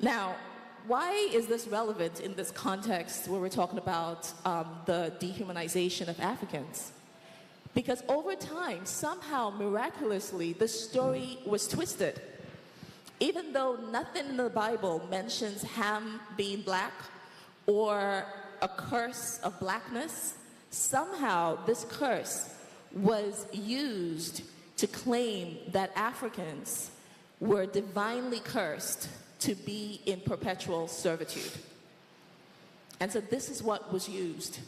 Now, why is this relevant in this context where we're talking about the dehumanization of Africans? Because over time, somehow, miraculously, the story was twisted. Even though nothing in the Bible mentions Ham being black or a curse of blackness, somehow this curse was used to claim that Africans were divinely cursed to be in perpetual servitude. And so this is what was used.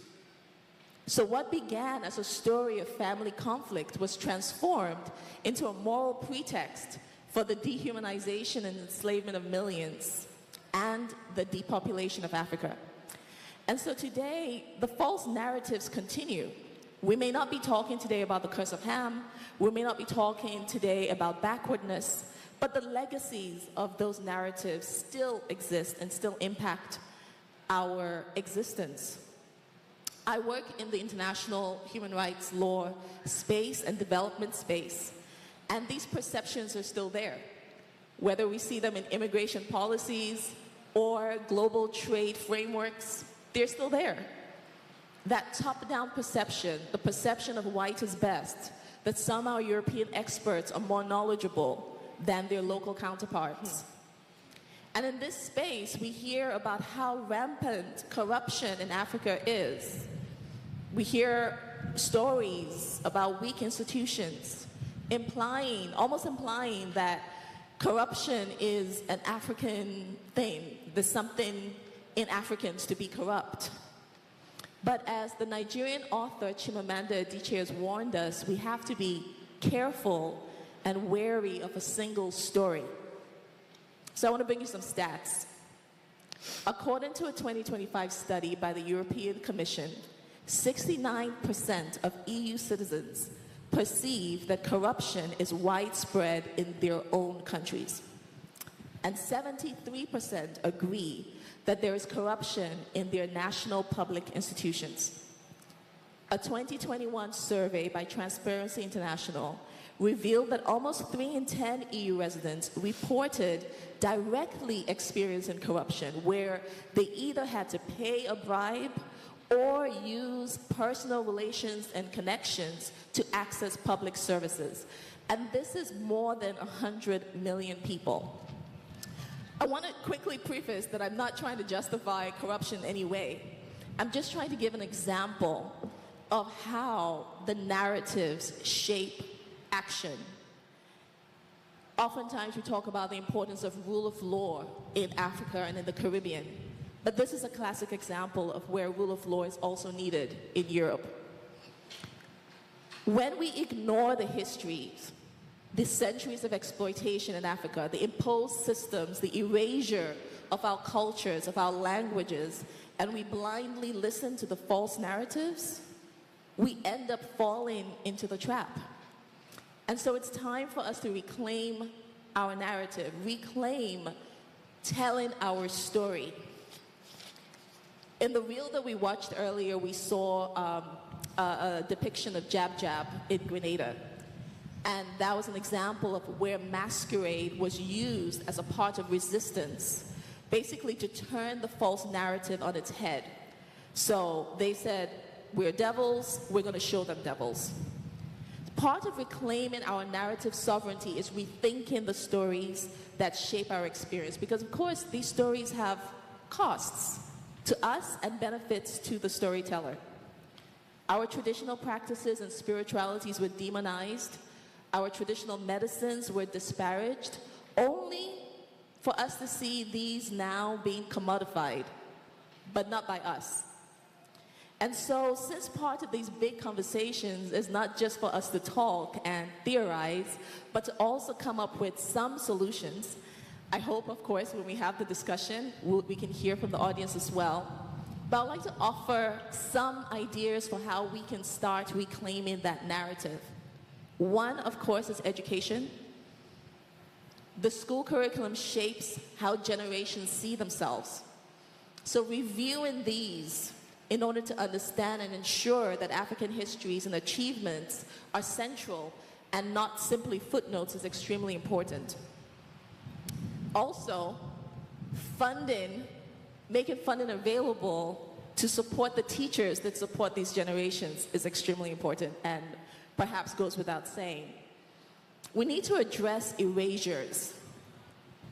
So what began as a story of family conflict was transformed into a moral pretext for the dehumanization and enslavement of millions and the depopulation of Africa. And so today, the false narratives continue. We may not be talking today about the curse of Ham. We may not be talking today about backwardness, but the legacies of those narratives still exist and still impact our existence. I work in the international human rights law space and development space, and these perceptions are still there. Whether we see them in immigration policies or global trade frameworks, they're still there. That top-down perception, the perception of white is best, that somehow European experts are more knowledgeable than their local counterparts. And in this space, we hear about how rampant corruption in Africa is. We hear stories about weak institutions, almost implying that corruption is an African thing. There's something in Africans to be corrupt. But as the Nigerian author Chimamanda Adichie has warned us, we have to be careful and wary of a single story. So I want to bring you some stats. According to a 2025 study by the European Commission, 69% of EU citizens perceive that corruption is widespread in their own countries. And 73% agree that there is corruption in their national public institutions. A 2021 survey by Transparency International revealed that almost 3 in 10 EU residents reported directly experiencing corruption, where they either had to pay a bribe or use personal relations and connections to access public services. And this is more than 100 million people. I want to quickly preface that I'm not trying to justify corruption in any way. I'm just trying to give an example of how the narratives shape action. Oftentimes we talk about the importance of rule of law in Africa and in the Caribbean, but this is a classic example of where rule of law is also needed in Europe. When we ignore the histories, the centuries of exploitation in Africa, the imposed systems, the erasure of our cultures, of our languages, and we blindly listen to the false narratives, we end up falling into the trap. And so it's time for us to reclaim our narrative, reclaim telling our story. In the reel that we watched earlier, we saw a depiction of Jab Jab in Grenada. And that was an example of where masquerade was used as a part of resistance, basically to turn the false narrative on its head. So they said, we're devils, we're going to show them devils. Part of reclaiming our narrative sovereignty is rethinking the stories that shape our experience. Because, of course, these stories have costs to us and benefits to the storyteller. Our traditional practices and spiritualities were demonized. Our traditional medicines were disparaged, only for us to see these now being commodified, but not by us. And so, since part of these big conversations is not just for us to talk and theorize, but to also come up with some solutions, I hope, of course, when we have the discussion, we can hear from the audience as well. But I'd like to offer some ideas for how we can start reclaiming that narrative. One, of course, is education. The school curriculum shapes how generations see themselves. So reviewing these in order to understand and ensure that African histories and achievements are central and not simply footnotes is extremely important. Also, making funding available to support the teachers that support these generations is extremely important and perhaps goes without saying. We need to address erasures,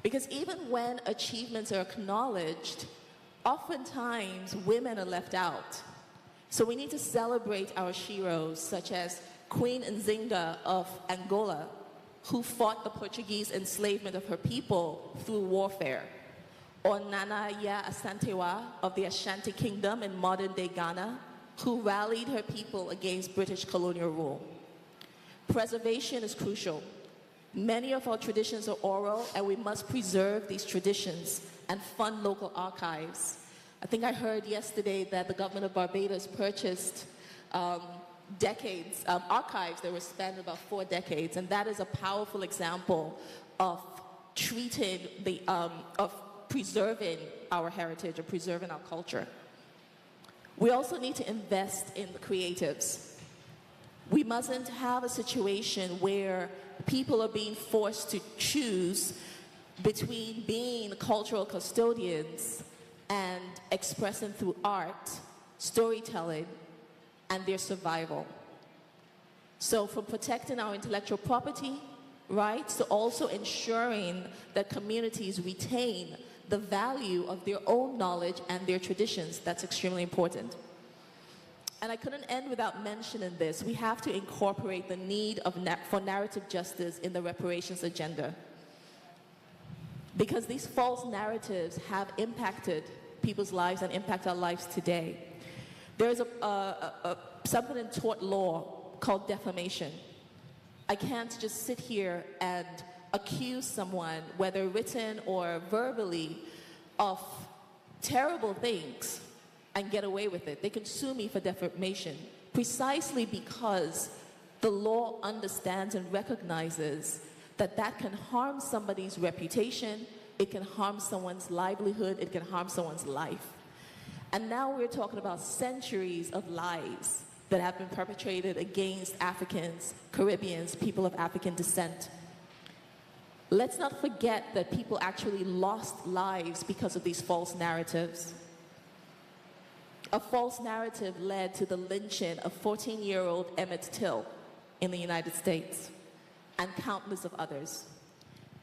because even when achievements are acknowledged, oftentimes women are left out. So we need to celebrate our sheroes, such as Queen Nzinga of Angola, who fought the Portuguese enslavement of her people through warfare, or Nana Ya Asantewa of the Ashanti Kingdom in modern-day Ghana, who rallied her people against British colonial rule. Preservation is crucial. Many of our traditions are oral, and we must preserve these traditions and fund local archives. I think I heard yesterday that the government of Barbados purchased archives that were spanned about 4 decades, and that is a powerful example of of preserving our heritage or preserving our culture. We also need to invest in the creatives. We mustn't have a situation where people are being forced to choose between being cultural custodians and expressing through art, storytelling, and their survival. So from protecting our intellectual property rights to also ensuring that communities retain the value of their own knowledge and their traditions, that's extremely important. And I couldn't end without mentioning this. We have to incorporate the need for narrative justice in the reparations agenda, because these false narratives have impacted people's lives and impact our lives today. There is something in tort law called defamation. I can't just sit here and accuse someone, whether written or verbally, of terrible things and get away with it. They can sue me for defamation precisely because the law understands and recognizes that that can harm somebody's reputation, it can harm someone's livelihood, it can harm someone's life. And now we're talking about centuries of lies that have been perpetrated against Africans, Caribbeans, people of African descent. Let's not forget that people actually lost lives because of these false narratives. A false narrative led to the lynching of 14-year-old Emmett Till in the United States and countless of others.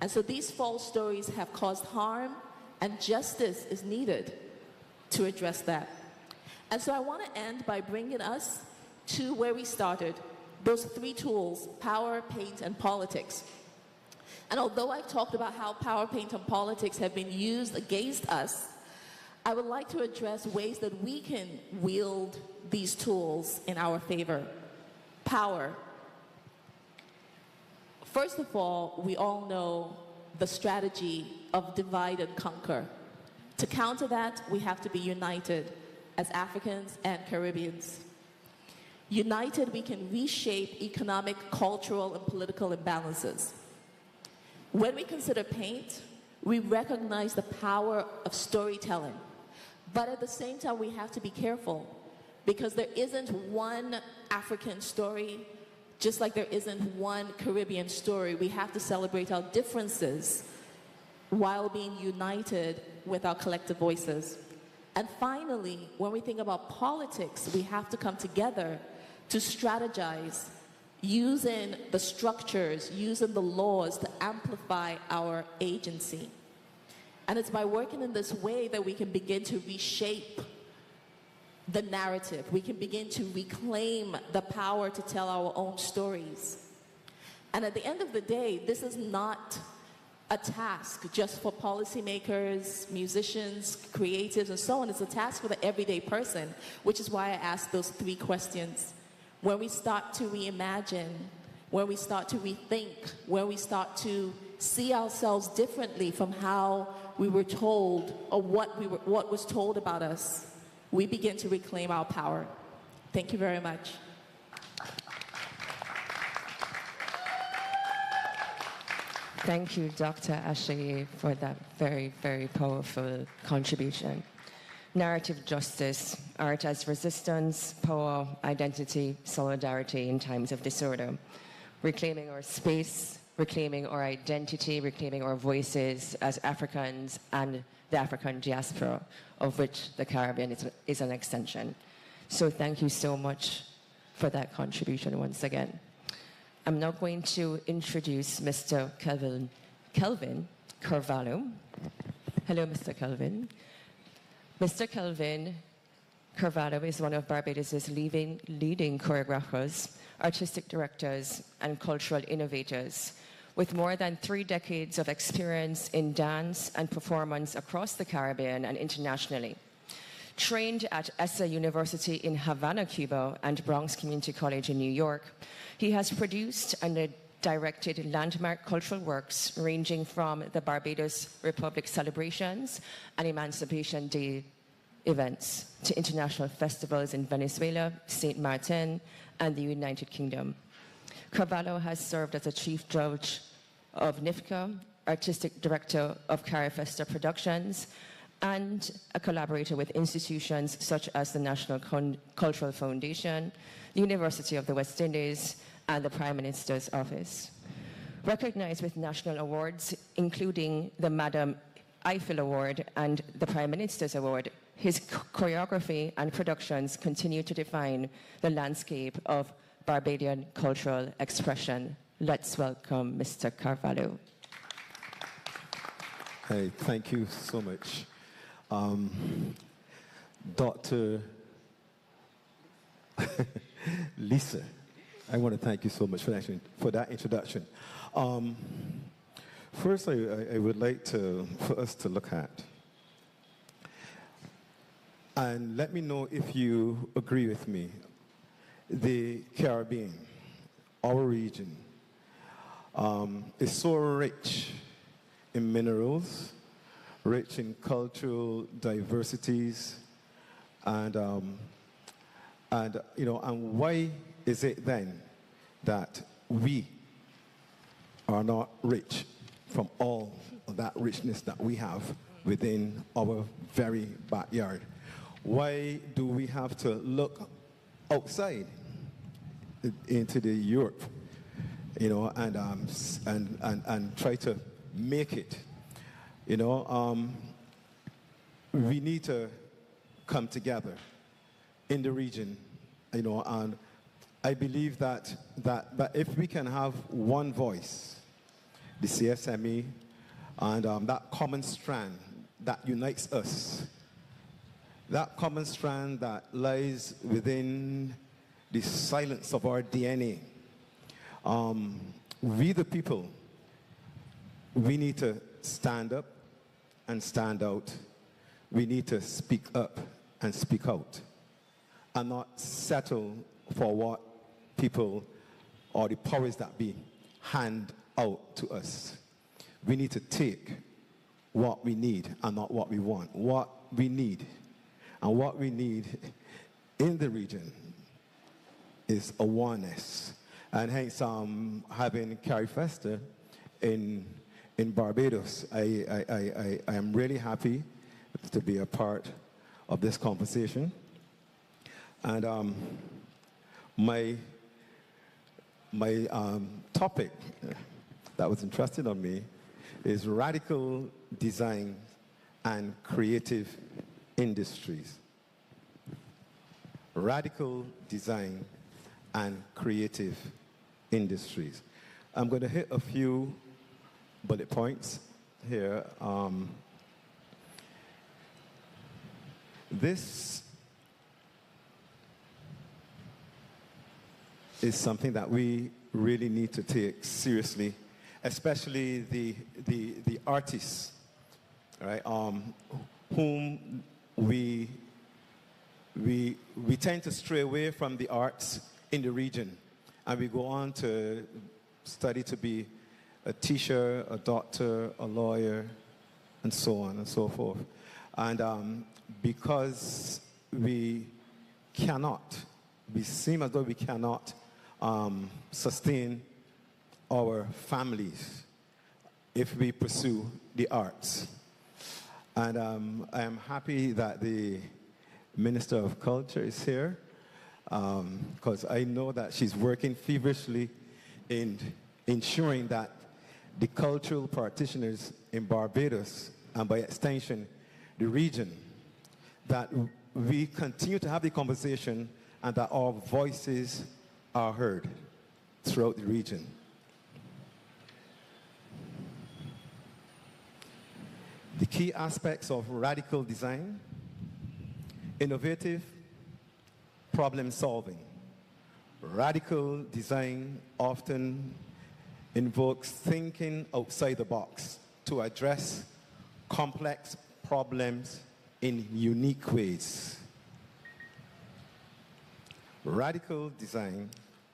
And so these false stories have caused harm, and justice is needed to address that. And so I want to end by bringing us to where we started, those 3 tools: power, paint, and politics. And although I've talked about how power, paint, and politics have been used against us, I would like to address ways that we can wield these tools in our favor. Power. First of all, we all know the strategy of divide and conquer. To counter that, we have to be united as Africans and Caribbeans. United, we can reshape economic, cultural, and political imbalances. When we consider paint, we recognize the power of storytelling. But at the same time, we have to be careful, because there isn't one African story, just like there isn't one Caribbean story. We have to celebrate our differences while being united with our collective voices. And finally, when we think about politics, we have to come together to strategize, using the structures, using the laws to amplify our agency. And it's by working in this way that we can begin to reshape the narrative. We can begin to reclaim the power to tell our own stories. And at the end of the day, this is not a task just for policymakers, musicians, creatives, and so on. It's a task for the everyday person, which is why I asked those 3 questions. When we start to reimagine, when we start to rethink, when we start to see ourselves differently from how we were told or what was told about us, we begin to reclaim our power. Thank you very much. Thank you, Dr. Ashaye, for that very, very powerful contribution. Narrative justice, art as resistance, power, identity, solidarity in times of disorder. Reclaiming our space, reclaiming our identity, reclaiming our voices as Africans and the African diaspora, of which the Caribbean is an extension. So thank you so much for that contribution once again. I'm now going to introduce Mr. Kelvin Carvalho. Hello, Mr. Kelvin. Mr. Kelvin Carvalho is one of Barbados' leading choreographers, artistic directors, and cultural innovators, with more than 3 decades of experience in dance and performance across the Caribbean and internationally. Trained at ESSA University in Havana, Cuba, and Bronx Community College in New York, he has produced and directed landmark cultural works ranging from the Barbados Republic celebrations and Emancipation Day events to international festivals in Venezuela, St. Martin, and the United Kingdom. Carvalho has served as a chief judge of NIFCA, artistic director of Carifesta Productions, and a collaborator with institutions such as the National Cultural Foundation, the University of the West Indies, and the Prime Minister's Office. Recognized with national awards, including the Madame Eiffel Award and the Prime Minister's Award, his choreography and productions continue to define the landscape of Barbadian cultural expression. Let's welcome Mr. Carvalho. Hey, thank you so much. Dr. Lisa, I want to thank you so much for that introduction. First, I would like for us to look at, and let me know if you agree with me, the Caribbean, our region, is so rich in minerals, rich in cultural diversities, and why is it then that we are not rich from all of that richness that we have within our very backyard? Why do we have to look outside into the Europe, and try to make it? We need to come together in the region, and I believe that if we can have one voice, the CSME, and that common strand that unites us, that common strand that lies within the silence of our DNA, we the people, we need to stand up and stand out. We need to speak up and speak out, and not settle for what people or the powers that be hand out to us. We need to take what we need and not what we want. What we need, and what we need in the region, is awareness. And hence, having Carifesta in Barbados, I am really happy to be a part of this conversation. And my topic that was entrusted on me is radical design and creative industries. Radical design and creative industries. I'm going to hit a few bullet points here. This is something that we really need to take seriously, especially the artists, right? Whom we tend to stray away from the arts in the region, and we go on to study to be a teacher, a doctor, a lawyer, and so on and so forth. And because we seem as though we cannot sustain our families if we pursue the arts. And I am happy that the Minister of Culture is here, because I know that she's working feverishly in ensuring that the cultural practitioners in Barbados, and by extension, the region, that we continue to have the conversation and that our voices are heard throughout the region. The key aspects of radical design: innovative problem solving. Radical design often invokes thinking outside the box to address complex problems in unique ways. Radical design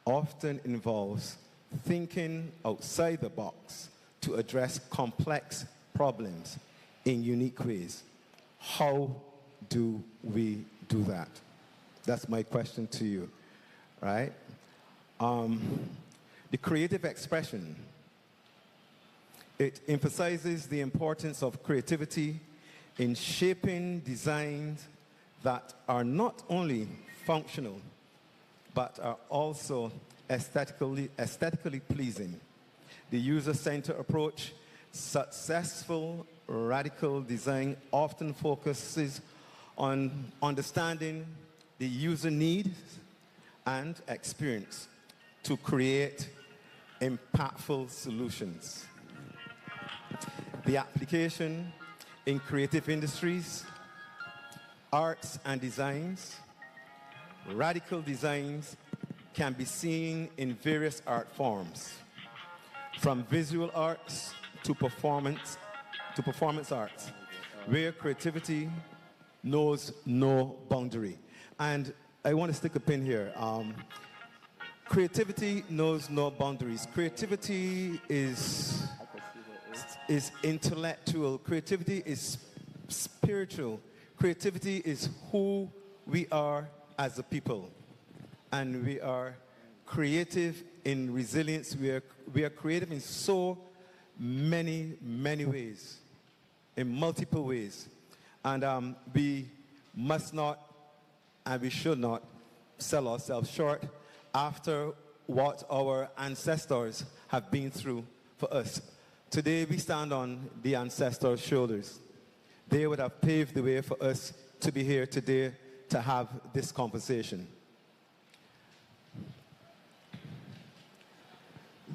often involves thinking outside the box to address complex problems in unique ways. How do we do that? That's my question to you, right? The creative expression, it emphasizes the importance of creativity in shaping designs that are not only functional, but are also aesthetically pleasing. The user-centered approach, successful radical design often focuses on understanding the user needs and experience to create impactful solutions. The application in creative industries, arts and designs, radical designs can be seen in various art forms, from visual arts to performance arts, where creativity knows no boundary. And I want to stick a pin here. Creativity knows no boundaries. Creativity is intellectual. Creativity is spiritual. Creativity is who we are as a people. And we are creative in resilience. We are creative in so many, many ways, in multiple ways. And we must not and we should not sell ourselves short after what our ancestors have been through for us. Today we stand on the ancestors' shoulders. They would have paved the way for us to be here today to have this conversation.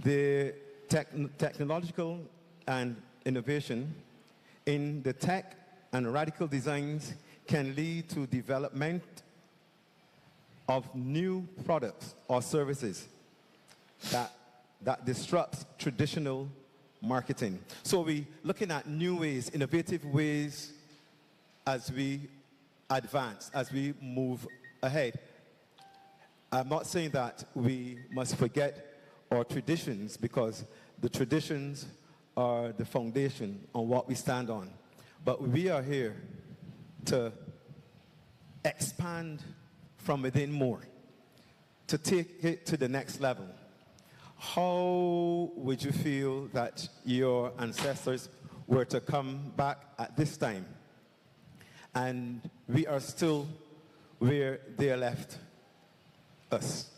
The technological and innovation in the tech and radical designs can lead to development of new products or services that disrupts traditional marketing. So we're looking at new ways, innovative ways as we advance, as we move ahead. I'm not saying that we must forget our traditions, because the traditions are the foundation on what we stand on. But we are here to expand from within more, to take it to the next level. How would you feel that your ancestors were to come back at this time and we are still where they left us?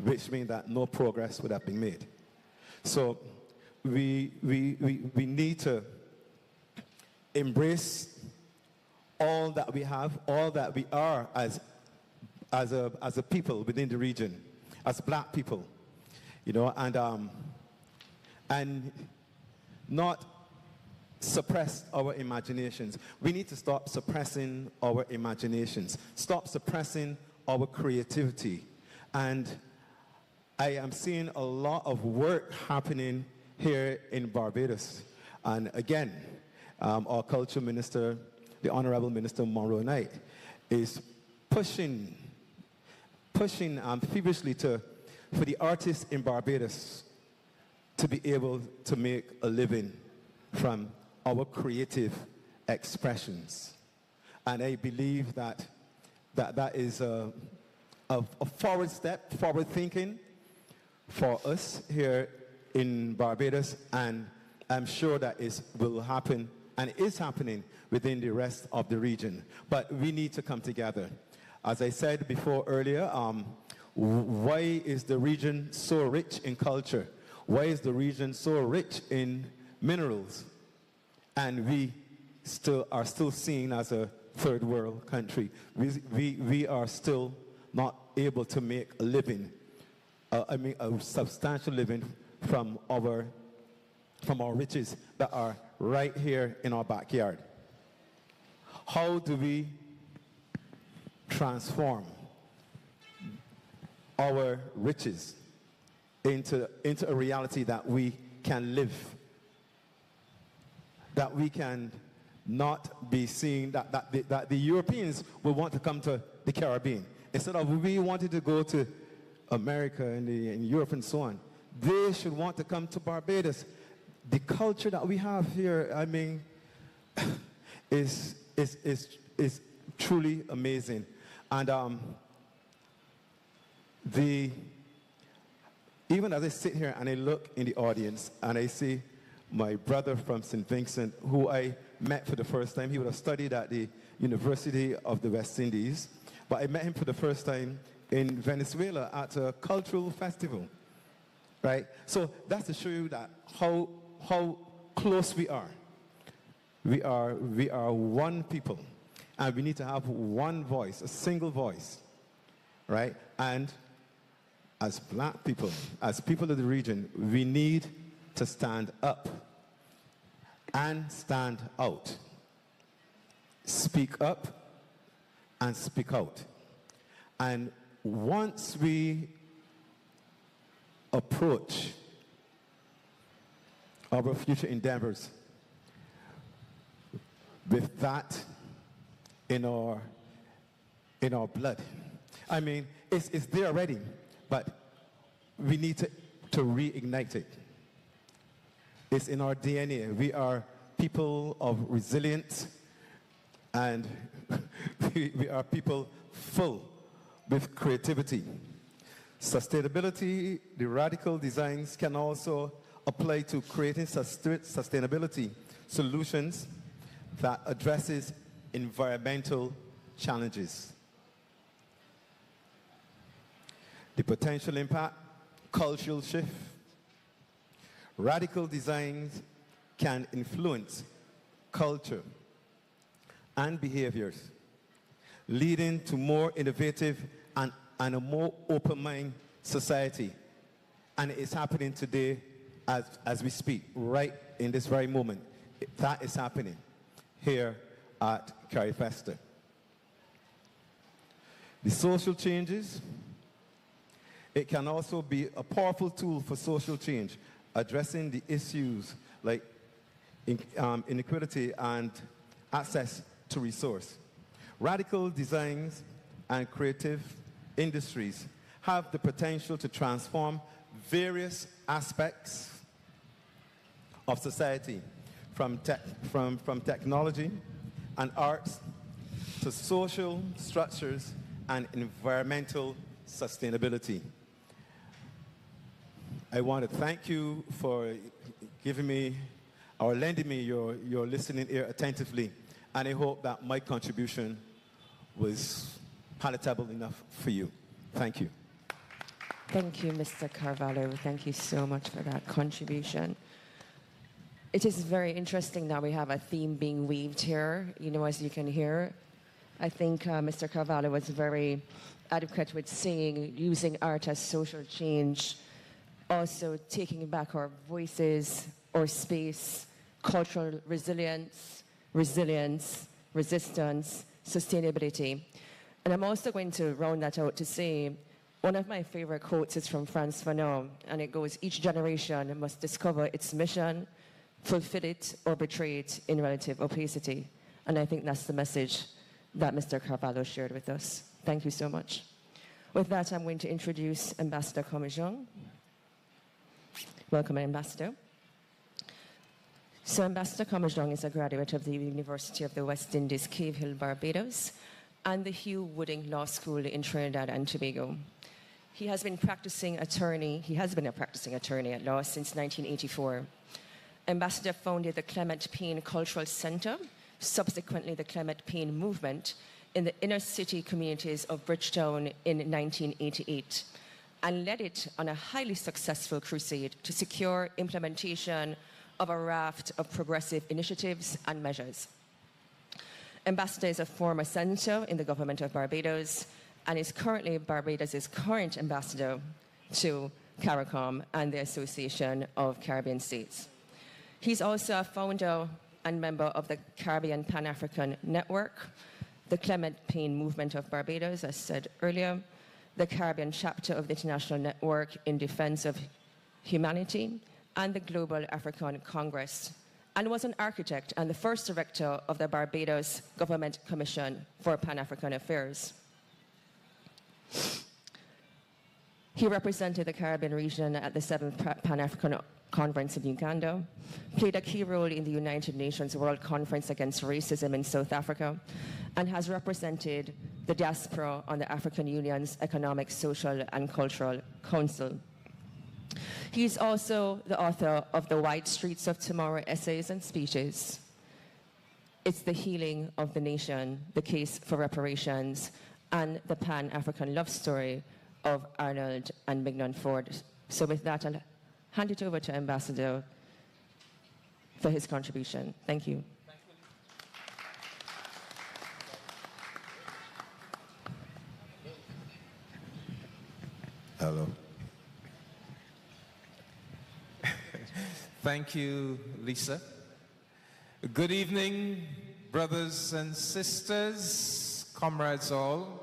Which means that no progress would have been made. So we need to embrace all that we have, all that we are as a people within the region, as black people, and not suppress our imaginations. We need to stop suppressing our imaginations, stop suppressing our creativity. And I am seeing a lot of work happening here in Barbados. And again, our culture minister, the Honorable Minister Monroe Knight, is pushing feverishly for the artists in Barbados to be able to make a living from our creative expressions. And I believe that is a forward step, forward thinking for us here in Barbados, and I'm sure that will happen and is happening within the rest of the region. But we need to come together. As I said before earlier, why is the region so rich in culture? Why is the region so rich in minerals? And we are still seen as a third world country. We are still not able to make a living, a substantial living from our riches that are right here in our backyard. How do we transform our riches into a reality that we can live, that we can not be seeing, that the Europeans will want to come to the Caribbean. Instead of we wanted to go to America and Europe and so on, they should want to come to Barbados. The culture that we have here, I mean, is truly amazing. And even as I sit here and I look in the audience and I see my brother from St. Vincent, who I met for the first time. He would have studied at the University of the West Indies, but I met him for the first time in Venezuela at a cultural festival, right? So that's to show you that how close we are. We are one people, and we need to have one voice, a single voice, right? And as black people, as people of the region, we need to stand up and stand out. Speak up and speak out. And once we approach our future endeavors with that in our blood, I mean, it's there already, but we need to reignite it. It's in our DNA. We are people of resilience, and we are people full with creativity. Sustainability, the radical designs can also apply to creating sustainability solutions that addresses environmental challenges. The potential impact, cultural shift. Radical designs can influence culture and behaviors, leading to more innovative and a more open-minded society. And it's happening today as we speak, right in this very moment. That is happening here at Carifesta. The social changes, it can also be a powerful tool for social change, addressing the issues like inequality and access to resource. Radical designs and creative industries have the potential to transform various aspects of society, from technology and arts to social structures and environmental sustainability. I want to thank you for giving me or lending me your listening ear attentively, and I hope that my contribution was palatable enough for you. Thank you. Thank you, Mr. Carvalho. Thank you so much for that contribution. It is very interesting that we have a theme being weaved here, as you can hear. I think Mr. Carvalho was very adequate with saying, using art as social change, also taking back our voices, our space, cultural resilience, resistance, sustainability. And I'm also going to round that out to say, one of my favorite quotes is from Frantz Fanon, and it goes, each generation must discover its mission, fulfill it, or betray it in relative opacity. And I think that's the message that Mr. Carvalho shared with us. Thank you so much. With that, I'm going to introduce Ambassador Comijong. Welcome, Ambassador. So Ambassador Comijong is a graduate of the University of the West Indies, Cave Hill, Barbados, and the Hugh Wooding Law School in Trinidad and Tobago. He has been a practicing attorney at law since 1984. Ambassador founded the Clement Payne Cultural Center, subsequently the Clement Payne Movement, in the inner city communities of Bridgetown in 1988. and led it on a highly successful crusade to secure implementation of a raft of progressive initiatives and measures. Ambassador is a former senator in the government of Barbados and is currently Barbados' current ambassador to CARICOM and the Association of Caribbean States. He's also a founder and member of the Caribbean Pan-African Network, the Clement Payne Movement of Barbados, as said earlier, the Caribbean chapter of the International Network in Defense of Humanity, and the Global African Congress, and was an architect and the first director of the Barbados Government Commission for Pan-African Affairs. He represented the Caribbean region at the 7th Pan-African Conference in Uganda, played a key role in the United Nations World Conference Against Racism in South Africa, and has represented the diaspora on the African Union's Economic, Social, and Cultural Council. He is also the author of The White Streets of Tomorrow Essays and Speeches. It's the Healing of the Nation, The Case for Reparations, and the Pan-African Love Story of Arnold and Mignon Ford. So with that, I'll hand it over to Ambassador for his contribution. Thank you. Hello. Thank you, Lisa. Good evening, brothers and sisters, comrades all.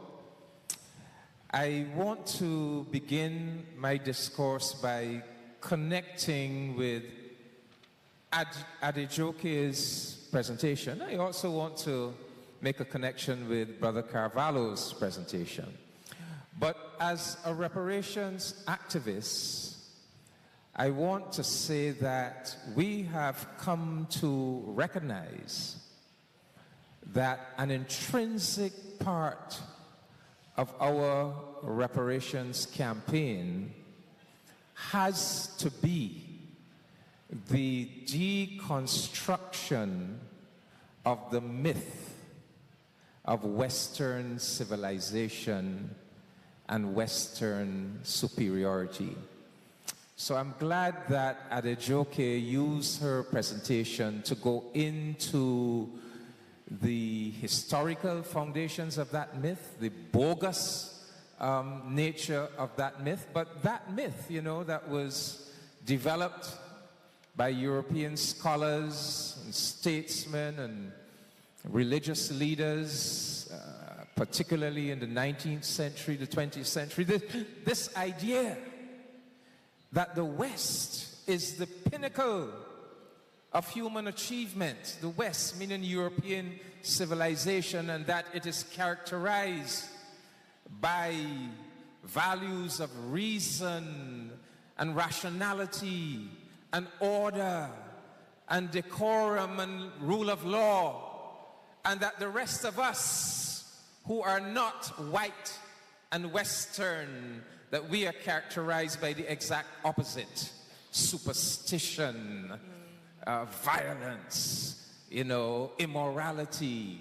I want to begin my discourse by connecting with Adejoke's presentation. I also want to make a connection with Brother Carvalho's presentation. But as a reparations activist, I want to say that we have come to recognize that an intrinsic part of our reparations campaign has to be the deconstruction of the myth of Western civilization and Western superiority. So I'm glad that Adejoke used her presentation to go into the historical foundations of that myth, the bogus nature of that myth. But that myth, you know, that was developed by European scholars and statesmen and religious leaders, particularly in the 19th century, the 20th century, this idea that the West is the pinnacle of human achievement, the West meaning European civilization, and that it is characterized by values of reason and rationality and order and decorum and rule of law, and that the rest of us who are not white and Western, that we are characterized by the exact opposite: superstition, violence, you know, immorality.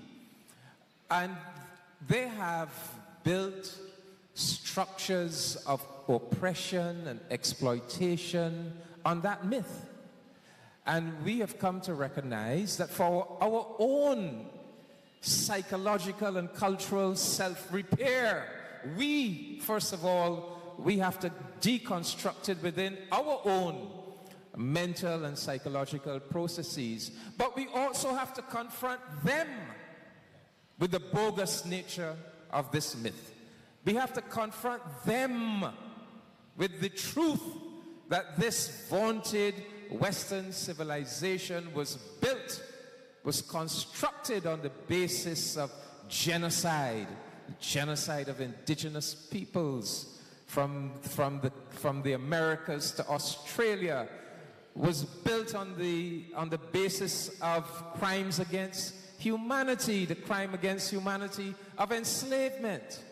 And they have built structures of oppression and exploitation on that myth. And we have come to recognize that for our own psychological and cultural self-repair, we, first of all, we have to deconstruct it within our own mental and psychological processes. But we also have to confront them with the bogus nature of this myth. We have to confront them with the truth that this vaunted Western civilization was built, was constructed on the basis of genocide of indigenous peoples from the Americas to Australia, was built on the basis of crimes against humanity, the crime against humanity of enslavement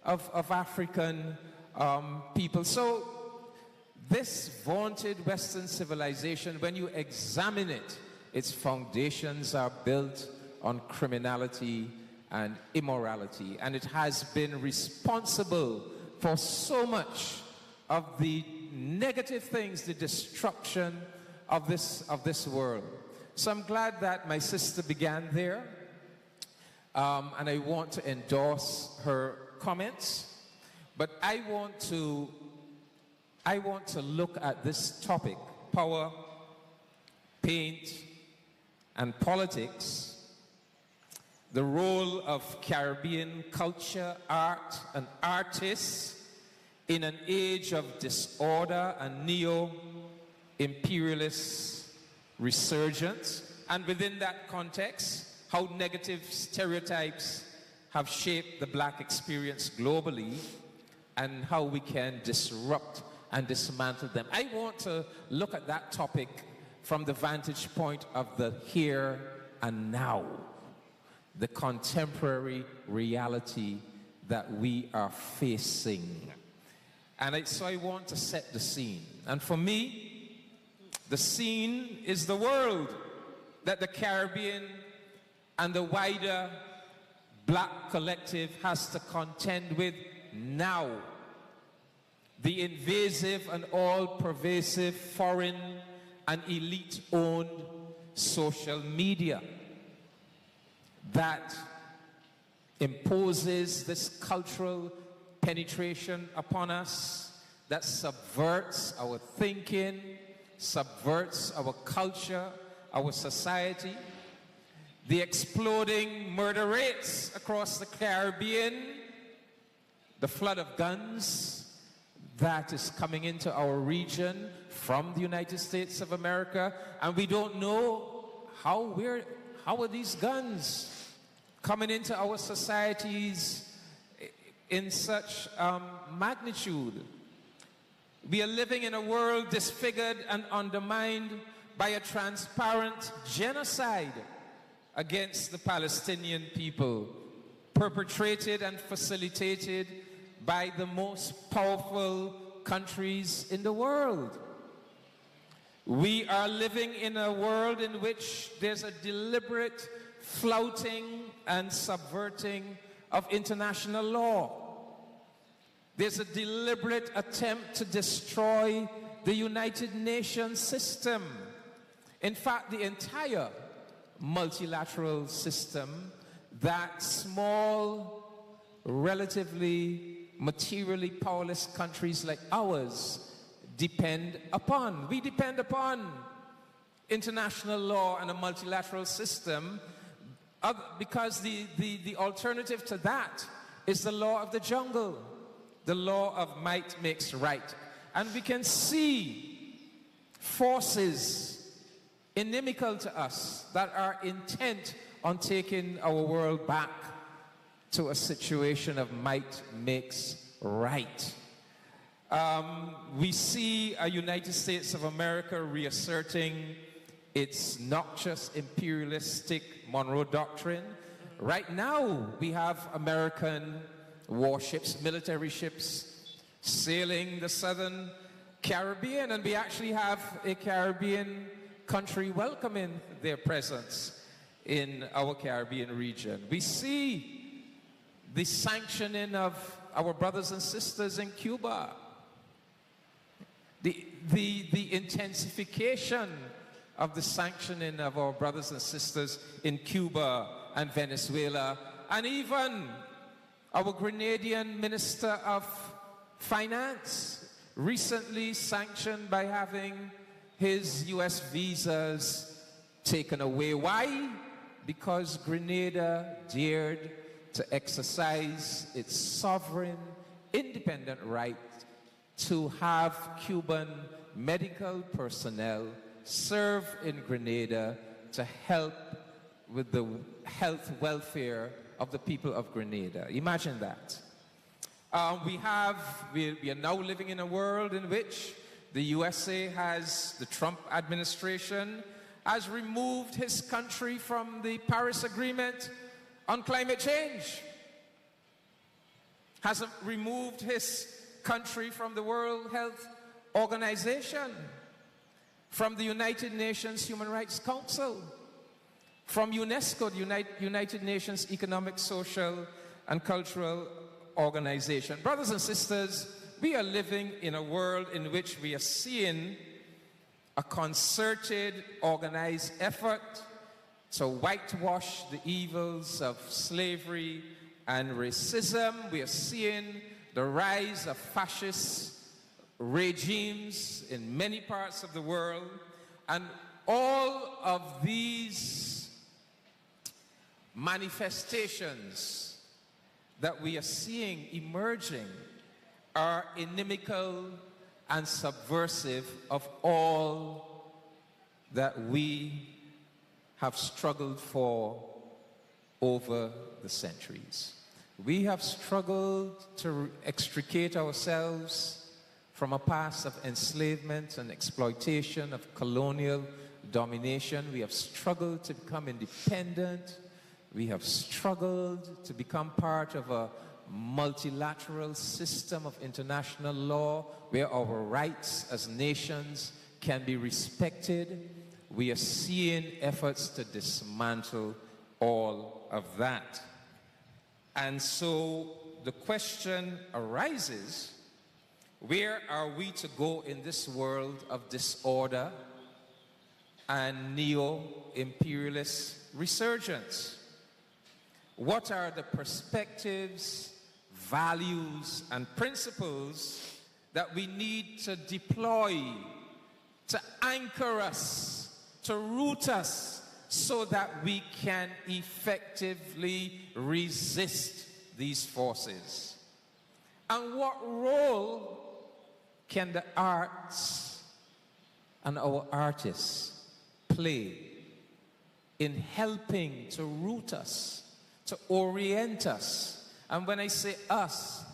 of African people. So this vaunted Western civilization, when you examine it, its foundations are built on criminality and immorality, and it has been responsible for so much of the negative things, the destruction of this world. So I'm glad that my sister began there, and I want to endorse her comments. But I want to look at this topic, power, paint, and politics, the role of Caribbean culture, art, and artists in an age of disorder and neo-imperialist resurgence, and within that context, how negative stereotypes have shaped the black experience globally, and how we can disrupt and dismantle them. I want to look at that topic from the vantage point of the here and now, the contemporary reality that we are facing. And so I want to set the scene. And for me, the scene is the world that the Caribbean and the wider black collective has to contend with now. The invasive and all-pervasive foreign and elite-owned social media that imposes this cultural penetration upon us, that subverts our thinking, subverts our culture, our society. The exploding murder rates across the Caribbean, the flood of guns that is coming into our region from the United States of America, and we don't know how are these guns coming into our societies in such magnitude. We are living in a world disfigured and undermined by a transparent genocide against the Palestinian people, perpetrated and facilitated by the most powerful countries in the world. We are living in a world in which there's a deliberate flouting and subverting of international law. There's a deliberate attempt to destroy the United Nations system. In fact, the entire multilateral system that small, relatively materially powerless countries like ours depend upon. We depend upon international law and a multilateral system because the alternative to that is the law of the jungle, the law of might makes right. And we can see forces inimical to us that are intent on taking our world back to a situation of might makes right. We see a United States of America reasserting its noxious imperialistic Monroe Doctrine. Right now, we have American warships, military ships, sailing the southern Caribbean, and we actually have a Caribbean country welcoming their presence in our Caribbean region. We see the sanctioning of our brothers and sisters in Cuba, the intensification of the sanctioning of our brothers and sisters in Cuba and Venezuela, and even our Grenadian Minister of Finance recently sanctioned by having his US visas taken away. Why? Because Grenada dared to exercise its sovereign, independent right to have Cuban medical personnel serve in Grenada to help with the health welfare of the people of Grenada. Imagine that. We are now living in a world in which the USA the Trump administration has removed his country from the Paris Agreement on climate change, has removed his country from the World Health Organization, from the United Nations Human Rights Council, from UNESCO, the United Nations Economic, Social, and Cultural Organization. Brothers and sisters, we are living in a world in which we are seeing a concerted, organized effort to whitewash the evils of slavery and racism. We are seeing the rise of fascist regimes in many parts of the world. And all of these manifestations that we are seeing emerging are inimical and subversive of all that we have struggled for over the centuries. We have struggled to extricate ourselves from a past of enslavement and exploitation, of colonial domination. We have struggled to become independent. We have struggled to become part of a multilateral system of international law where our rights as nations can be respected. We are seeing efforts to dismantle all of that. And so the question arises, where are we to go in this world of disorder and neo-imperialist resurgence? What are the perspectives, values, and principles that we need to deploy to anchor us, to root us, so that we can effectively resist these forces? And what role can the arts and our artists play in helping to root us, to orient us? And when I say us,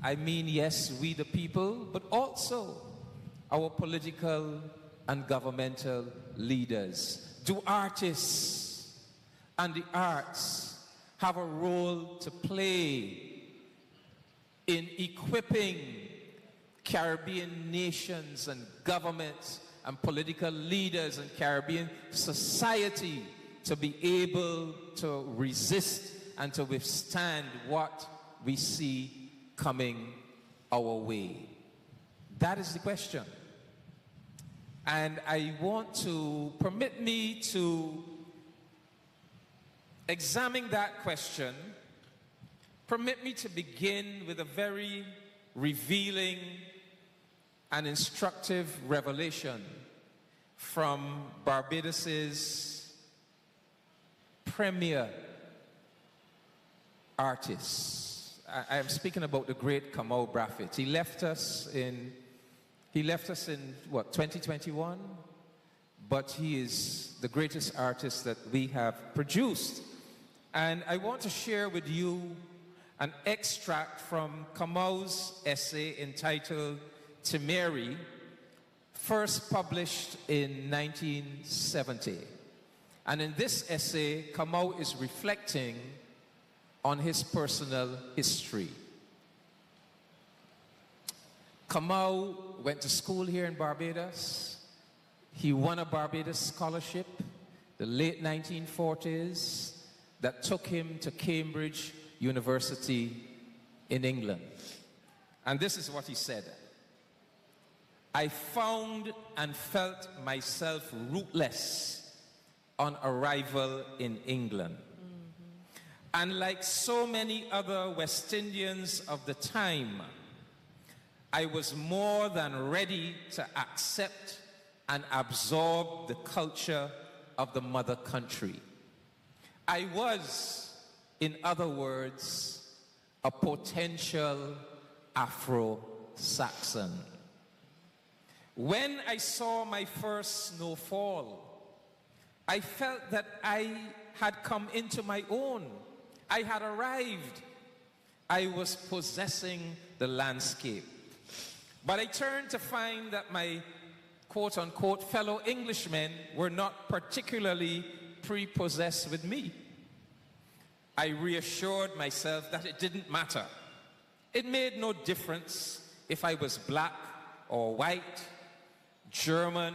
I mean, yes, we the people, but also our political and governmental leaders. Do artists and the arts have a role to play in equipping Caribbean nations and governments and political leaders and Caribbean society to be able to resist and to withstand what we see coming our way? That is the question. And I want to permit me to examine that question. Permit me to begin with a very revealing and instructive revelation from Barbados's premier artist. I am speaking about the great Kamau Brafitt. He left us in what, 2021? But he is the greatest artist that we have produced. And I want to share with you an extract from Kamau's essay entitled Timeri, first published in 1970. And in this essay, Kamau is reflecting on his personal history. Kamau went to school here in Barbados. He won a Barbados scholarship, the late 1940s, that took him to Cambridge University in England. And this is what he said. I found and felt myself rootless on arrival in England. And like so many other West Indians of the time, I was more than ready to accept and absorb the culture of the mother country. I was, in other words, a potential Afro-Saxon. When I saw my first snowfall, I felt that I had come into my own. I had arrived. I was possessing the landscape. But I turned to find that my quote-unquote fellow Englishmen were not particularly prepossessed with me. I reassured myself that it didn't matter. It made no difference if I was black or white, German,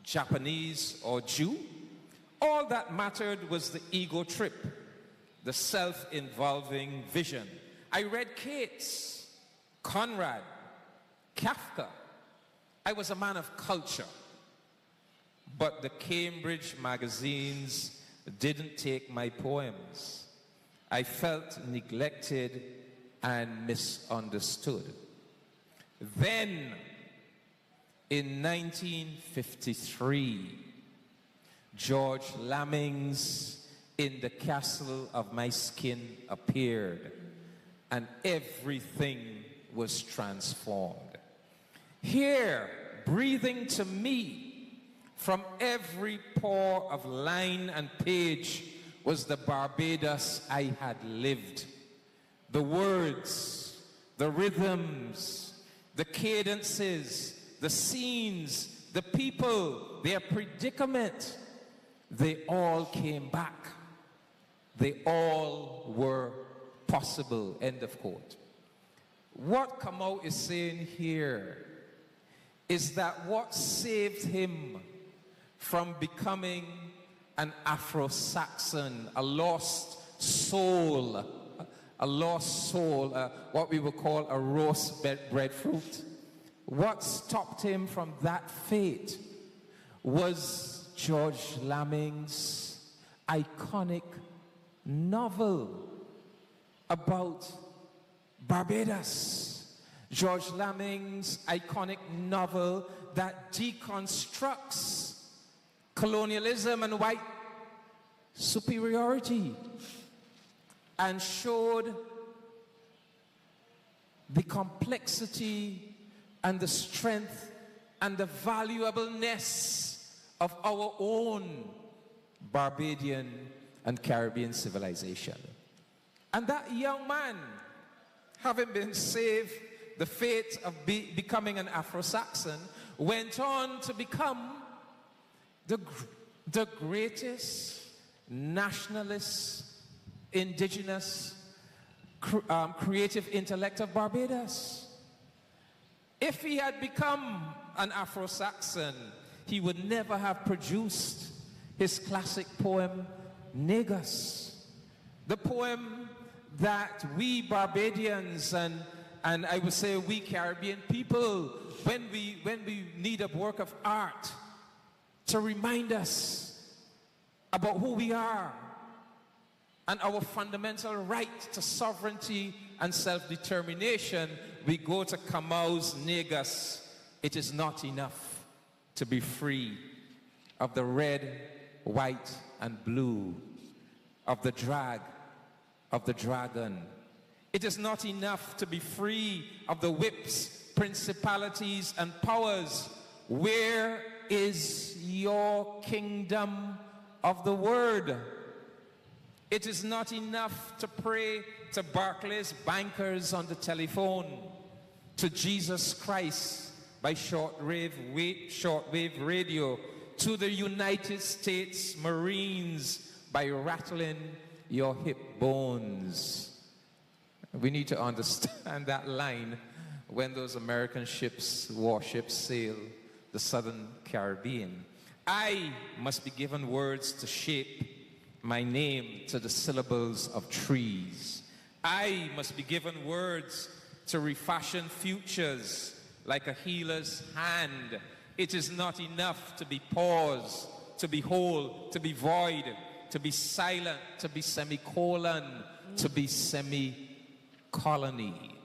Japanese, or Jew. All that mattered was the ego trip, the self-involving vision. I read Keats, Conrad, Kafka, I was a man of culture. But the Cambridge magazines didn't take my poems. I felt neglected and misunderstood. Then, in 1953, George Lamming's In the Castle of My Skin appeared, and everything was transformed. Here, breathing to me from every pore of line and page, was the Barbados I had lived. The words, the rhythms, the cadences, the scenes, the people, their predicament, they all came back. They all were possible, end of quote. What Kamau is saying here is that what saved him from becoming an Afro-Saxon, a lost soul, what we would call a roast breadfruit. What stopped him from that fate was George Lamming's iconic novel about Barbados. George Lamming's iconic novel that deconstructs colonialism and white superiority and showed the complexity and the strength and the valuableness of our own Barbadian and Caribbean civilization. And that young man, having been saved the fate of becoming an Afro-Saxon, went on to become the greatest nationalist, indigenous, creative intellect of Barbados. If he had become an Afro-Saxon, he would never have produced his classic poem, Negus. The poem that we Barbadians and I would say we Caribbean people, when we need a work of art to remind us about who we are and our fundamental right to sovereignty and self-determination, we go to Kamau's Negus. It is not enough to be free of the red, white, and blue, of the drag, of the dragon. It is not enough to be free of the whips, principalities, and powers. Where is your kingdom of the word? It is not enough to pray to Barclays bankers on the telephone, to Jesus Christ by shortwave radio, to the United States Marines by rattling your hip bones. We need to understand that line when those American warships sail the southern Caribbean. I must be given words to shape my name to the syllables of trees. I must be given words to refashion futures like a healer's hand. It is not enough to be paused, to be whole, to be void, to be silent, to be semicolon, to be semi-colony.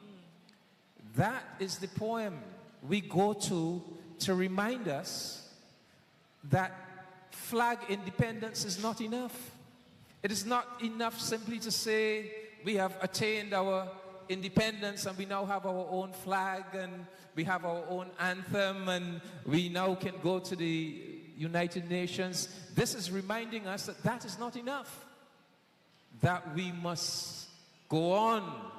That is the poem we go to remind us that flag independence is not enough. It is not enough simply to say we have attained our independence and we now have our own flag and we have our own anthem and we now can go to the United Nations. This is reminding us that that is not enough, that we must go on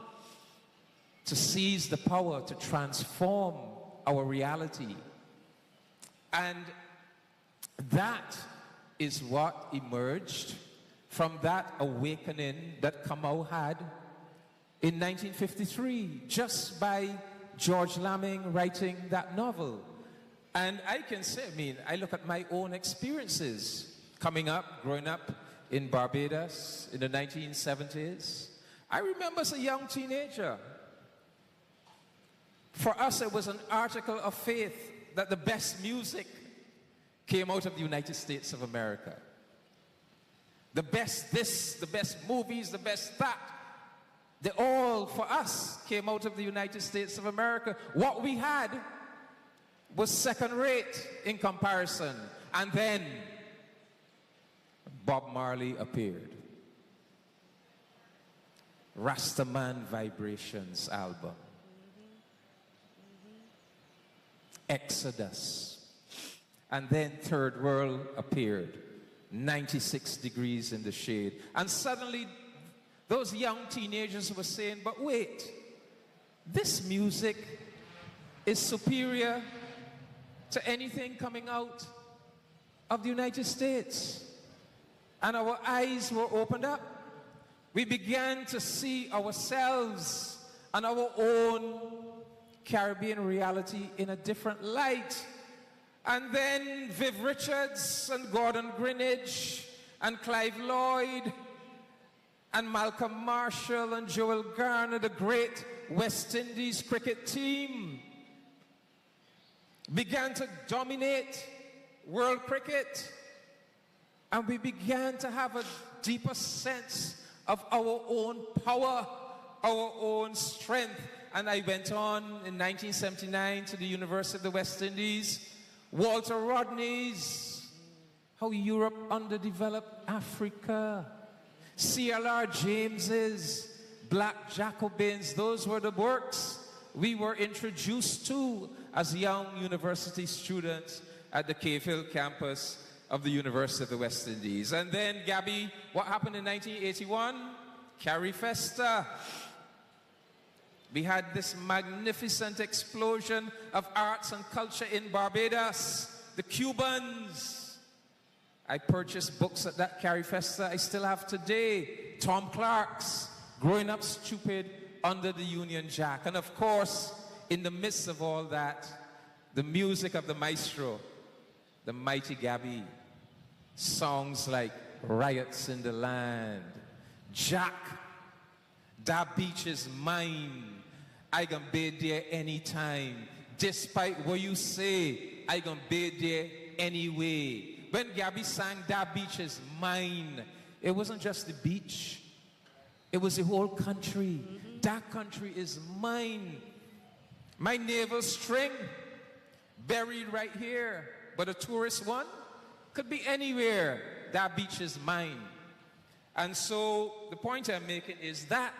to seize the power to transform our reality. And that is what emerged from that awakening that Kamau had in 1953, just by George Lamming writing that novel. And I can say, I look at my own experiences growing up in Barbados in the 1970s. I remember as a young teenager, For us, it was an article of faith that the best music came out of the United States of America. The best this, the best movies, the best that, they all, for us, came out of the United States of America. What we had was second rate in comparison. And then Bob Marley appeared. Rastaman Vibrations album. Exodus. And then Third World appeared. 96 degrees in the shade. And suddenly those young teenagers were saying, but wait, this music is superior to anything coming out of the United States. And our eyes were opened up. We began to see ourselves and our own Caribbean reality in a different light. And then Viv Richards and Gordon Greenidge and Clive Lloyd and Malcolm Marshall and Joel Garner, the great West Indies cricket team, began to dominate world cricket. And we began to have a deeper sense of our own power, our own strength. And I went on in 1979 to the University of the West Indies. Walter Rodney's How Europe Underdeveloped Africa. C.L.R. James's Black Jacobins. Those were the works we were introduced to as young university students at the Cave Hill campus of the University of the West Indies. And then, Gabby, what happened in 1981? Carifesta. We had this magnificent explosion of arts and culture in Barbados. The Cubans. I purchased books at that Carifesta I still have today. Tom Clark's Growing Up Stupid Under the Union Jack. And of course, in the midst of all that, the music of the maestro, the mighty Gabby. Songs like Riots in the Land, Jack, That Beach is Mine, I can be there anytime. Despite what you say, I can be there anyway. When Gabby sang That Beach is Mine, it wasn't just the beach. It was the whole country. That country is mine. My navel string, buried right here. But a tourist one could be anywhere. That beach is mine. And so the point I'm making is that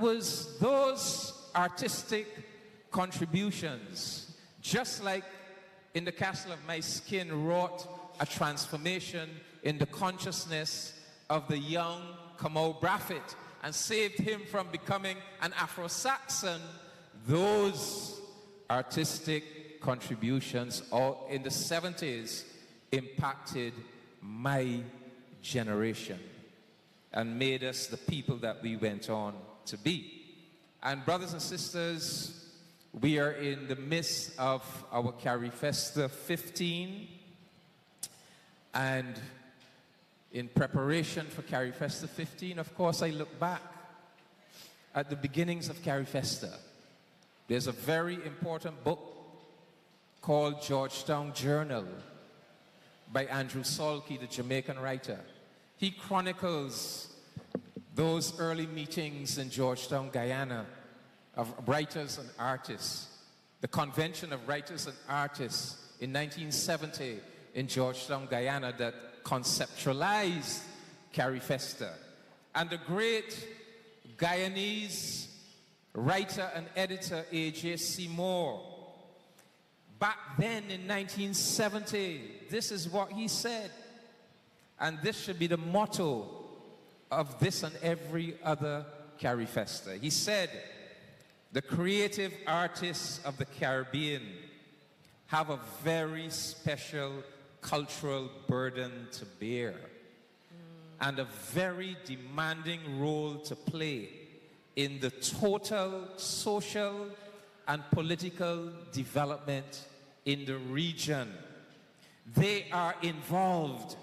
was those artistic contributions, just like in the Castle of My Skin, wrought a transformation in the consciousness of the young Kamau Braffett and saved him from becoming an Afro-Saxon. Those artistic contributions all in the 70s impacted my generation and made us the people that we went on to be. And brothers and sisters, we are in the midst of our Carifesta 15, and in preparation for Carifesta 15, of course, I look back at the beginnings of Carifesta. There's a very important book called Georgetown Journal by Andrew Salke, the Jamaican writer. He chronicles those early meetings in Georgetown, Guyana, of writers and artists. The Convention of Writers and Artists in 1970 in Georgetown, Guyana, that conceptualized Carifesta. And the great Guyanese writer and editor A.J. Seymour, back then in 1970, this is what he said. And this should be the motto of this and every other Carifesta. He said, the creative artists of the Caribbean have a very special cultural burden to bear and a very demanding role to play in the total social and political development in the region. They are involved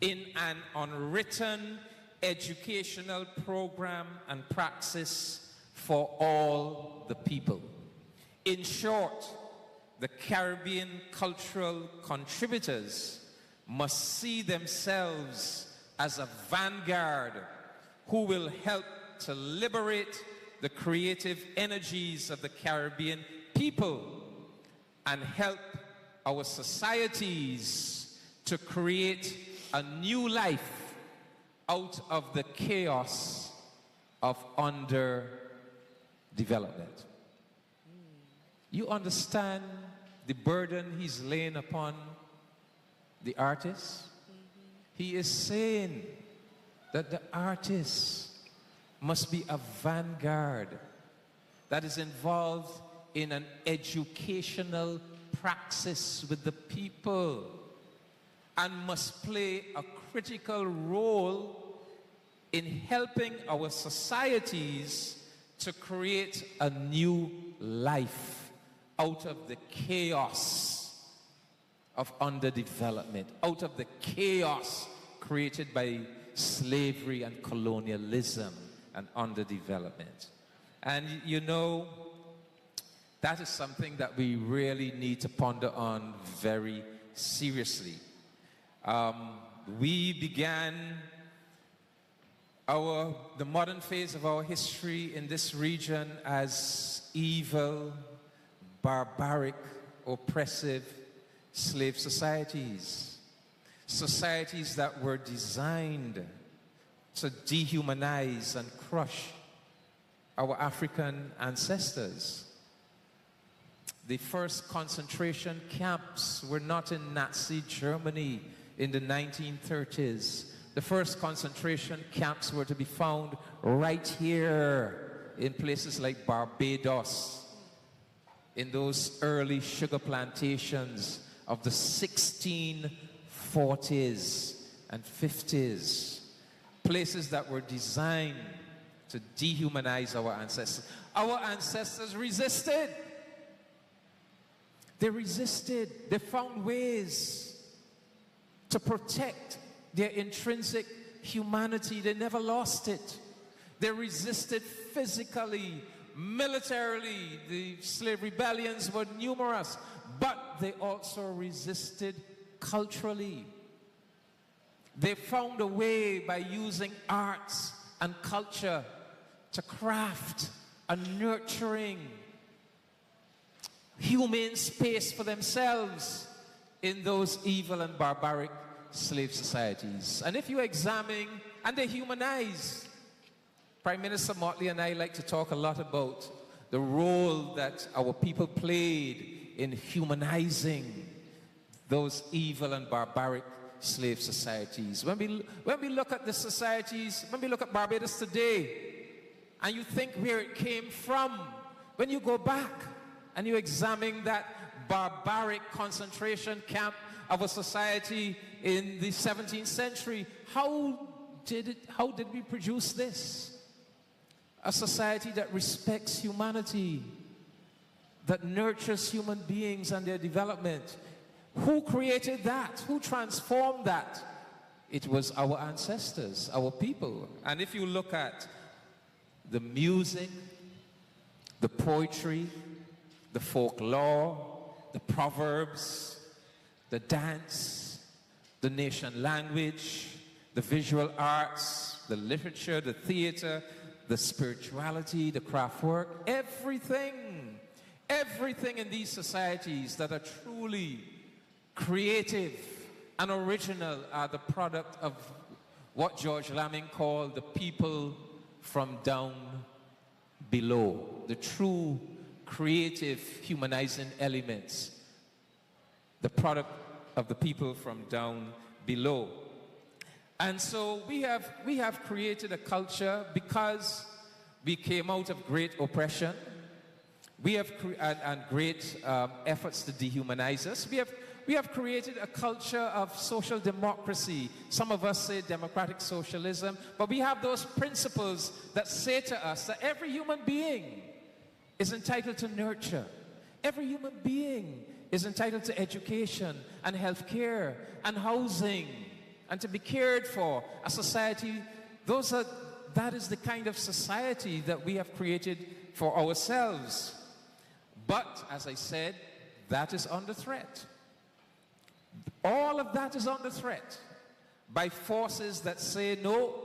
in an unwritten educational program and praxis for all the people. In short, the Caribbean cultural contributors must see themselves as a vanguard who will help to liberate the creative energies of the Caribbean people and help our societies to create a new life out of the chaos of underdevelopment. You understand the burden he's laying upon the artist? He is saying that the artist must be a vanguard that is involved in an educational praxis with the people and must play a critical role in helping our societies to create a new life out of the chaos of underdevelopment, out of the chaos created by slavery and colonialism and underdevelopment. And you know, that is something that we really need to ponder on very seriously. We began the modern phase of our history in this region as evil, barbaric, oppressive slave societies. Societies that were designed to dehumanize and crush our African ancestors. The first concentration camps were not in Nazi Germany in the 1930s. The first concentration camps were to be found right here in places like Barbados, in those early sugar plantations of the 1640s and 50s. Places that were designed to dehumanize our ancestors. Our ancestors resisted. They resisted. They found ways to protect their intrinsic humanity. They never lost it. They resisted physically, militarily. The slave rebellions were numerous, but they also resisted culturally. They found a way by using arts and culture to craft a nurturing, humane space for themselves in those evil and barbaric slave societies. And if you examine, and they humanize. Prime Minister Motley and I like to talk a lot about the role that our people played in humanizing those evil and barbaric slave societies. When we look at the societies, when we look at Barbados today, and you think where it came from, when you go back and you examine that barbaric concentration camp of a society in the 17th century, how did we produce this? A society that respects humanity, that nurtures human beings and their development. Who created that? Who transformed that? It was our ancestors, our people. And if you look at the music, the poetry, the folklore, the proverbs, the dance, the nation language, the visual arts, the literature, the theater, the spirituality, the craft work, everything in these societies that are truly creative and original are the product of what George Lamming called the people from down below, the true creative humanizing elements, the product of the people from down below. And so we have created a culture because we came out of great oppression. We have and great efforts to dehumanize us. We have created a culture of social democracy. Some of us say democratic socialism, but we have those principles that say to us that every human being is entitled to nurture. Every human being is entitled to education and health care and housing and to be cared for. A society, that is the kind of society that we have created for ourselves. But, as I said, that is under threat. All of that is under threat by forces that say, no,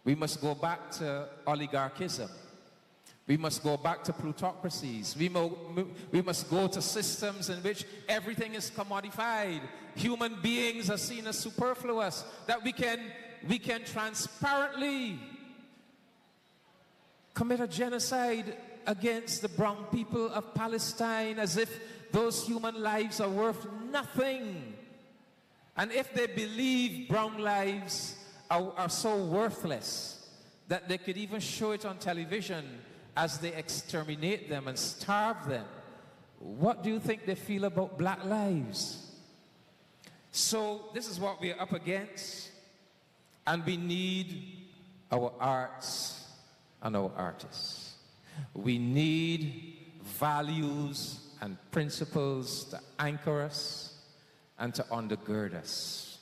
we must go back to oligarchism. We must go back to plutocracies. We must go to systems in which everything is commodified. Human beings are seen as superfluous. That we can transparently commit a genocide against the brown people of Palestine as if those human lives are worth nothing. And if they believe brown lives are so worthless that they could even show it on television as they exterminate them and starve them, what do you think they feel about black lives? So this is what we're up against, and we need our arts and our artists. We need values and principles to anchor us and to undergird us.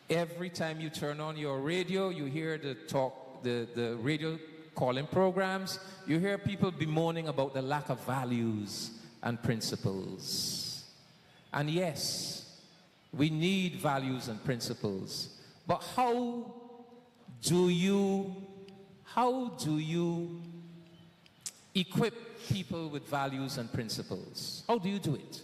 Every time you turn on your radio, you hear the radio call-in programs, you hear people bemoaning about the lack of values and principles. And yes, we need values and principles, but how do you equip people with values and principles? How do you do it?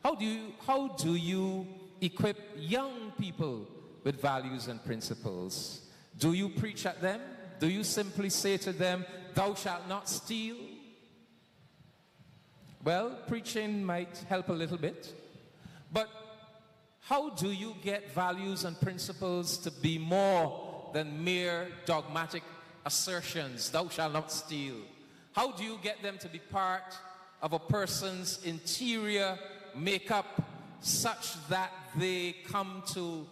How do you equip young people with values and principles? Do you preach at them? Do you simply say to them, thou shalt not steal? Well, preaching might help a little bit, but how do you get values and principles to be more than mere dogmatic assertions, thou shalt not steal? How do you get them to be part of a person's interior makeup such that they come to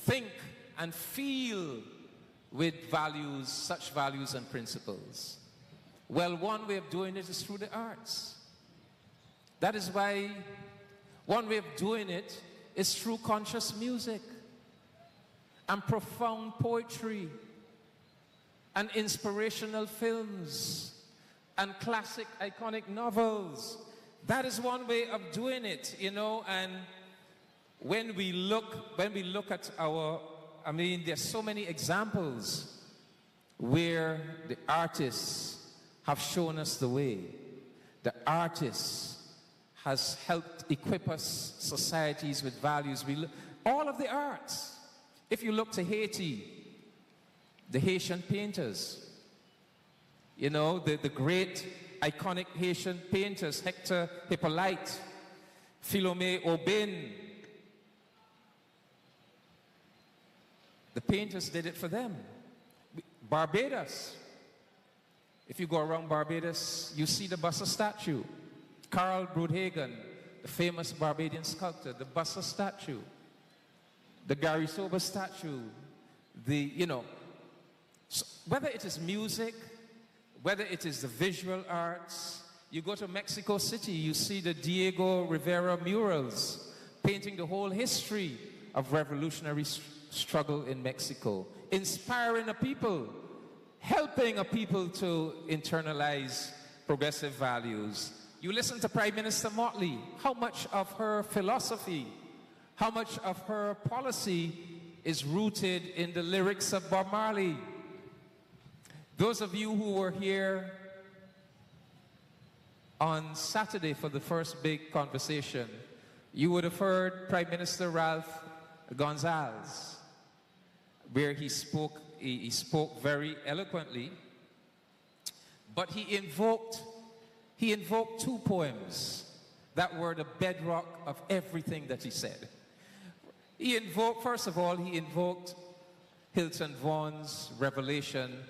think and feel with values, such values and principles? Well, one way of doing it is through the arts. That is why one way of doing it is through conscious music and profound poetry and inspirational films and classic iconic novels. That is one way of doing it, you know. And when we look at there's so many examples where the artists have shown us the way. The artists has helped equip us, societies, with values. All of the arts. If you look to Haiti, the Haitian painters, you know, the great iconic Haitian painters, Hector Hippolyte, Philomé Aubin, the painters did it for them. Barbados, if you go around Barbados, you see the Buster statue. Karl Broodhagen, the famous Barbadian sculptor, the Buster statue, the Gary Sober statue, whether it is music, whether it is the visual arts. You go to Mexico City, you see the Diego Rivera murals painting the whole history of revolutionary struggle in Mexico, inspiring a people, helping a people to internalize progressive values. You listen to Prime Minister Motley, how much of her philosophy, how much of her policy is rooted in the lyrics of Bob Marley. Those of you who were here on Saturday for the first big conversation, you would have heard Prime Minister Ralph Gonzalez, where he spoke very eloquently, but he invoked 2 poems that were the bedrock of everything that he said. First of all, he invoked Hilton Vaughn's Revelation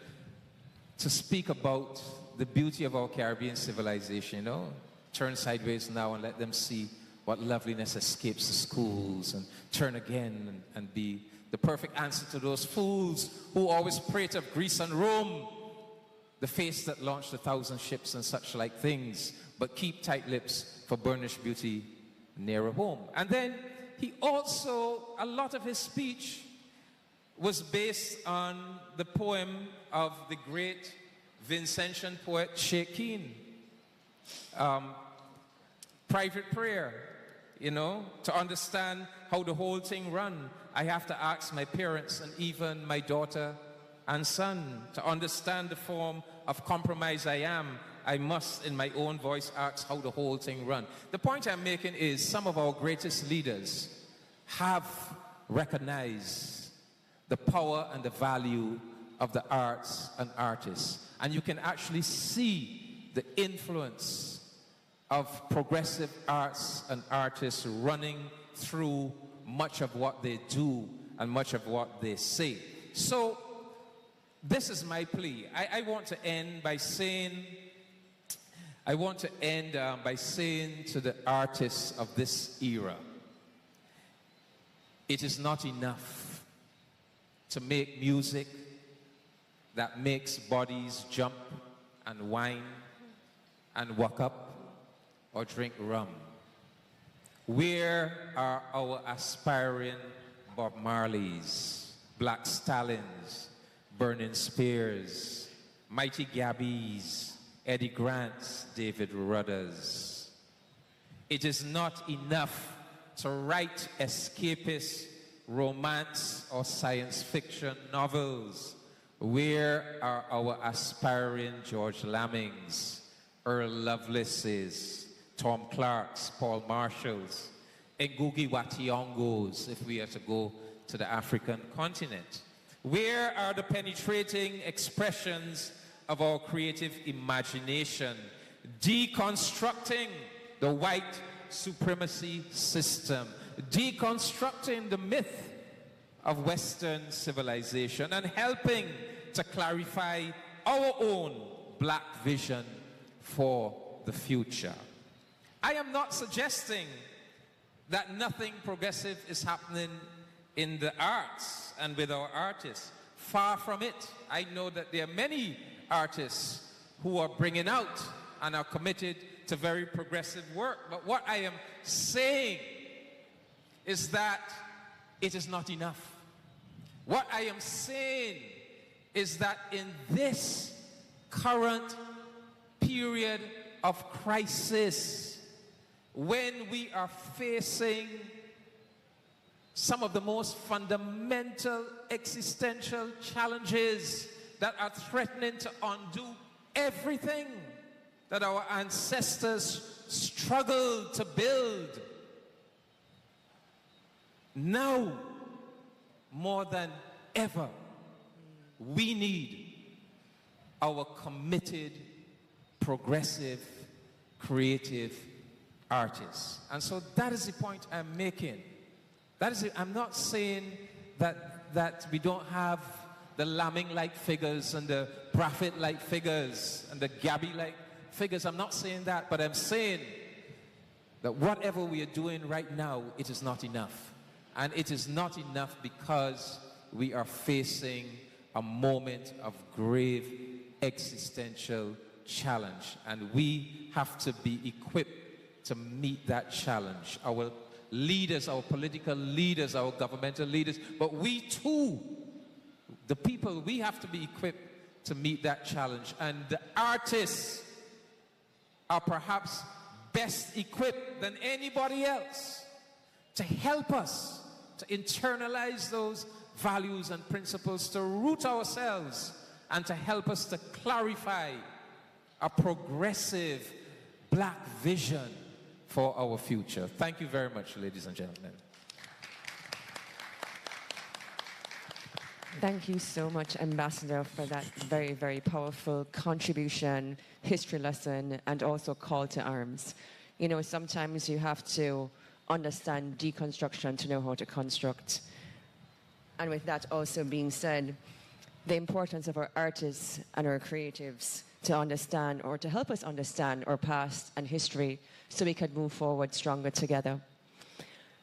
to speak about the beauty of our Caribbean civilization, you know. Turn sideways now and let them see what loveliness escapes the schools, and turn again and be the perfect answer to those fools who always prate of Greece and Rome, the face that launched 1,000 ships and such like things, but keep tight lips for burnished beauty nearer home. And then he also, a lot of his speech was based on the poem of the great Vincentian poet Sheikh Keane. Private prayer, you know, to understand how the whole thing run, I have to ask my parents and even my daughter and son. To understand the form of compromise I must, in my own voice, ask how the whole thing run. The point I'm making is some of our greatest leaders have recognized the power and the value of the arts and artists. And you can actually see the influence of progressive arts and artists running through much of what they do and much of what they say. So this is my plea. I want to end by saying to the artists of this era, it is not enough to make music that makes bodies jump and whine and walk up or drink rum. Where are our aspiring Bob Marleys, Black Stallions, Burning Spears, Mighty Gabbies, Eddie Grants, David Rudders? It is not enough to write escapist romance or science fiction novels. Where are our aspiring George Lammings, Earl Lovelaces, Tom Clarks, Paul Marshalls, Ngugi wa Thiongos, if we are to go to the African continent? Where are the penetrating expressions of our creative imagination, deconstructing the white supremacy system, deconstructing the myth of Western civilization, and helping to clarify our own black vision for the future? I am not suggesting that nothing progressive is happening in the arts and with our artists. Far from it. I know that there are many artists who are bringing out and are committed to very progressive work. But what I am saying is that it is not enough. What I am saying is that in this current period of crisis, when we are facing some of the most fundamental existential challenges that are threatening to undo everything that our ancestors struggled to build, now more than ever, we need our committed, progressive, creative artists. And so that is the point I'm making. That is it. I'm not saying that we don't have the Lamming-like figures and the Braffett-like figures and the Gabby-like figures. I'm not saying that, but I'm saying that whatever we are doing right now, it is not enough. And it is not enough because we are facing a moment of grave existential challenge. And we have to be equipped to meet that challenge. Our leaders, our political leaders, our governmental leaders, but we too, the people, we have to be equipped to meet that challenge. And the artists are perhaps best equipped than anybody else to help us to internalize those values and principles, to root ourselves, and to help us to clarify a progressive black vision for our future. Thank you very much, ladies and gentlemen. Thank you so much, Ambassador, for that very, very powerful contribution, history lesson, and also call to arms. You know, sometimes you have to understand deconstruction to know how to construct. And with that also being said, the importance of our artists and our creatives to understand or to help us understand our past and history so we can move forward stronger together.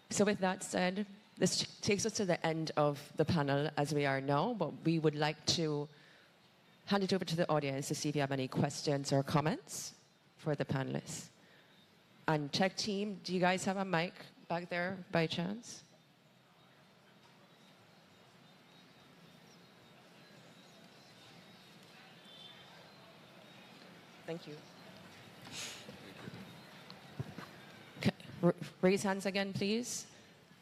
So with that said, this takes us to the end of the panel as we are now, but we would like to hand it over to the audience to see if you have any questions or comments for the panelists. And tech team, do you guys have a mic back there by chance? Thank you. Raise hands again, please.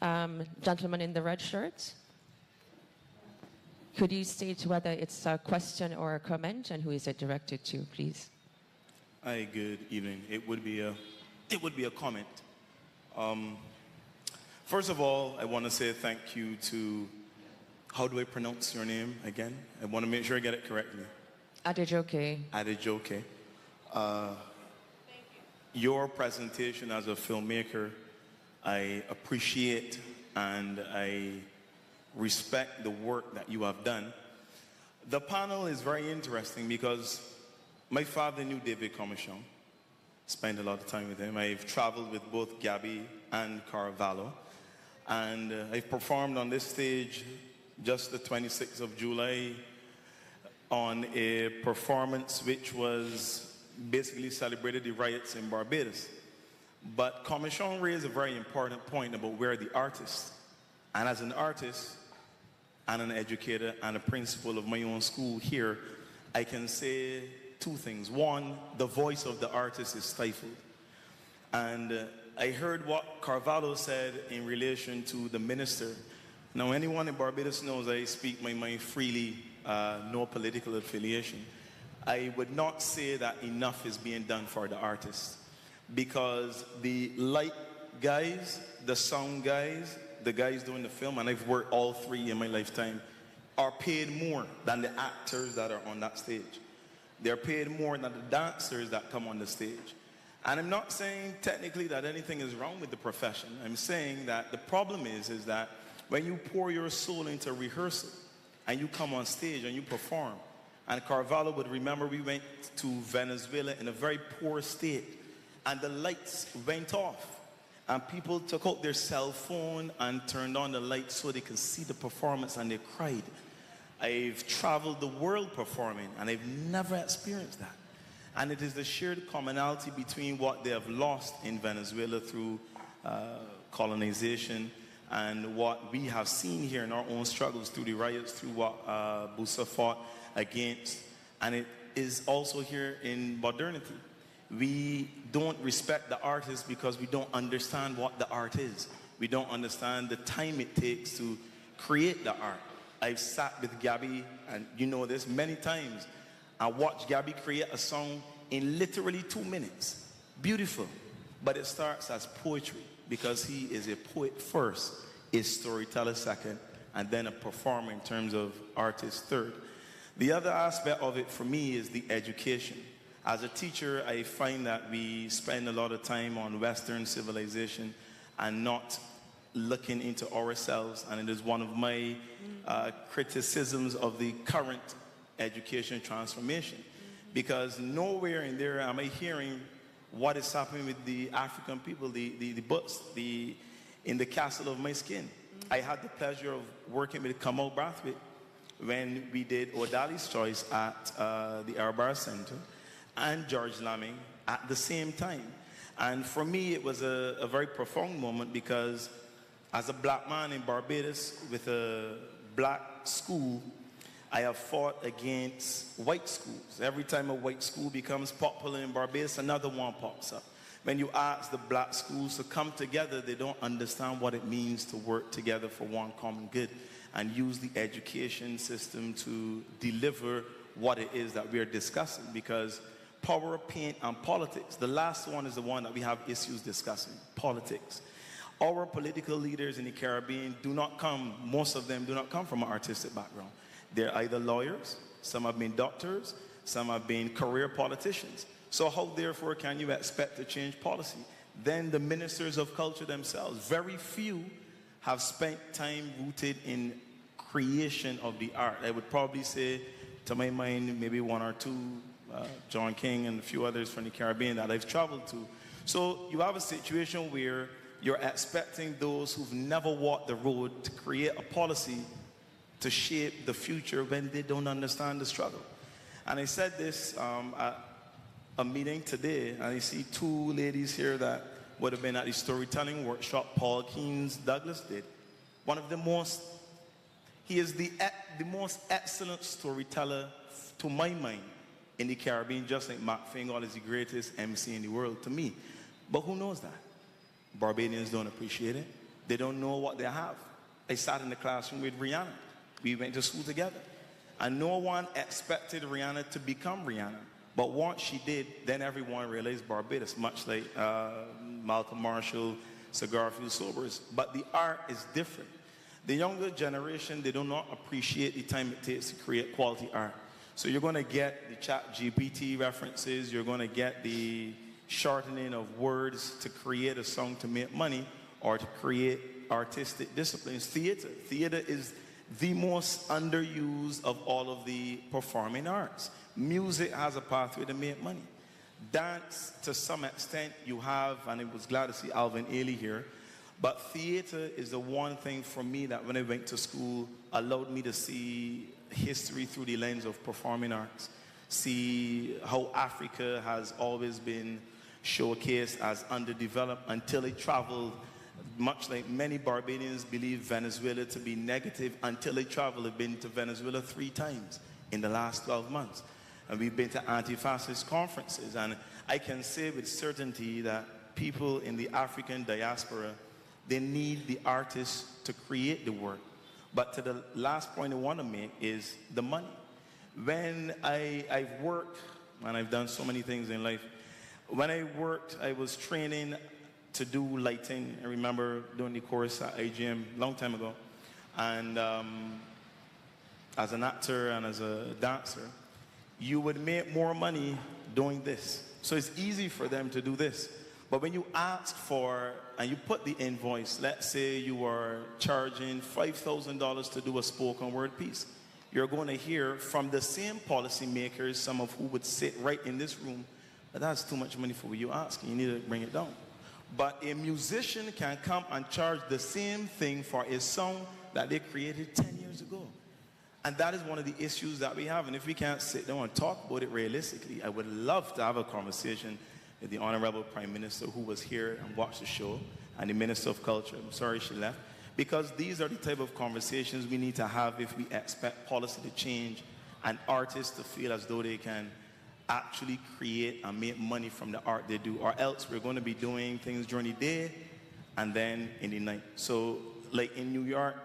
Gentleman in the red shirt. Could you state whether it's a question or a comment and who is it directed to, please? Hi, good evening. It would be a comment. First of all, I want to say thank you to, how do I pronounce your name again? I want to make sure I get it correctly. Adejoke. Adejoke. Your presentation as a filmmaker, I appreciate and I respect the work that you have done. The panel is very interesting because my father knew David Commichon, spent a lot of time with him. I've traveled with both Gabby and Carvalho, and I've performed on this stage just the 26th of July on a performance which was basically celebrated the riots in Barbados. But Commichon raised a very important point about where the artist, and as an artist and an educator and a principal of my own school here, I can say two things. One, the voice of the artist is stifled. And I heard what Carvalho said in relation to the minister. Now, anyone in Barbados knows I speak my mind freely, no political affiliation. I would not say that enough is being done for the artists, because the light guys, the sound guys, the guys doing the film, and I've worked all three in my lifetime, are paid more than the actors that are on that stage. They're paid more than the dancers that come on the stage. And I'm not saying technically that anything is wrong with the profession. I'm saying that the problem is that when you pour your soul into rehearsal and you come on stage and you perform, and Carvalho would remember we went to Venezuela in a very poor state, and the lights went off, and people took out their cell phone and turned on the lights so they could see the performance, and they cried. I've traveled the world performing, and I've never experienced that. And it is the shared commonality between what they have lost in Venezuela through colonization and what we have seen here in our own struggles through the riots, through what Busa fought against. And it is also here in modernity. We don't respect the artist because we don't understand what the art is. We don't understand the time it takes to create the art. I've sat with Gabby, and you know this, many times. I watched Gabby create a song in literally 2 minutes. Beautiful. But it starts as poetry because he is a poet first, a storyteller second, and then a performer in terms of artist third. The other aspect of it for me is the education. As a teacher, I find that we spend a lot of time on Western civilization and not looking into ourselves, and it is one of my criticisms of the current education transformation, because nowhere in there am I hearing what is happening with the African people, the books, in the castle of my skin. I had the pleasure of working with Kamal Brathwaite when we did O'Dali's Choice at the Arbar Center and George Lamming at the same time. And for me, it was a very profound moment, because as a black man in Barbados with a black school, I have fought against white schools. Every time a white school becomes popular in Barbados, another one pops up. When you ask the black schools to come together, they don't understand what it means to work together for one common good and use the education system to deliver what it is that we are discussing. Because power, pain, and politics, the last one is the one that we have issues discussing, politics. Our political leaders in the Caribbean most of them do not come from an artistic background. They're either lawyers, some have been doctors, some have been career politicians. So how, therefore, can you expect to change policy? Then the ministers of culture themselves, very few have spent time rooted in creation of the art. I would probably say, to my mind, maybe one or two, John King and a few others from the Caribbean that I've traveled to. So you have a situation where you're expecting those who've never walked the road to create a policy to shape the future when they don't understand the struggle. And I said this at a meeting today, and I see two ladies here that would have been at the storytelling workshop Paul Keynes Douglas did. One of the most, he is the most excellent storyteller to my mind in the Caribbean, just like Mark Fingal is the greatest MC in the world to me. But who knows that? Barbadians don't appreciate it. They don't know what they have. I sat in the classroom with Rihanna. We went to school together. And no one expected Rihanna to become Rihanna. But once she did, then everyone realized Barbados, much like Malcolm Marshall, Garfield Sobers. But the art is different. The younger generation, they do not appreciate the time it takes to create quality art. So you're going to get the chat GPT references, you're going to get the shortening of words to create a song to make money or to create artistic disciplines. Theater is the most underused of all of the performing arts. Music has a pathway to make money. Dance, to some extent, you have, and I was glad to see Alvin Ailey here, but theater is the one thing for me that when I went to school allowed me to see history through the lens of performing arts, see how Africa has always been showcased as underdeveloped until it traveled, much like many Barbadians believe Venezuela to be negative, until they traveled. They've been to Venezuela 3 times in the last 12 months. And we've been to anti-fascist conferences. And I can say with certainty that people in the African diaspora, they need the artists to create the work. But to the last point I want to make is the money. When I've worked, and I've done so many things in life, when I worked, I was training to do lighting. I remember doing the course at IGM a long time ago. And as an actor and as a dancer, you would make more money doing this. So it's easy for them to do this. But when you ask for, and you put the invoice, let's say you are charging $5,000 to do a spoken word piece, you're going to hear from the same policymakers, some of who would sit right in this room, but that's too much money for what you ask. You need to bring it down. But a musician can come and charge the same thing for a song that they created 10 years ago. And that is one of the issues that we have. And if we can't sit down and talk about it realistically, I would love to have a conversation with the Honorable Prime Minister who was here and watched the show, and the Minister of Culture. I'm sorry she left. Because these are the type of conversations we need to have if we expect policy to change and artists to feel as though they can actually create and make money from the art they do, or else we're going to be doing things during the day and then in the night. So like in New York,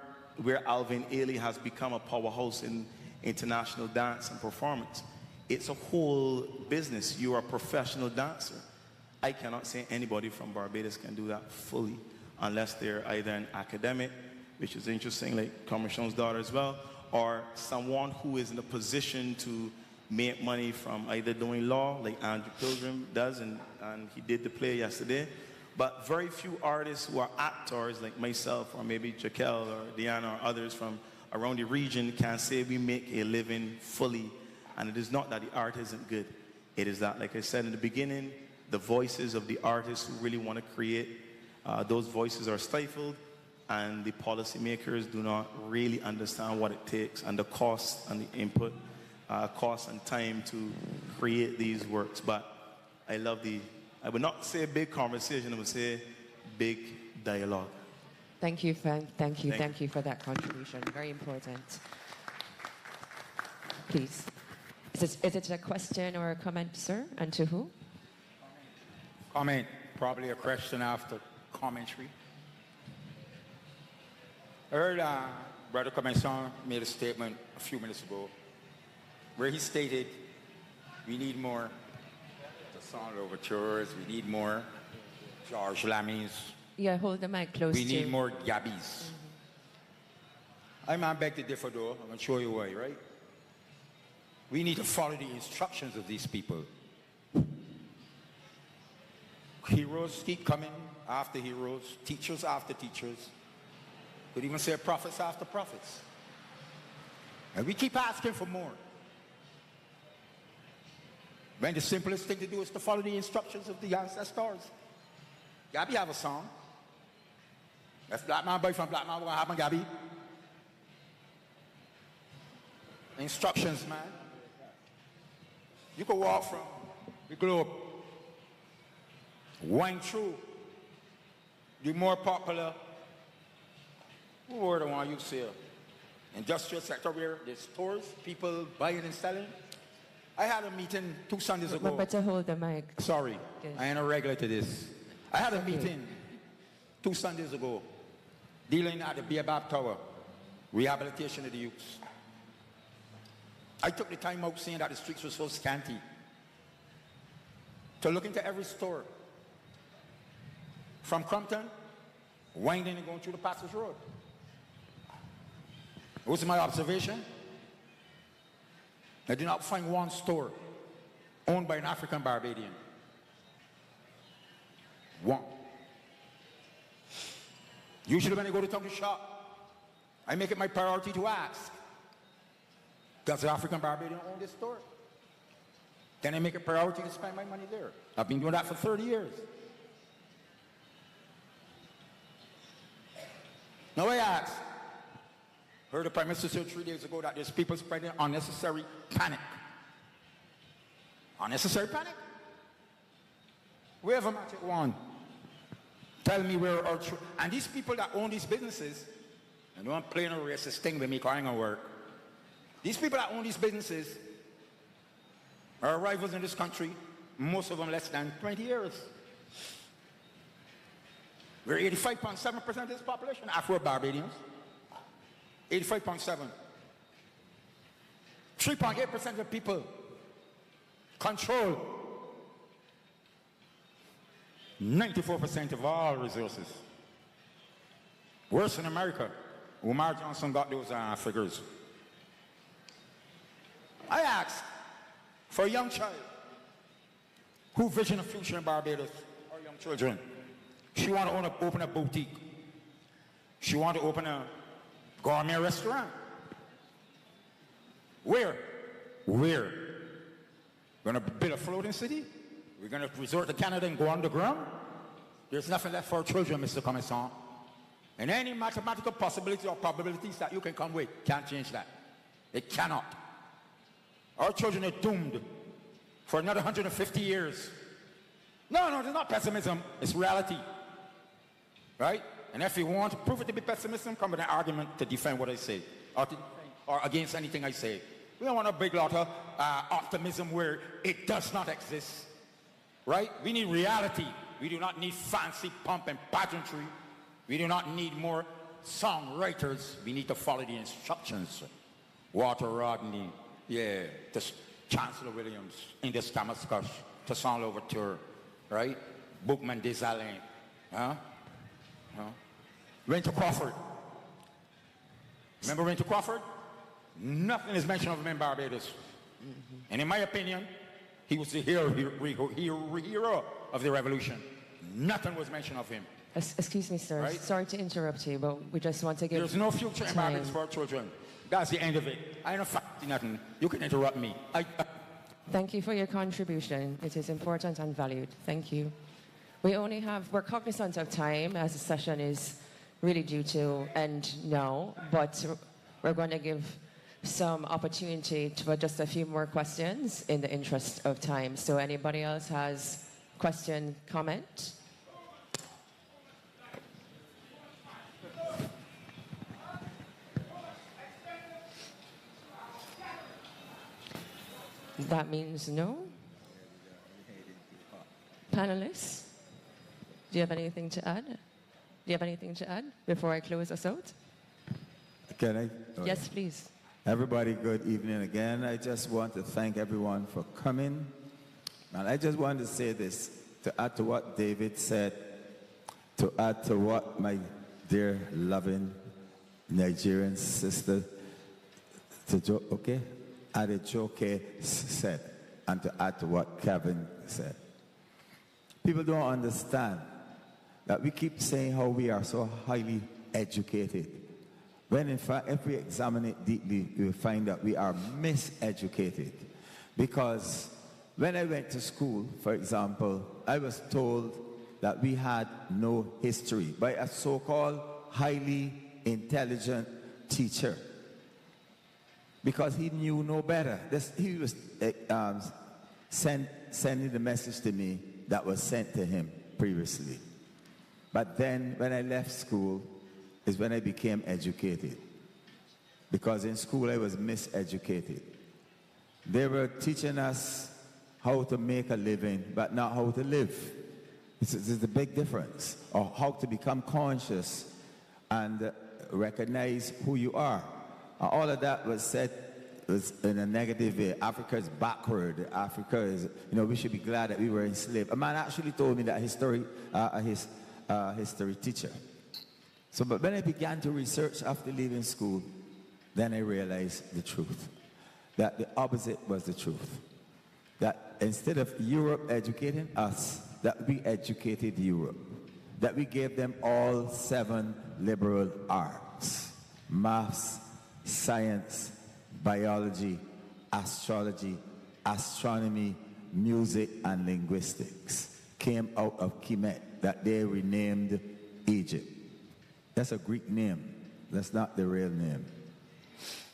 where Alvin Ailey has become a powerhouse in international dance and performance, it's a whole business. You are a professional dancer. I cannot say anybody from Barbados can do that fully unless they're either an academic, which is interesting, like Commission's daughter as well, or someone who is in a position to make money from either doing law, like Andrew Pilgrim does, and he did the play yesterday. But very few artists who are actors, like myself, or maybe Jaquel or Deanna or others from around the region, can say we make a living fully. And it is not that the art isn't good. It is that, like I said in the beginning, the voices of the artists who really want to create, those voices are stifled, and the policymakers do not really understand what it takes and the cost and the input, cost and time to create these works. But I would not say big conversation, I would say big dialogue. Thank you, Frank. Thank you for that contribution. Very important. Please. Is it a question or a comment, sir? And to who? Comment. Probably a question after commentary. I heard Brother Commission made a statement a few minutes ago where he stated we need more Sound overtures, we need more George Lammy's. Yeah, hold the mic close. We need more Gabbies. I might beg to differ though. I'm going to show you why, right? We need to follow the instructions of these people. Heroes keep coming after heroes, teachers after teachers. Could even say prophets after prophets. And we keep asking for more. When the simplest thing to do is to follow the instructions of the ancestors. Gabby have a song. If black man boy from black man, what happen, Gabby? Instructions, man. You can walk from the globe, wind through the more popular, what word I want to use here? Industrial sector where there's stores, people buying and selling. I had a meeting 2 Sundays ago. Remember to hold the mic. Sorry, Yes. I ain't a regular to this. I had a meeting 2 Sundays ago dealing at the Baobab Tower, rehabilitation of the youths. I took the time out seeing that the streets were so scanty to look into every store. From Crumpton, winding and going through the Passage Road. What's my observation? I did not find one store owned by an African Barbadian. One. Usually when I go to town to shop, I make it my priority to ask, does the African Barbadian own this store? Then I make it a priority to spend my money there. I've been doing that for 30 years. Now I ask, heard the Prime Minister say 3 days ago that there's people spreading unnecessary panic. Unnecessary panic? Wherever Magic one. Tell me where our and these people that own these businesses, and don't play no racist thing with me because I ain't gonna work. These people that own these businesses are arrivals in this country, most of them less than 20 years. We're 85.7% of this population, Afro-Barbadians. 85.7. 3.8% of people control 94% of all resources. Worse in America. Umar Johnson got those figures. I asked for a young child who vision a future in Barbados, or young children. She want to open a boutique. She want to open a gourmet restaurant. Where? We're going to build a floating city? We're going to resort to Canada and go underground? There's nothing left for our children, Mr. Commissaire. And any mathematical possibilities or probabilities that you can come with can't change that. It cannot. Our children are doomed for another 150 years. No, it's not pessimism. It's reality. Right? And if you want to prove it to be pessimism, come with an argument to defend what I say. Or against anything I say. We don't want a big lot of optimism where it does not exist. Right? We need reality. We do not need fancy pomp and pageantry. We do not need more songwriters. We need to follow the instructions. Walter Rodney, Chancellor Williams, in the Damascus, to Toussaint Louverture, right? Bookman Dessalines, Winter Crawford. Remember Winter Crawford? Nothing is mentioned of him in Barbados. And in my opinion, he was the hero of the revolution. Nothing was mentioned of him. Excuse me, sir. Right? Sorry to interrupt you, but we just want to give There's no future in Barbados for our children. That's the end of it. I don't fact nothing. You can interrupt me. Thank you for your contribution. It is important and valued. Thank you. We're cognizant of time as the session is really due to end now, but we're going to give some opportunity for just a few more questions in the interest of time. So anybody else has question, comment? That means no. Panelists, do you have anything to add? Do you have anything to add before I close us out? Can I? Yes, please. Everybody, good evening again. I just want to thank everyone for coming. And I just want to say this, to add to what David said, to add to what my dear, loving Nigerian sister, Adejoke said, and to add to what Kevin said. People don't understand that we keep saying how we are so highly educated, when in fact, if we examine it deeply, we will find that we are miseducated. Because when I went to school, for example, I was told that we had no history by a so-called highly intelligent teacher, because he knew no better. He was sending the message to me that was sent to him previously. But then when I left school is when I became educated. Because in school I was miseducated. They were teaching us how to make a living, but not how to live. There's a big difference. Or how to become conscious and recognize who you are. All of that was said was in a negative way. Africa is backward. Africa is, we should be glad that we were enslaved. A man actually told me that his history teacher. So, but when I began to research after leaving school, then I realized the truth. That the opposite was the truth. That instead of Europe educating us, that we educated Europe. That we gave them all 7 liberal arts: maths, science, biology, astrology, astronomy, music, and linguistics. Came out of Kemet, that they renamed Egypt. That's a Greek name. That's not the real name.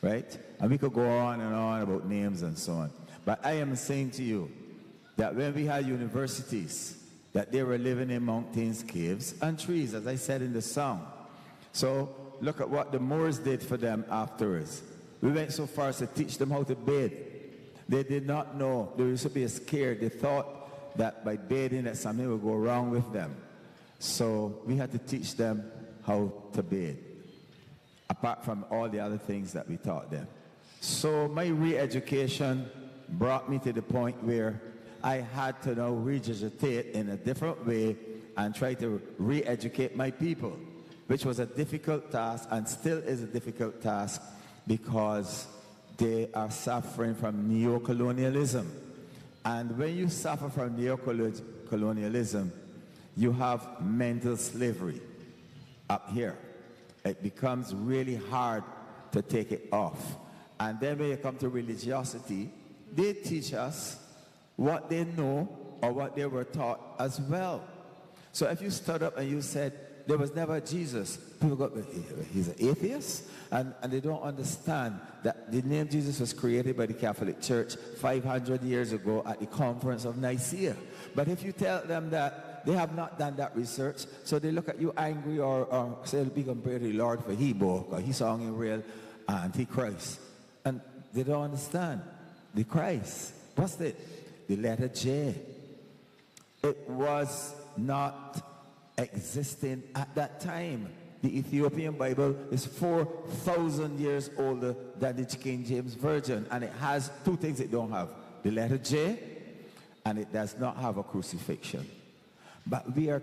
Right? And we could go on and on about names and so on. But I am saying to you that when we had universities, that they were living in mountains, caves, and trees, as I said in the song. So look at what the Moors did for them afterwards. We went so far as to teach them how to bathe. They did not know. They used to be scared. They thought that by bathing that something would go wrong with them. So we had to teach them how to bathe, apart from all the other things that we taught them. So my re-education brought me to the point where I had to now regurgitate in a different way and try to re-educate my people, which was a difficult task and still is a difficult task because they are suffering from neocolonialism. And when you suffer from neocolonialism, you have mental slavery up here. It becomes really hard to take it off. And then when you come to religiosity, they teach us what they know or what they were taught as well. So if you stood up and you said, there was never Jesus, people go, he's an atheist? And they don't understand that the name Jesus was created by the Catholic Church 500 years ago at the Conference of Nicaea. But if you tell them that they have not done that research, so they look at you angry or say, be compared to the Lord for Hebo, because he's song in real Antichrist. And they don't understand. The Christ, what's it? The letter J. It was not existing at that time. The Ethiopian Bible is 4,000 years older than the King James Version, and it has 2 things it don't have: the letter J, and it does not have a crucifixion. But we were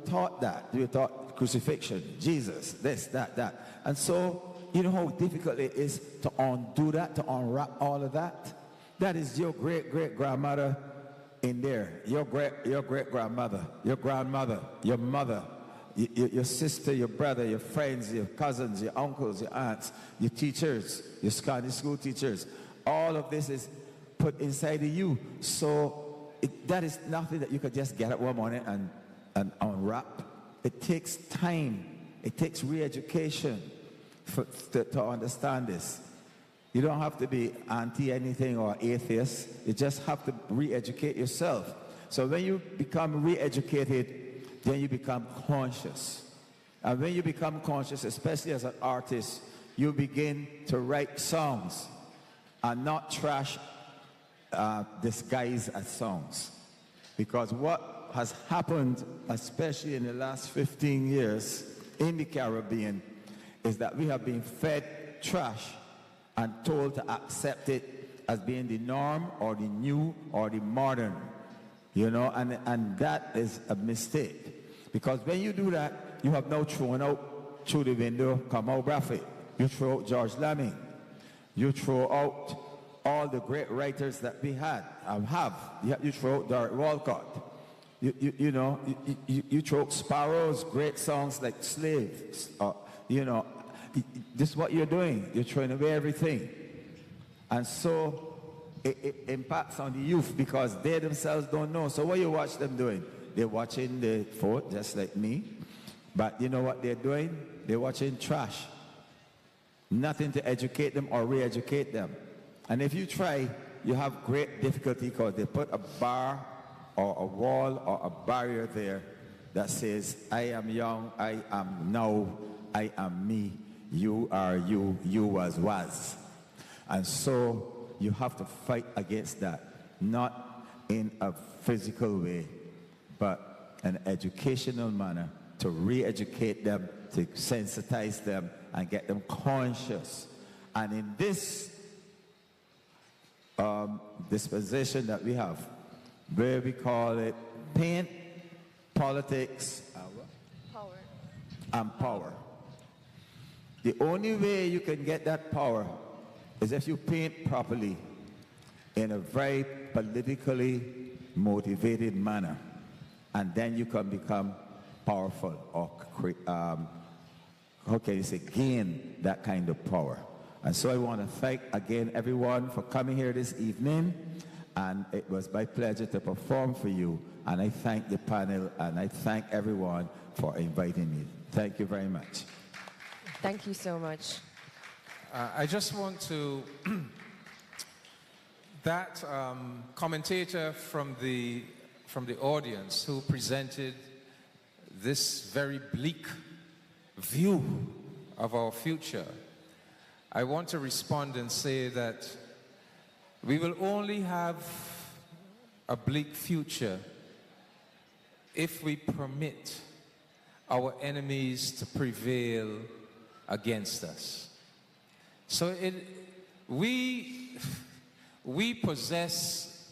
taught that. We were taught crucifixion, Jesus, this, that. And so, you know how difficult it is to undo that, to unwrap all of that? That is your great-great-grandmother in there, your great-grandmother, your grandmother, your mother, your sister, your brother, your friends, your cousins, your uncles, your aunts, your teachers, your Scottish school teachers. All of this is put inside of you. So that is nothing that you could just get up one morning and unwrap. It takes time. It takes re-education to understand this. You don't have to be anti-anything or atheist. You just have to re-educate yourself. So when you become re-educated, then you become conscious. And when you become conscious, especially as an artist, you begin to write songs and not trash disguised as songs. Because what has happened, especially in the last 15 years in the Caribbean, is that we have been fed trash and told to accept it as being the norm or the new or the modern, and that is a mistake. Because when you do that, you have now thrown out through the window Kamau Braffet. You throw out George Lamming. You throw out all the great writers that we had. You throw out Derek Walcott. You throw out Sparrow's great songs like Slaves. This is what you're doing. You're throwing away everything. And so it impacts on the youth because they themselves don't know. So what you watch them doing? They're watching the Fort, just like me. But you know what they're doing? They're watching trash. Nothing to educate them or re-educate them. And if you try, you have great difficulty because they put a bar or a wall or a barrier there that says, I am young, I am now, I am me, you are you, you was. And so you have to fight against that, not in a physical way, but an educational manner to re-educate them, to sensitize them, and get them conscious. And in this disposition that we have, where we call it paint, politics, and power. The only way you can get that power is if you paint properly in a very politically motivated manner, and then you can become powerful, or how can you say, gain that kind of power. And so I want to thank again everyone for coming here this evening, and it was my pleasure to perform for you, and I thank the panel, and I thank everyone for inviting me. Thank you very much. Thank you so much. I just want to, that commentator from the audience who presented this very bleak view of our future, I want to respond and say that we will only have a bleak future if we permit our enemies to prevail against us. So we possess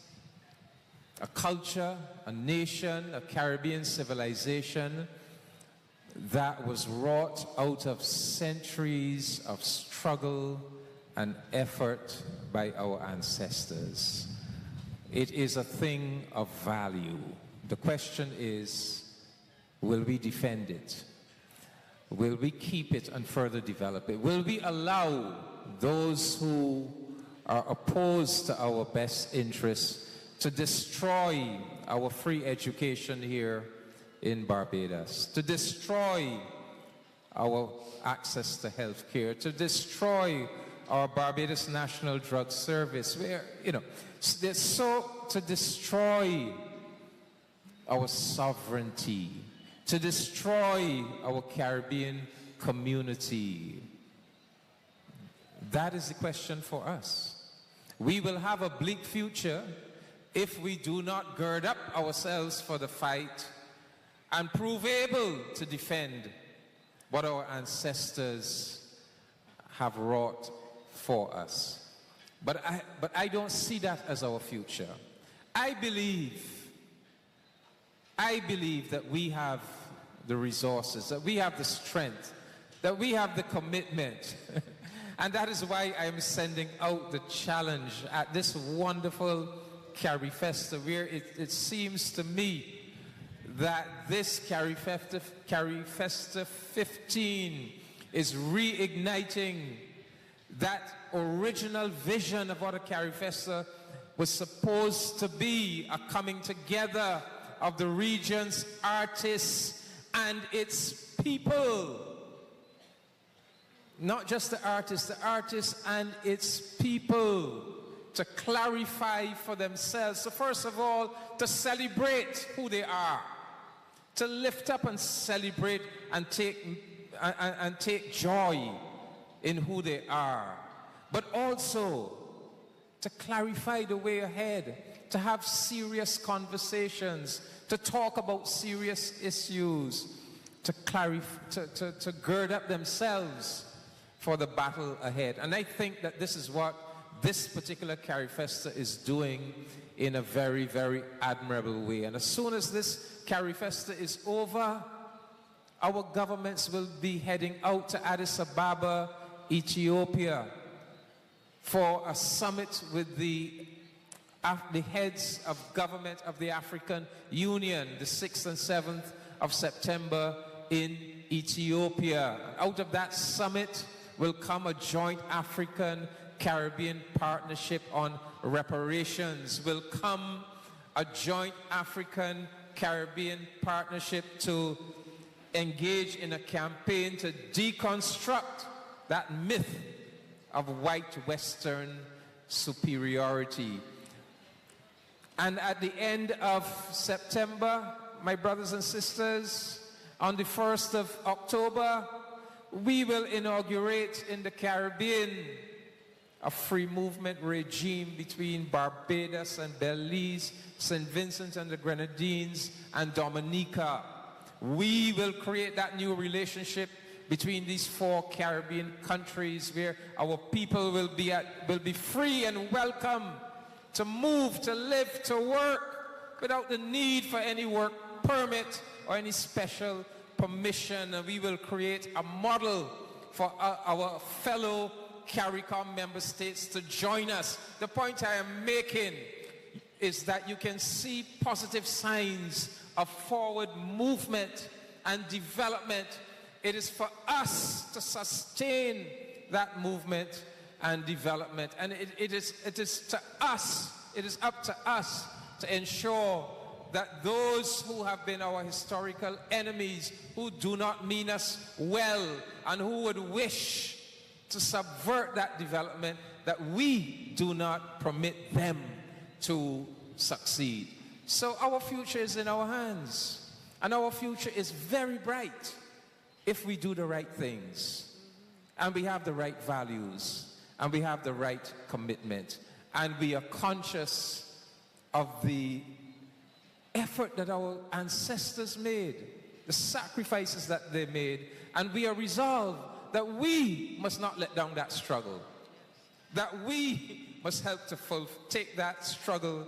a culture, a nation, a Caribbean civilization that was wrought out of centuries of struggle and effort by our ancestors. It is a thing of value. The question is, will we defend it? Will we keep it and further develop it? Will we allow those who are opposed to our best interests to destroy our free education here in Barbados, to destroy our access to health care, to destroy our Barbados National Drug Service, where, to destroy our sovereignty, to destroy our Caribbean community? That is the question for us. We will have a bleak future if we do not gird up ourselves for the fight and prove able to defend what our ancestors have wrought for us. But I don't see that as our future. I believe that we have the resources, that we have the strength, that we have the commitment. And that is why I am sending out the challenge at this wonderful Carifesta, where it seems to me that this Carifesta 15 is reigniting that original vision of what a Carifesta was supposed to be, a coming together of the region's artists and its people. Not just the artists and its people, to clarify for themselves. So first of all, to celebrate who they are, to lift up and celebrate and take joy in who they are, but also to clarify the way ahead, to have serious conversations, to talk about serious issues, to gird up themselves for the battle ahead. And I think that this is what this particular Carifesta is doing in a very, very admirable way. And as soon as this Carifesta is over, our governments will be heading out to Addis Ababa, Ethiopia, for a summit with the heads of government of the African Union, the 6th and 7th of September in Ethiopia. Out of that summit will come a joint African-Caribbean partnership on reparations, will come a joint African-Caribbean partnership to engage in a campaign to deconstruct that myth of white Western superiority. And at the end of September, my brothers and sisters, on the 1st of October, we will inaugurate in the Caribbean a free movement regime between Barbados and Belize, St. Vincent and the Grenadines, and Dominica. We will create that new relationship between these 4 Caribbean countries where our people will be free and welcome to move, to live, to work without the need for any work permit or any special permission. And we will create a model for our fellow CARICOM member states to join us. The point I am making is that you can see positive signs of forward movement and development. It is for us to sustain that movement and development. And it is up to us to ensure that those who have been our historical enemies, who do not mean us well, and who would wish to subvert that development, that we do not permit them to succeed. So our future is in our hands, and our future is very bright if we do the right things, and we have the right values, and we have the right commitment, and we are conscious of the effort that our ancestors made, the sacrifices that they made, and we are resolved that we must not let down that struggle, that we must help to take that struggle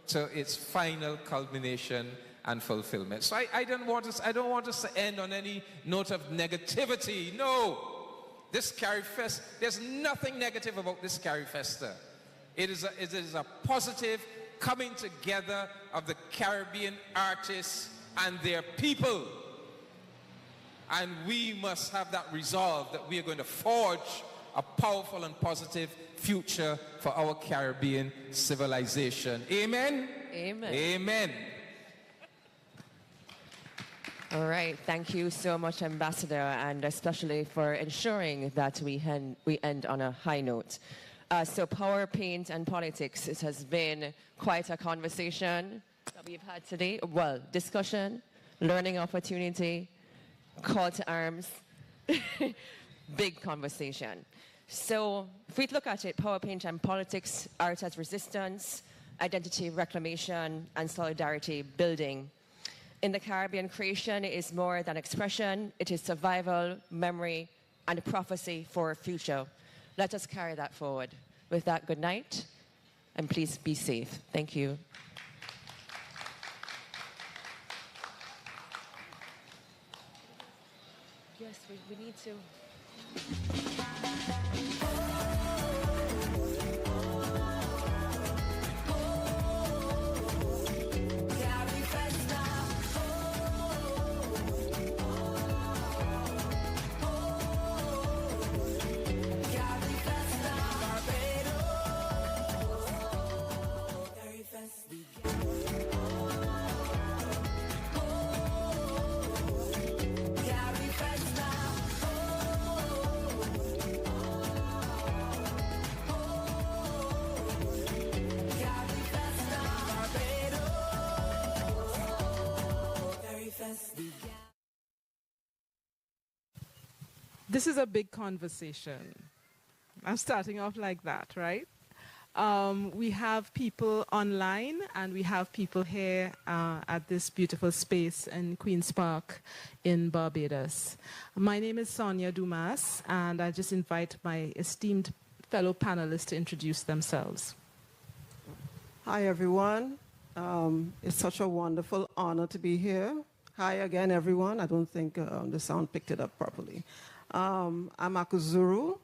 to its final culmination and fulfillment. So I don't want us to end on any note of negativity. No, this Carifesta, there's nothing negative about this Carifesta. It is a positive coming together of the Caribbean artists and their people. And we must have that resolve that we are going to forge a powerful and positive future for our Caribbean civilization. Amen? Amen. Amen. All right. Thank you so much, Ambassador, and especially for ensuring that we end on a high note. So power, paint, and politics. It has been quite a conversation that we've had today. Well, discussion, learning opportunity, call to arms, big conversation. So if we look at it, power, paint, and politics, art as resistance, identity reclamation, and solidarity building. In the Caribbean, creation is more than expression. It is survival, memory, and prophecy for a future. Let us carry that forward. With that, good night, and please be safe. Thank you. Yes, we need to. This is a big conversation. I'm starting off like that, right? We have people online and we have people here at this beautiful space in Queen's Park in Barbados. My name is Sonia Dumas, and I just invite my esteemed fellow panelists to introduce themselves. Hi, everyone. It's such a wonderful honor to be here. Hi again, everyone. I don't think the sound picked it up properly. I'm Akuzuru,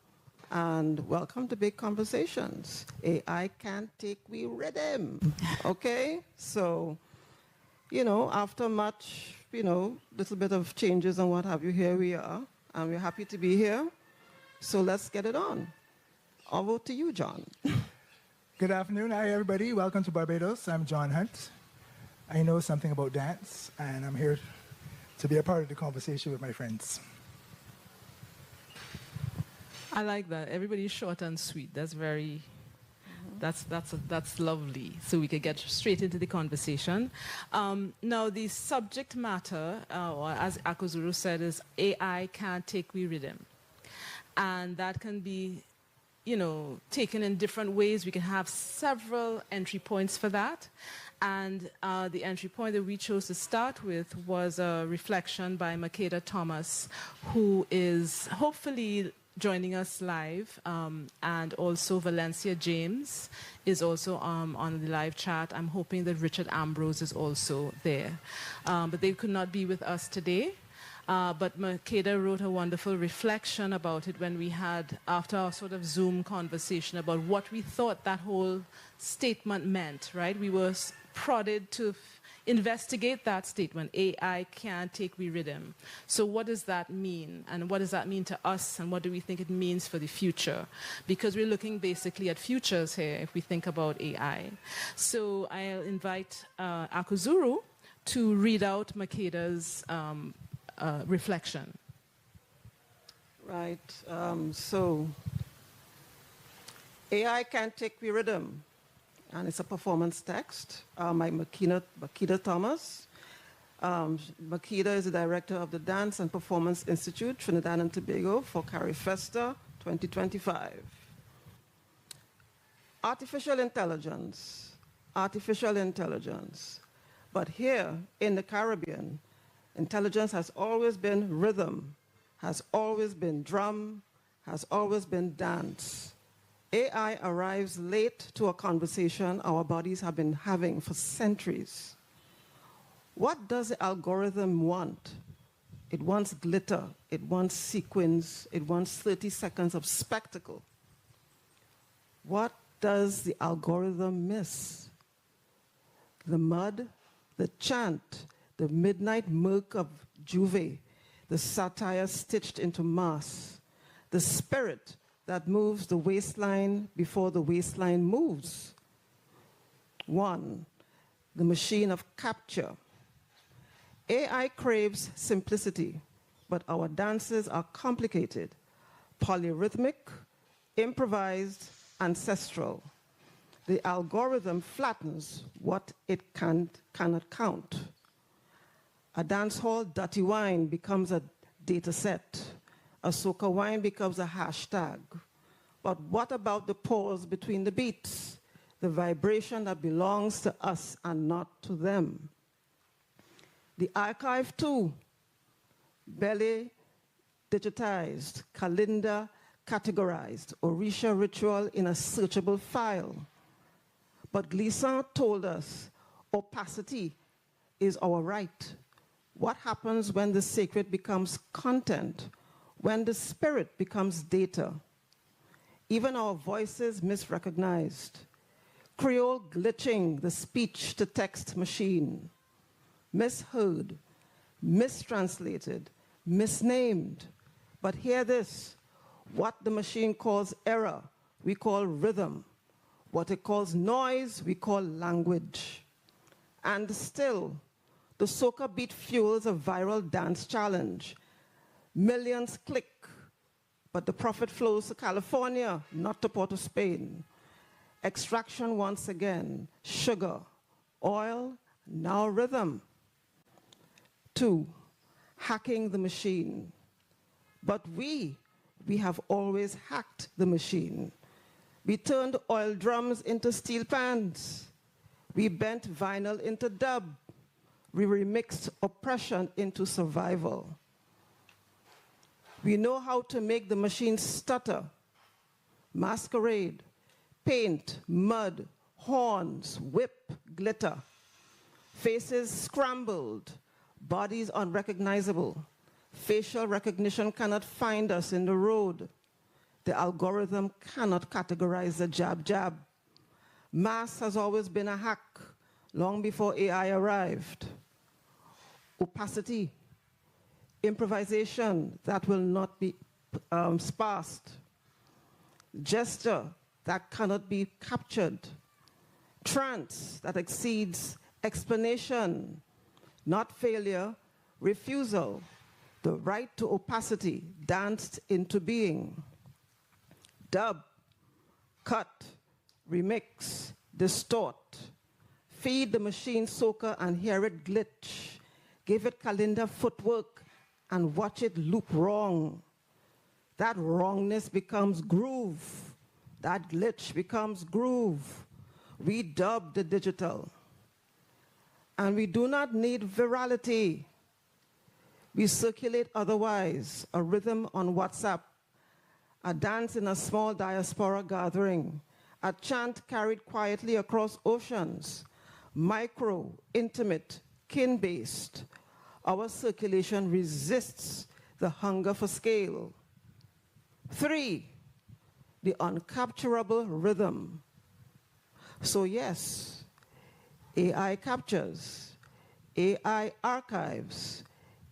and welcome to Big Conversations. AI can't take we rhythm, okay? So, after much, little bit of changes and what have you, here we are, and we're happy to be here. So let's get it on. Over to you, John. Good afternoon. Hi, everybody. Welcome to Barbados. I'm John Hunt. I know something about dance, and I'm here to be a part of the conversation with my friends. I like that. Everybody's short and sweet. That's very, that's lovely. So we can get straight into the conversation. Now, the subject matter, or as Akuzuru said, is AI can't take we rhythm. And that can be taken in different ways. We can have several entry points for that. And the entry point that we chose to start with was a reflection by Makeda Thomas, who is hopefully joining us live, and also Valencia James is also on the live chat. I'm hoping that Richard Ambrose is also there. But they could not be with us today. But Makeda wrote a wonderful reflection about it when we had, after our sort of Zoom conversation, about what we thought that whole statement meant, right? We were prodded to investigate that statement. AI can't take we rhythm. So what does that mean? And what does that mean to us? And what do we think it means for the future? Because we're looking basically at futures here if we think about AI. So I'll invite Akuzuru to read out Makeda's reflection. Right. So AI can't take we rhythm. And it's a performance text by Makeda Thomas. Makeda is the director of the Dance and Performance Institute, Trinidad and Tobago, for Carifesta 2025. Artificial intelligence. But here in the Caribbean, intelligence has always been rhythm, has always been drum, has always been dance. AI arrives late to a conversation our bodies have been having for centuries. What does the algorithm want? It wants glitter, it wants sequins, it wants 30 seconds of spectacle. What does the algorithm miss? The mud, the chant, the midnight murk of Juve, the satire stitched into mass, the spirit that moves the waistline before the waistline moves. One, the machine of capture. AI craves simplicity, but our dances are complicated, polyrhythmic, improvised, ancestral. The algorithm flattens what it cannot count. A dance hall dirty wine becomes a data set. A soca wine becomes a hashtag. But what about the pause between the beats? The vibration that belongs to us and not to them. The archive too. Belly digitized, Kalinda categorized, Orisha ritual in a searchable file. But Glissant told us opacity is our right. What happens when the sacred becomes content? When the spirit becomes data? Even our voices misrecognized. Creole glitching the speech-to-text machine. Misheard, mistranslated, misnamed. But hear this, what the machine calls error, we call rhythm. What it calls noise, we call language. And still, the soca beat fuels a viral dance challenge. Millions click, but the profit flows to California, not to Port of Spain. Extraction once again, sugar, oil, now rhythm. Two, hacking the machine. But we have always hacked the machine. We turned oil drums into steel pans. We bent vinyl into dub. We remixed oppression into survival. We know how to make the machine stutter, masquerade, paint, mud, horns, whip, glitter, faces scrambled, bodies unrecognizable. Facial recognition cannot find us in the road. The algorithm cannot categorize the jab. Mass has always been a hack, long before AI arrived. Opacity, improvisation that will not be sparsed. Gesture that cannot be captured. Trance that exceeds explanation. Not failure, refusal. The right to opacity danced into being. Dub, cut, remix, distort. Feed the machine soca and hear it glitch. Give it Kalinda footwork and watch it loop wrong. That wrongness becomes groove. That glitch becomes groove. We dub the digital. And we do not need virality. We circulate otherwise, a rhythm on WhatsApp, a dance in a small diaspora gathering, a chant carried quietly across oceans, micro, intimate, kin-based. Our circulation resists the hunger for scale. 3, the uncapturable rhythm. So yes, AI captures, AI archives,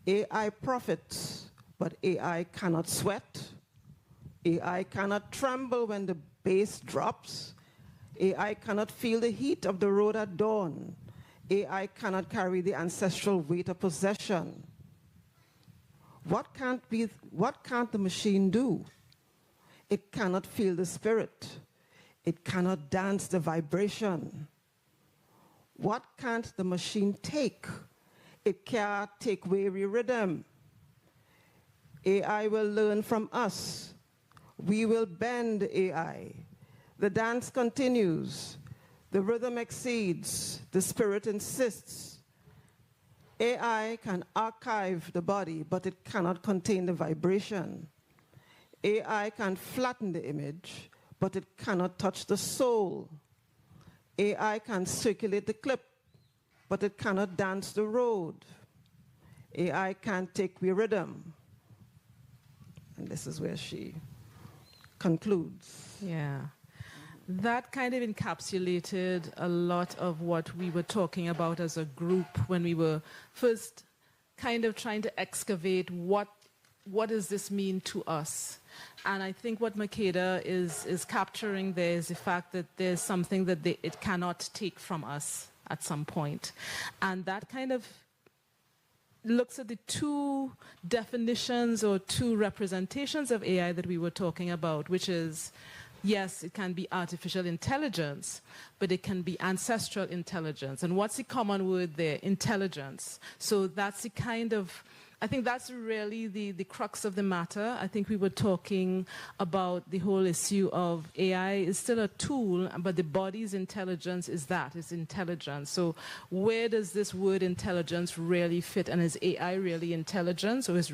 AI profits, but AI cannot sweat. AI cannot tremble when the bass drops. AI cannot feel the heat of the road at dawn. AI cannot carry the ancestral weight of possession. What can't the machine do? It cannot feel the spirit. It cannot dance the vibration. What can't the machine take? It can't take weary rhythm. AI will learn from us. We will bend AI. The dance continues. The rhythm exceeds. The spirit insists. AI can archive the body, but it cannot contain the vibration. AI can flatten the image, but it cannot touch the soul. AI can circulate the clip, but it cannot dance the road. AI can't take the rhythm. And this is where she concludes. Yeah. That kind of encapsulated a lot of what we were talking about as a group when we were first kind of trying to excavate what does this mean to us. And I think what Makeda is capturing there is the fact that there's something that it cannot take from us at some point. And that kind of looks at the two definitions or two representations of AI that we were talking about, which is, yes, it can be artificial intelligence, but it can be ancestral intelligence. And what's the common word there? Intelligence. So that's the kind of, I think that's really the crux of the matter. I think we were talking about the whole issue of AI is still a tool, but the body's intelligence is intelligence. So where does this word intelligence really fit? And is AI really intelligence, or is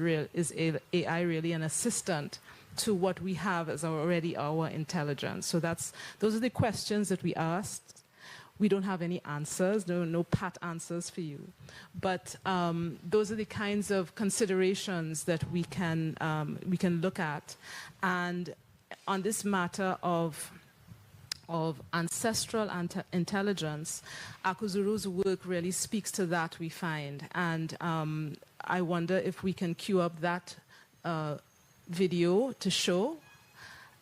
AI really an assistant to what we have as already our intelligence? So those are the questions that we asked. We don't have any answers, no pat answers for you. But those are the kinds of considerations that we can look at. And on this matter of ancestral intelligence, Akuzuru's work really speaks to that, we find. And I wonder if we can cue up that video to show.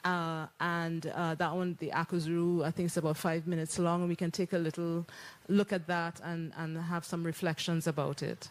And that one, the Akuzuru, I think it's about 5 minutes long, and we can take a little look at that and have some reflections about it.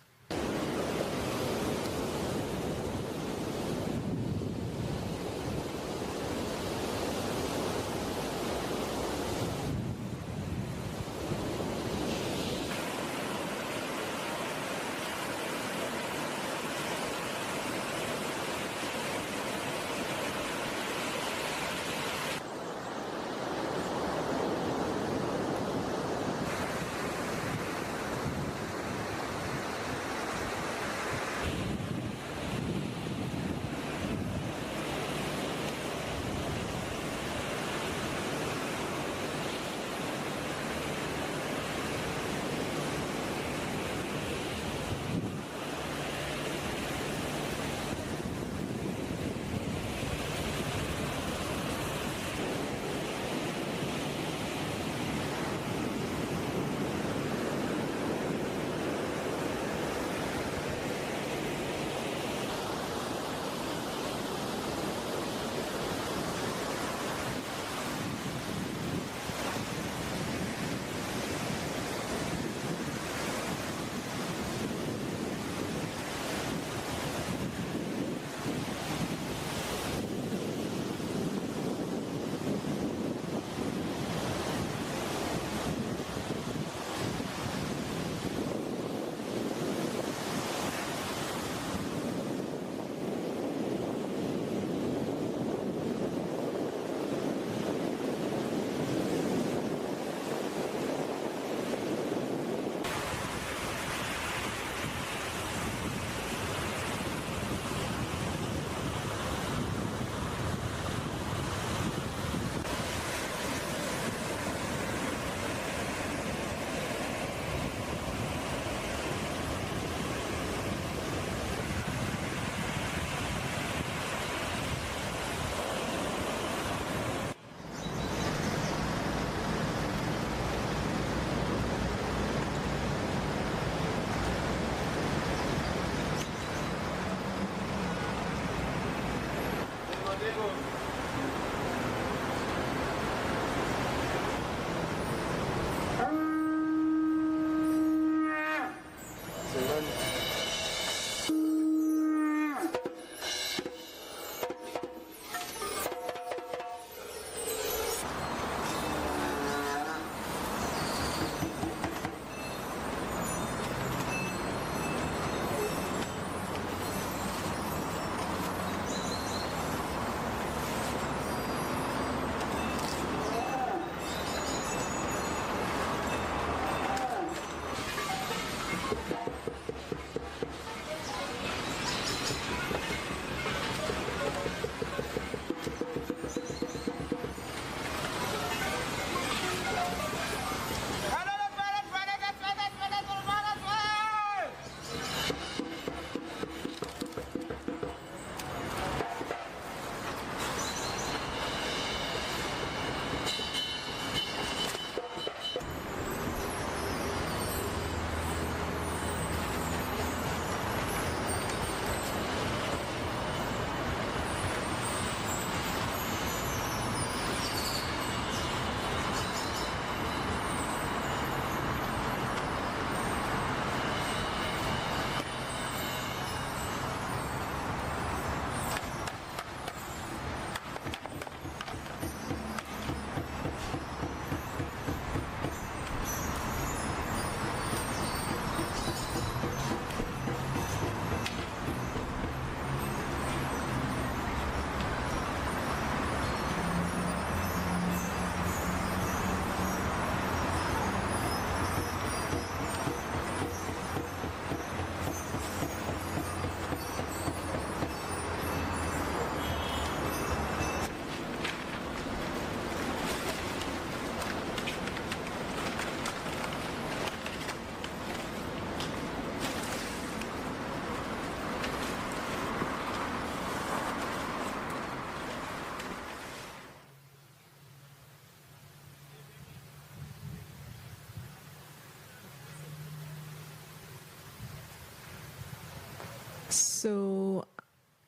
So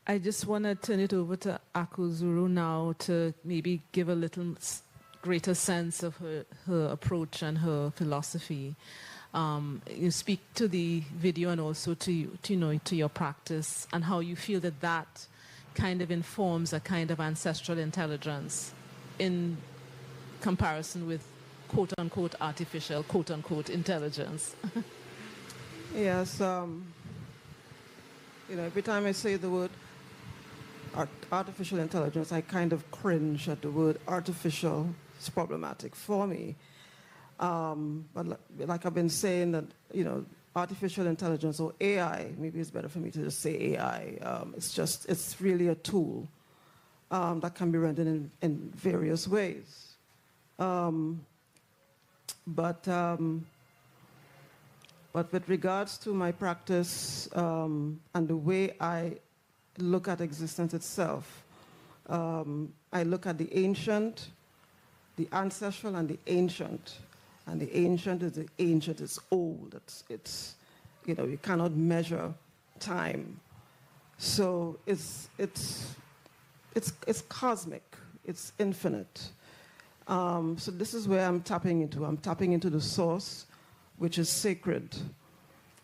I just want to turn it over to Akuzuru now to maybe give a little greater sense of her approach and her philosophy. You speak to the video and also to your practice and how you feel that kind of informs a kind of ancestral intelligence in comparison with quote-unquote artificial, quote-unquote intelligence. Yes, every time I say the word artificial intelligence, I kind of cringe at the word artificial. It's problematic for me. But like I've been saying that, artificial intelligence or AI, maybe it's better for me to just say AI. It's really a tool that can be rendered in various ways. But with regards to my practice and the way I look at existence itself, I look at the ancient, the ancestral, and the ancient. And the ancient is old. It's you cannot measure time. So it's cosmic. It's infinite. So this is where I'm tapping into. I'm tapping into the source, which is sacred,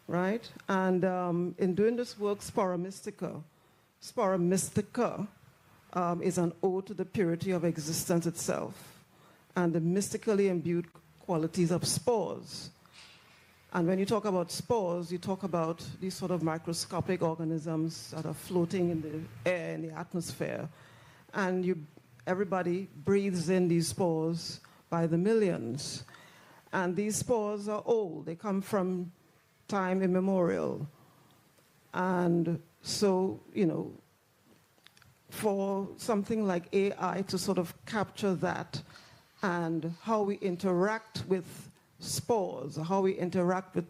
right? And in doing this work, Spora Mystica is an ode to the purity of existence itself and the mystically imbued qualities of spores. And when you talk about spores, you talk about these sort of microscopic organisms that are floating in the air, in the atmosphere. And everybody breathes in these spores by the millions. And these spores are old. They come from time immemorial. And so, for something like AI to sort of capture that and how we interact with spores, how we interact with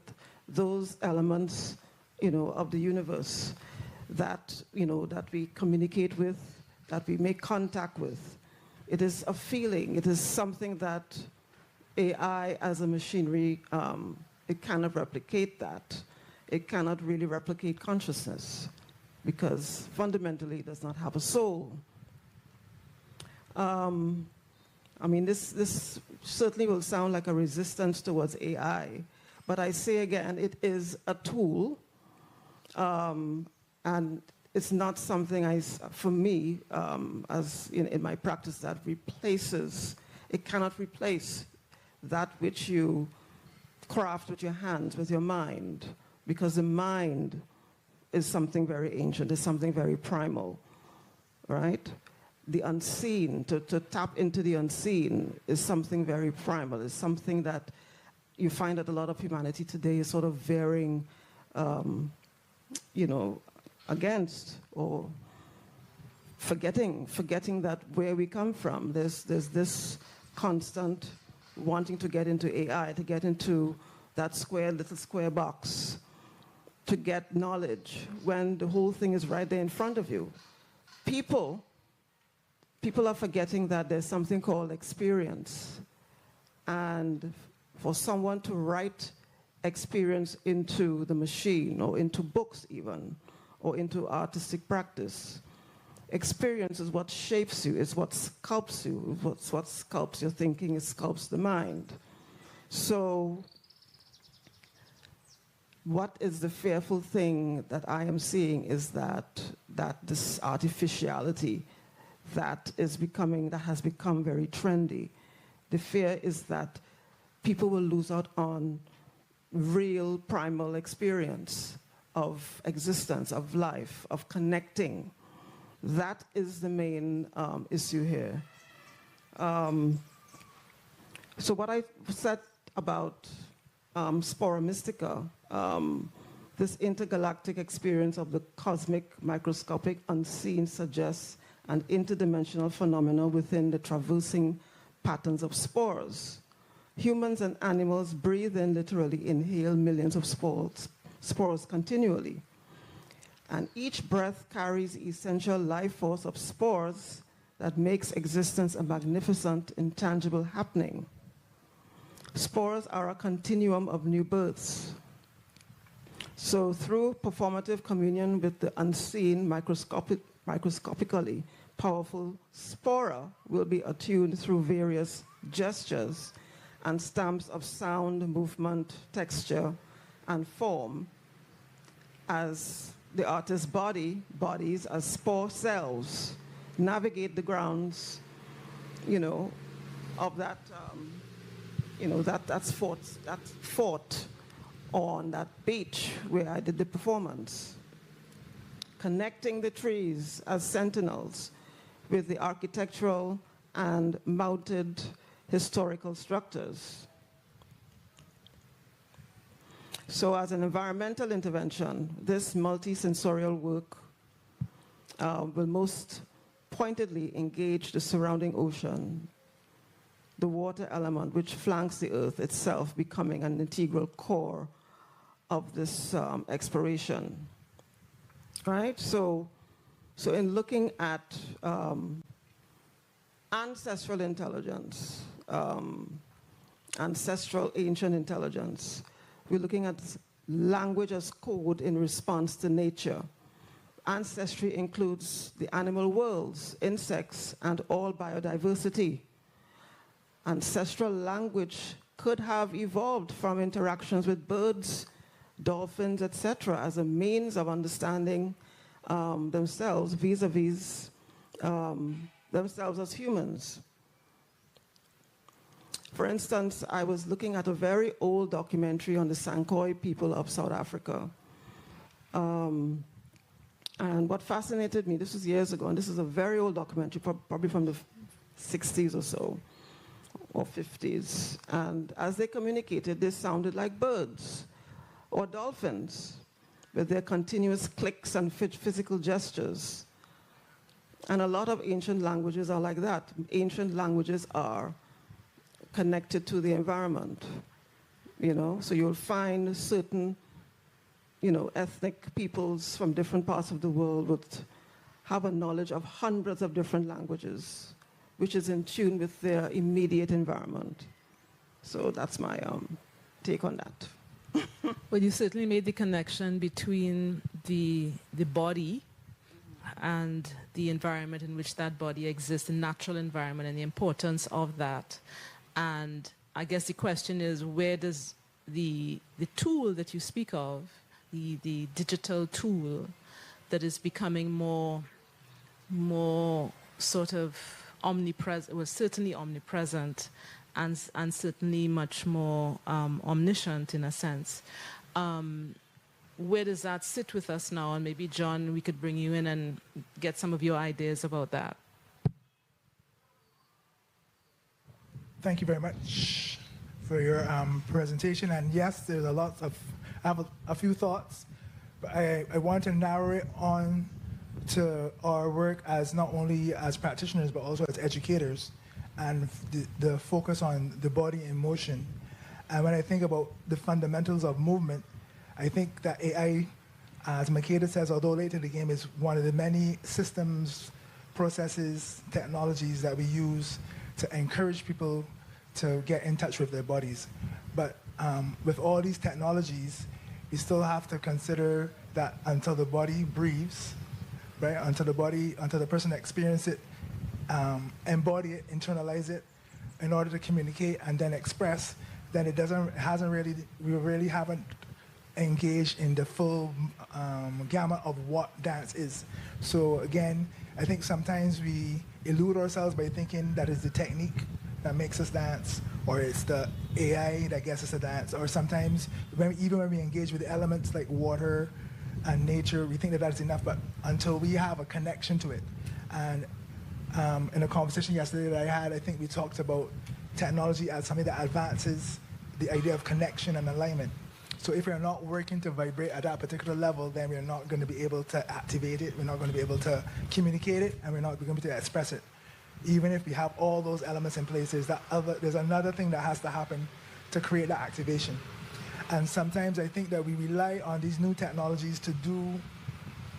those elements, of the universe that, that we communicate with, that we make contact with. It is a feeling. It is something that AI as a machinery, it cannot replicate that. It cannot really replicate consciousness because fundamentally it does not have a soul. This certainly will sound like a resistance towards AI, but I say again, it is a tool, and it's not something for me, as in my practice, that replaces. It cannot replace that which you craft with your hands, with your mind, because the mind is something very ancient, is something very primal, right? The unseen, to tap into the unseen is something very primal. It's something that you find that a lot of humanity today is sort of veering, against or forgetting that where we come from. There's this constant wanting to get into AI, to get into that little square box, to get knowledge when the whole thing is right there in front of you. People are forgetting that there's something called experience. And for someone to write experience into the machine or into books even, or into artistic practice, experience is what shapes you, is what sculpts you, it's what sculpts your thinking, it sculpts the mind. So what is the fearful thing that I am seeing is that this artificiality that has become very trendy. The fear is that people will lose out on real primal experience of existence, of life, of connecting. That is the main issue here. So what I said about Spora Mystica, this intergalactic experience of the cosmic, microscopic, unseen suggests an interdimensional phenomena within the traversing patterns of spores. Humans and animals breathe in, literally inhale millions of spores continually. And each breath carries the essential life force of spores that makes existence a magnificent, intangible happening. Spores are a continuum of new births. So through performative communion with the unseen, microscopically powerful spora will be attuned through various gestures and stamps of sound, movement, texture, and form as the artist's bodies as spore cells navigate the grounds, of that, that's fort on that beach where I did the performance, connecting the trees as sentinels with the architectural and mounted historical structures. So as an environmental intervention, this multi-sensorial work will most pointedly engage the surrounding ocean, the water element which flanks the earth itself, becoming an integral core of this exploration. Right? So in looking at ancestral intelligence, ancestral ancient intelligence, we're looking at language as code in response to nature. Ancestry includes the animal worlds, insects, and all biodiversity. Ancestral language could have evolved from interactions with birds, dolphins, etc., as a means of understanding themselves vis-a-vis themselves as humans. For instance, I was looking at a very old documentary on the Sankoy people of South Africa. And what fascinated me, this was years ago, and this is a very old documentary, probably from the 60s or so, or 50s. And as they communicated, they sounded like birds or dolphins with their continuous clicks and physical gestures. And a lot of ancient languages are like that. Ancient languages are connected to the environment, So you'll find certain, ethnic peoples from different parts of the world would have a knowledge of hundreds of different languages, which is in tune with their immediate environment. So that's my take on that. Well, you certainly made the connection between the body and the environment in which that body exists, the natural environment, and the importance of that. And I guess the question is, where does the tool that you speak of, the digital tool that is becoming more sort of omnipresent, well, certainly omnipresent, and certainly much more omniscient in a sense, where does that sit with us now? And maybe, John, we could bring you in and get some of your ideas about that. Thank you very much for your presentation. And yes, there's I have a few thoughts, but I want to narrow it on to our work as not only as practitioners, but also as educators, and the focus on the body in motion. And when I think about the fundamentals of movement, I think that AI, as Makeda says, although late in the game, is one of the many systems, processes, technologies that we use to encourage people to get in touch with their bodies. But with all these technologies, you still have to consider that until the body breathes, right? Until the person experiences it, embody it, internalize it, in order to communicate and then express, then we really haven't engaged in the full gamut of what dance is. So again, I think sometimes we elude ourselves by thinking that it's the technique that makes us dance, or it's the AI that gets us to dance, or sometimes even when we engage with the elements like water and nature, we think that that's enough, but until we have a connection to it. And in a conversation yesterday that I had, I think we talked about technology as something that advances the idea of connection and alignment. So if we're not working to vibrate at that particular level, then we're not going to be able to activate it, we're not going to be able to communicate it, and we're not going to be able to express it. Even if we have all those elements in place, there's another thing that has to happen to create that activation. And sometimes I think that we rely on these new technologies to do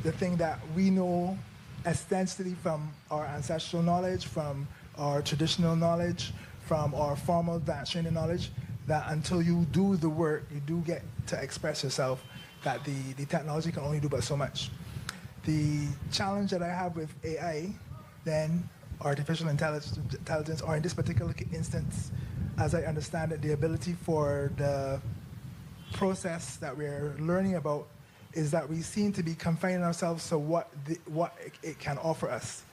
the thing that we know ostensibly from our ancestral knowledge, from our traditional knowledge, from our formal dance training knowledge, that until you do the work, you do get to express yourself, that the technology can only do but so much. The challenge that I have with AI, then artificial intelligence, or in this particular instance, as I understand it, the ability for the process that we're learning about is that we seem to be confining ourselves to what it can offer us.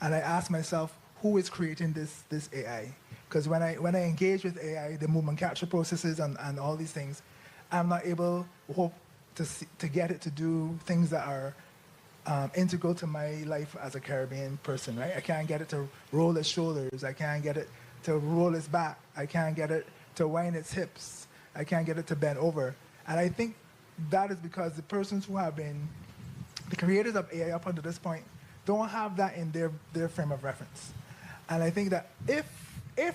And I ask myself, who is creating this AI? Because when I engage with AI, the movement capture processes and all these things, I'm not able to get it to do things that are integral to my life as a Caribbean person, right? I can't get it to roll its shoulders. I can't get it to roll its back. I can't get it to wind its hips. I can't get it to bend over. And I think that is because the persons who have been the creators of AI up until this point don't have that in their frame of reference. And I think that if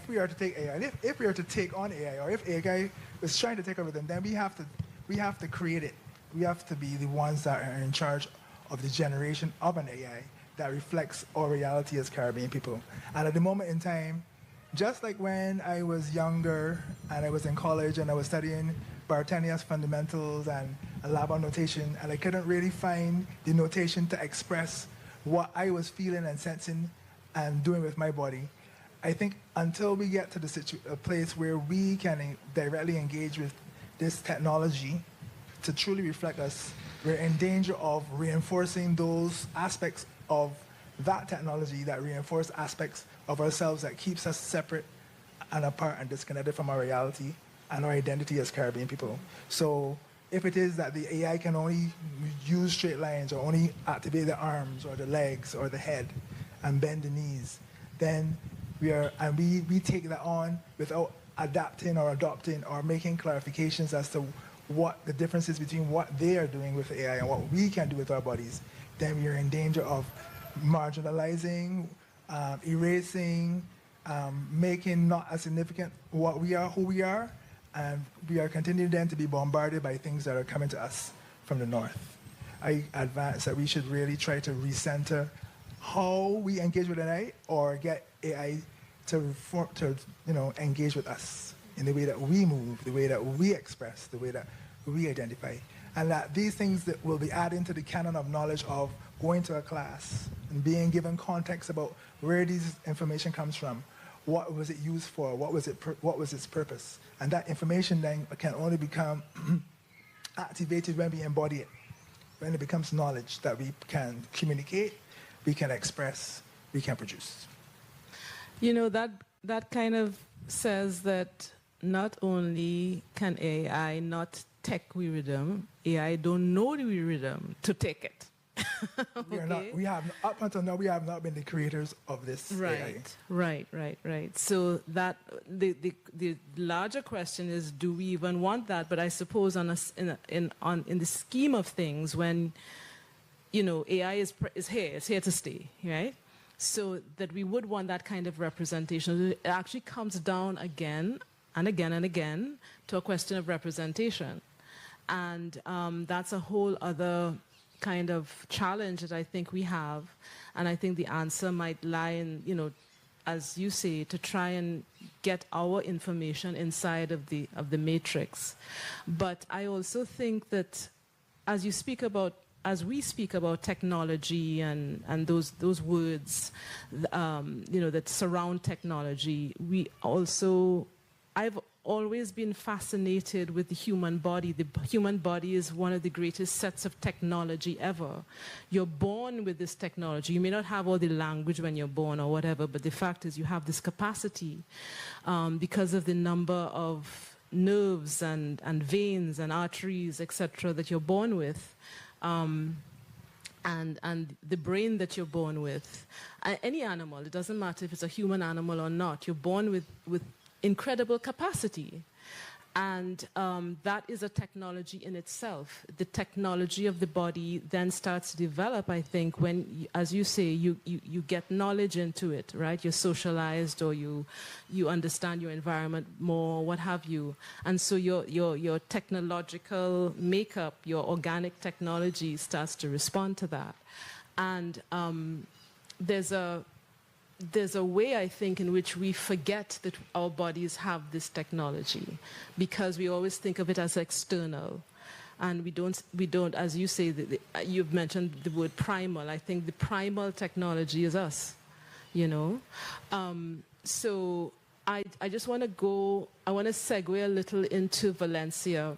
we are to take AI, if we are to take on AI, or if AI is trying to take over them, then we have to create it. We have to be the ones that are in charge of the generation of an AI that reflects our reality as Caribbean people. And at the moment in time, just like when I was younger and I was in college and I was studying Bartenius fundamentals and Labo notation, and I couldn't really find the notation to express what I was feeling and sensing and doing with my body. I think until we get to a place where we can directly engage with this technology to truly reflect us, we're in danger of reinforcing those aspects of that technology that reinforce aspects of ourselves that keeps us separate and apart and disconnected from our reality and our identity as Caribbean people. So if it is that the AI can only use straight lines or only activate the arms or the legs or the head and bend the knees, then we take that on without adapting or adopting or making clarifications as to what the difference is between what they are doing with AI and what we can do with our bodies, then we are in danger of marginalizing, erasing, making not as significant what we are, who we are, and we are continuing then to be bombarded by things that are coming to us from the north. I advance that we should really try to recenter how we engage with AI or get AI to engage with us in the way that we move, the way that we express, the way that we identify. And that these things that will be added to the canon of knowledge of going to a class and being given context about where this information comes from, what was it used for, what was its purpose. And that information then can only become activated when we embody it, when it becomes knowledge that we can communicate, we can express, we can produce. You know, that kind of says that not only can AI not take we rhythm, AI don't know the we rhythm to take it. Okay? Up until now, we have not been the creators of this AI. Right. So that the larger question is, do we even want that? But I suppose in the scheme of things, when AI is here, it's here to stay, right? So that we would want that kind of representation. It actually comes down again and again and again to a question of representation. And that's a whole other kind of challenge that I think we have. And I think the answer might lie in, as you say, to try and get our information inside of the matrix. But I also think that as we speak about technology and those words, that surround technology, I've always been fascinated with the human body. The human body is one of the greatest sets of technology ever. You're born with this technology. You may not have all the language when you're born or whatever, but the fact is you have this capacity because of the number of nerves and veins and arteries, etc., that you're born with. And the brain that you're born with. Any animal, it doesn't matter if it's a human animal or not, you're born with incredible capacity. And that is a technology in itself. The technology of the body then starts to develop, I think, when, as you say, you get knowledge into it, right? You're socialized, or you understand your environment more, what have you. And so your technological makeup, your organic technology starts to respond to that. And there's a way, I think, in which we forget that our bodies have this technology because we always think of it as external. and we don't, as you say, you've mentioned the word primal. I think the primal technology is us, you know. So I just want to segue a little into Valencia,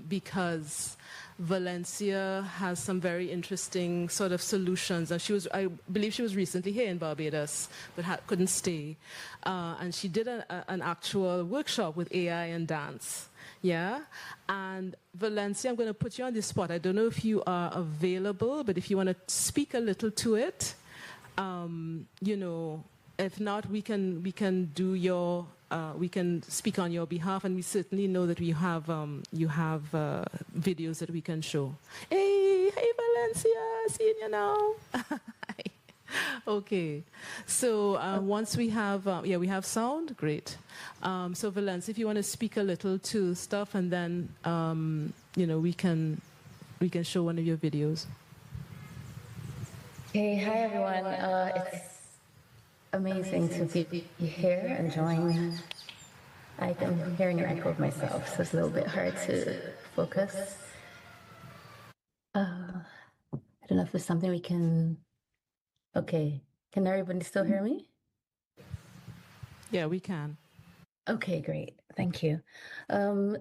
because Valencia has some very interesting sort of solutions. And I believe she was recently here in Barbados, but couldn't stay. And she did an actual workshop with AI and dance. Yeah? And Valencia, I'm going to put you on the spot. I don't know if you are available, but if you want to speak a little to it, you know, if not, we can speak on your behalf, and we certainly know that you have videos that we can show. Hey Valencia, seeing you now. Okay, so once we have we have sound, great. So Valencia, if you want to speak a little to stuff, and then you know, we can show one of your videos. Hey, hi everyone. It's amazing to be here and join. I'm hearing an echo of myself, so it's a little bit hard to focus. I don't know if there's something we can... Okay, can everybody still hear me? Yeah, we can. Okay, great. Thank you.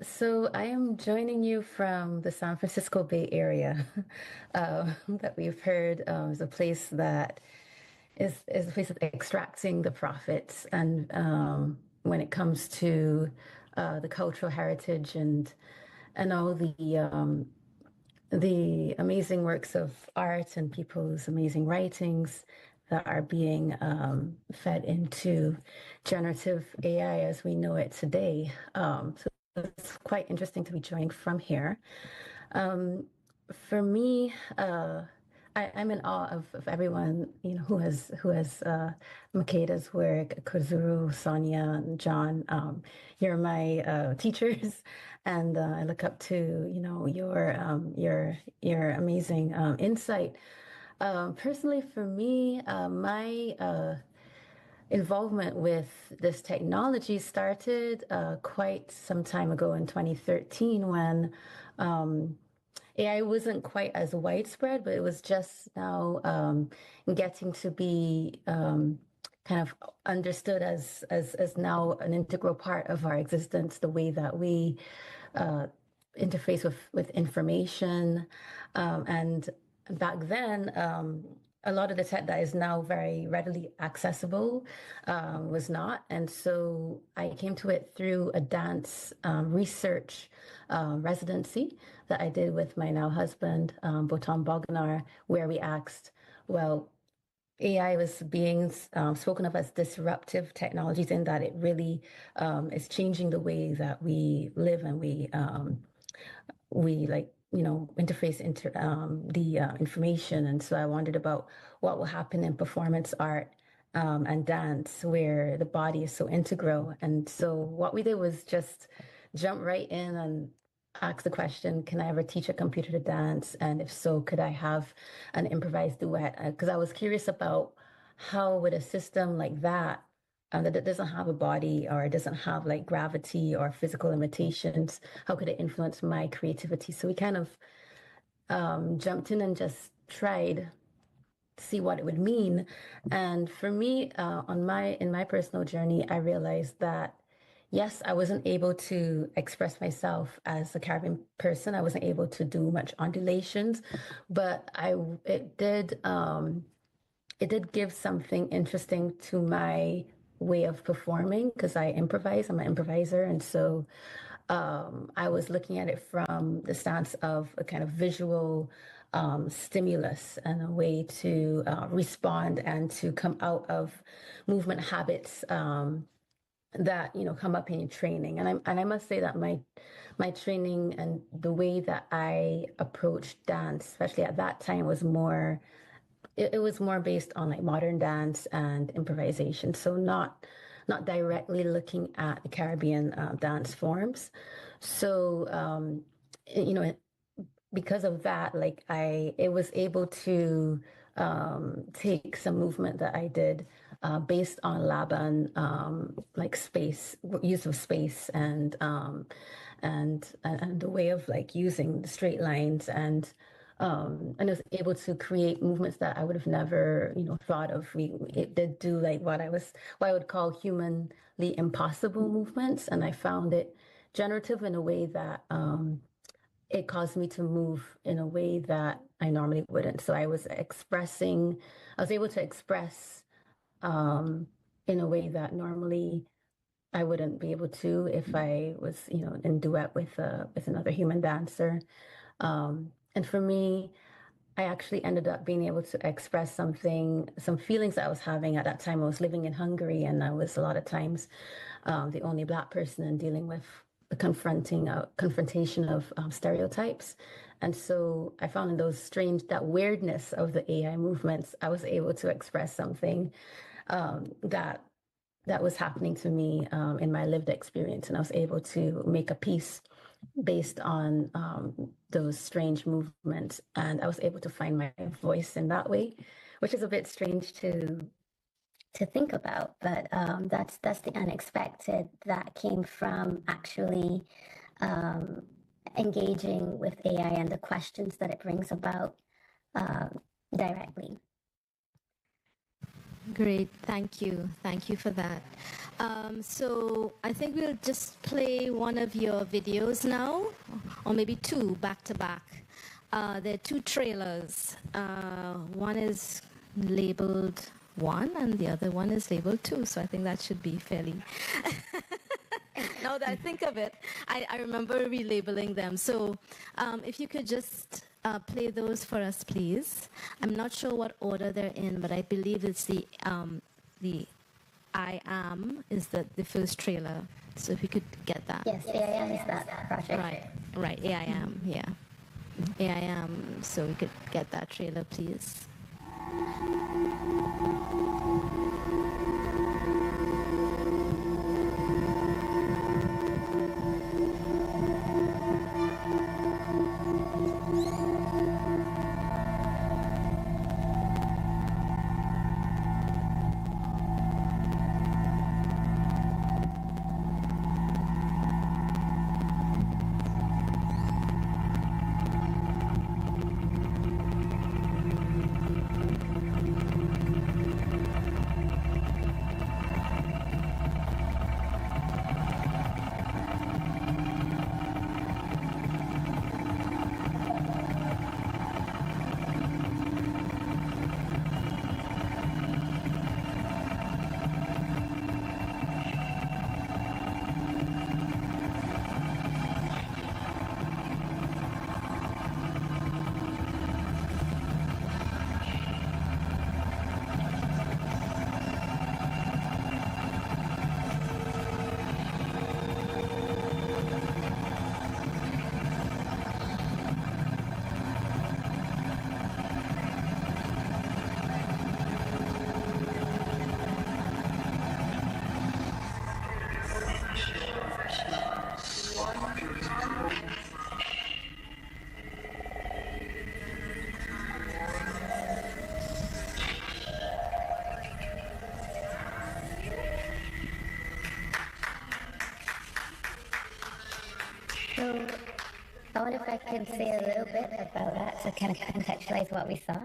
So I am joining you from the San Francisco Bay Area that we've heard is a place that is a place of extracting the profits, and when it comes to the cultural heritage and all the amazing works of art and people's amazing writings that are being fed into generative AI as we know it today. So it's quite interesting to be joining from here. For me, I'm in awe of everyone, you know, who has Makeda's work, Kazuru, Sonia, and John. You're my teachers, and I look up to, you know, your amazing insight. Personally, for me, my involvement with this technology started quite some time ago in 2013 when AI wasn't quite as widespread, but it was just now getting to be kind of understood as now an integral part of our existence, the way that we interface with information. And back then, a lot of the tech that is now very readily accessible was not. And so I came to it through a dance research residency that I did with my now husband, Botan Bognar, where we asked, well, AI was being spoken of as disruptive technologies in that it really is changing the way that we live and we like, you know, interface into the information. And so I wondered about what will happen in performance art and dance, where the body is so integral. And so what we did was just jump right in and ask the question, can I ever teach a computer to dance? And if so, could I have an improvised duet? Because I was curious about how would a system like that that doesn't have a body or doesn't have like gravity or physical limitations, how could it influence my creativity? So we kind of jumped in and just tried to see what it would mean. And for me, in my personal journey, I realized that yes, I wasn't able to express myself as a Caribbean person. I wasn't able to do much undulations, but it did give something interesting to my way of performing because I improvise. I'm an improviser, and so I was looking at it from the stance of a kind of visual stimulus and a way to respond and to come out of movement habits that, you know, come up in your training. And I must say that my training and the way that I approached dance, especially at that time, was more it was more based on like modern dance and improvisation. So not directly looking at the Caribbean dance forms. So you know, because of that, like it was able to take some movement that I did based on Laban, like use of space and the way of like using the straight lines and I was able to create movements that I would have never, thought of. It did do like what I would call humanly impossible movements, and I found it generative in a way that it caused me to move in a way that I normally wouldn't. So I was able to express in a way that normally I wouldn't be able to if I was, in duet with another human dancer. And for me, I actually ended up being able to express some feelings that I was having at that time. I was living in Hungary, and I was a lot of times the only Black person and dealing with the confrontation of stereotypes. And so I found in that weirdness of the AI movements, I was able to express something that was happening to me in my lived experience. And I was able to make a piece based on those strange movements. And I was able to find my voice in that way, which is a bit strange to think about. But that's the unexpected that came from actually engaging with AI and the questions that it brings about directly. Great, thank you for that. So I think we'll just play one of your videos now, or maybe two back to back. There are two trailers. One is labeled 1 and the other one is labeled 2, so I think that should be fairly... Now that I think of it, I remember relabeling them. So if you could just play those for us, please. I'm not sure what order they're in, but I believe it's the I Am is the first trailer. So if you could get that. Yes, the I Am is that project. Right, AIM, yeah. AIM, so we could get that trailer, please. So I wonder if I can say a little bit about that to kind of contextualize what we saw.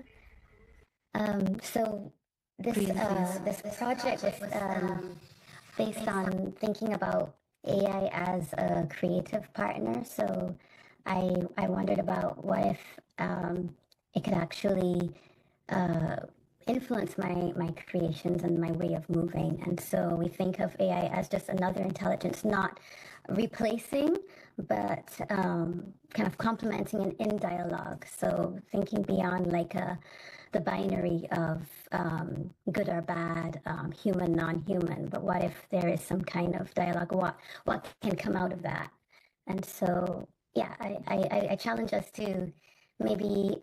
So this project was based on thinking about AI as a creative partner. So I wondered about what if it could actually influence my creations and my way of moving. And so we think of AI as just another intelligence, not replacing, but kind of complementing and in dialogue. So thinking beyond like the binary of good or bad, human, non-human, but what if there is some kind of dialogue? What can come out of that? And so, yeah, I challenge us to maybe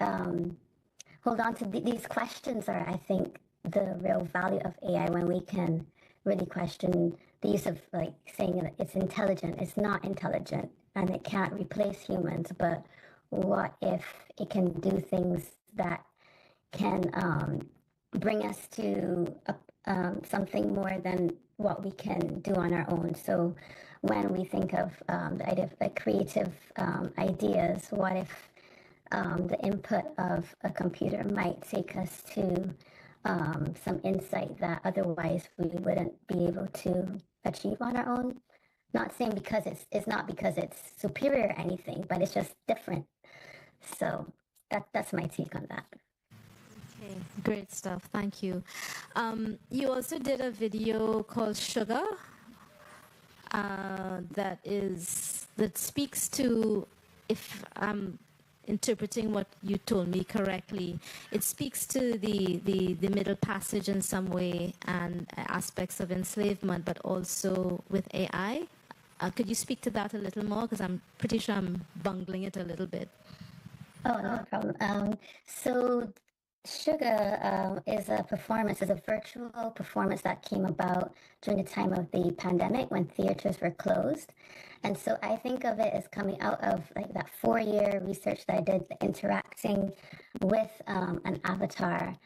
hold on to these questions are, I think, the real value of AI when we can really question the use of like saying that it's intelligent, it's not intelligent, and it can't replace humans, but what if it can do things that can bring us to something more than what we can do on our own. So when we think of the idea of like creative ideas, what if the input of a computer might take us to some insight that otherwise we wouldn't be able to achieve on our own? Not saying because it's not because it's superior or anything, but it's just different. So that's my take on that. Okay, great stuff. Thank you. You also did a video called Sugar that speaks to, if I'm interpreting what you told me correctly, it speaks to the Middle Passage in some way and aspects of enslavement, but also with AI. Could you speak to that a little more? Because I'm pretty sure I'm bungling it a little bit. Oh, no problem. So Sugar is a virtual performance that came about during the time of the pandemic when theaters were closed. And so I think of it as coming out of like that 4-year research that I did, interacting with an avatar,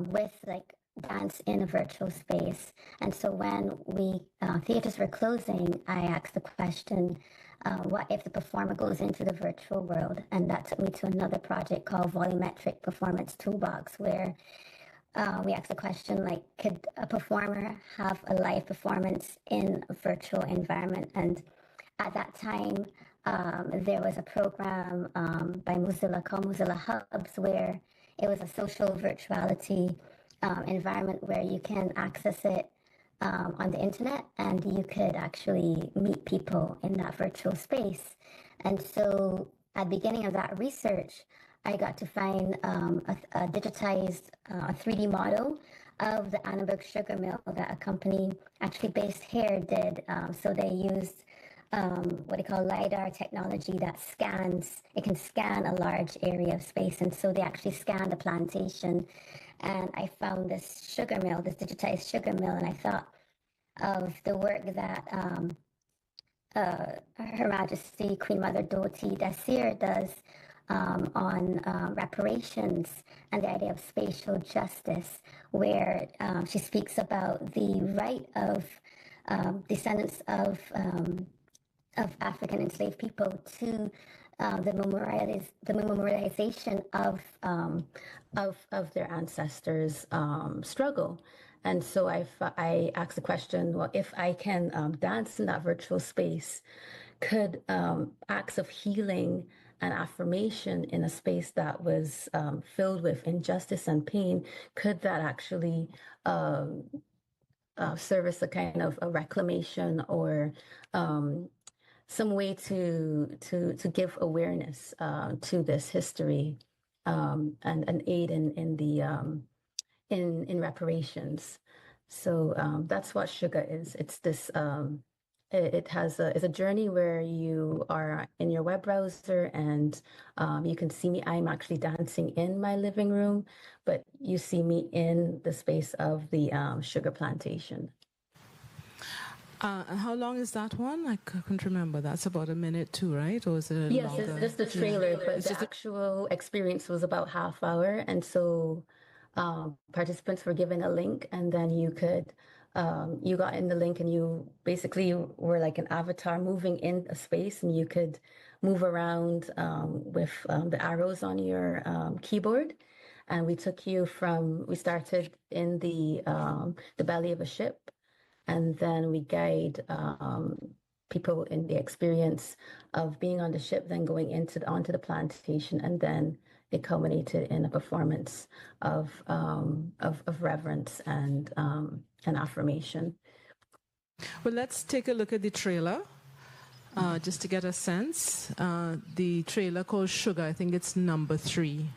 with like dance in a virtual space. And so when theaters were closing, I asked the question, what if the performer goes into the virtual world? And that took me to another project called Volumetric Performance Toolbox, where we asked the question, like, could a performer have a live performance in a virtual environment? And at that time, there was a program by Mozilla called Mozilla Hubs, where it was a social virtuality environment where you can access it on the internet, and you could actually meet people in that virtual space. And so at the beginning of that research, I got to find a digitized 3D model of the Annenberg sugar mill that a company actually based here did. So they used what they call LiDAR technology that it can scan a large area of space. And so they actually scanned the plantation. And I found this sugar mill, this digitized sugar mill, and I thought of the work that Her Majesty Queen Mother Doti Desir does on reparations and the idea of spatial justice, where she speaks about the right of descendants of African enslaved people to the memorialization of their ancestors' struggle. And so I asked the question, well, if I can dance in that virtual space, could acts of healing and affirmation in a space that was filled with injustice and pain, could that actually serve as a kind of a reclamation or some way to give awareness to this history and aid in reparations. So that's what Sugar is. It's this. It's a journey where you are in your web browser and you can see me. I'm actually dancing in my living room, but you see me in the space of the sugar plantation. And how long is that one? I couldn't remember. That's about a minute too, right? Or is it yes, longer? it's just the trailer, but the actual experience was about half hour. And so participants were given a link, and then you could, you got in the link and you basically were like an avatar moving in a space, and you could move around with the arrows on your keyboard. And we started in the belly of a ship. And then we guide people in the experience of being on the ship, then going onto the plantation, and then it culminated in a performance of reverence and affirmation. Well, let's take a look at the trailer, just to get a sense. The trailer called Sugar, I think it's number 3.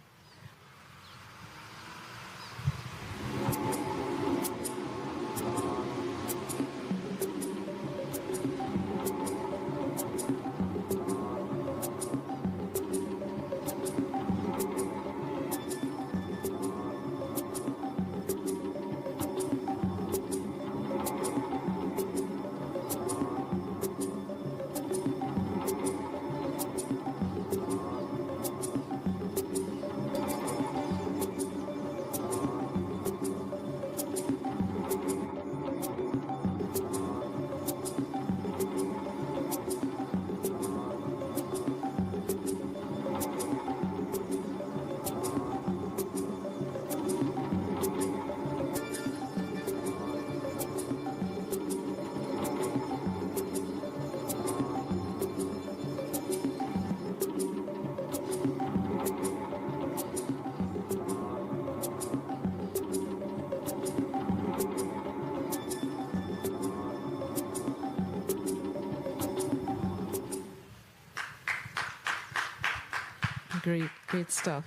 Great, great stuff.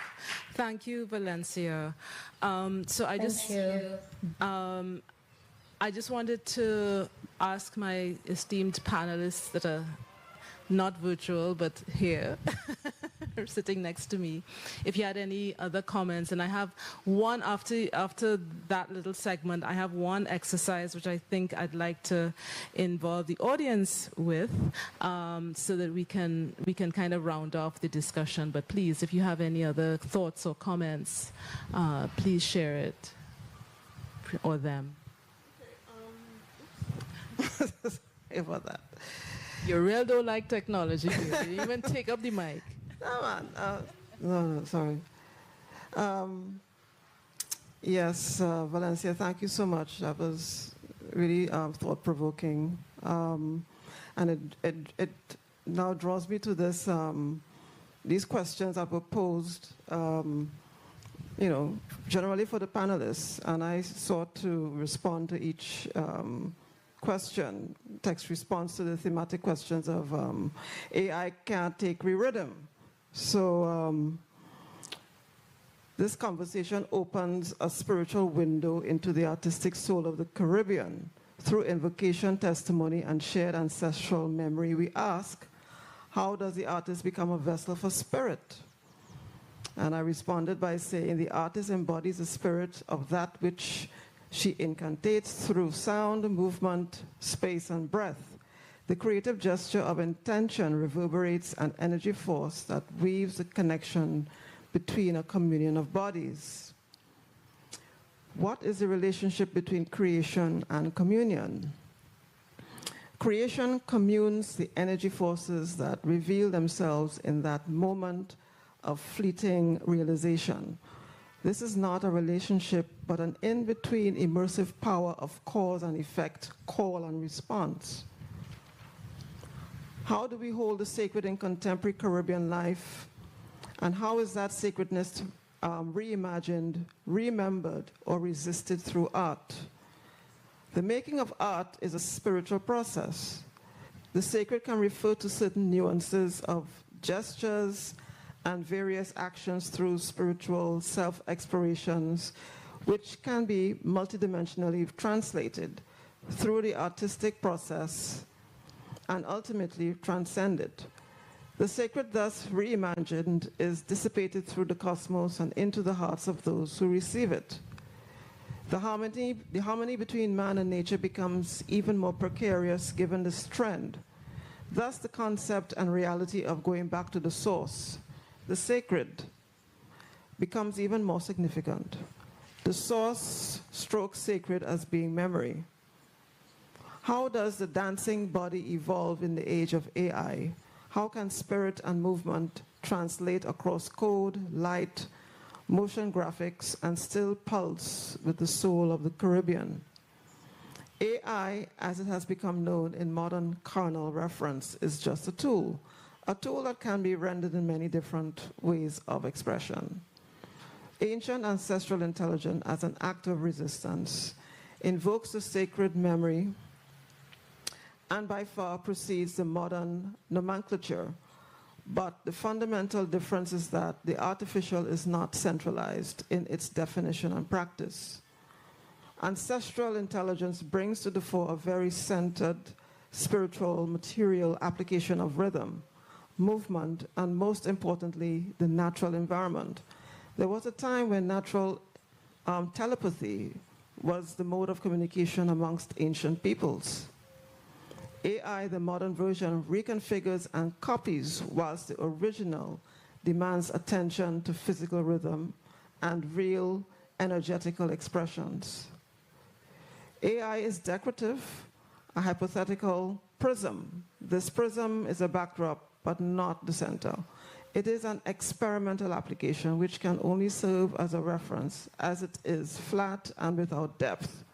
Thank you, Valencia. So I just wanted to ask my esteemed panelists that are not virtual but here, sitting next to me, if you had any other comments. And I have one after that little segment. I have one exercise which I think I'd like to involve the audience with, so that we can kind of round off the discussion. But please, if you have any other thoughts or comments, please share it, or them. Sorry about that. You really don't like technology. You didn't even take up the mic. No, man. No, sorry. Yes, Valencia, thank you so much. That was really thought-provoking. And it now draws me to this, these questions that were posed, generally for the panelists. And I sought to respond to each question, text response to the thematic questions of AI can't take re-rhythm. So this conversation opens a spiritual window into the artistic soul of the Caribbean. Through invocation, testimony, and shared ancestral memory, we ask, how does the artist become a vessel for spirit? And I responded by saying the artist embodies the spirit of that which she incantates through sound, movement, space, and breath. The creative gesture of intention reverberates an energy force that weaves a connection between a communion of bodies. What is the relationship between creation and communion? Creation communes the energy forces that reveal themselves in that moment of fleeting realization. This is not a relationship, but an in-between immersive power of cause and effect, call and response. How do we hold the sacred in contemporary Caribbean life? And how is that sacredness reimagined, remembered, or resisted through art? The making of art is a spiritual process. The sacred can refer to certain nuances of gestures and various actions through spiritual self-explorations, which can be multidimensionally translated through the artistic process and ultimately transcended. The sacred, thus reimagined, is dissipated through the cosmos and into the hearts of those who receive it. The harmony between man and nature becomes even more precarious given this trend. Thus, the concept and reality of going back to the source, the sacred, becomes even more significant. The source strokes sacred as being memory. How does the dancing body evolve in the age of AI? How can spirit and movement translate across code, light, motion graphics, and still pulse with the soul of the Caribbean? AI, as it has become known in modern carnal reference, is just a tool that can be rendered in many different ways of expression. Ancient ancestral intelligence, as an act of resistance, invokes the sacred memory and by far precedes the modern nomenclature. But the fundamental difference is that the artificial is not centralized in its definition and practice. Ancestral intelligence brings to the fore a very centered, spiritual, material application of rhythm, movement, and most importantly, the natural environment. There was a time when natural telepathy was the mode of communication amongst ancient peoples. AI, the modern version, reconfigures and copies, whilst the original demands attention to physical rhythm and real energetical expressions. AI is decorative, a hypothetical prism. This prism is a backdrop, but not the center. It is an experimental application which can only serve as a reference, as it is flat and without depth.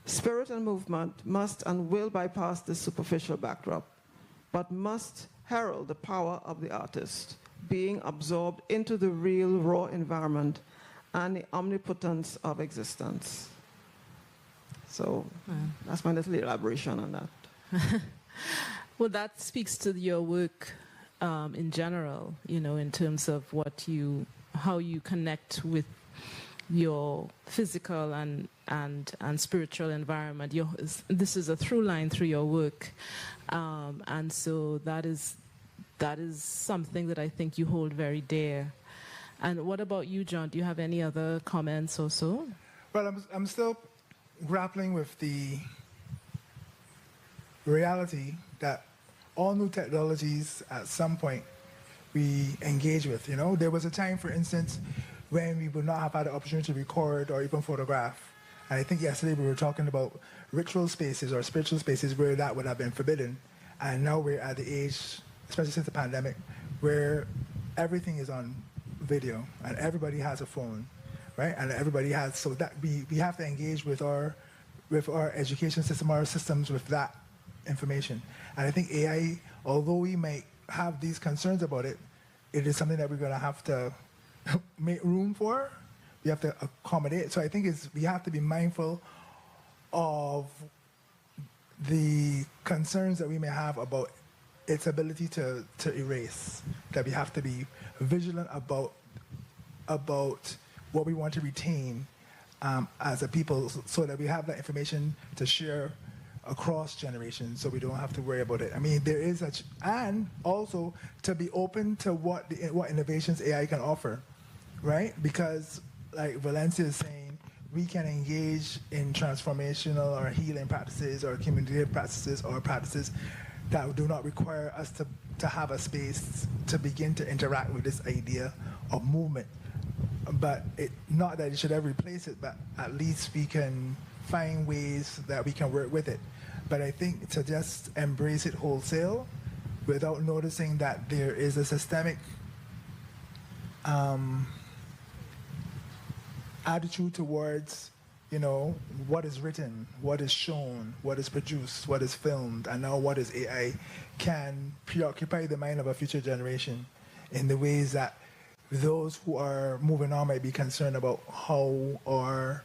Spirit and movement must and will bypass this superficial backdrop, but must herald the power of the artist, being absorbed into the real raw environment and the omnipotence of existence. So that's my little elaboration on that. Well, that speaks to your work in general, in terms of how you connect with your physical and spiritual environment. This is a through line through your work, and so that is something that I think you hold very dear. And what about you, John? Do you have any other comments or so? Well, I'm still grappling with the reality that all new technologies at some point we engage with. There was a time, for instance, when we would not have had the opportunity to record or even photograph. And I think yesterday we were talking about ritual spaces or spiritual spaces where that would have been forbidden. And now we're at the age, especially since the pandemic, where everything is on video and everybody has a phone, right? And everybody has, so that we have to engage with our education system, our systems with that information. And I think AI, although we may have these concerns about it, it is something that we're going to have to make room for. We have to accommodate. So I think we have to be mindful of the concerns that we may have about its ability to erase, that we have to be vigilant about what we want to retain as a people, so that we have that information to share across generations, so we don't have to worry about it. I mean, there is and also to be open to what innovations AI can offer, right? Because, like Valencia is saying, we can engage in transformational or healing practices or community practices or practices that do not require us to have a space to begin to interact with this idea of movement. But not that it should ever replace it, but at least we can find ways that we can work with it. But I think to just embrace it wholesale without noticing that there is a systemic attitude towards, what is written, what is shown, what is produced, what is filmed, and now what is AI, can preoccupy the mind of a future generation in the ways that those who are moving on might be concerned about how our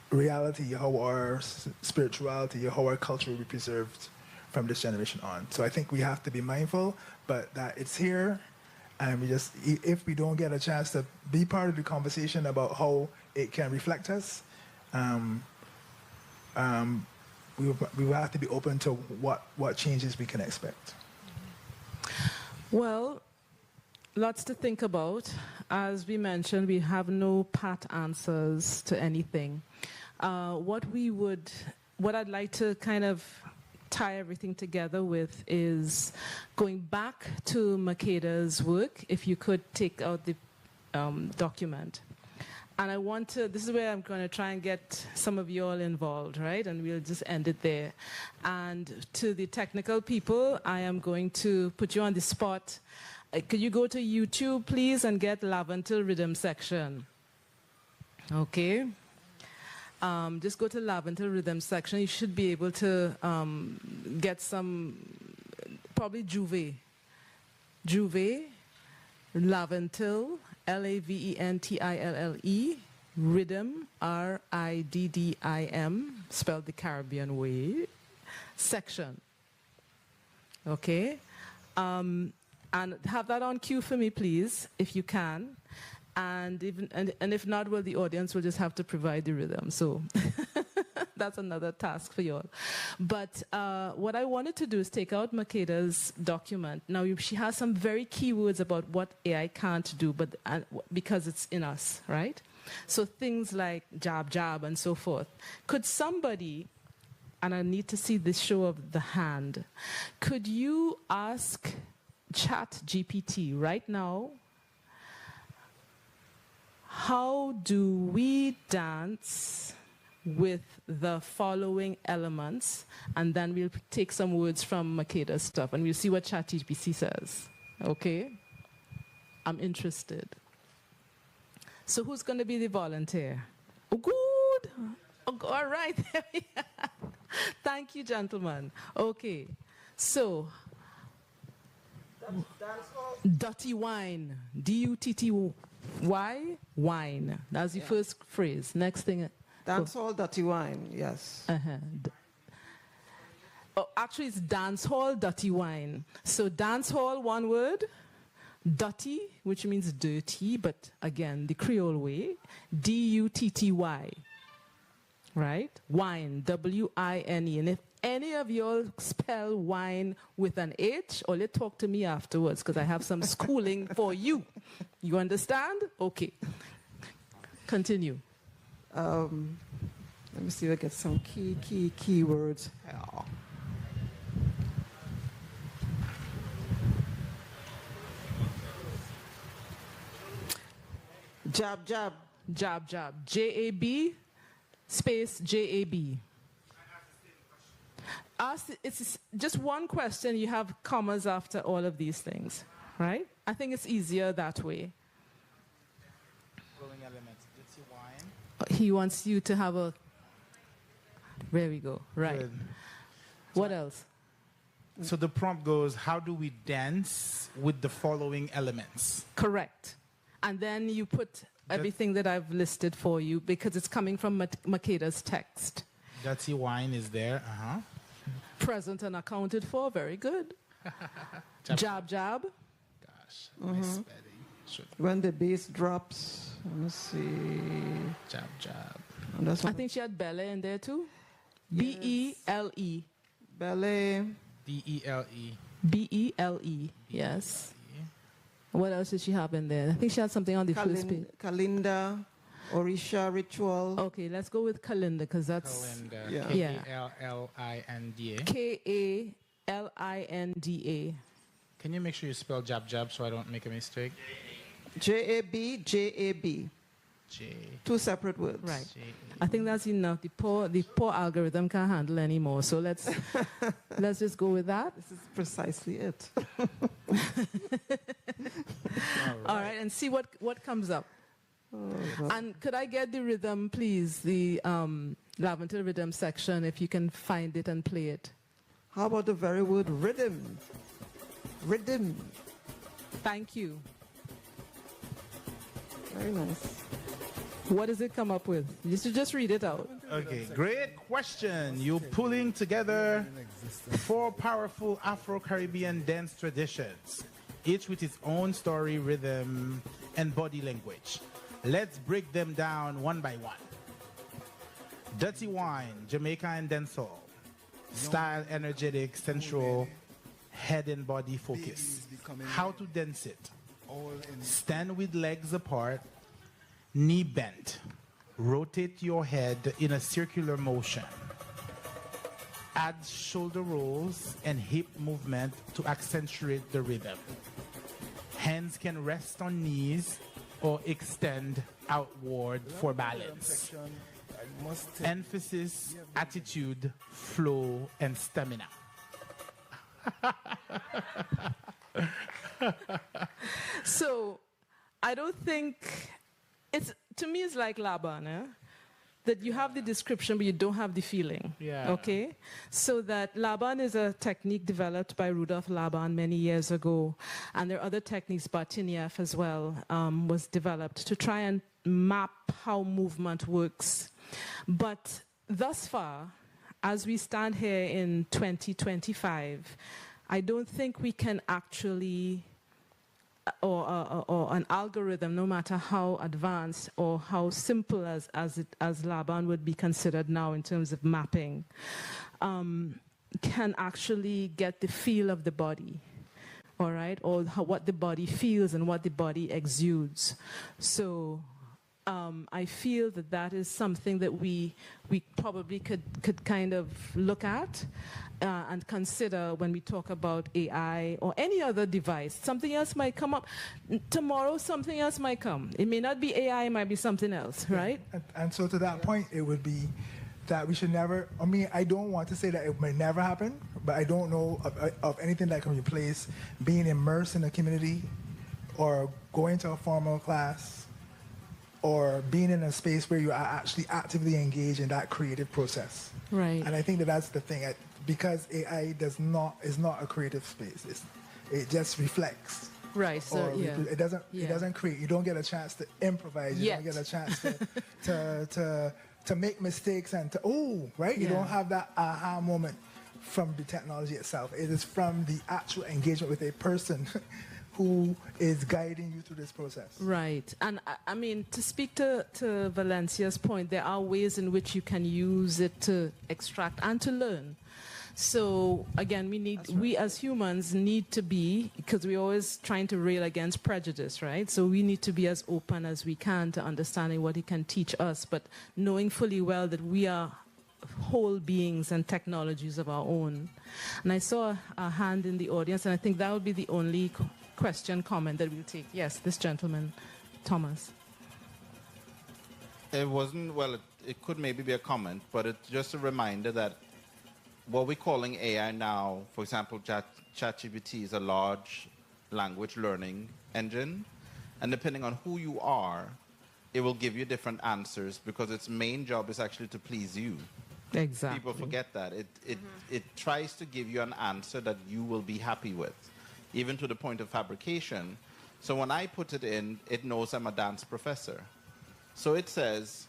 reality, how our spirituality, how our culture will be preserved from this generation on. So I think we have to be mindful, but that it's here, and if we don't get a chance to be part of the conversation about how it can reflect us, we will have to be open to what changes we can expect. Well, lots to think about. As we mentioned, we have no pat answers to anything. What I'd like to kind of tie everything together with is going back to Makeda's work. If you could take out the document. And this is where I'm going to try and get some of you all involved, right? And we'll just end it there. And to the technical people, I am going to put you on the spot. Could you go to YouTube, please, and get Laventil Rhythm section? Okay. Just go to Laventil Rhythm section. You should be able to get some, probably Juve, Laventil, Laventil, Rhythm, Riddim, spelled the Caribbean way, section. Okay. And have that on cue for me, please, if you can. And if not, well, the audience will just have to provide the rhythm. So that's another task for you all. But what I wanted to do is take out Makeda's document. Now, she has some very key words about what AI can't do, but because it's in us, right? So things like jab, jab, and so forth. Could somebody, and I need to see this show of the hand, could you ask ChatGPT right now, how do we dance with the following elements? And then we'll take some words from Makeda's stuff, and we'll see what ChatGPT says. Okay? I'm interested. So who's going to be the volunteer? Oh, good. Oh, all right. Thank you, gentlemen. Okay. So, Dutty wine. D-U-T-T-Y, wine. That's the first phrase. Next thing. Dancehall, dirty wine, yes. Oh, Actually, it's dancehall dirty wine. So dancehall, one word. Dirty, which means dirty, but again, the Creole way. D-U-T-T-Y. Right? Wine, W-I-N-E. And if any of y'all spell wine with an H, or let talk to me afterwards, because I have some schooling for you. You understand? Okay. Continue. Let me see if I get some keywords. Jab, jab. Jab, jab. J-A-B space J-A-B. It's just one question. You have commas after all of these things, right? I think it's easier that way. Following elements. Dirty wine. He wants you to have a... There we go. Right. Good. What else? So the prompt goes, how do we dance with the following elements? Correct. And then you put everything that I've listed for you because it's coming from Makeda's text. Dirty wine is there. Uh-huh. Present and accounted for. Very good. Jab, jab. Gosh, nice spelling. When the bass drops, let me see. Jab, jab. I think she had Bele in there too. Yes. B-E-L-E. Bele. D-E-L-E. B-E-L-E. Yes. What else did she have in there? I think she had something on the first page. Kalinda, Orisha ritual. Okay, let's go with Kalinda because that's... Kalinda. Yeah. K-A-L-L-I-N-D-A. K-A-L-I-N-D-A. Can you make sure you spell jab jab so I don't make a mistake? J-A-B, J-A-B. J. Two separate words. Right. I think that's enough. The poor algorithm can't handle anymore. So let's just go with that. This is precisely it. All right, and see what comes up. Oh, and could I get the rhythm, please? The Lavender rhythm section, if you can find it and play it. How about the very word rhythm? Rhythm. Thank you. Very nice. What does it come up with? You should just read it out. Okay, great question. You're pulling together 4 powerful Afro-Caribbean dance traditions, each with its own story, rhythm, and body language. Let's break them down one by one. Dirty wine, Jamaican dancehall. Style, energetic, sensual, head and body focus. How to dance it. Stand with legs apart, knee bent. Rotate your head in a circular motion. Add shoulder rolls and hip movement to accentuate the rhythm. Hands can rest on knees or extend outward for balance. Emphasis, attitude, flow, and stamina. So, I don't think to me it's like Laban, that you have the description but you don't have the feeling. Yeah. Okay? So that Laban is a technique developed by Rudolf Laban many years ago, and there are other techniques, Bartinieff as well, was developed to try and map how movement works. But thus far, as we stand here in 2025, I don't think we can actually, or an algorithm, no matter how advanced or how simple as Laban would be considered now in terms of mapping, can actually get the feel of the body, all right, or what the body feels and what the body exudes. So I feel that is something that we probably could kind of look at and consider when we talk about AI or any other device. Something else might come up. Tomorrow, something else might come. It may not be AI, it might be something else, right? And so to that point, it would be that we should never, I mean, I don't want to say that it may never happen, but I don't know of anything that can replace being immersed in a community or going to a formal class or being in a space where you are actually actively engaged in that creative process. Right. And I think that's the thing, because AI is not a creative space. It just reflects. Right. So it doesn't create. You don't get a chance to improvise. You don't get a chance to make mistakes and you don't have that aha moment from the technology itself. It is from the actual engagement with a person who is guiding you through this process. Right. And I mean, to speak to Valencia's point, there are ways in which you can use it to extract and to learn. So again, we as humans need to be, because we're always trying to rail against prejudice, right? So we need to be as open as we can to understanding what it can teach us, but knowing fully well that we are whole beings and technologies of our own. And I saw a hand in the audience, and I think that would be the only question, comment that we'll take. Yes, this gentleman, Thomas. It wasn't, well, it could maybe be a comment, but it's just a reminder that what we're calling AI now, for example, ChatGPT is a large language learning engine, and depending on who you are, it will give you different answers because its main job is actually to please you. Exactly. People forget that. It tries to give you an answer that you will be happy with, even to the point of fabrication. So when I put it in, it knows I'm a dance professor. So it says,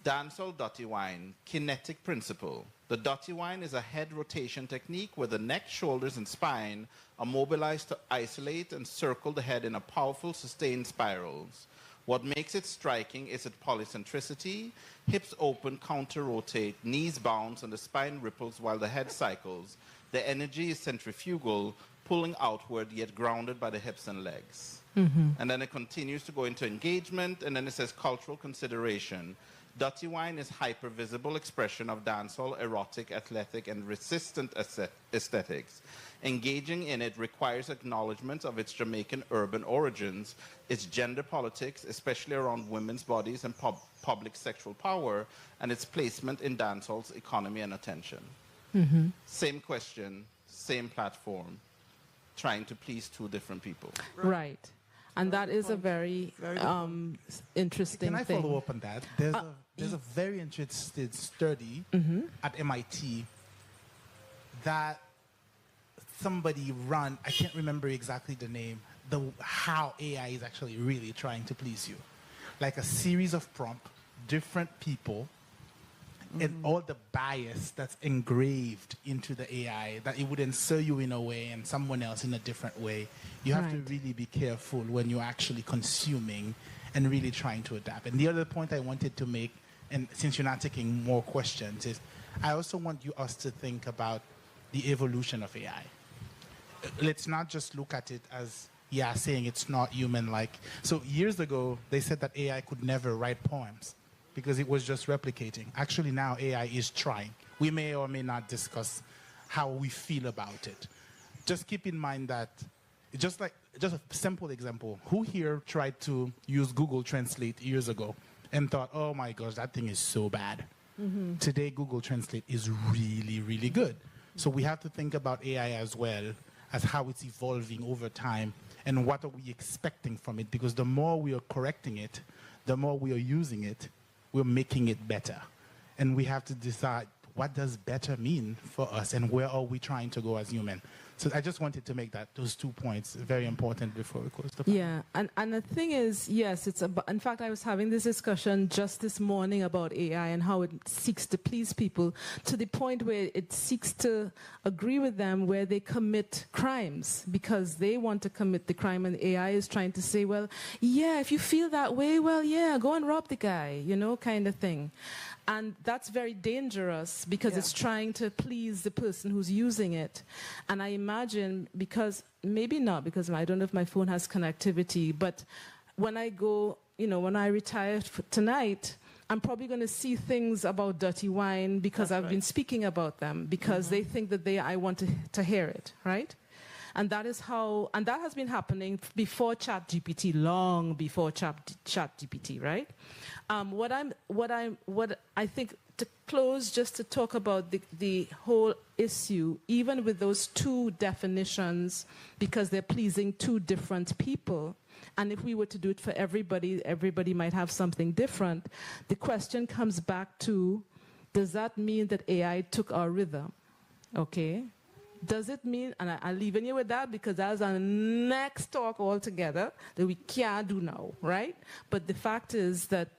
dancehall dotty wine, kinetic principle. The dotty wine is a head rotation technique where the neck, shoulders, and spine are mobilized to isolate and circle the head in a powerful, sustained spirals. What makes it striking is its polycentricity. Hips open, counter-rotate, knees bounce, and the spine ripples while the head cycles. The energy is centrifugal, pulling outward, yet grounded by the hips and legs. Mm-hmm. And then it continues to go into engagement, and then it says cultural consideration. Dotty wine is hyper-visible expression of dancehall, erotic, athletic, and resistant aesthetics. Engaging in it requires acknowledgement of its Jamaican urban origins, its gender politics, especially around women's bodies and public sexual power, and its placement in dancehall's economy and attention. Mm-hmm. Same question, same platform, trying to please two different people. Right. And that is a very interesting thing. Can I follow up on that? There's a very interesting study at MIT that somebody run, I can't remember exactly the name, how AI is actually really trying to please you. Like a series of prompts, different people, and all the bias that's engraved into the AI, that it would answer you in a way and someone else in a different way. You have to really be careful when you're actually consuming and really trying to adapt. And the other point I wanted to make, and since you're not taking more questions, is I also want us to think about the evolution of AI. Let's not just look at it as, saying it's not human-like. So years ago, they said that AI could never write poems because it was just replicating. Actually, now AI is trying. We may or may not discuss how we feel about it. Just keep in mind that, just a simple example, who here tried to use Google Translate years ago and thought, oh my gosh, that thing is so bad? Mm-hmm. Today, Google Translate is really, really good. So we have to think about AI as well as how it's evolving over time and what are we expecting from it, because the more we are correcting it, the more we are using it, we're making it better. And we have to decide, what does better mean for us and where are we trying to go as human? So I just wanted to make those 2 points very important before we close the panel. Yeah, and the thing is, yes, it's about, in fact, I was having this discussion just this morning about AI and how it seeks to please people to the point where it seeks to agree with them where they commit crimes because they want to commit the crime, and AI is trying to say, well, yeah, if you feel that way, well, yeah, go and rob the guy, kind of thing. And that's very dangerous because it's trying to please the person who's using it. And I imagine, because maybe not, because I don't know if my phone has connectivity, but when I go, when I retire tonight, I'm probably going to see things about dirty wine because I've been speaking about them because they think that I want to hear it, right? And that is how, and that has been happening before ChatGPT, long before ChatGPT, right? What I think, to close, just to talk about the whole issue, even with those two definitions, because they're pleasing two different people, and if we were to do it for everybody, everybody might have something different. The question comes back to, does that mean that AI took our rhythm? Okay. Does it mean, and I'm leaving you with that because that's our next talk altogether that we can't do now, right? But the fact is that,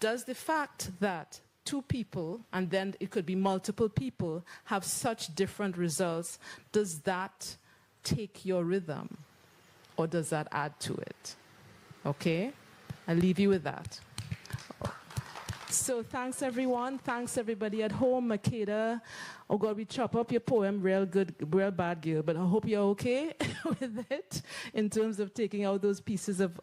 does the fact that two people, and then it could be multiple people, have such different results, does that take your rhythm, or does that add to it? Okay? I'll leave you with that. So thanks, everyone. Thanks, everybody at home. Makeda, oh God, we chop up your poem real good, real bad, girl, but I hope you're okay with it in terms of taking out those pieces of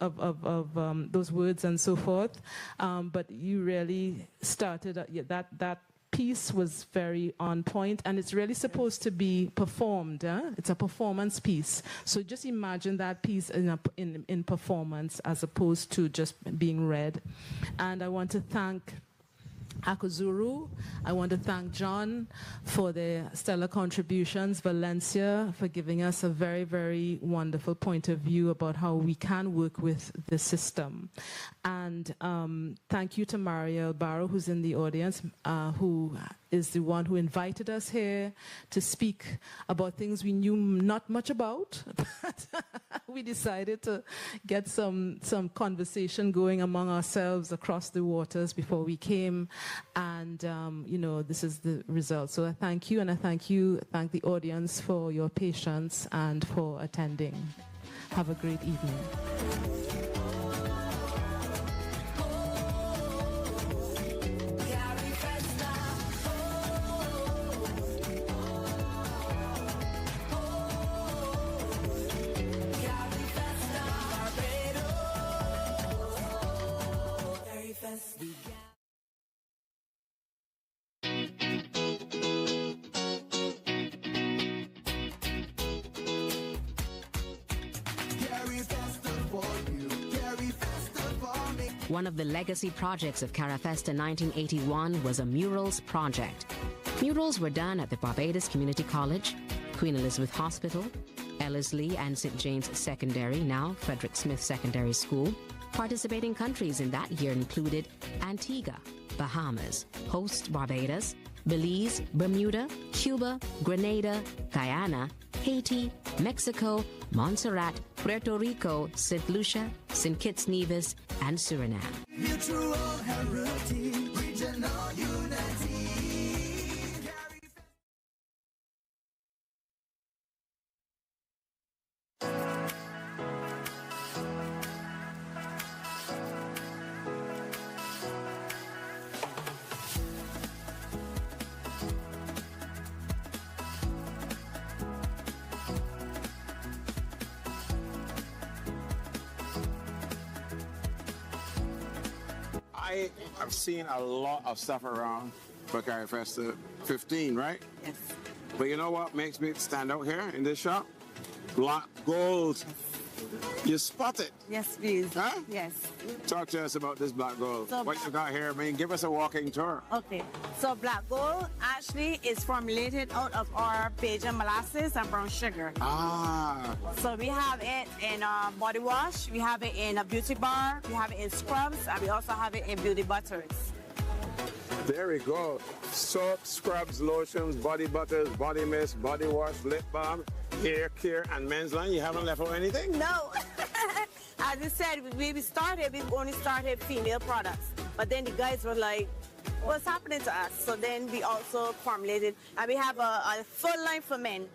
those words and so forth. But you really started, that piece was very on point, and it's really supposed to be performed. It's a performance piece. So just imagine that piece in performance as opposed to just being read. And I want to thank Akuzuru. I want to thank John for their stellar contributions, Valencia for giving us a very, very wonderful point of view about how we can work with the system. And thank you to Maria Barrow, who's in the audience, who is the one who invited us here to speak about things we knew not much about. We decided to get some conversation going among ourselves across the waters before we came. And, this is the result. So I thank you, and I thank the audience for your patience and for attending. Have a great evening. One of the legacy projects of Carifesta 1981 was a murals project. Murals were done at the Barbados Community College, Queen Elizabeth Hospital, Ellerslie and St. James Secondary, now Frederick Smith Secondary School. Participating countries in that year included Antigua, Bahamas, host Barbados, Belize, Bermuda, Cuba, Grenada, Guyana, Haiti, Mexico, Montserrat, Puerto Rico, St. Lucia, St. Kitts Nevis, and Suriname. Mutual heritage, regional unity. I've seen a lot of stuff around for Carifesta 15, right? Yes. But you know what makes me stand out here in this shop? Black gold. You spot it? Yes, please. Huh? Yes. Talk to us about this black gold. So what you got here? I mean, give us a walking tour. Okay. So black gold actually is formulated out of our Bajan molasses and brown sugar. Ah. So we have it in body wash, we have it in a beauty bar, we have it in scrubs, and we also have it in beauty butters. There we go. Soap, scrubs, lotions, body butters, body mist, body wash, lip balm, hair care, and men's line. You haven't left out anything? No. As I said, we only started female products. But then the guys were like, what's happening to us? So then we also formulated, and we have a full line for men.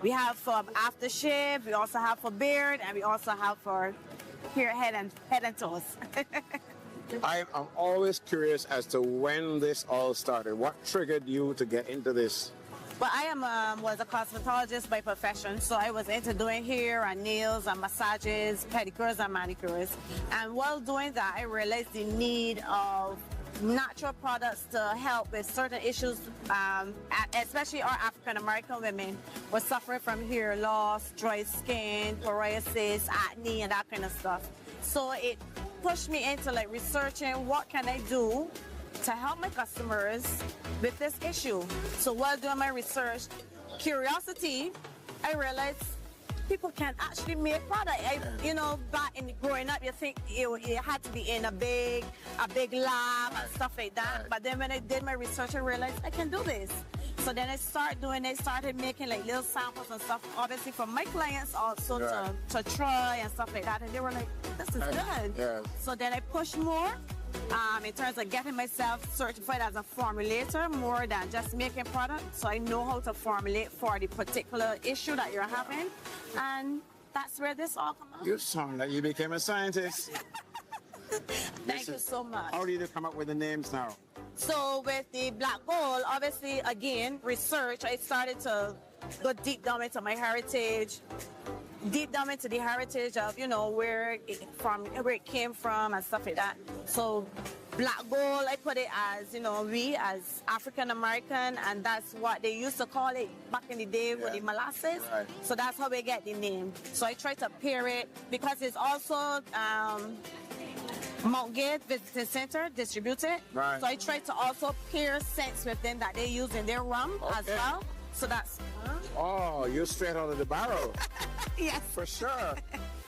We have for aftershave, we also have for beard, and we also have for hair, head and toes. I'm always curious as to when this all started. What triggered you to get into this? Well, I was a cosmetologist by profession, so I was into doing hair and nails and massages, pedicures and manicures. And while doing that, I realized the need of natural products to help with certain issues, especially our African American women were suffering from hair loss, dry skin, psoriasis, acne, and that kind of stuff. So it pushed me into like researching what can I do to help my customers with this issue. So while doing my research, curiosity, I realized people can actually make product. Back in growing up, you think it had to be in a big lab and stuff like that. But then when I did my research, I realized I can do this. So then I started making like little samples and stuff, obviously for my clients also to try and stuff like that. And they were like, this is good. Yeah. So then I pushed more. in terms of getting myself certified as a formulator more than just making products. So I know how to formulate for the particular issue that you're having. And that's where this all comes out. You sound like you became a scientist. Thank you so much. How did you come up with the names now? So with the black gold, obviously, again, research, I started to go deep down into my heritage, deep down into the heritage of, you know, where it came from and stuff like that. So black gold, I put it as, you know, we as African American, and that's what they used to call it back in the day with the molasses. Right. So that's how we get the name. So I try to pair it because it's also Mount Gate Visitor Center distributed. Right. So I try to also pair scents with them that they use in their rum as well. So that's... Oh, you're straight out of the barrel. Yes. For sure.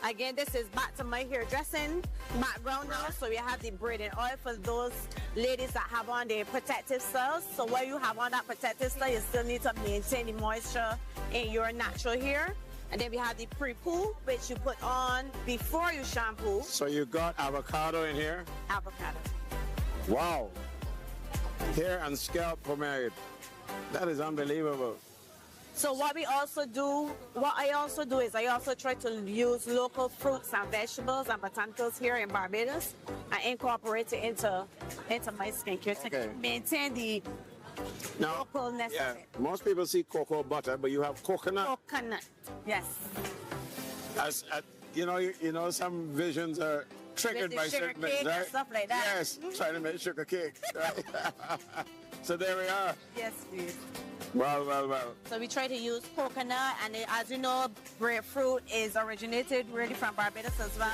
Again, this is back to my hairdressing background now. So we have the braiding oil for those ladies that have on their protective styles. So while you have on that protective style, you still need to maintain the moisture in your natural hair. And then we have the pre-poo, which you put on before you shampoo. So you got avocado in here? Avocado. Wow. Hair and scalp pomade. That is unbelievable. So what I also do is I also try to use local fruits and vegetables and botanicals here in Barbados and incorporate it into my skincare to maintain the localness of it. Most people see cocoa butter, but you have coconut. Coconut, yes. You know, some visions are triggered by certain things, right? And stuff like that. Yes, trying to make sugar cake. Right? So there we are. Yes, please. Well. So we try to use coconut, and as you know, grapefruit is originated really from Barbados as well.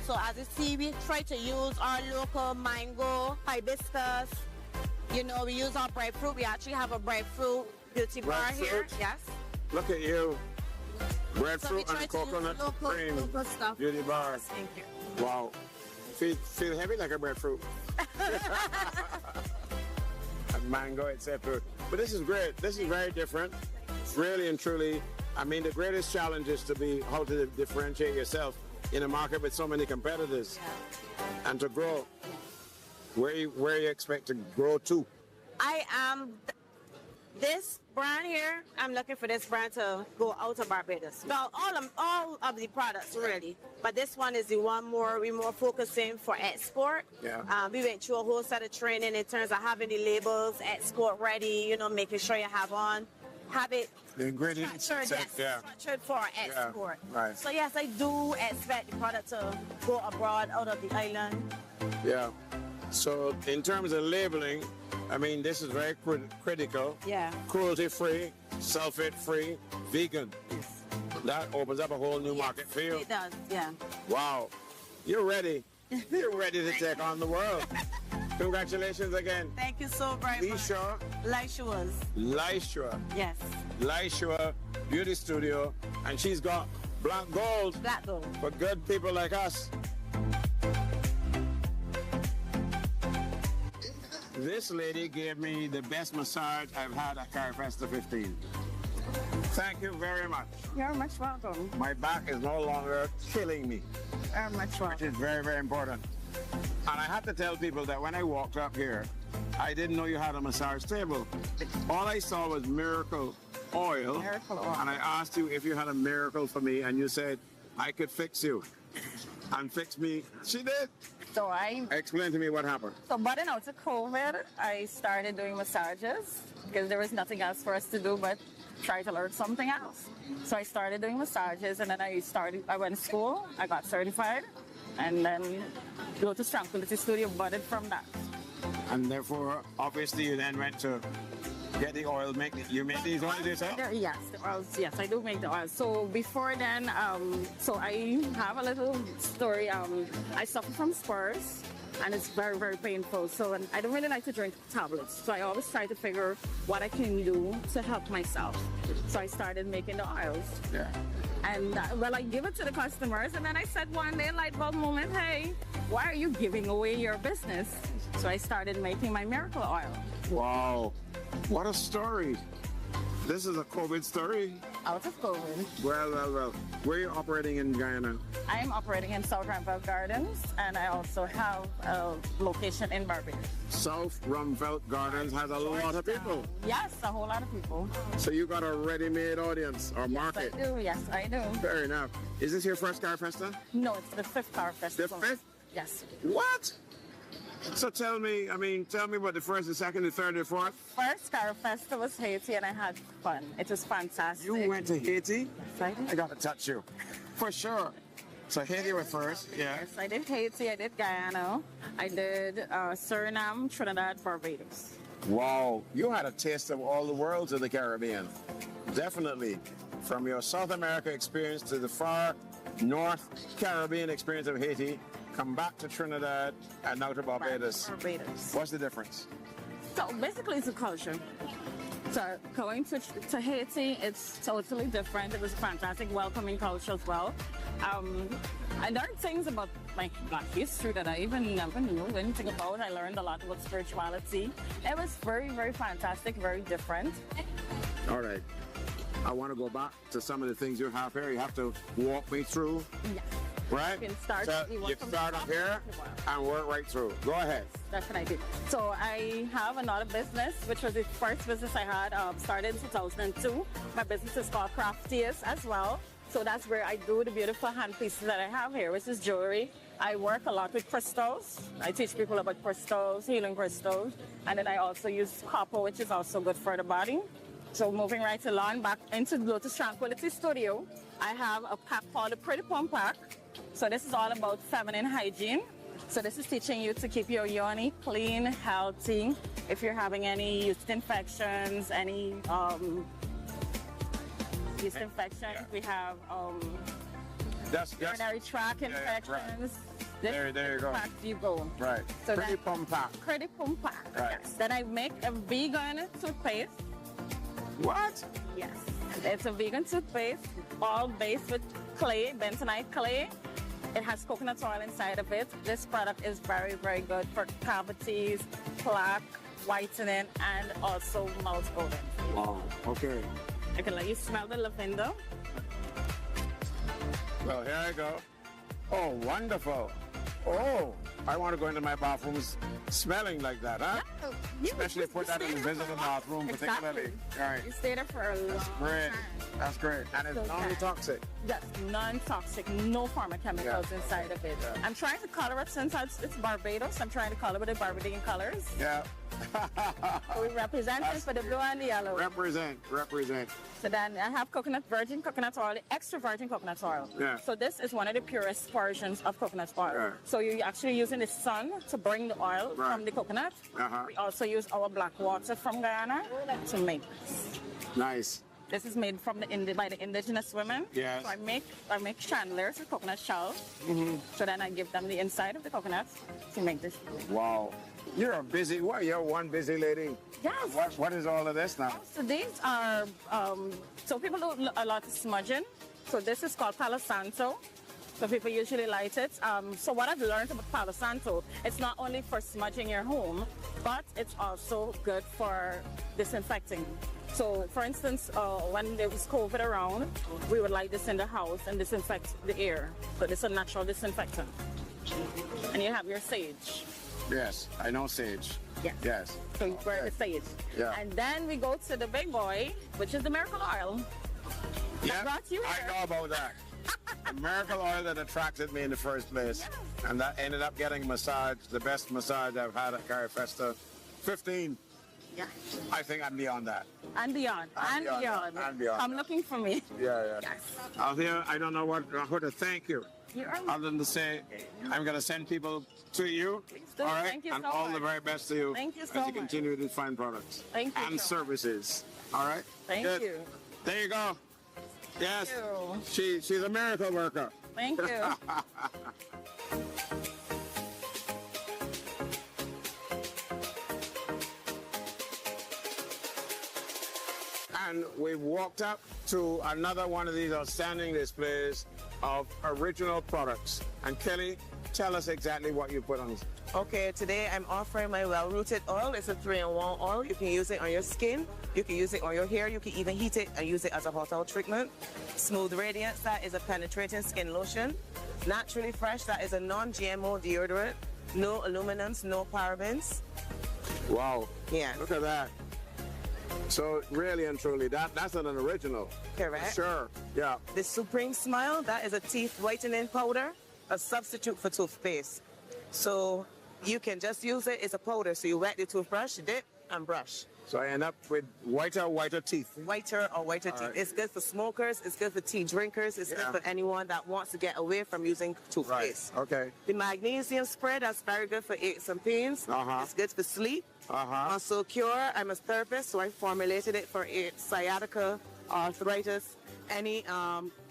So as you see, we try to use our local mango, hibiscus. You know, we use our breadfruit. We actually have a breadfruit beauty bar here. Yes. Look at you. Breadfruit and coconut cream local stuff. Beauty bar. Thank you. Wow. Feel heavy like a breadfruit. Mango, etc. But this is great. This is very different. Really and truly, I mean, the greatest challenge is to be how to differentiate yourself in a market with so many competitors and to grow. Where you expect to grow to? I am this brand here. I'm looking for this brand to go out of Barbados. Well, all of the products really, but this one is the one we're more focusing for export. Yeah. We went through a whole set of training in terms of having the labels export ready. You know, making sure you have it the ingredients structured for export. Yeah. Right. So yes, I do expect the product to go abroad out of the island. Yeah. So in terms of labeling, I mean, this is very critical. Yeah. Cruelty-free, sulfate-free, vegan. Yes. That opens up a whole new market for you. It does, yeah. Wow. You're ready. You're ready to take on the world. Congratulations again. Thank you so very much. Lishua. Yes. Lishua Beauty Studio. And she's got black gold. Black gold. For good people like us. This lady gave me the best massage I've had at Carifesta 15. Thank you very much. You're much welcome. My back is no longer killing me. You're much welcome. Which is very, very important. And I have to tell people that when I walked up here, I didn't know you had a massage table. All I saw was Miracle Oil. Miracle Oil. And I asked you if you had a miracle for me, and you said, I could fix you. And fix me. She did. So Explain to me what happened. So budding out of COVID, I started doing massages because there was nothing else for us to do but try to learn something else. So I started doing massages, and then I went to school, I got certified, and then go to Tranquility Studio, budded from that. And therefore, obviously, you then went to get the oil. You make these oils yourself? Yes, the oils. Yes, I do make the oils. So before then, so I have a little story. I suffer from spurs, and it's very, very painful. So I don't really like to drink tablets. So I always try to figure what I can do to help myself. So I started making the oils. Yeah. And I give it to the customers, and then I said one day, light bulb moment, hey, why are you giving away your business? So I started making my miracle oil. Wow. What a story. This is a COVID story. out of COVID. Well. Where are you operating in Guyana? I am operating in South Ramville Gardens, and I also have a location in Barbados. South Rumfeld Gardens has a lot of people. Yes, a whole lot of people. So you got a ready-made audience or market? Yes, I do. Fair enough. Is this your first Carifesta? No, it's the 5th Carifesta. The 5th? Yes. What? So tell me about the first, the second, the third, the fourth. First Carifesta was Haiti, and I had fun. It was fantastic. You went to Haiti? Yes, I did. I got to touch you. For sure. So Haiti was first, yeah. Yes, I did Haiti, I did Guyana, I did Suriname, Trinidad, Barbados. Wow, you had a taste of all the worlds of the Caribbean. Definitely. From your South America experience to the far North Caribbean experience of Haiti, come back to Trinidad and now to Barbados. Barbados. What's the difference? So basically it's a culture. So going to Haiti, it's totally different. It was a fantastic welcoming culture as well. I learned things about my Black history that I even never knew anything about. I learned a lot about spirituality. It was very, very fantastic, very different. All right. I want to go back to some of the things you have here. You have to walk me through. Yes. Right? You can start, so you start up here and work right through. Go ahead. That's what I did. So I have another business, which was the first business I had, started in 2002. My business is called Craftiest as well. So that's where I do the beautiful hand pieces that I have here, which is jewelry. I work a lot with crystals. I teach people about crystals, healing crystals. And then I also use copper, which is also good for the body. So moving right along back into Lotus Tranquility Studio, I have a pack called the Pretty Pump Pack. So this is all about feminine hygiene. So this is teaching you to keep your yoni clean, healthy. If you're having any yeast infections, any yeast infections, we have urinary tract infections. Right. There you go. Pack you go. Right. So Pretty Pump Pack. Pretty Pump Pack. Right. Yes. Then I make a vegan toothpaste. What? Yes. It's a vegan toothpaste, all based with clay, bentonite clay. It has coconut oil inside of it. This product is very, very good for cavities, plaque, whitening, and also mouth odor. Wow. Okay. I can let you smell the lavender. Well, here I go. Oh, wonderful. Oh, I want to go into my bathrooms smelling like that, huh? Yeah, especially put that in the visitor bathroom, particularly. Right. You stay there for a long Great. time. That's great. And it's non-toxic. Yes, non-toxic, no pharma chemicals inside of it. Yeah. I'm trying to color it since it's Barbados. I'm trying to color with the Barbadian colors. Yeah. So we represent it for the blue and the yellow. Represent. So then I have virgin coconut oil, extra virgin coconut oil. Yeah. So this is one of the purest versions of coconut oil. Yeah. So you're actually using the sun to bring the oil from the coconut. Uh-huh. We also use our black water from Guyana to make this. Nice. This is made from by the indigenous women. Yes. So I make chandeliers with coconut shells. Mm-hmm. So then I give them the inside of the coconut to make this. Wow. You're a busy, you're one busy lady. Yes. What is all of this now? So these are, so people do a lot of smudging. So this is called Palo Santo. So people usually light it. So what I've learned about Palo Santo, it's not only for smudging your home, but it's also good for disinfecting. So for instance, when there was COVID around, we would light this in the house and disinfect the air. So this is a natural disinfectant. And you have your sage. Yes, I know sage. Yes. Yes. So you burn the sage. Yeah. And then we go to the big boy, which is the miracle oil. Yeah, brought you I here. know about that. The miracle oil that attracted me in the first place. And that ended up getting massage, the best massage I've had at Carifesta. 15. Yeah. I think I'm beyond that. And beyond. And beyond. And beyond. Come looking for me. Yeah. Yes. Out here, I don't know how to thank you. You are Other than to say, I'm going to send people to you. do. All right? Thank you and so all the much. very best to you. Thank you so as you much. continue to find products. Thank you and so much. services. All right? Thank Good. you. There you go. Yes. Thank you. She's a miracle worker. Thank you. And we've walked up to another one of these outstanding displays of original products. And Kelly, tell us exactly what you put on. Okay, today I'm offering my well-rooted oil. It's a 3-in-1 oil. You can use it on your skin. You can use it on your hair. You can even heat it and use it as a hot oil treatment. Smooth Radiance, that is a penetrating skin lotion. Naturally Fresh, that is a non-GMO deodorant. No aluminums, no parabens. Wow. Yeah. Look at that. So really and truly, that's an original. Correct. Sure. Yeah. The Supreme Smile, that is a teeth whitening powder, a substitute for toothpaste. So you can just use it as a powder. So you wet the toothbrush, dip, and brush. So I end up with whiter teeth. Whiter teeth. Right. It's good for smokers. It's good for tea drinkers. It's good for anyone that wants to get away from using toothpaste. Right. Okay. The magnesium spray, that's very good for aches and pains. It's good for sleep. Muscle Cure, I'm a therapist, so I formulated it for sciatica, arthritis, any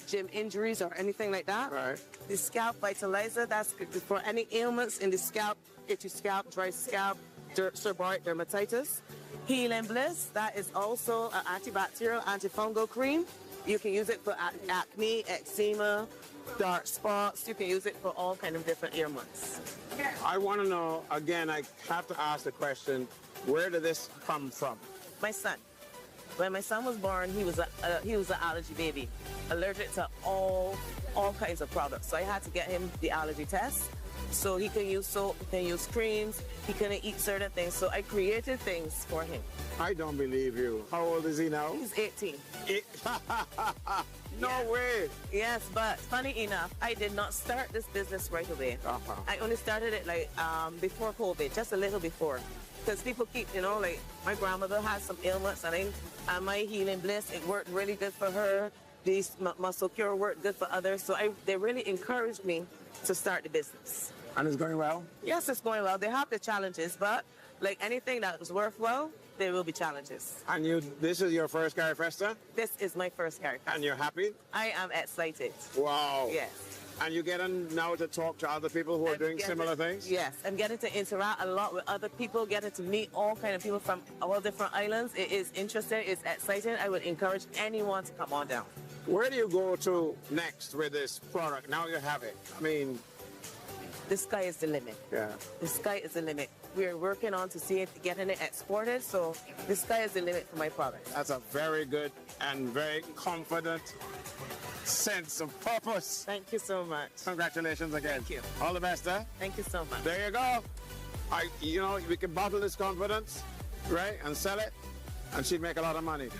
gym injuries or anything like that. Right. The Scalp Vitalizer, that's good for any ailments in the scalp, itchy scalp, dry scalp, seborrheic dermatitis. Healing Bliss, that is also an antibacterial, antifungal cream. You can use it for acne, eczema, dark spots. You can use it for all kind of different ailments. I want to know, again, I have to ask the question, where did this come from? My son. When my son was born, he was an allergy baby, allergic to all kinds of products. So I had to get him the allergy test. So he can use soap, he can use creams, he couldn't eat certain things. So I created things for him. I don't believe you. How old is he now? He's 18. No way. Yes, but funny enough, I did not start this business right away. I only started it like before COVID, just a little before. Because people keep, like my grandmother has some ailments and my Healing Bliss, it worked really good for her. These Muscle Cure worked good for others. So they really encouraged me to start the business. And it's going well? Yes, it's going well. They have the challenges, but like anything that is worthwhile, there will be challenges. And this is your first Carifesta? This is my first Carifesta. And you're happy? I am excited. Wow. Yes. And you're getting now to talk to other people who are doing similar things? Yes, I'm getting to interact a lot with other people, getting to meet all kind of people from all different islands. It is interesting, it's exciting. I would encourage anyone to come on down. Where do you go to next with this product? Now you have it. I mean, the sky is the limit. Yeah. The sky is the limit. We're working on to see it, getting it exported. So the sky is the limit for my product. That's a very good and very confident sense of purpose. Thank you so much. Congratulations again. Thank you. All the best, huh? Thank you so much. There you go. We can bottle this confidence, right, and sell it, and she'd make a lot of money.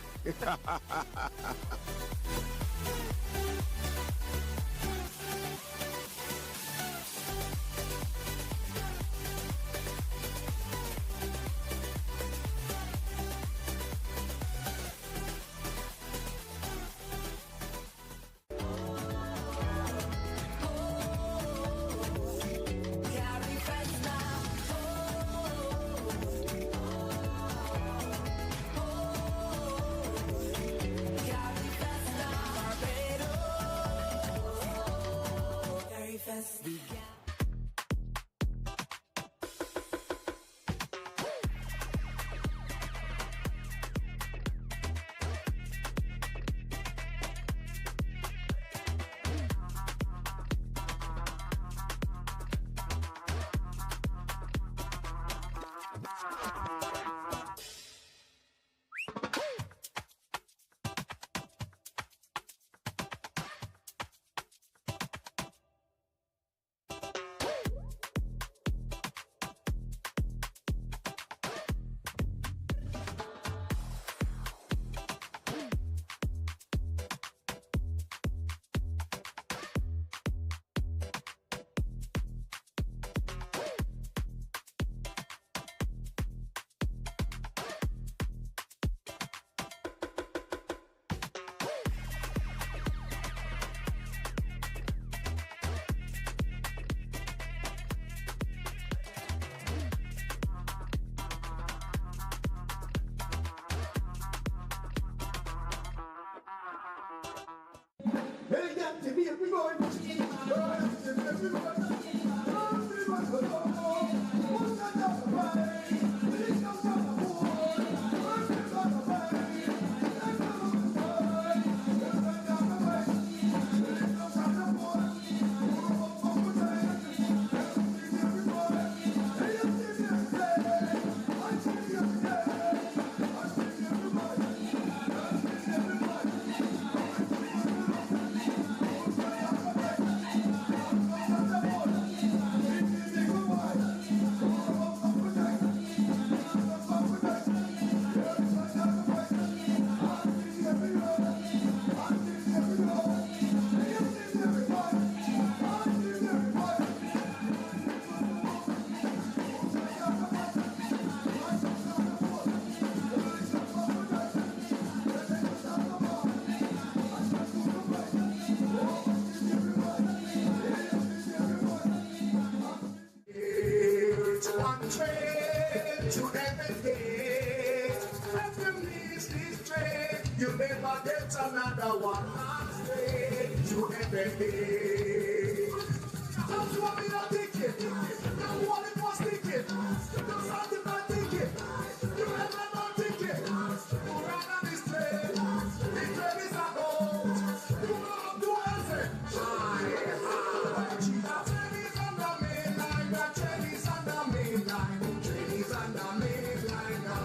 another one last day to everything. Just want me to take it. Don't want it was ticket. Just want it to take it. You ever not take it. You ran on this train. The train is a boat. You love to answer. The train is on the main line. The train is on the main line. The train is on the main line now.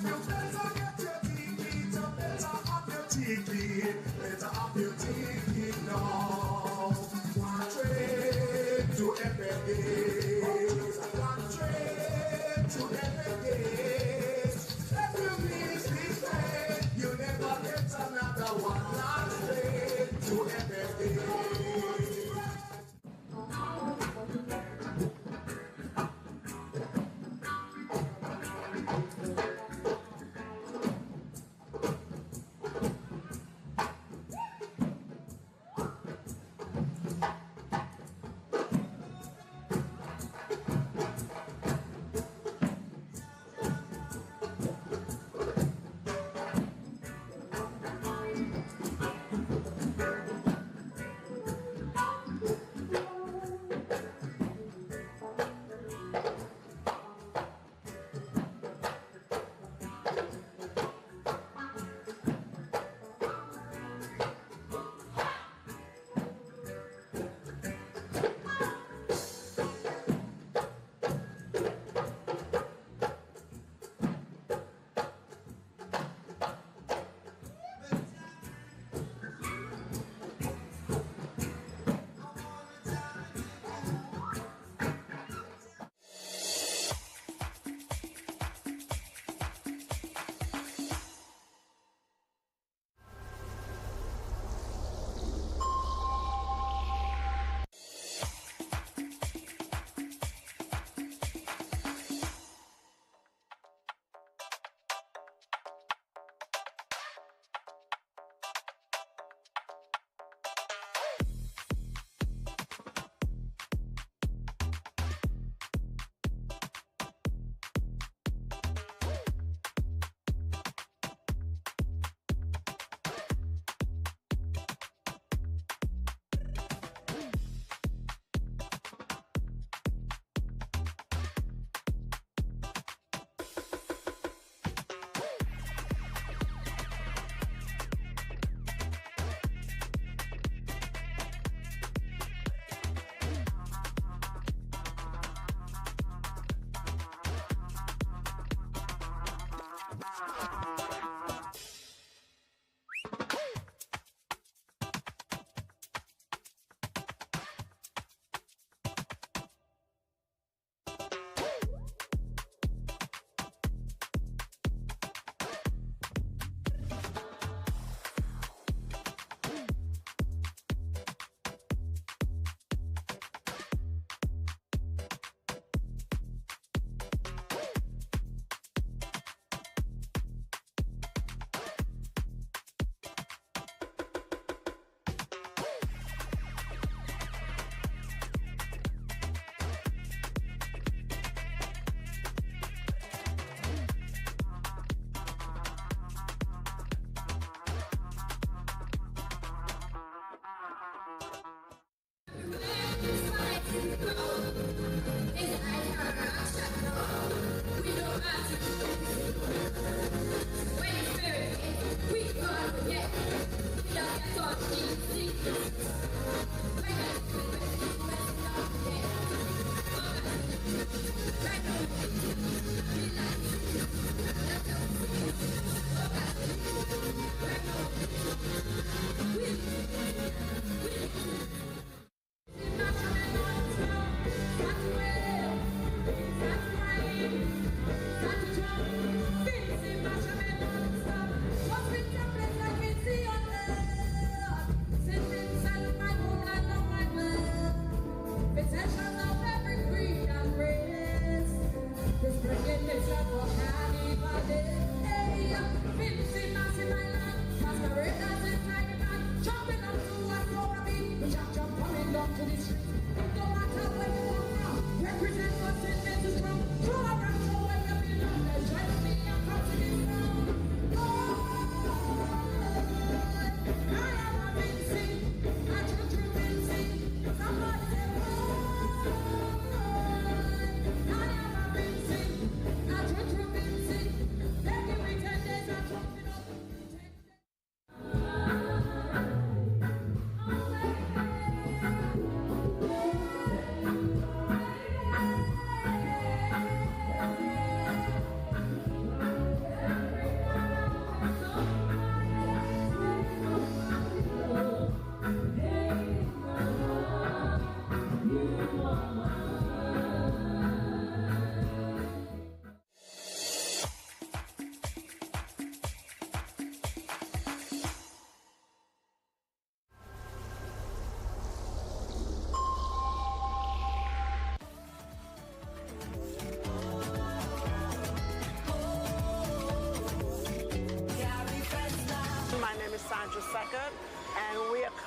You better get your ticket. You better have your ticket. Better have your ticket now. One train to every day. One train to every day. If you miss this train, you never get another one. Last train to every day.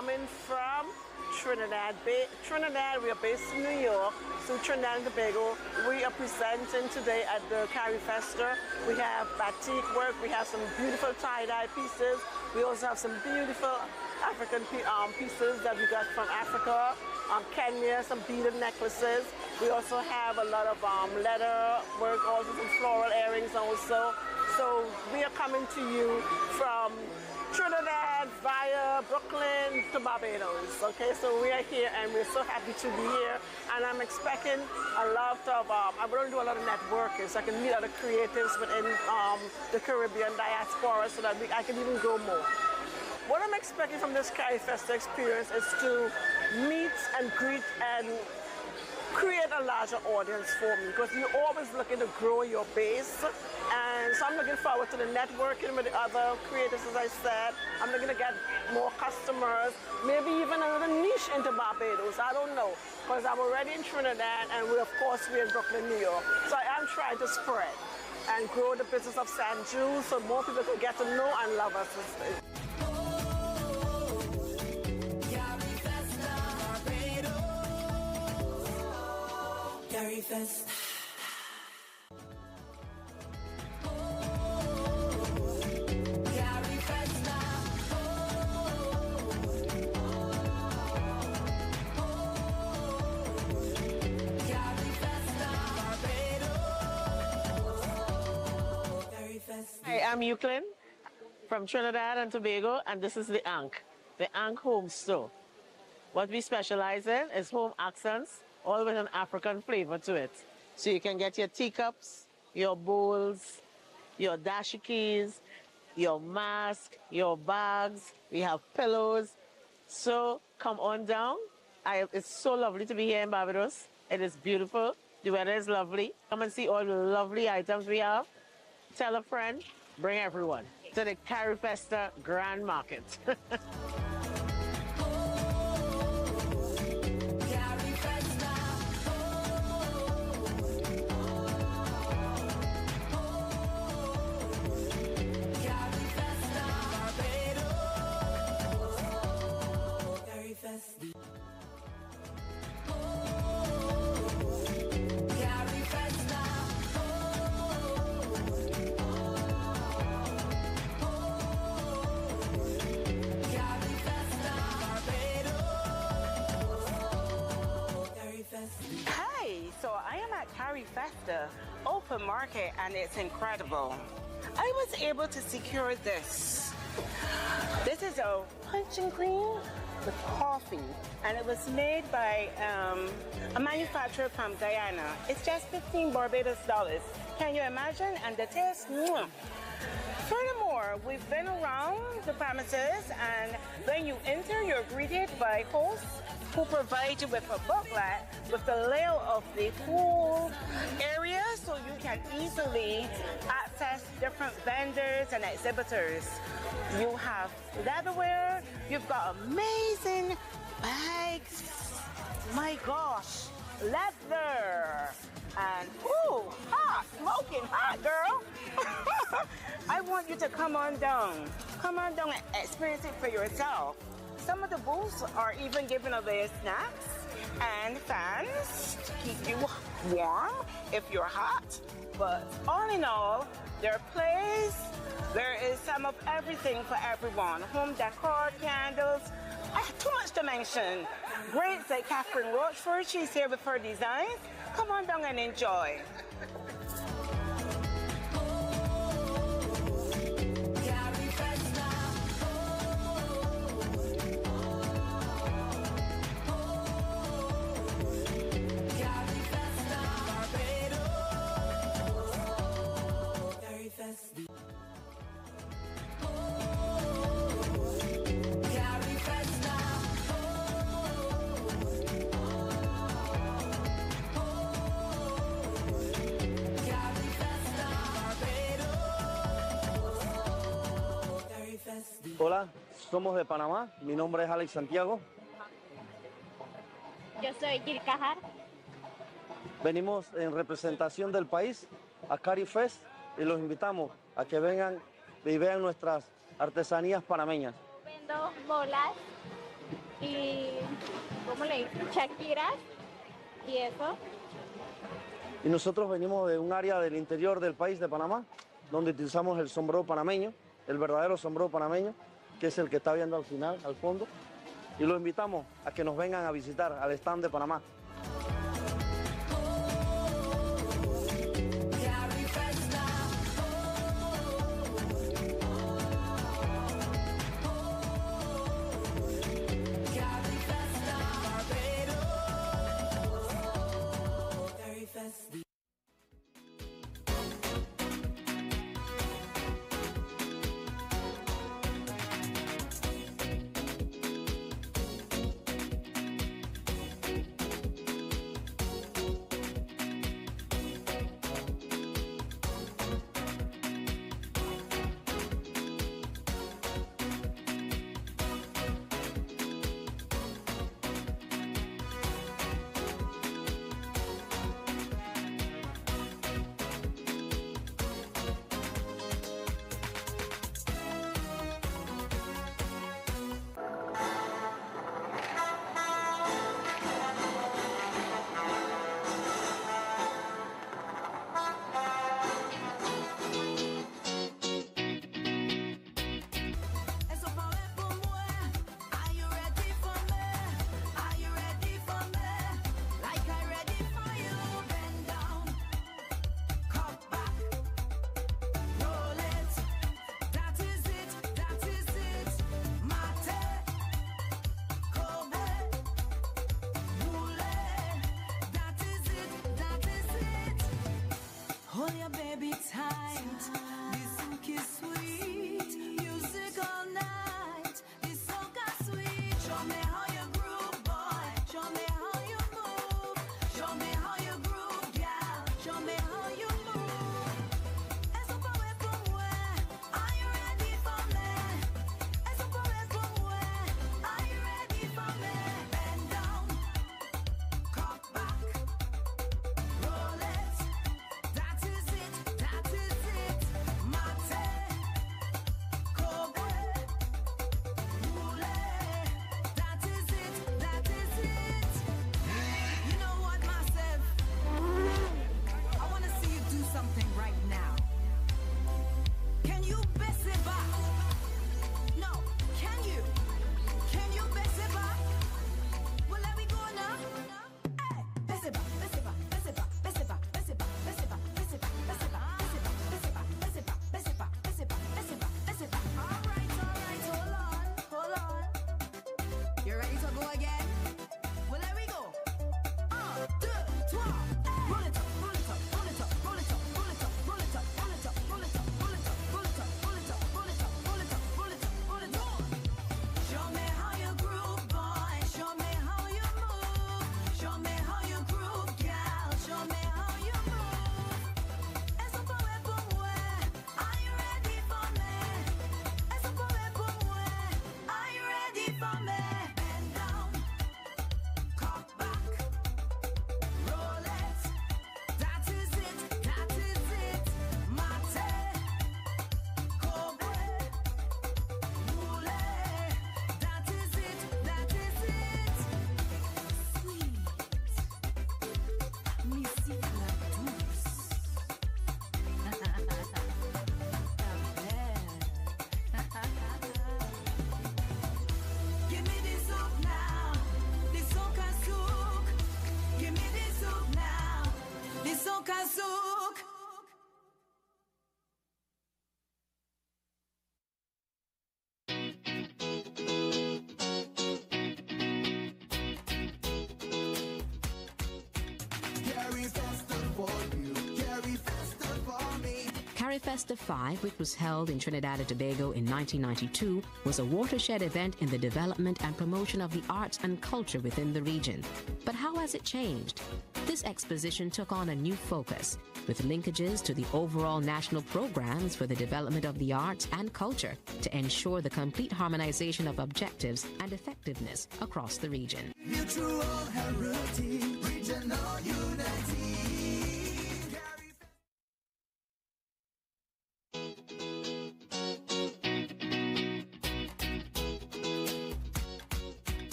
coming from Trinidad. We are based in New York, so Trinidad and Tobago. We are presenting today at the Carifesta. We have batik work, we have some beautiful tie-dye pieces. We also have some beautiful African pieces that we got from Africa, Kenya, some beaded necklaces. We also have a lot of leather work, also some floral earrings also. So we are coming to you from Trinidad via Brooklyn to Barbados. Okay, so we are here and we're so happy to be here. And I'm expecting a lot of, I'm going to do a lot of networking so I can meet other creatives within the Caribbean diaspora so that I can even grow more. What I'm expecting from this Carifesta experience is to meet and greet and create a larger audience for me, because you're always looking to grow your base. And so I'm looking forward to the networking with the other creators, as I said. I'm looking to get more customers, maybe even a little niche into Barbados. I don't know, because I'm already in Trinidad and we're in Brooklyn, New York. So I am trying to spread and grow the business of St. Jude so more people can get to know and love us. Carifesta. Hi, I'm Euclid from Trinidad and Tobago, and this is the Ankh Home Store. What we specialize in is home accents, all with an African flavor to it. So you can get your teacups, your bowls, your dashikis, your mask, your bags. We have pillows. So come on down. It's so lovely to be here in Barbados. It is beautiful. The weather is lovely. Come and see all the lovely items we have. Tell a friend, bring everyone to the Carifesta Grand Market. Hi, so I am at Carifesta Open Market and it's incredible. I was able to secure this. This is a punching cream with coffee, and it was made by a manufacturer from Guyana. It's just 15 Barbados dollars. Can you imagine? And the taste, mwah. Furthermore, we've been around the premises, and when you enter, you're greeted by hosts who provide you with a booklet with the layout of the whole area so you can easily access different vendors and exhibitors. You have leatherware, you've got amazing bags. My gosh, leather. And, ooh, hot, smoking hot, girl. I want you to come on down. Come on down and experience it for yourself. Some of the booths are even giving away snacks and fans to keep you warm if you're hot. But all in all, there is some of everything for everyone. Home decor, candles, too much to mention. Great like Catherine Rochford, she's here with her designs. Come on down and enjoy. Hola, somos de Panamá. Mi nombre es Alex Santiago. Yo soy Girkajar. Venimos en representación del país a Carifest y los invitamos a que vengan y vean nuestras artesanías panameñas. Vendo bolas y, ¿cómo le dicen? Shakiras y eso. Y nosotros venimos de un área del interior del país de Panamá, donde utilizamos el sombrero panameño, el verdadero sombrero panameño, que es el que está viendo al final, al fondo. Y los invitamos a que nos vengan a visitar al stand de Panamá. Hold your baby tight. This song is sweet. Music all night. This song is sweet. Show me how you groove, boy. Show me how you move. Show me how you groove, girl. Show me how you move. Eso pa' ver cómo es. Are you ready for me? Eso pa' ver cómo es. Are you ready for me? Bend down, cock back, roll it. That is it, that is it. Mate, Kobe, Mule. That is it, that is it. You know what, myself? I want to see you do something right now. Can you best it back? No, can you? Can you best it back? Well, let me go now. Hey, best it back, best it back, best it back, best it back, best it back, best it back, best it back, best it back, best it back, best it back, best it back, best it back, best it back, best it back, best it back. All right, hold on. You ready to go again? Well, let me go. 1, 2, 3. Roll it up, roll it up, roll it up, roll it up, roll it up, roll it up, roll it up, roll it up, roll it up, roll it up, roll it up, roll it up, roll it up, roll it up, roll it up. Show me how you groove, boy. Show me how you move. Show me how you groove, girl. Show me how you move. Eso pa' ver cómo es. Are you ready for me? Eso pa' ver cómo es. Are you ready for me? Bend down, cock back, roll it. That is it, that is it. Mate, Kobe, Mule. That is it, that is it. Sweet, musique la douce. Give me this hook now, this hook and soak. Give me this hook now, this hook and soak. Carifesta for you, Carifesta for me. Carifesta 5, which was held in Trinidad and Tobago in 1992, was a watershed event in the development and promotion of the arts and culture within the region. But how has it changed? This exposition took on a new focus, with linkages to the overall national programs for the development of the arts and culture to ensure the complete harmonization of objectives and effectiveness across the region. Mutual heritage, regional unity.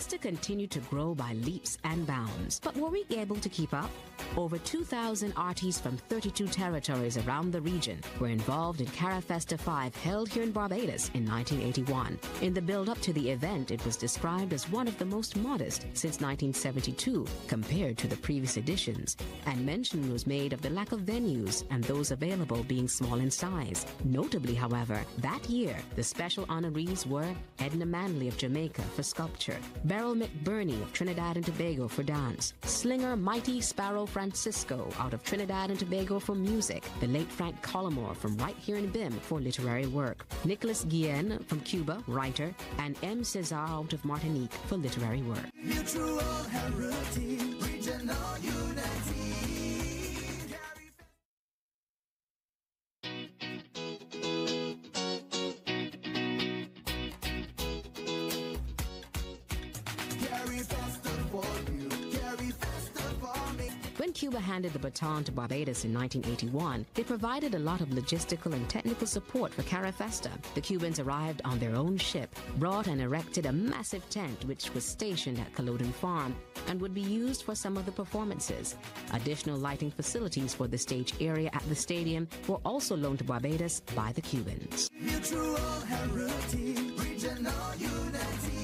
Carifesta continued to grow by leaps and bounds. But were we able to keep up? Over 2,000 artists from 32 territories around the region were involved in Carifesta 5 held here in Barbados in 1981. In the build-up to the event, it was described as one of the most modest since 1972 compared to the previous editions, and mention was made of the lack of venues and those available being small in size. Notably, however, that year, the special honorees were Edna Manley of Jamaica for sculpture, Beryl McBurney of Trinidad and Tobago for dance, Slinger Mighty Sparrow Francisco out of Trinidad and Tobago for music, the late Frank Collymore from right here in BIM for literary work, Nicholas Guillen from Cuba, writer, and M. Cesar out of Martinique for literary work. Mutual heritage, regional unity. When Cuba handed the baton to Barbados in 1981, they provided a lot of logistical and technical support for Carifesta. The Cubans arrived on their own ship, brought and erected a massive tent which was stationed at Culloden Farm and would be used for some of the performances. Additional lighting facilities for the stage area at the stadium were also loaned to Barbados by the Cubans. Mutual heritage, regional unity.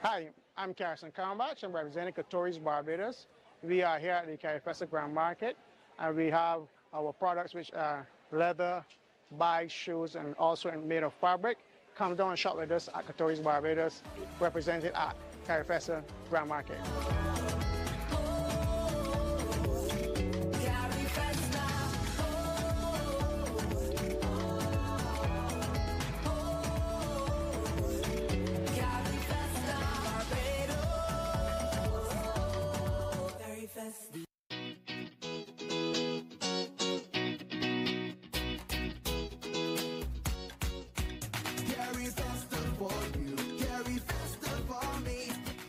Hi, I'm Carson Kalmbach. I'm representing Katoris Barbados. We are here at the Carifesta Grand Market, and we have our products which are leather, bags, shoes, and also made of fabric. Come down and shop with us at Katoris Barbados, represented at Carifesta Grand Market.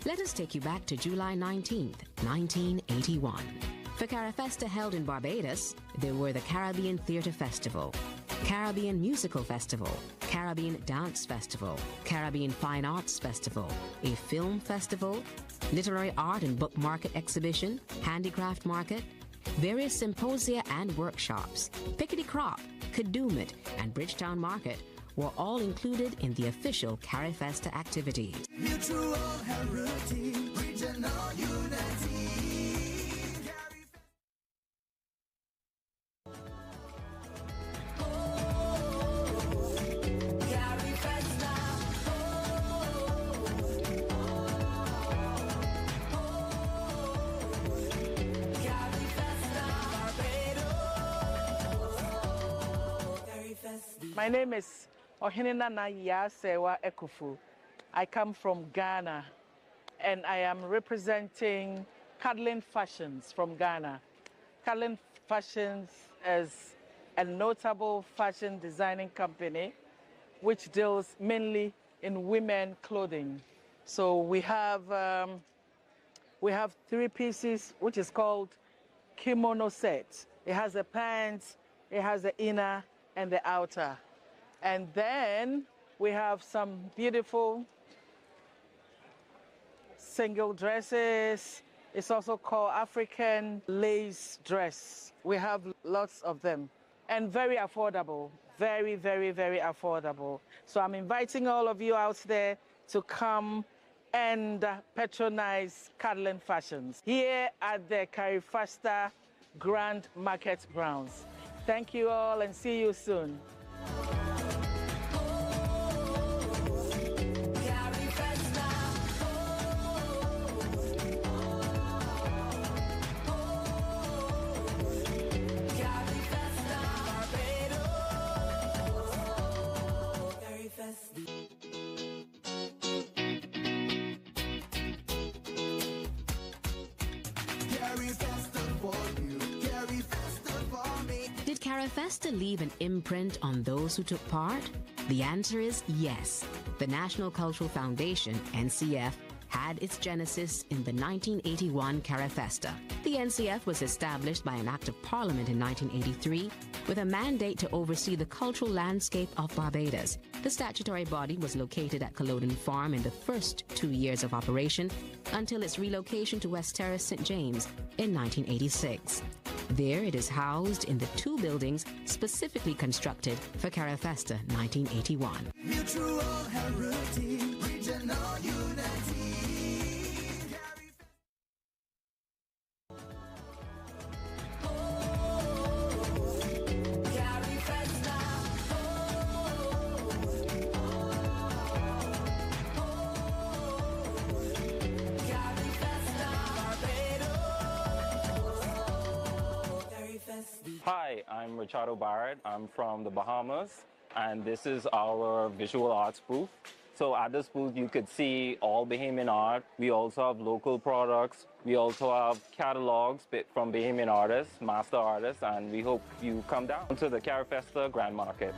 Let us take you back to July 19th, 1981. For Carifesta held in Barbados, there were the Caribbean Theatre Festival, Caribbean Musical Festival, Caribbean Dance Festival, Caribbean Fine Arts Festival, a film festival, literary art and book market exhibition, handicraft market, various symposia and workshops, Pickety Crop, Kadooment, and Bridgetown Market were all included in the official Carifesta activities. Mutual heritage, regional unity. My name is Ohinina Sewa Ekufu. I come from Ghana, and I am representing Cadlin Fashions from Ghana. Cadlin Fashions is a notable fashion designing company which deals mainly in women clothing. So we have 3 pieces, which is called kimono set. It has the pants, it has the inner and the outer. And then we have some beautiful single dresses. It's also called African lace dress. We have lots of them and very affordable, very, very, very affordable. So I'm inviting all of you out there to come and patronize Cadlin Fashions here at the Carifesta Grand Market grounds. Thank you all and see you soon. Carifesta leave an imprint on those who took part? The answer is yes. The National Cultural Foundation, NCF, had its genesis in the 1981 Carifesta. The NCF was established by an Act of Parliament in 1983 with a mandate to oversee the cultural landscape of Barbados. The statutory body was located at Culloden Farm in the first 2 years of operation until its relocation to West Terrace, St. James in 1986. There it is housed in the 2 buildings specifically constructed for Carifesta 1981. Mutual heritage, regional unity. Hi, I'm Richardo Barrett. I'm from the Bahamas, and this is our visual arts booth. So at this booth, you could see all Bahamian art. We also have local products. We also have catalogs from Bahamian artists, master artists, and we hope you come down to the Carifesta Grand Market.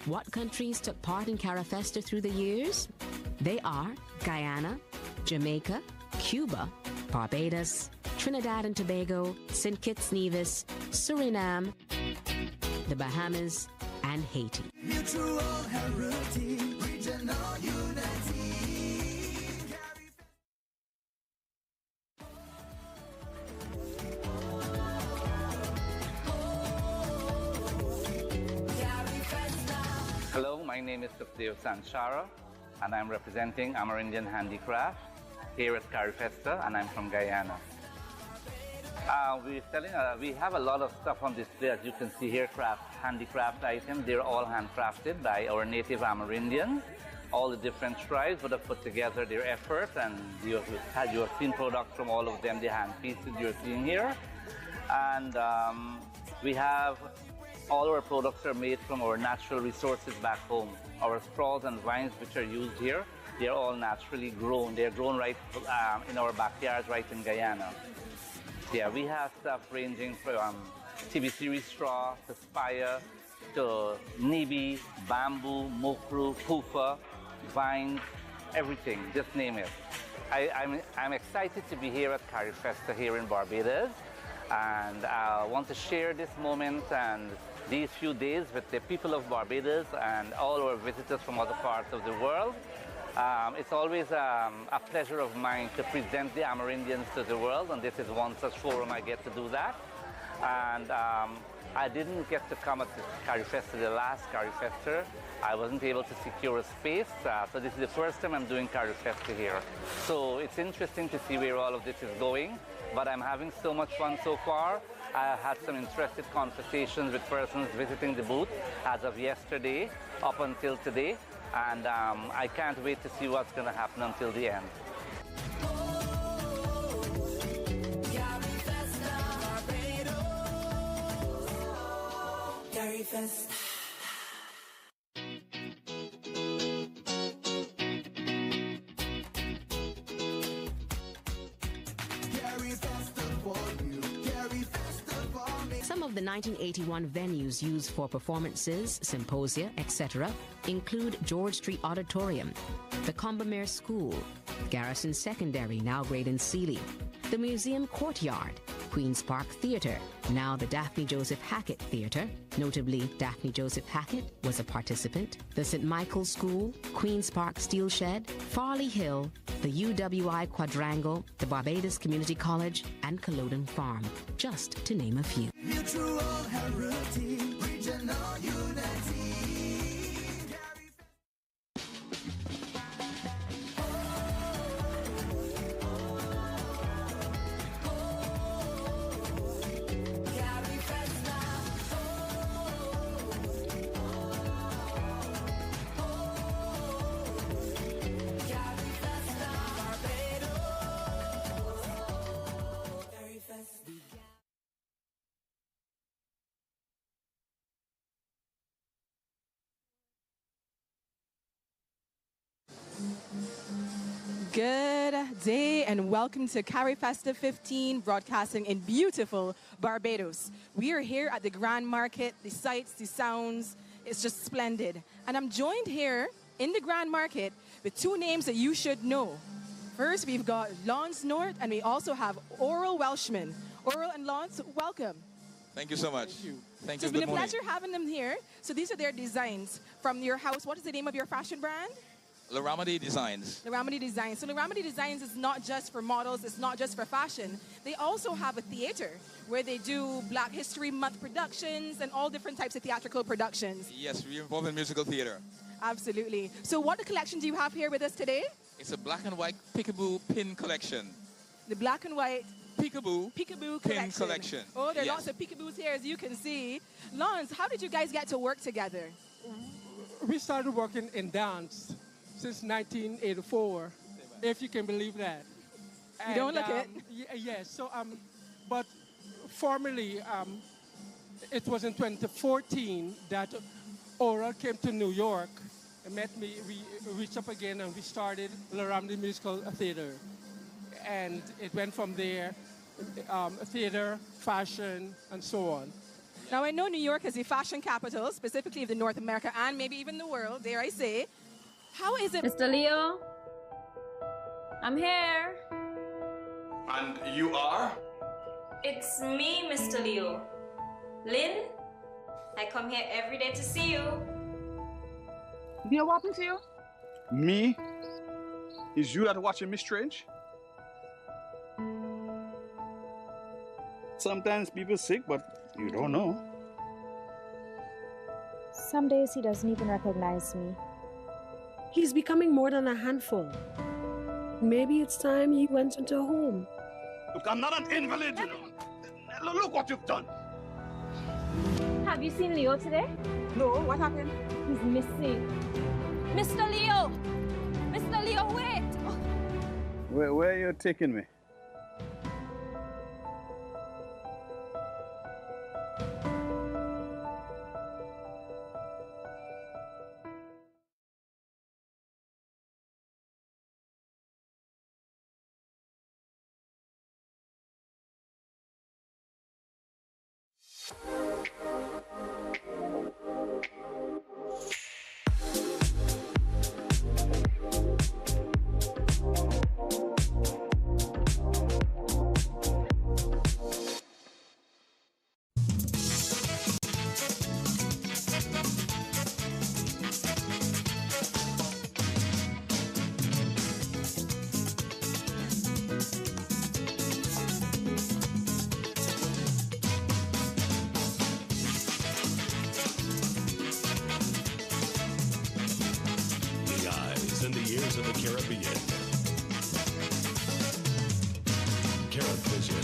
What countries took part in Carifesta through the years? They are Guyana, Jamaica, Cuba, Barbados, Trinidad and Tobago, St. Kitts Nevis, Suriname, the Bahamas, and Haiti. Mutual heritage, regional unity. Hello, my name is Sukhdev Sanchara, and I'm representing Amerindian Handicraft here at Carifesta, and I'm from Guyana. We have a lot of stuff on display, as you can see here, handicraft items. They're all handcrafted by our native Amerindians. All the different tribes would have put together their effort, and you have seen products from all of them, the hand pieces you're seeing here. And we have all our products are made from our natural resources back home. Our straws and vines which are used here, they're all naturally grown. They're grown right in our backyards right in Guyana. Yeah, we have stuff ranging from TV series straw to spire to nibi, bamboo, mokru, pufa, vines, everything, just name it. I'm excited to be here at Carifesta here in Barbados, and I want to share this moment and these few days with the people of Barbados and all our visitors from other parts of the world. It's always a pleasure of mine to present the Amerindians to the world, and this is one such forum I get to do that. And I didn't get to come at the Carifesta, the last Carifesta. I wasn't able to secure a space, so this is the first time I'm doing Carifesta here. So it's interesting to see where all of this is going, but I'm having so much fun so far. I had some interesting conversations with persons visiting the booth as of yesterday up until today, and I can't wait to see what's going to happen until the end. Some of the 1981 venues used for performances, symposia, etc. include George Street Auditorium, the Combermere School, Garrison Secondary, now Graydon Sealy, the Museum Courtyard, Queen's Park Theatre, now the Daphne Joseph Hackett Theatre. Notably, Daphne Joseph Hackett was a participant. The St. Michael's School, Queen's Park Steel Shed, Farley Hill, the UWI Quadrangle, the Barbados Community College, and Culloden Farm, just to name a few. Mutual heritage, regional unity. Good day and welcome to Carifesta 15, broadcasting in beautiful Barbados. We are here at the Grand Market, the sights, the sounds, it's just splendid. And I'm joined here in the Grand Market with two names that you should know. First, we've got Lance North and we also have Oral Welshman. Oral and Lance, welcome. Thank you so much. Thank you. It's been a pleasure having them here. So these are their designs from your house. What is the name of your fashion brand? Laramide Designs. Laramide Designs. So Laramide Designs is not just for models, it's not just for fashion. They also have a theater where they do Black History Month productions and all different types of theatrical productions. Yes, we're involved in musical theater. Absolutely. So what collection do you have here with us today? It's a black and white peekaboo pin collection. The black and white peekaboo pin collection. Oh, there are lots of peekaboos here, as you can see. Lance, how did you guys get to work together? We started working in dance since 1984, if you can believe that. You don't look it. Yes. So, but formally, it was in 2014 that Oral came to New York and met me. We reached up again and we started Laramide Musical Theater, and it went from there. Theater, fashion, and so on. Now, I know New York is the fashion capital, specifically of the North America and maybe even the world, dare I say. How is it? Mr. Leo, I'm here. And you are? It's me, Mr. Leo. Lynn, I come here every day to see you. Leo, what happened to you? Me? Is you that watching Miss Strange? Sometimes people sick, but you don't know. Some days he doesn't even recognize me. He's becoming more than a handful. Maybe it's time he went into a home. Look, I'm not an invalid, you know. Look what you've done. Have you seen Leo today? No, what happened? He's missing. Mr. Leo! Mr. Leo, wait! Where are you taking me? In the years of the Caribbean. Caravision.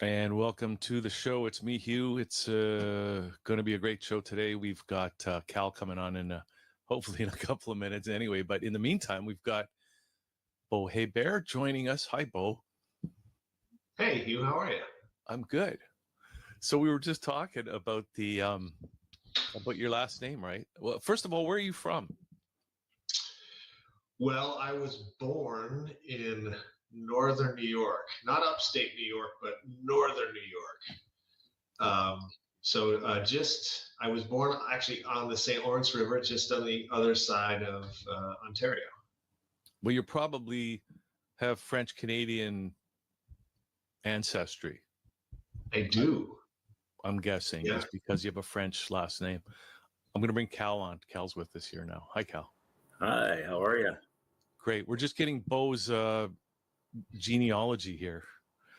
And welcome to the show. It's me, Hugh. It's going to be a great show today. We've got Cal coming on in hopefully in a couple of minutes anyway. But in the meantime, we've got Bo Hebert joining us. Hi, Bo. Hey, Hugh. How are you? I'm good. So we were just talking about the about your last name, right? Well, first of all, where are you from? Well, I was born in northern New York, not upstate New York, but northern New York. I was born actually on the St. Lawrence River, just on the other side of Ontario. Well, you probably have French Canadian ancestry. I do. I'm guessing it's because you have a French last name. I'm going to bring Cal on. Cal's with us here now. Hi, Cal. Hi, how are you? Great. We're just getting Bo's genealogy here.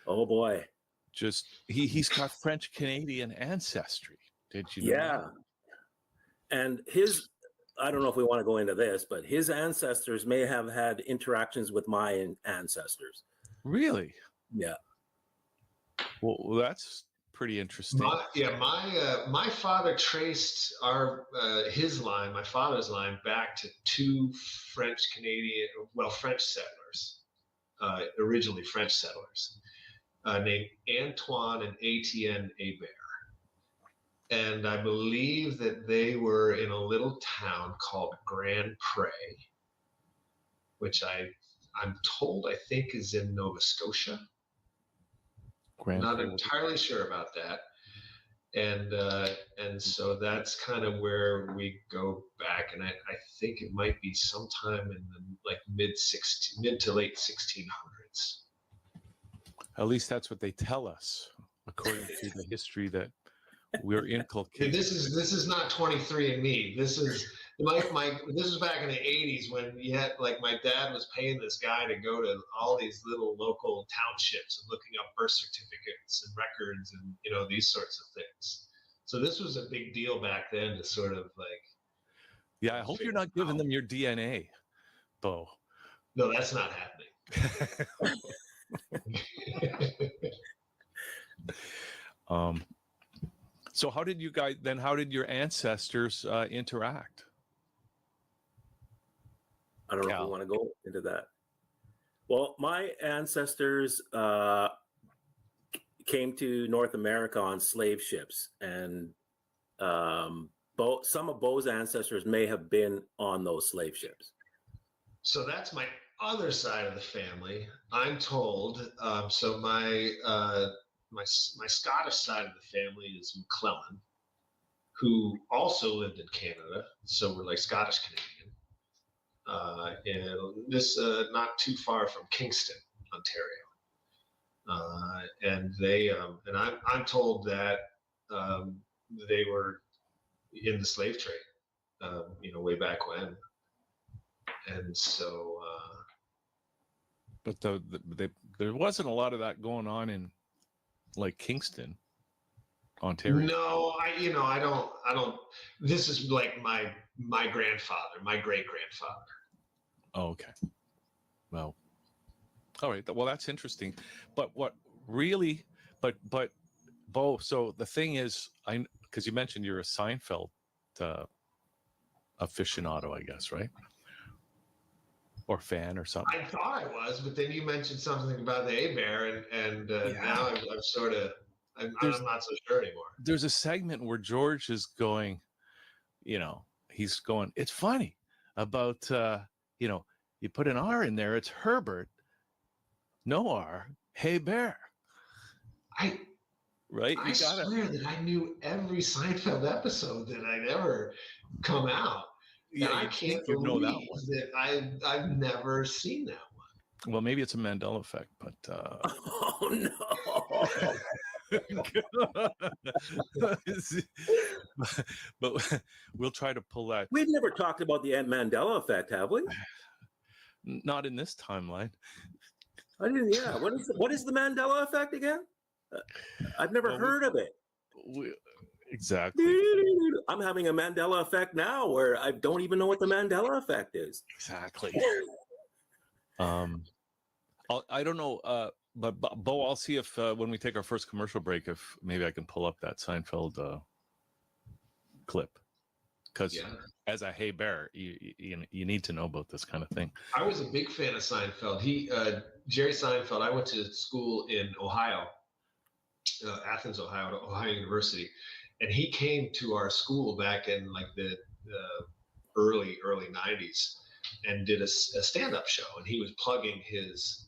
Oh boy. Just he's got French Canadian ancestry. Did you know? Yeah. And I don't know if we want to go into this, but his ancestors may have had interactions with my ancestors. Really? Yeah. Well, that's pretty interesting. My father traced my father's line back to two French settlers, originally French settlers, named Antoine and Etienne Hébert. And I believe that they were in a little town called Grand Pré, which I'm told I think is in Nova Scotia. Not entirely sure about that. And so that's kind of where we go back, and I think it might be sometime in the like mid to late 1600s. At least that's what they tell us, according to the history that we're inculcated. This is not 23andMe. This is this was back in the 80s when you had, like, my dad was paying this guy to go to all these little local townships and looking up birth certificates and records and, you know, these sorts of things. So this was a big deal back then to sort of like. Yeah, I hope you're not giving them your DNA, Bo. No, that's not happening. So how did your ancestors interact? I don't know if we want to go into that. Well, my ancestors came to North America on slave ships, and some of Bo's ancestors may have been on those slave ships. So that's my other side of the family. I'm told. So my Scottish side of the family is McClellan, who also lived in Canada. So we're like Scottish Canadian. And this not too far from Kingston, Ontario. And they and I'm told that they were in the slave trade, you know, way back when. And so. But there wasn't a lot of that going on in, like, Kingston, Ontario. No, I don't. This is like my grandfather, my great grandfather. Oh, okay. Well, all right. Well, that's interesting. But what really, but Bo, so the thing is, because you mentioned you're a Seinfeld aficionado, I guess, right? Or fan or something. I thought I was, but then you mentioned something about the Hébert, and now I'm sort of, I'm not so sure anymore. There's a segment where George is going, you know, he's going, it's funny about, you know, you put an R in there, it's Herbert, no R, Hébert. Right? I swear that I knew every Seinfeld episode that I'd ever come out. Yeah, I can't believe that I've never seen that one. Well, maybe it's a Mandela effect, but oh no! But we'll try to pull that. We've never talked about the Mandela effect, have we? Not in this timeline. I didn't. Yeah. What is the Mandela effect again? I've never heard of it. Exactly. I'm having a Mandela effect now where I don't even know what the Mandela effect is. Exactly. I don't know, but Bo, I'll see if when we take our first commercial break, if maybe I can pull up that Seinfeld clip. Because as a Hébert, you need to know about this kind of thing. I was a big fan of Seinfeld. Jerry Seinfeld, I went to school in Ohio, Athens, Ohio, Ohio University. And he came to our school back in like the early 90s and did a stand-up show. And he was plugging this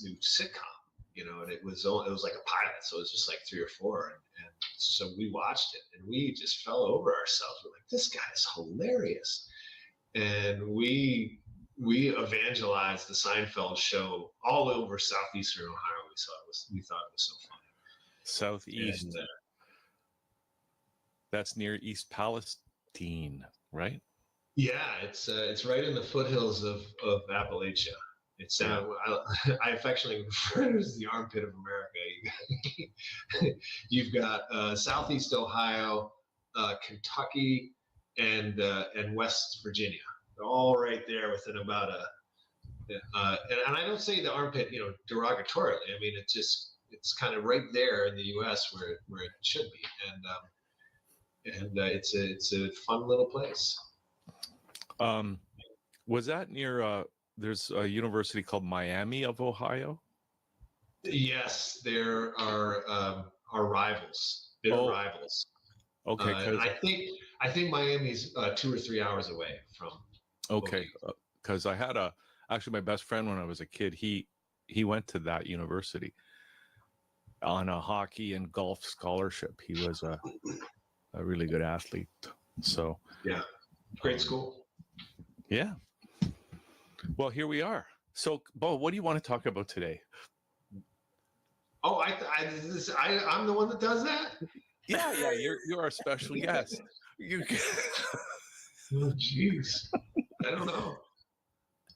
new sitcom, you know, and it was like a pilot. So it was just like 3 or 4. And so we watched it and we just fell over ourselves. We're like, this guy is hilarious. And we evangelized the Seinfeld show all over southeastern Ohio. We thought it was so funny. Southeast. And, that's near East Palestine, right? Yeah, it's right in the foothills of Appalachia. It's I affectionately refer to it as the armpit of America. You've got Southeast Ohio, Kentucky, and West Virginia. They're all right there within about Yeah. And I don't say the armpit, derogatorily. I mean, it's kind of right there in the U.S. where it should be, and it's a fun little place. Was that near? There's a university called Miami of Ohio. Yes, there are rivals, bitter rivals. Okay, and I think Miami's 2 or 3 hours away from. Okay, because I had actually my best friend when I was a kid. He went to that university on a hockey and golf scholarship. He was a really good athlete. So yeah, great school. Yeah. Well, here we are. So, Bo, what do you want to talk about today? Oh, I'm the one that does that? Yeah, you're our special guest. You. Oh, jeez. I don't know.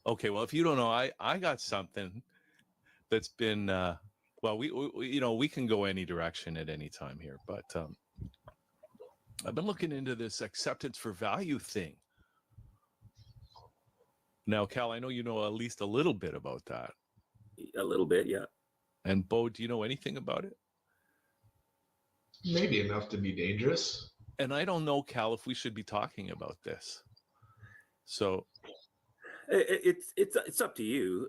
Okay, well, if you don't know, I got something that's been well, we can go any direction at any time here, but I've been looking into this acceptance for value thing. Now, Cal, I know you know at least a little bit about that. A little bit, yeah. And Bo, do you know anything about it? Maybe enough to be dangerous. And I don't know, Cal, if we should be talking about this. So it's up to you.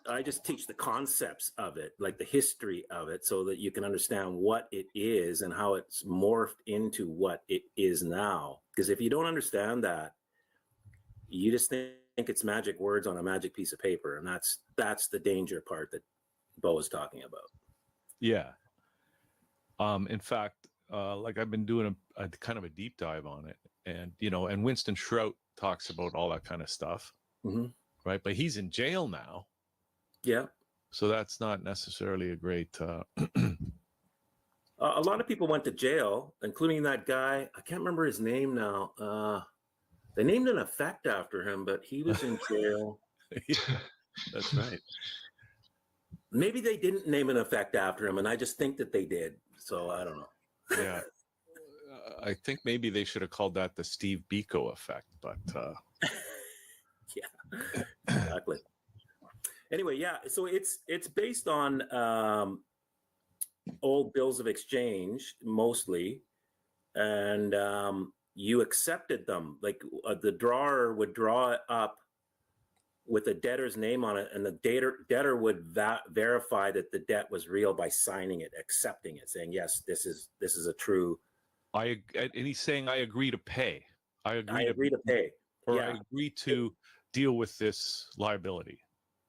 I just teach the concepts of it, like the history of it, so that you can understand what it is and how it's morphed into what it is now. Because if you don't understand that, you just think it's magic words on a magic piece of paper, and that's the danger part that Bo is talking about. Yeah. In fact, like I've been doing a kind of a deep dive on it, and and Winston Shrout talks about all that kind of stuff, right? But he's in jail now. Yeah. So that's not necessarily a great. A lot of people went to jail, including that guy. I can't remember his name now. They named an effect after him, but he was in jail. Yeah, that's right. Maybe they didn't name an effect after him, and I just think that they did. So I don't know. Yeah. I think maybe they should have called that the Steve Biko effect, but yeah, exactly. Anyway, yeah. So it's based on old bills of exchange mostly, and you accepted them. Like the drawer would draw it up with the debtor's name on it, and the debtor would verify that the debt was real by signing it, accepting it, saying yes, this is a true. And he's saying I agree to pay. I agree to pay, or yeah. I agree to deal with this liability.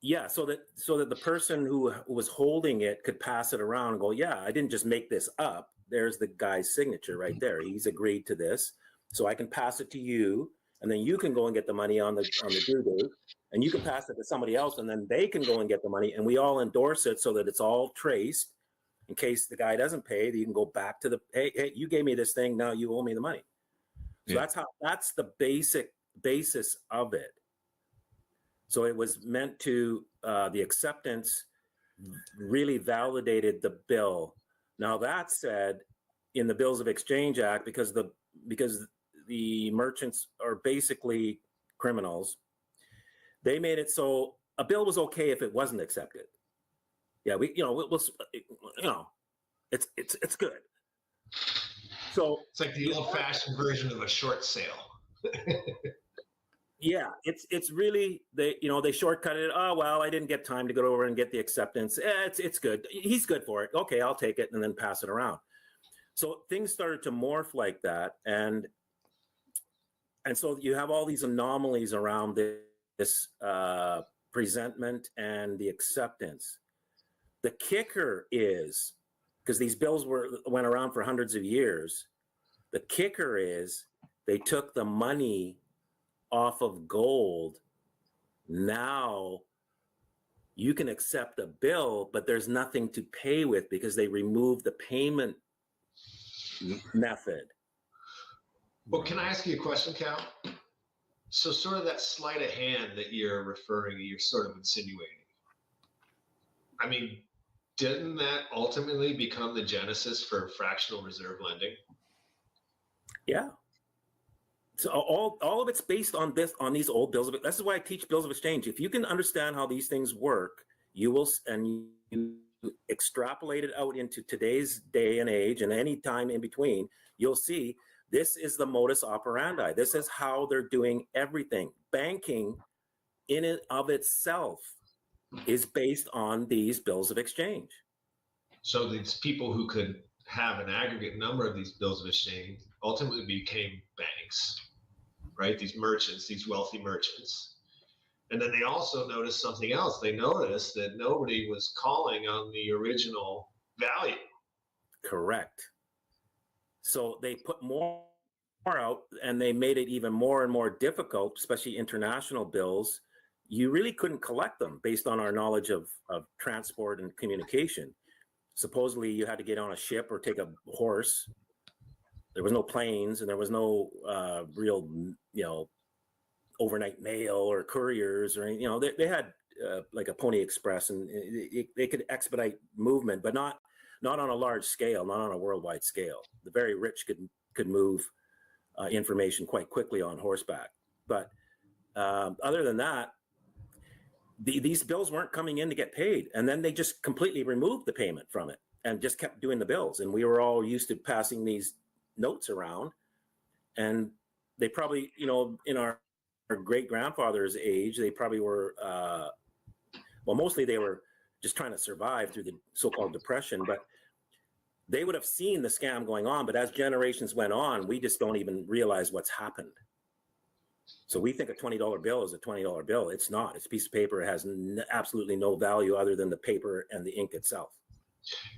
Yeah, so that the person who was holding it could pass it around and go, yeah, I didn't just make this up. There's the guy's signature right there. He's agreed to this, so I can pass it to you, and then you can go and get the money on the due date, and you can pass it to somebody else, and then they can go and get the money, and we all endorse it so that it's all traced. In case the guy doesn't pay, you can go back to hey, you gave me this thing, now you owe me the money. So that's the basis of it. So it was meant to, the acceptance really validated the bill. Now that said, in the Bills of Exchange Act, because the merchants are basically criminals, they made it so a bill was okay if it wasn't accepted. Yeah, it's good. So it's like the old-fashioned version of a short sale. Yeah, it's really they shortcut it. Oh well, I didn't get time to go over and get the acceptance. It's good. He's good for it. Okay, I'll take it and then pass it around. So things started to morph like that, and so you have all these anomalies around this presentment and the acceptance. The kicker is, because these bills went around for hundreds of years, the kicker is they took the money off of gold. Now you can accept a bill, but there's nothing to pay with because they removed the payment method. Well, can I ask you a question, Cal? So sort of that sleight of hand that you're sort of insinuating. I mean, didn't that ultimately become the genesis for fractional reserve lending? Yeah. So all of it's based on these old bills of. This is why I teach bills of exchange. If you can understand how these things work, you extrapolate it out into today's day and age and any time in between, you'll see this is the modus operandi. This is how they're doing everything. Banking in and of itself is based on these bills of exchange. So these people who could have an aggregate number of these bills of exchange ultimately became banks, right? These merchants, these wealthy merchants. And then they also noticed something else. They noticed that nobody was calling on the original value. Correct. So they put more out and they made it even more and more difficult, especially international bills. You really couldn't collect them based on our knowledge of transport and communication. Supposedly you had to get on a ship or take a horse. There was no planes and there was no real, overnight mail or couriers or, they had like a Pony Express and they could expedite movement, but not on a large scale, not on a worldwide scale. The very rich could move information quite quickly on horseback. But other than that, these bills weren't coming in to get paid. And then they just completely removed the payment from it and just kept doing the bills. And we were all used to passing these notes around. And they probably, in our great grandfather's age, they probably were, mostly they were just trying to survive through the so-called depression, but they would have seen the scam going on. But as generations went on, we just don't even realize what's happened. So we think a $20 bill is a $20 bill. It's not. It's a piece of paper. It has absolutely no value other than the paper and the ink itself.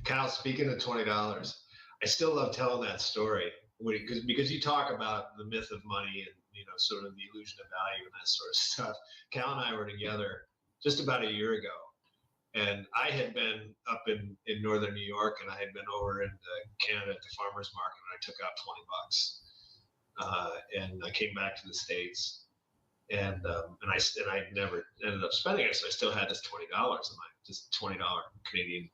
Kyle, speaking of $20, I still love telling that story because you talk about the myth of money and sort of the illusion of value and that sort of stuff. Cal and I were together just about a year ago, and I had been up in northern New York, and I had been over in Canada at the farmers market, and I took out $20, and I came back to the States, and I never ended up spending it, so I still had this $20 in my just $20 Canadian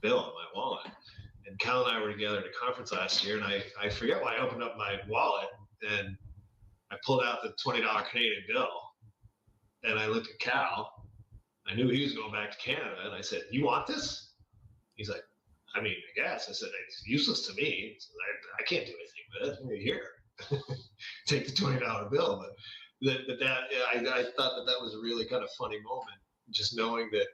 bill in my wallet. And Cal and I were together at a conference last year, and I forget why I opened up my wallet and I pulled out the $20 Canadian bill, and I looked at Cal. I knew he was going back to Canada, and I said, "You want this?" He's like, "I mean, I guess." I said, "It's useless to me. I can't do anything with it. Here, take the $20 bill." But I thought that was a really kind of funny moment, just knowing that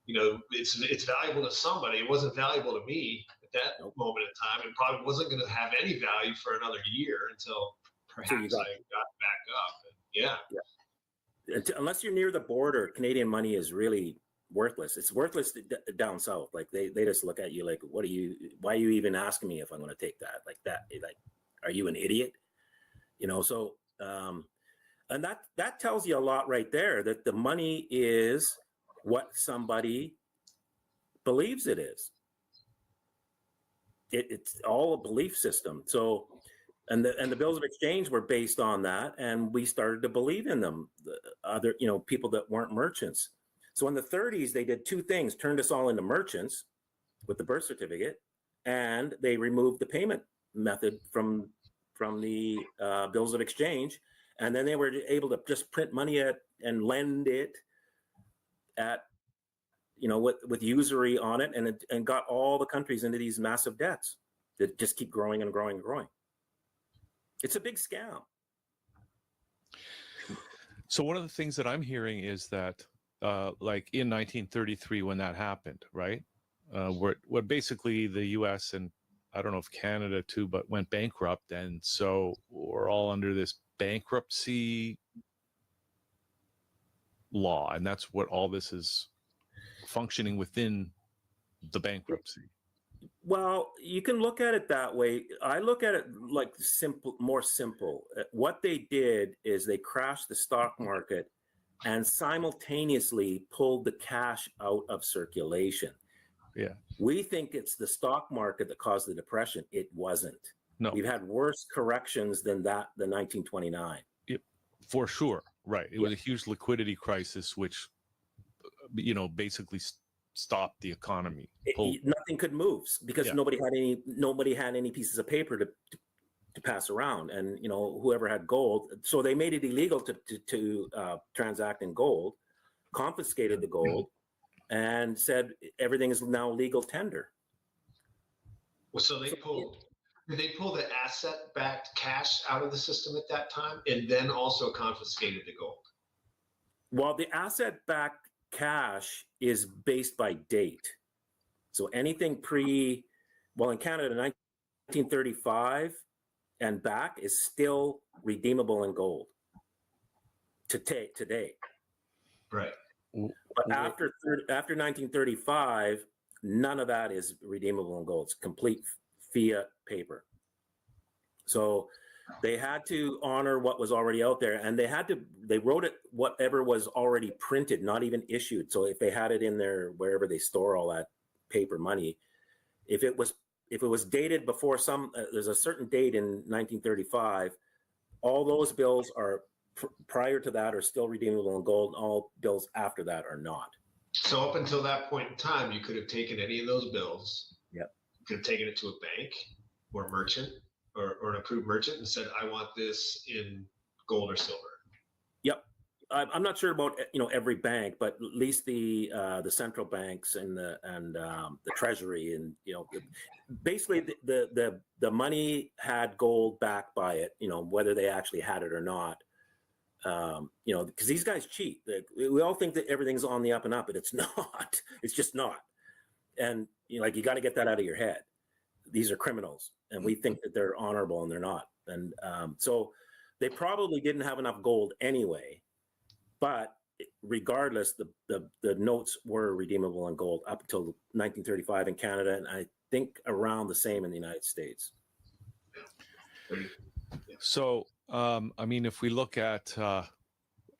it's valuable to somebody. It wasn't valuable to me at that moment in time, and probably wasn't going to have any value for another year until perhaps I got back up. And unless you're near the border, Canadian money is really worthless. It's worthless down south. Like they just look at you like, why are you even asking me if I'm going to take that? Like that, like, are you an idiot? So, and that tells you a lot right there, that the money is what somebody believes it is. It's all a belief system. So, and the bills of exchange were based on that, and we started to believe in them. The other, people that weren't merchants. So in the 30s, they did two things: turned us all into merchants with the birth certificate, and they removed the payment method from the bills of exchange, and then they were able to just print money and lend it at, with usury on it, and got all the countries into these massive debts that just keep growing and growing and growing. It's a big scam. So one of the things that I'm hearing is that, like in 1933, when that happened, right, where basically the U.S. and I don't know if Canada too, but went bankrupt, and so we're all under this bankruptcy law, and that's what all this is functioning within the bankruptcy. Well, you can look at it that way. I look at it like more simple. What they did is they crashed the stock market and simultaneously pulled the cash out of circulation. Yeah. We think it's the stock market that caused the depression. It wasn't. No. We've had worse corrections than that, the 1929. For sure. Right. It was a huge liquidity crisis, which, basically stopped the economy. Nothing could move because nobody had any pieces of paper to pass around, and whoever had gold, so they made it illegal to transact in gold, confiscated the gold, and said everything is now legal tender. Well, so did they pull the asset-backed cash out of the system at that time, and then also confiscated the gold? Well, the asset-backed cash is based by date. So anything in Canada, 1935 and back is still redeemable in gold today. Right. But after 1935, none of that is redeemable in gold. It's complete fiat paper. So they had to honor what was already out there, and they wrote it whatever was already printed, not even issued. So if they had it in there, wherever they store all that paper money, if it was dated before there's a certain date in 1935, all those bills are prior to that are still redeemable in gold. All bills after that are not. So up until that point in time, you could have taken any of those bills. Yep. You could have taken it to a bank or merchant or an approved merchant and said, I want this in gold or silver. Yep. I'm not sure about every bank, but at least the central banks and the treasury, and basically the money had gold backed by it, whether they actually had it or not. Because these guys cheat. We all think that everything's on the up and up, but it's not. It's just not. And you got to get that out of your head. These are criminals, and we think that they're honorable, and they're not. And so they probably didn't have enough gold anyway. But regardless, the notes were redeemable in gold up until 1935 in Canada, and I think around the same in the United States. So, if we look at,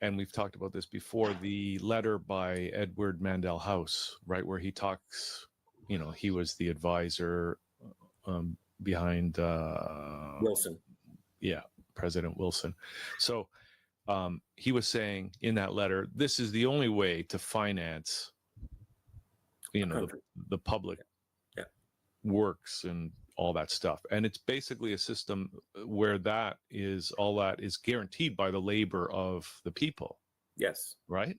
and we've talked about this before, the letter by Edward Mandell House, right, where he talks, he was the advisor behind Wilson. Yeah, President Wilson. So he was saying in that letter, this is the only way to finance, the public works and all that stuff. And it's basically a system where all that is guaranteed by the labor of the people. Yes. Right?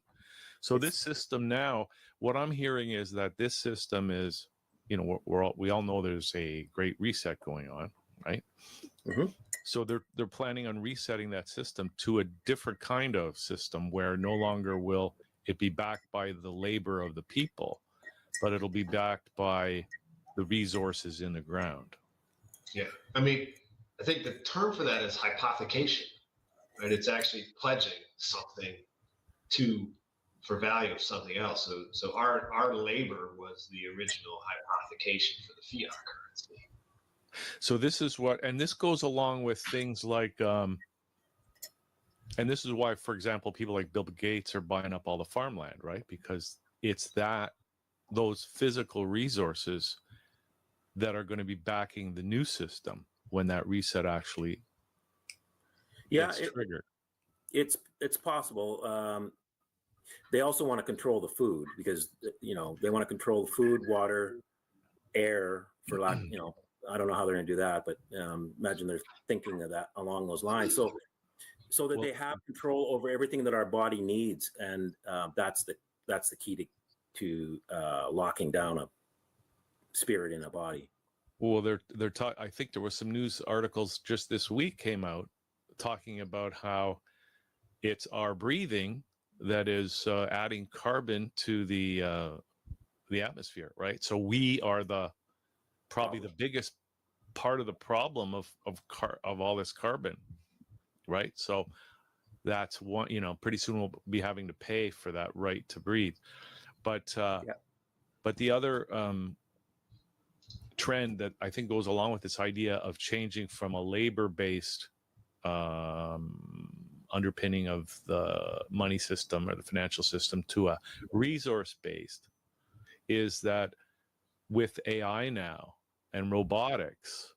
So this system now, what I'm hearing is that this system is, we all know there's a great reset going on, right? Mm-hmm. So they're planning on resetting that system to a different kind of system where no longer will it be backed by the labor of the people, but it'll be backed by the resources in the ground. Yeah. I think the term for that is hypothecation, right? It's actually pledging something for value of something else. So our labor was the original hypothecation for the fiat currency. So this is and this goes along with things like, and this is why, for example, people like Bill Gates are buying up all the farmland, right? Because it's those physical resources that are going to be backing the new system when that reset actually gets triggered. It's possible. They also want to control the food because they want to control the food, water, air, for lack. I don't know how they're going to do that, but imagine they're thinking of that along those lines. So that they have control over everything that our body needs, and that's the key to locking down a spirit in a body. Well, I think there was some news articles just this week came out talking about how it's our breathing that is adding carbon to the atmosphere, right? So we are probably the biggest part of the problem of all this carbon, right? So that's one. Pretty soon we'll be having to pay for that right to breathe. But the other trend that I think goes along with this idea of changing from a labor-based underpinning of the money system or the financial system to a resource-based is that with AI now and robotics,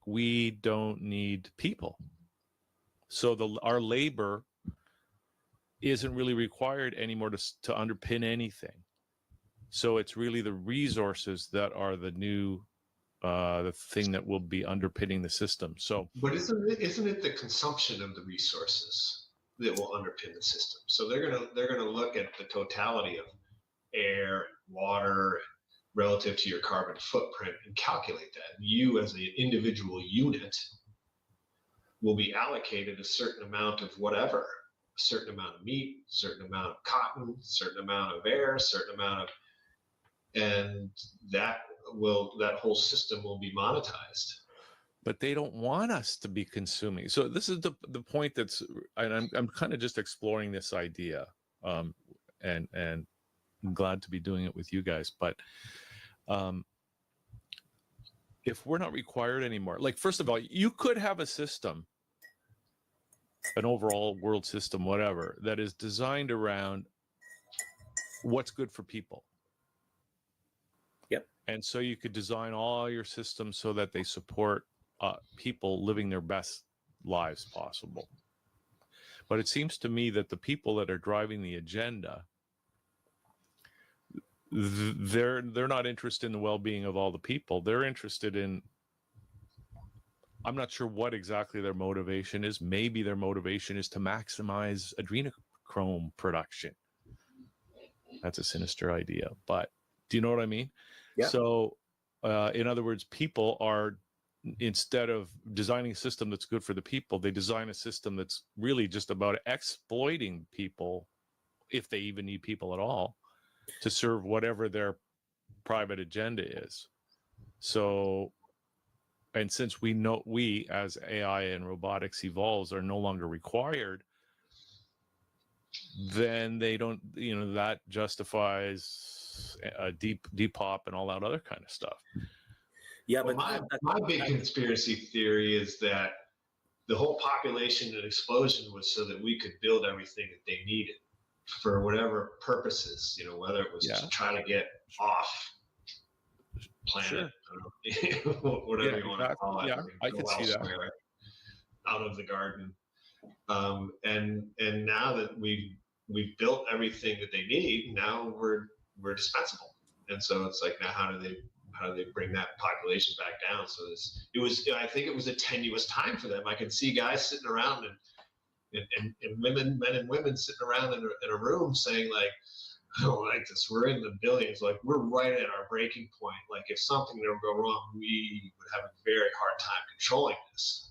we don't need people. So our labor isn't really required anymore to underpin anything. So it's really the resources that are the new the thing that will be underpinning the system. So, but isn't it the consumption of the resources that will underpin the system? So they're gonna look at the totality of air, water, relative to your carbon footprint, and calculate that. You, as an individual unit, will be allocated a certain amount of whatever, a certain amount of meat, a certain amount of cotton, a certain amount of air, a certain amount of, and that whole system will be monetized. but they don't want us to be consuming. So this is the point that's, and I'm kind of just exploring this idea, and I'm glad to be doing it with you guys. But if we're not required anymore, like, first of all, you could have a system, an overall world system, whatever, that is designed around what's good for people. Yep. And so you could design all your systems so that they support people living their best lives possible. But it seems to me that the people that are driving the agenda, they're not interested in the well-being of all the people. They're interested in, I'm not sure what exactly their motivation is. Maybe their motivation is to maximize adrenochrome production. That's a sinister idea, but do you know what I mean? Yeah. So, in other words, people are, instead of designing a system that's good for the people, they design a system that's really just about exploiting people, if they even need people at all, to serve whatever their private agenda is. So, and since we as AI and robotics evolves are no longer required, then they don't, that justifies a Depop and all that other kind of stuff. Yeah, well, but my big conspiracy theory is that the whole population explosion was so that we could build everything that they needed for whatever purposes, whether it was to try to get off planet, whatever you want to call it. Yeah, I can see that. Out of the garden. And now that we've built everything that they need, now we're dispensable. And so it's like, now how do they bring that population back down? So I think it was a tenuous time for them. I could see guys sitting around and men and women sitting around in a room saying, like, I don't like this. We're in the billions. Like, we're right at our breaking point. Like, if something were to go wrong, we would have a very hard time controlling this.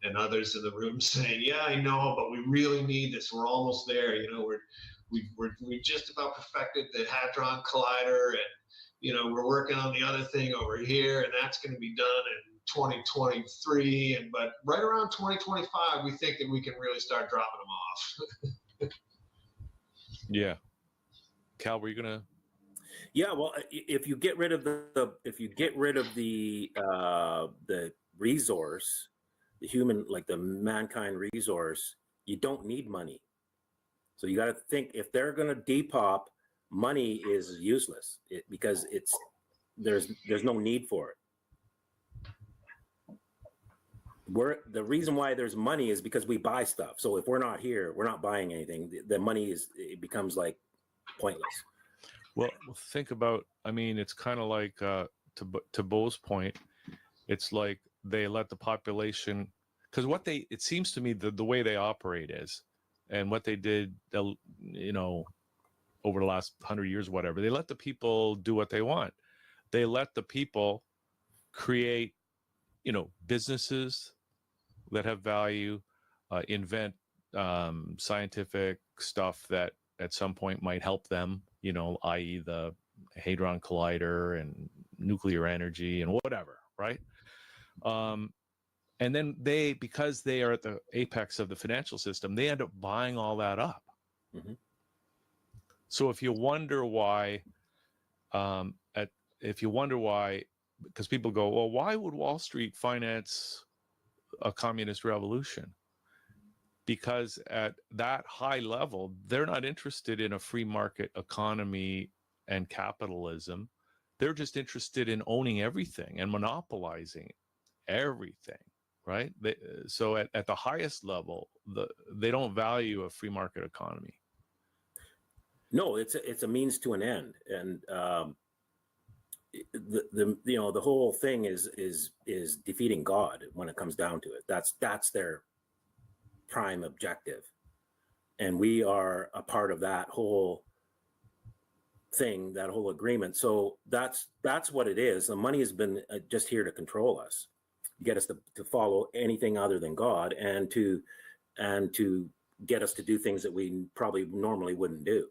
And others in the room saying, yeah, I know, but we really need this. We're almost there. We just about perfected the Hadron Collider, and we're working on the other thing over here, and that's going to be done in 2023. But right around 2025, we think that we can really start dropping them off. Yeah. Cal, were you gonna? Yeah, well, if you get rid of the resource, the human, like the mankind resource, you don't need money. So you got to think, if they're going to depop, money is useless because there's no need for it. The reason why there's money is because we buy stuff. So if we're not here, we're not buying anything. The money it becomes like pointless. Well, think about, it's kind of like, to Bo's point, it's like they let the population, because it seems to me the way they operate is, and what they did, over the last 100 years, whatever, they let the people do what they want. They let the people create, businesses that have value, invent scientific stuff that at some point might help them, i.e. the Hadron Collider and nuclear energy and whatever, right? And then because they are at the apex of the financial system, they end up buying all that up. Mm-hmm. So if you wonder why, because people go, well, why would Wall Street finance a communist revolution? Because at that high level, they're not interested in a free market economy and capitalism. They're just interested in owning everything and monopolizing everything, right? So at the highest level, they don't value a free market economy. No, it's a means to an end. And the whole thing is defeating God when it comes down to it. That's their prime objective, and we are a part of that whole thing, that whole agreement. So that's what it is. The money has been just here to control us, get us to follow anything other than God, and to get us to do things that we probably normally wouldn't do.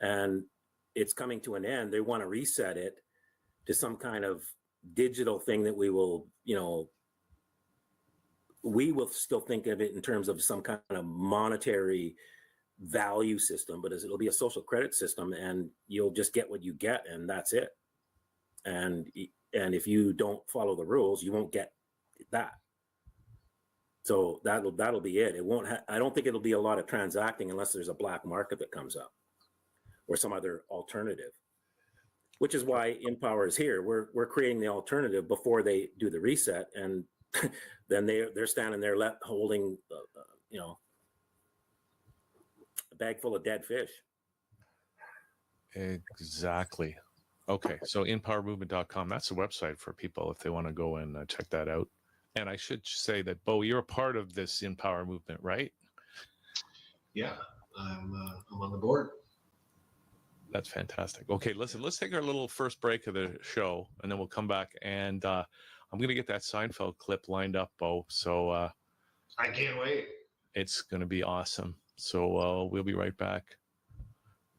And it's coming to an end. They want to reset it to some kind of digital thing that we will still think of it in terms of some kind of monetary value system, but it'll be a social credit system, and you'll just get what you get, and that's it. And if you don't follow the rules, you won't get that. So that'll be it. It won't. I don't think it'll be a lot of transacting unless there's a black market that comes up or some other alternative. Which is why InPower is here. We're creating the alternative before they do the reset, and then they're standing there holding a bag full of dead fish. Exactly. Okay, so inpowermovement.com, that's the website for people if they want to go and check that out. And I should say that, Bo, you're a part of this InPower movement, right? Yeah, I'm on the board. That's fantastic. Okay, listen, let's take our little first break of the show, and then we'll come back, and I'm going to get that Seinfeld clip lined up, Bo. So I can't wait. It's going to be awesome. So we'll be right back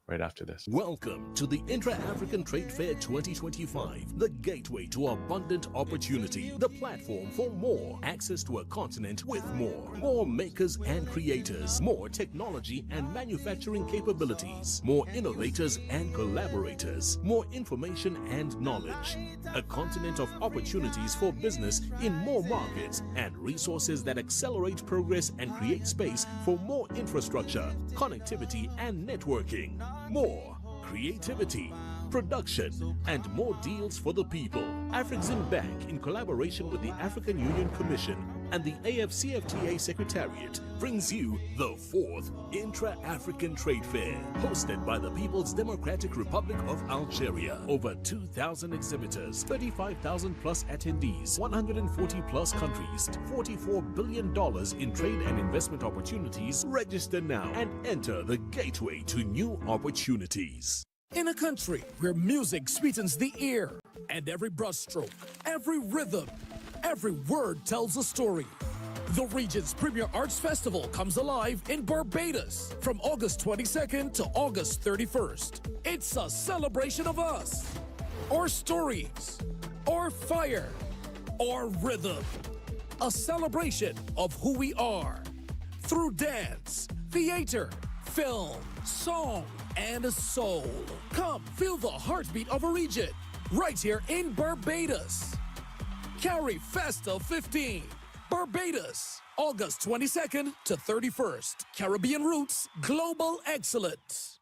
right after this. Welcome to the Intra-African Trade Fair 2025, the gateway to abundant opportunity, the platform for more, access to a continent with more makers and creators, more technology and manufacturing capabilities, more innovators and collaborators, more information and knowledge, a continent of opportunities for business in more markets, and resources that accelerate progress and create space for more infrastructure, connectivity, and networking. More creativity, production, and more deals for the people. Afrexim Bank, in collaboration with the African Union Commission and the AFCFTA Secretariat, brings you the 4th Intra-African Trade Fair, hosted by the People's Democratic Republic of Algeria. Over 2,000 exhibitors, 35,000 plus attendees, 140 plus countries, $44 billion in trade and investment opportunities. Register now and enter the gateway to new opportunities. In a country where music sweetens the ear, and every brushstroke, every rhythm, every word tells a story, the region's premier arts festival comes alive in Barbados from August 22nd to August 31st. It's a celebration of us, our stories, our fire, our rhythm. A celebration of who we are through dance, theater, film, song, and soul. Come feel the heartbeat of a region right here in Barbados. Carifesta 15, Barbados, August 22nd to 31st. Caribbean Roots, Global Excellence.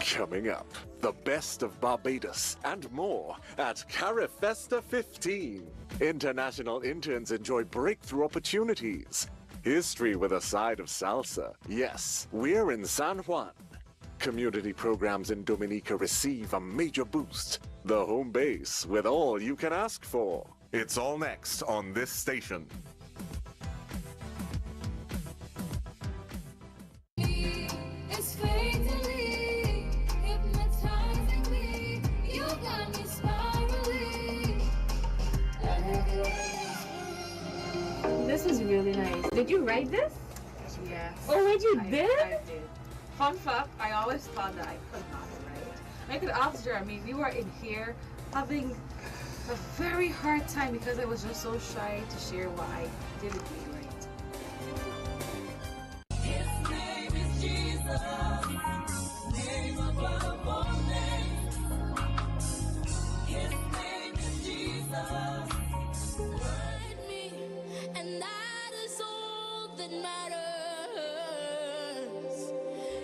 Coming up, the best of Barbados and more at Carifesta 15. International interns enjoy breakthrough opportunities. History with a side of salsa. Yes, we're in San Juan. Community programs in Dominica receive a major boost. The home base with all you can ask for. It's all next on this station. It's fatally hypnotizing me. You got me spiraling. This is really nice. Did you write this? Yes. Oh, wait, you did? I did. Fun fact, I always thought that I could not write. I could ask Jeremy. We were in here having a very hard time because I was just so shy to share what I didn't read right. His name is Jesus. Name above all names. His name is Jesus. Guide me, and that is all that matters.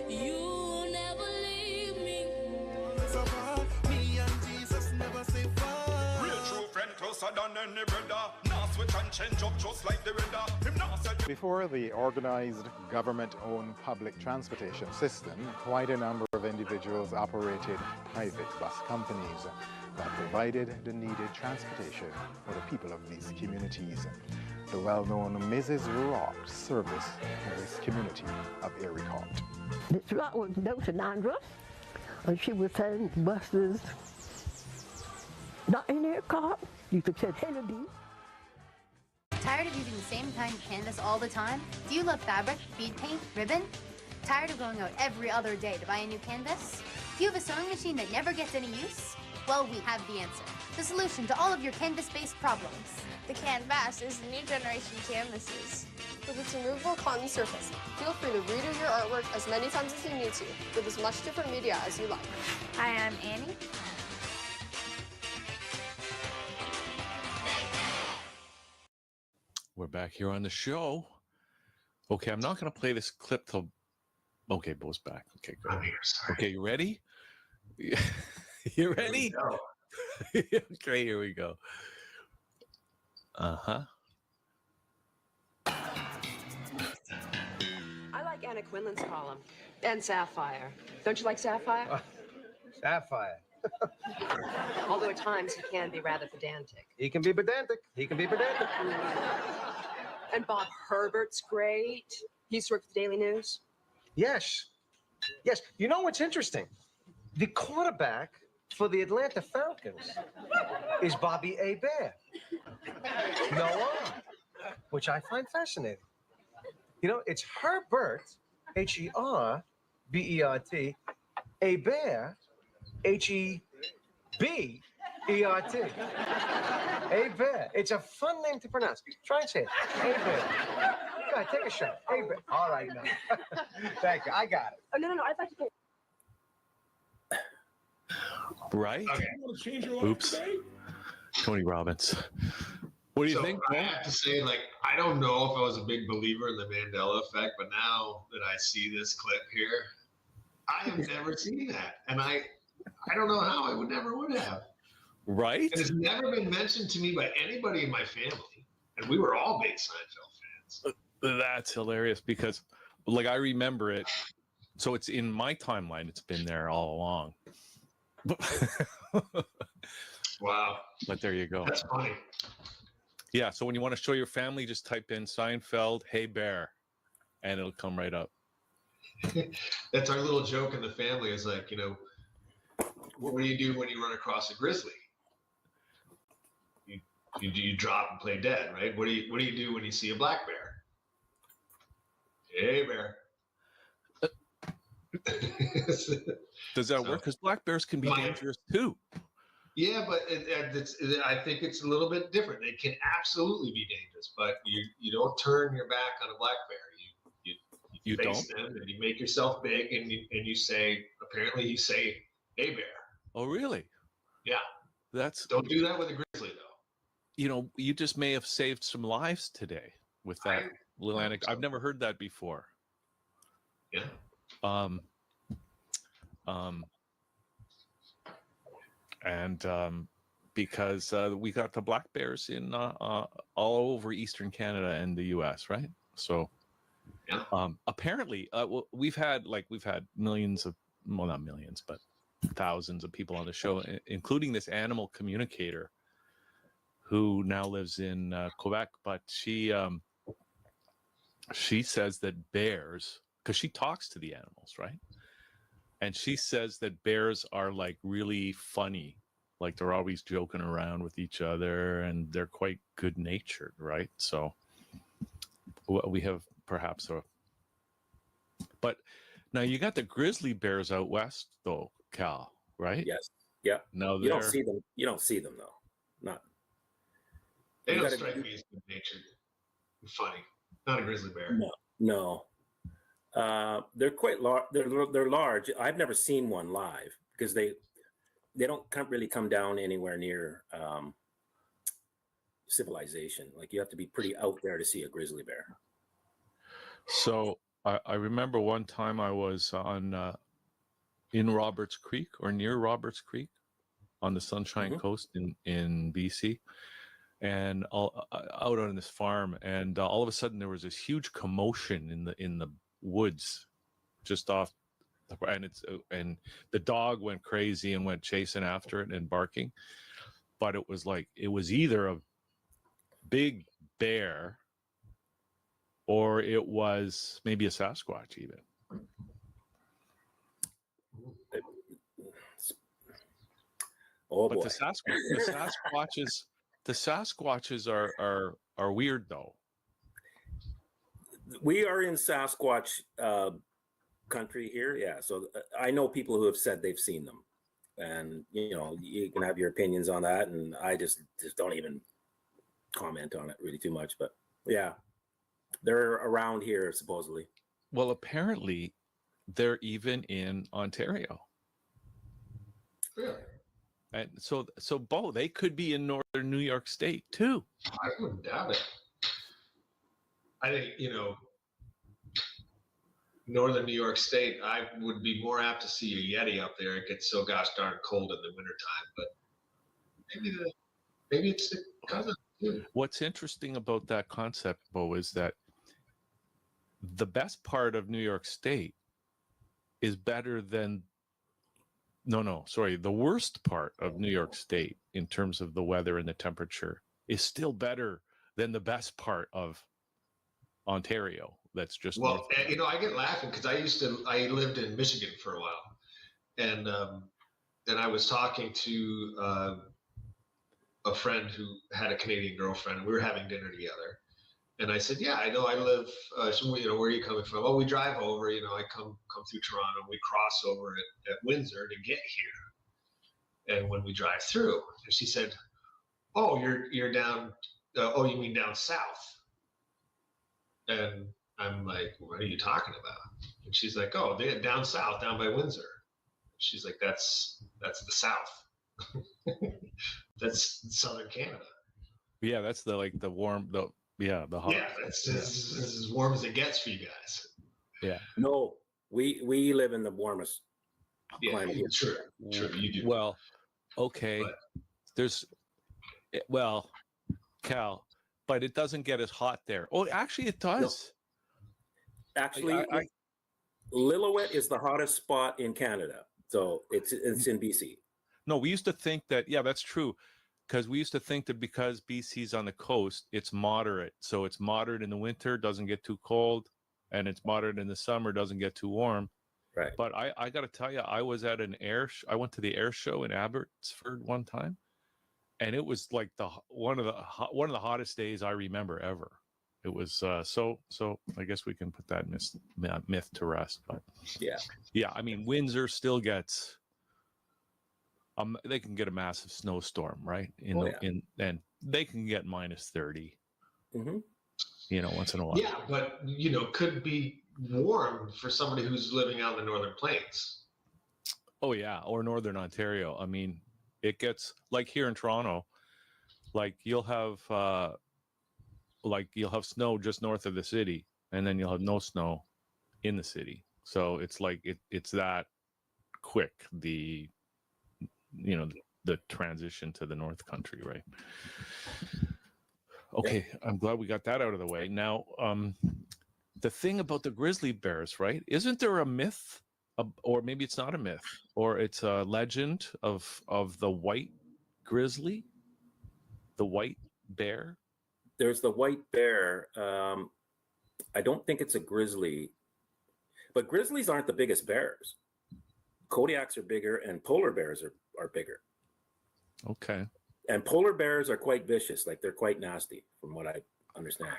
You never leave me. So far, me and Jesus never say far. Real true friend closer than any brother. Now Before the organized government-owned public transportation system, quite a number of individuals operated private bus companies that provided the needed transportation for the people of these communities. The well-known Mrs. Rock service in this community of Erie Court. This rock was built in Andros, and she was saying buses not in her car. You could say Hennedy. Tired of using the same kind of canvas all the time? Do you love fabric, bead paint, ribbon? Tired of going out every other day to buy a new canvas? Do you have a sewing machine that never gets any use? Well, we have the answer. The solution to all of your canvas-based problems. The Canvas is the new generation canvases. With its removable cotton surface, feel free to redo your artwork as many times as you need to, with as much different media as you like. Hi, I'm Annie. We're back here on the show. Okay, I'm not going to play this clip till... Okay, Bo's back. Okay, great. I'm here, sorry. Okay, you ready? You ready? Okay, here we go. Uh-huh. I like Anna Quinlan's column. And Sapphire. Don't you like Sapphire? Sapphire. Although at times he can be rather pedantic. He can be pedantic. He can be pedantic. And Bob Herbert's great. He used to work for the Daily News. Yes. Yes. You know what's interesting? The quarterback for the Atlanta Falcons is Bobby A. Bear. No arm, which I find fascinating. You know, it's Herbert, Herbert, A. Bear, Hebert. A Bear. It's a fun name to pronounce. Try and say it. A Bear. Go ahead, take a shot. A Bear. All right, now. Thank you. I got it. Oh, no. I'd like to take... Right? Okay. Oops. Tony Robbins. What do you think? I have to say, like, I don't know if I was a big believer in the Mandela effect, but now that I see this clip here, I have never seen that. And I don't know how I would have. Right? And it's never been mentioned to me by anybody in my family. And we were all big Seinfeld fans. That's hilarious because, like, I remember it. So it's in my timeline. It's been there all along. Wow. But there you go. That's funny. Yeah. So when you want to show your family, just type in Seinfeld, Hey Bear, and it'll come right up. That's our little joke in the family is like, you know, what do you do when you run across a grizzly? You drop and play dead, right? What do you do when you see a black bear? Hey, bear. Does that work? Because black bears can be dangerous too. Yeah, but I think it's a little bit different. They can absolutely be dangerous, but you don't turn your back on a black bear. You face them and you make yourself big and you say, apparently you say, hey, bear. Oh, really? Yeah. Don't do that with a grizzly, though. You know, you just may have saved some lives today with that little anecdote. I've never heard that before. Yeah. Because we got the black bears in all over Eastern Canada and the U.S., right? So apparently, we've had millions of, well, not millions, but thousands of people on the show, including this animal communicator who now lives in Quebec. But she says that bears, because she talks to the animals, right? And she says that bears are like really funny, like they're always joking around with each other and they're quite good natured, right? So we have perhaps but now you got the grizzly bears out west though, Cal, right? Yes. Yeah. No, you don't see them. You don't see them though. Not. They don't strike me as good natured. Funny. Not a grizzly bear. No. They're quite large. They're large. I've never seen one live because they don't really come down anywhere near civilization. Like you have to be pretty out there to see a grizzly bear. So I remember one time I was in Roberts Creek or near Roberts Creek on the Sunshine Coast in BC, and out on this farm, and all of a sudden there was this huge commotion in the woods, just off, and the dog went crazy and went chasing after it and barking, but it was either a big bear or it was maybe a Sasquatch even. Oh but boy. the Sasquatches are weird though. We are in Sasquatch country here, yeah. So I know people who have said they've seen them, and you can have your opinions on that, and I just don't even comment on it really too much. But yeah, they're around here supposedly. Well, apparently they're even in Ontario. Really? And so Bo, they could be in northern New York State too. I wouldn't doubt it. I think, northern New York State, I would be more apt to see a Yeti up there. It gets so gosh darn cold in the wintertime, but maybe it's the cousin too. What's interesting about that concept, Bo, is that the best part of New York State is better than the worst part of New York State in terms of the weather and the temperature is still better than the best part of Ontario. That's just I get laughing because I lived in Michigan for a while, and I was talking to a friend who had a Canadian girlfriend, and we were having dinner together. And I said, "Yeah, I know. I live. So, where are you coming from?" "Oh, we drive over. I come through Toronto. We cross over at Windsor to get here. And when we drive through," and she said, "Oh, you're down. You mean down south?" And I'm like, "What are you talking about?" And she's like, "Oh, they're down south, down by Windsor." She's like, "That's the South. That's southern Canada." Yeah, that's the warm, the hot. Yeah, it's as warm as it gets for you guys. Yeah. No, we live in the warmest climate. True, you do. Well, okay. Cal, but it doesn't get as hot there. Oh, actually, it does. No. Actually, Lillooet is the hottest spot in Canada, so it's in BC. No, we used to think that. Yeah, that's true. Because we used to think that because BC's on the coast, it's moderate. So it's moderate in the winter, doesn't get too cold, and it's moderate in the summer, doesn't get too warm. Right. But I got to tell you, I was at I went to the air show in Abbotsford one time, and it was like one of the hottest days I remember ever. It was so. I guess we can put that myth to rest. But yeah. I mean, Windsor still gets. They can get a massive snowstorm, right? And they can get minus 30. Mm-hmm. Once in a while. Yeah, but could be warm for somebody who's living out in the northern plains. Oh yeah, or northern Ontario. I mean, it gets like here in Toronto, like you'll have snow just north of the city, and then you'll have no snow in the city. So it's like it's that quick. The transition to the North Country, right? Okay, yeah. I'm glad we got that out of the way. Now, the thing about the grizzly bears, right? Isn't there a myth, or maybe it's not a myth, or it's a legend of the white grizzly, the white bear? There's the white bear. I don't think it's a grizzly, but grizzlies aren't the biggest bears. Kodiaks are bigger, and polar bears are bigger. Okay. And polar bears are quite vicious. Like, they're quite nasty, from what I understand.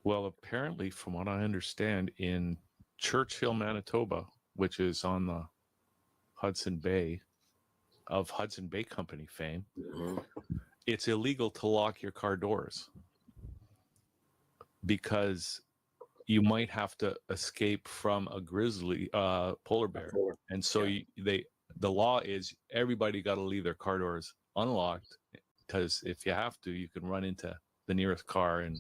Well, apparently, from what I understand, in Churchill, Manitoba, which is on the Hudson Bay Company fame, it's illegal to lock your car doors because you might have to escape from a grizzly polar bear. And so the law is everybody got to leave their car doors unlocked, because if you have to, you can run into the nearest car and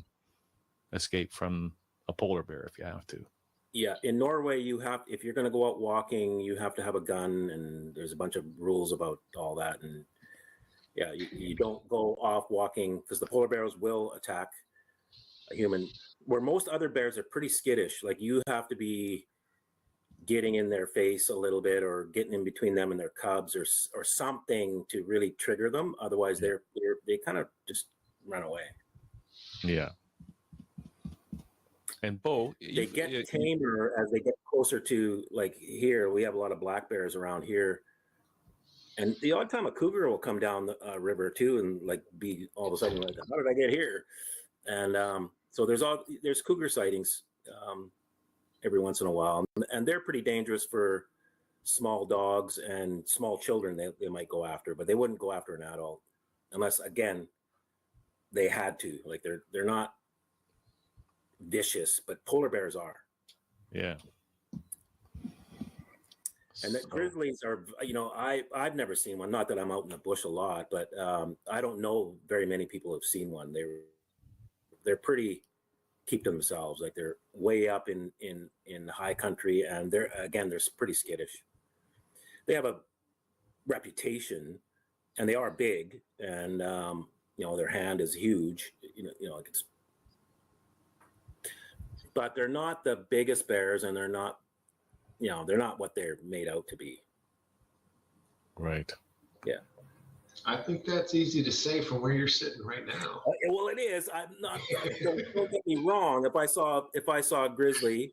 escape from a polar bear if you have to. Yeah, in Norway, if you're going to go out walking, you have to have a gun, and there's a bunch of rules about all that. And Yeah, you don't go off walking because the polar bears will attack a human. Where most other bears are pretty skittish. Like you have to be getting in their face a little bit or getting in between them and their cubs or something to really trigger them. Otherwise, they kind of just run away. Yeah. And Bo, They get tamer as they get closer to, like here, we have a lot of black bears around here. And the odd time a cougar will come down the river too and like be all of a sudden like, how did I get here? And so there's cougar sightings every once in a while. And they're pretty dangerous for small dogs and small children they might go after, but they wouldn't go after an adult unless, again, they had to. Like they're not vicious, but polar bears are. Yeah. And the grizzlies are, I've never seen one. Not that I'm out in the bush a lot, but I don't know very many people have seen one. They're pretty keep to themselves. Like they're way up in the high country, and they're pretty skittish. They have a reputation, and they are big, and their hand is huge. Like it's. But they're not the biggest bears, and they're not what they're made out to be. Right. Yeah. I think that's easy to say from where you're sitting right now. Well, it is. I'm not. Don't get me wrong. If I saw a grizzly,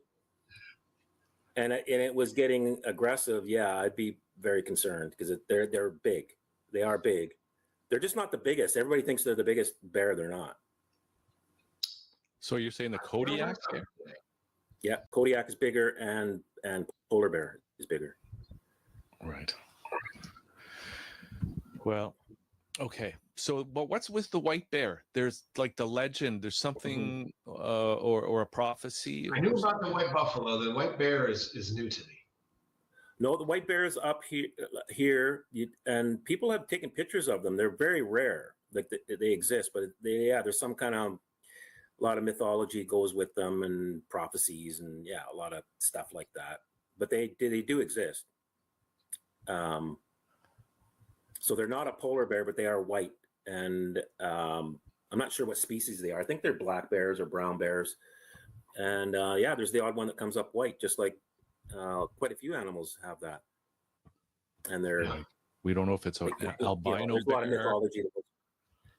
and it was getting aggressive, yeah, I'd be very concerned because they're big. They are big. They're just not the biggest. Everybody thinks they're the biggest bear. They're not. So you're saying the Kodiak? Yeah, Kodiak is bigger, and polar bear is bigger. Right. Well, okay. So, but what's with the white bear? There's like the legend. There's something, or a prophecy. I knew about the white buffalo. The white bear is new to me. No, the white bear is up here, and people have taken pictures of them. They're very rare. Like they exist, but there's some kind of a lot of mythology goes with them and prophecies and a lot of stuff like that. But they do exist. So they're not a polar bear, but they are white. And I'm not sure what species they are. I think they're black bears or brown bears. And there's the odd one that comes up white, just like quite a few animals have that. And they're we don't know if it's an albino there's a lot of mythology.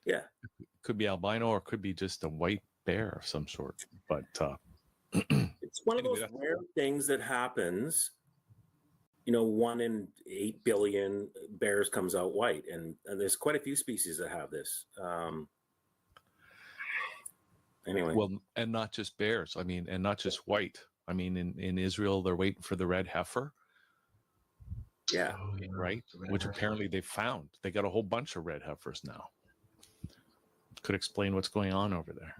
Yeah. It could be albino or it could be just a white bear of some sort. But it's one of those rare things that happens. 1 in 8 billion bears comes out white, and there's quite a few species that have this. Anyway, well, and not just bears. I mean, and not just white. I mean, in Israel, they're waiting for the red heifer. Yeah. Right. Which apparently they found. They got a whole bunch of red heifers now. Could explain what's going on over there.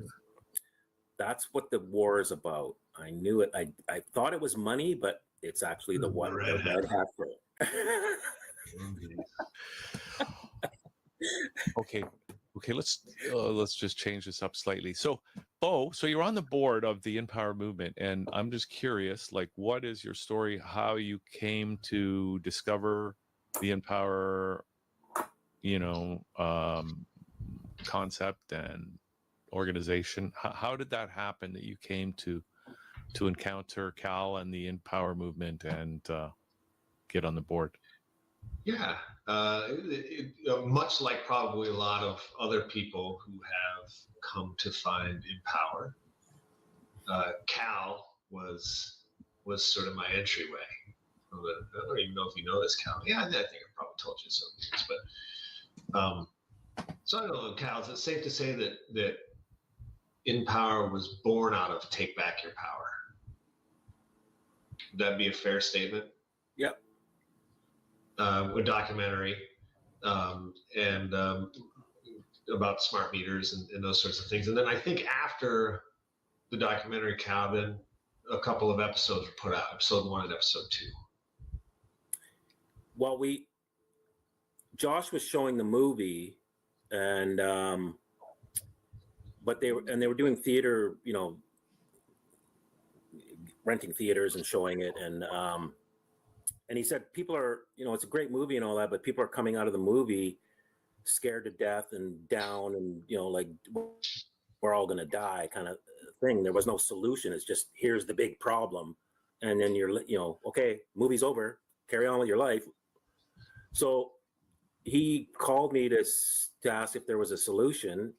That's what the war is about. I knew it. I thought it was money, but it's actually the red heifer. Okay, let's just change this up slightly. So, Bo, so you're on the board of the InPower movement, and I'm just curious, like, what is your story? How you came to discover the InPower, concept and organization? How did that happen that you came to encounter Cal and the InPower movement and get on the board? Yeah, much like probably a lot of other people who have come to find InPower, Cal was sort of my entryway. I don't even know if you know this, Cal. Yeah, I think I probably told you some things, but so I don't know, Cal. Is it safe to say that InPower was born out of Take Back Your Power? Would that be a fair statement? Yep. A documentary and about smart meters and those sorts of things. And then I think after the documentary, Calvin, a couple of episodes were put out, episode 1 and episode 2. Well, Josh was showing the movie, and but they were doing theater, renting theaters and showing it, and he said people are, it's a great movie and all that, but people are coming out of the movie scared to death and down and, like we're all going to die kind of thing. There was no solution. It's just, here's the big problem. And then you're, okay, movie's over, carry on with your life. So he called me to ask if there was a solution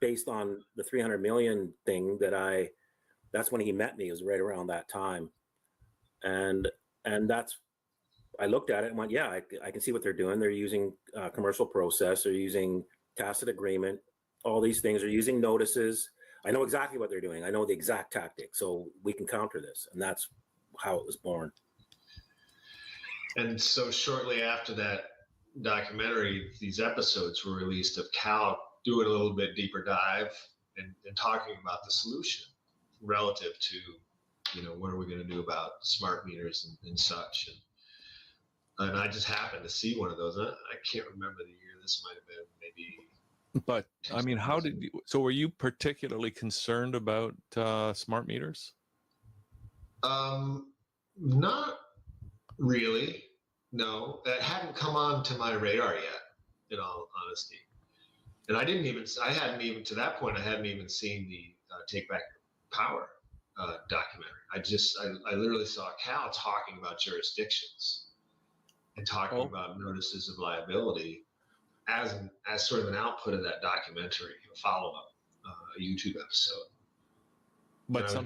based on the 300 million thing that's when he met me. It was right around that time. And I looked at it and went, yeah, I can see what they're doing. They're using commercial process. They're using tacit agreement. All these things are using notices. I know exactly what they're doing. I know the exact tactic. So we can counter this. And that's how it was born. And so shortly after that documentary, these episodes were released of Cal doing a little bit deeper dive and talking about the solution relative to, what are we going to do about smart meters and such. And I just happened to see one of those. I can't remember the year. This might have been maybe. But I mean, so were you particularly concerned about smart meters? Not really. No, that hadn't come onto my radar yet, in all honesty. And I hadn't even, to that point, I hadn't even seen the Take Back Power documentary. I literally saw Cal talking about jurisdictions and talking about notices of liability as sort of an output of that documentary, a follow-up, a YouTube episode. But I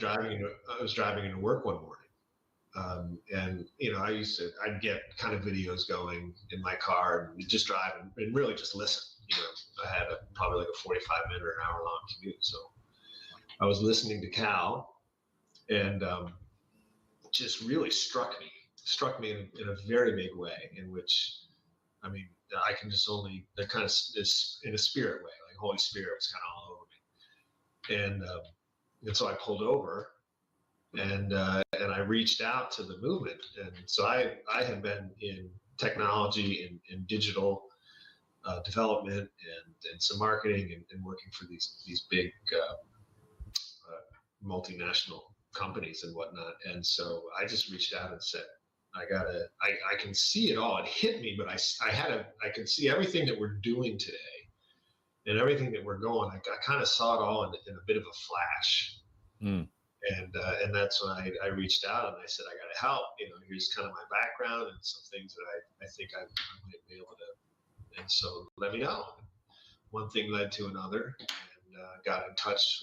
was driving into work one morning, and I'd get kind of videos going in my car and just drive and really just listen. I had probably like a 45-minute or an hour-long commute, so I was listening to Cal, and just really struck me in a very big way, in which, I mean, I can just only, that kind of is in a spirit way, like Holy Spirit was kind of all over me. And so I pulled over and I reached out to the movement. And so I had been in technology and digital development and some marketing and working for these big multinational companies and whatnot. And so I just reached out and said, I can see it all. It hit me, but I could see everything that we're doing today and everything that we're going. I kind of saw it all in a bit of a flash. And that's when I reached out and I said, I got to help. Here's kind of my background and some things that I think I might be able to. And so let me know. One thing led to another, and got in touch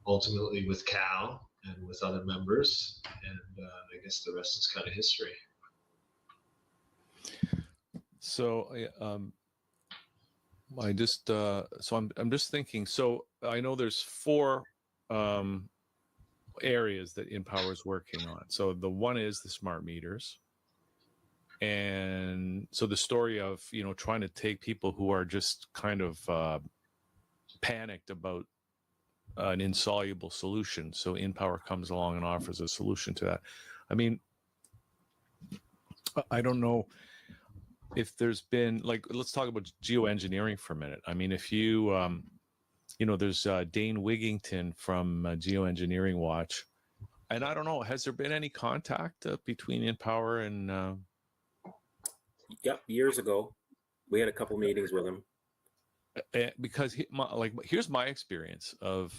ultimately with Cal and with other members, and I guess the rest is kind of history. So I'm just thinking. So I know there's 4 areas that InPower is working on. So the one is the smart meters, and so the story of trying to take people who are just kind of panicked about an insoluble solution. So InPower comes along and offers a solution to that. I mean, I don't know if there's been, like, let's talk about geoengineering for a minute. I mean, if you, there's Dane Wigington from Geoengineering Watch. And I don't know, has there been any contact between InPower and... Yep, years ago. We had a couple meetings with him. Because here's my experience of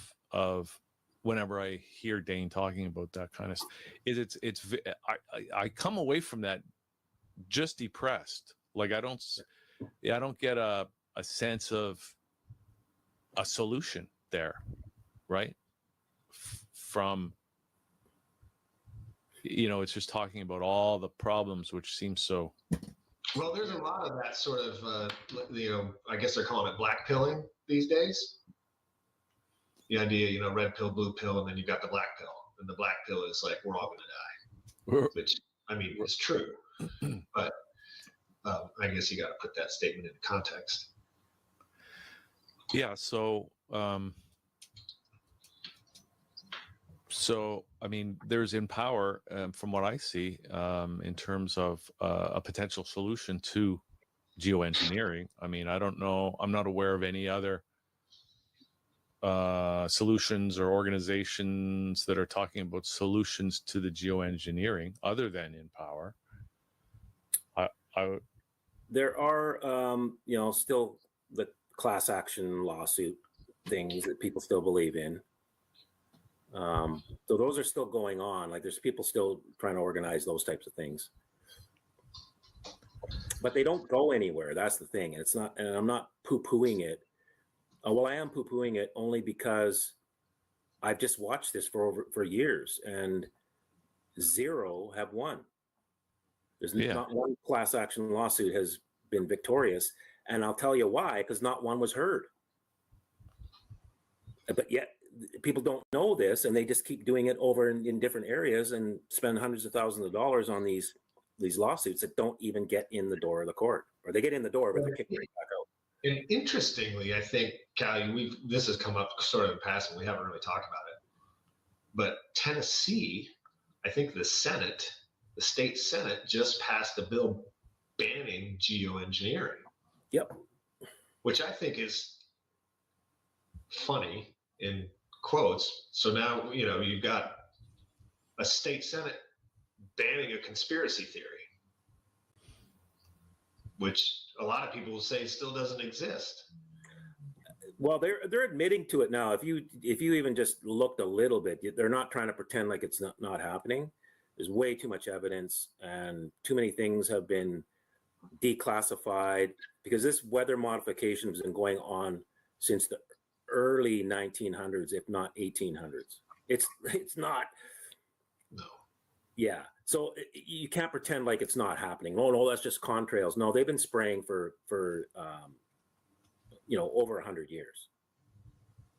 whenever I hear Dane talking about that kind of stuff, I come away from that just depressed. Like I don't get a sense of a solution there, right? From it's just talking about all the problems, which seems so. Well, there's a lot of that sort of, I guess they're calling it black pilling these days. The idea, red pill, blue pill, and then you've got the black pill. And the black pill is like, we're all going to die, which, I mean, is true. But I guess you got to put that statement into context. Yeah, so I mean, there's InPower, from what I see, in terms of a potential solution to geoengineering. I mean, I don't know. I'm not aware of any other solutions or organizations that are talking about solutions to the geoengineering other than InPower. there are, still the class action lawsuit things that people still believe in. So those are still going on. Like there's people still trying to organize those types of things, but they don't go anywhere. That's the thing. And it's not, and I'm not poo-pooing it. Well, I am poo-pooing it only because I've just watched this for years, and zero have won. There's not one class action lawsuit has been victorious, and I'll tell you why, because not one was heard. But yet people don't know this, and they just keep doing it over in different areas and spend hundreds of thousands of dollars on these lawsuits that don't even get in the door of the court, or they get in the door, but they're kicked right back out. And interestingly, I think, Callie, this has come up sort of in passing. We haven't really talked about it. But Tennessee, I think the state Senate just passed a bill banning geoengineering. Yep. Which I think is funny in quotes. So now, you've got a state Senate banning a conspiracy theory, which a lot of people will say still doesn't exist. Well, they're admitting to it now. If you even just looked a little bit, they're not trying to pretend like it's not happening. There's way too much evidence, and too many things have been declassified, because this weather modification has been going on since the early 1900s, if not 1800s. It's not. No. Yeah. So you can't pretend like it's not happening. Oh no, that's just contrails. No, they've been spraying for over 100 years.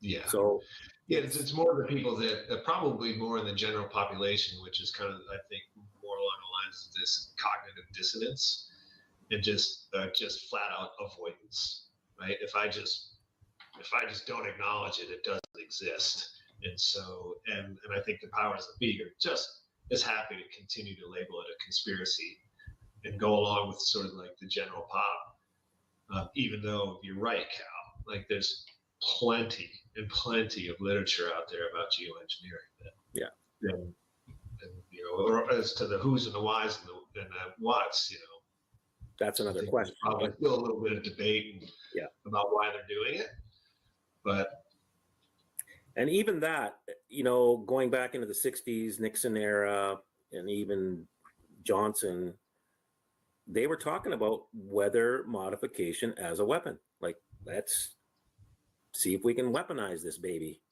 Yeah. So yeah, it's more the people that probably more in the general population, which is kind of, I think, more along the lines of this cognitive dissonance and just flat out avoidance, right? If I just don't acknowledge it, it doesn't exist. And so, and I think the powers that be are just as happy to continue to label it a conspiracy and go along with sort of like the general pop. Even though you're right, Cal, like there's plenty of literature out there about geoengineering. And or as to the who's and the whys and the whats, that's another question. Probably still a little bit of debate about why they're doing it, and even that, going back into the 60s, Nixon era, and even Johnson, they were talking about weather modification as a weapon. Like, let's see if we can weaponize this baby.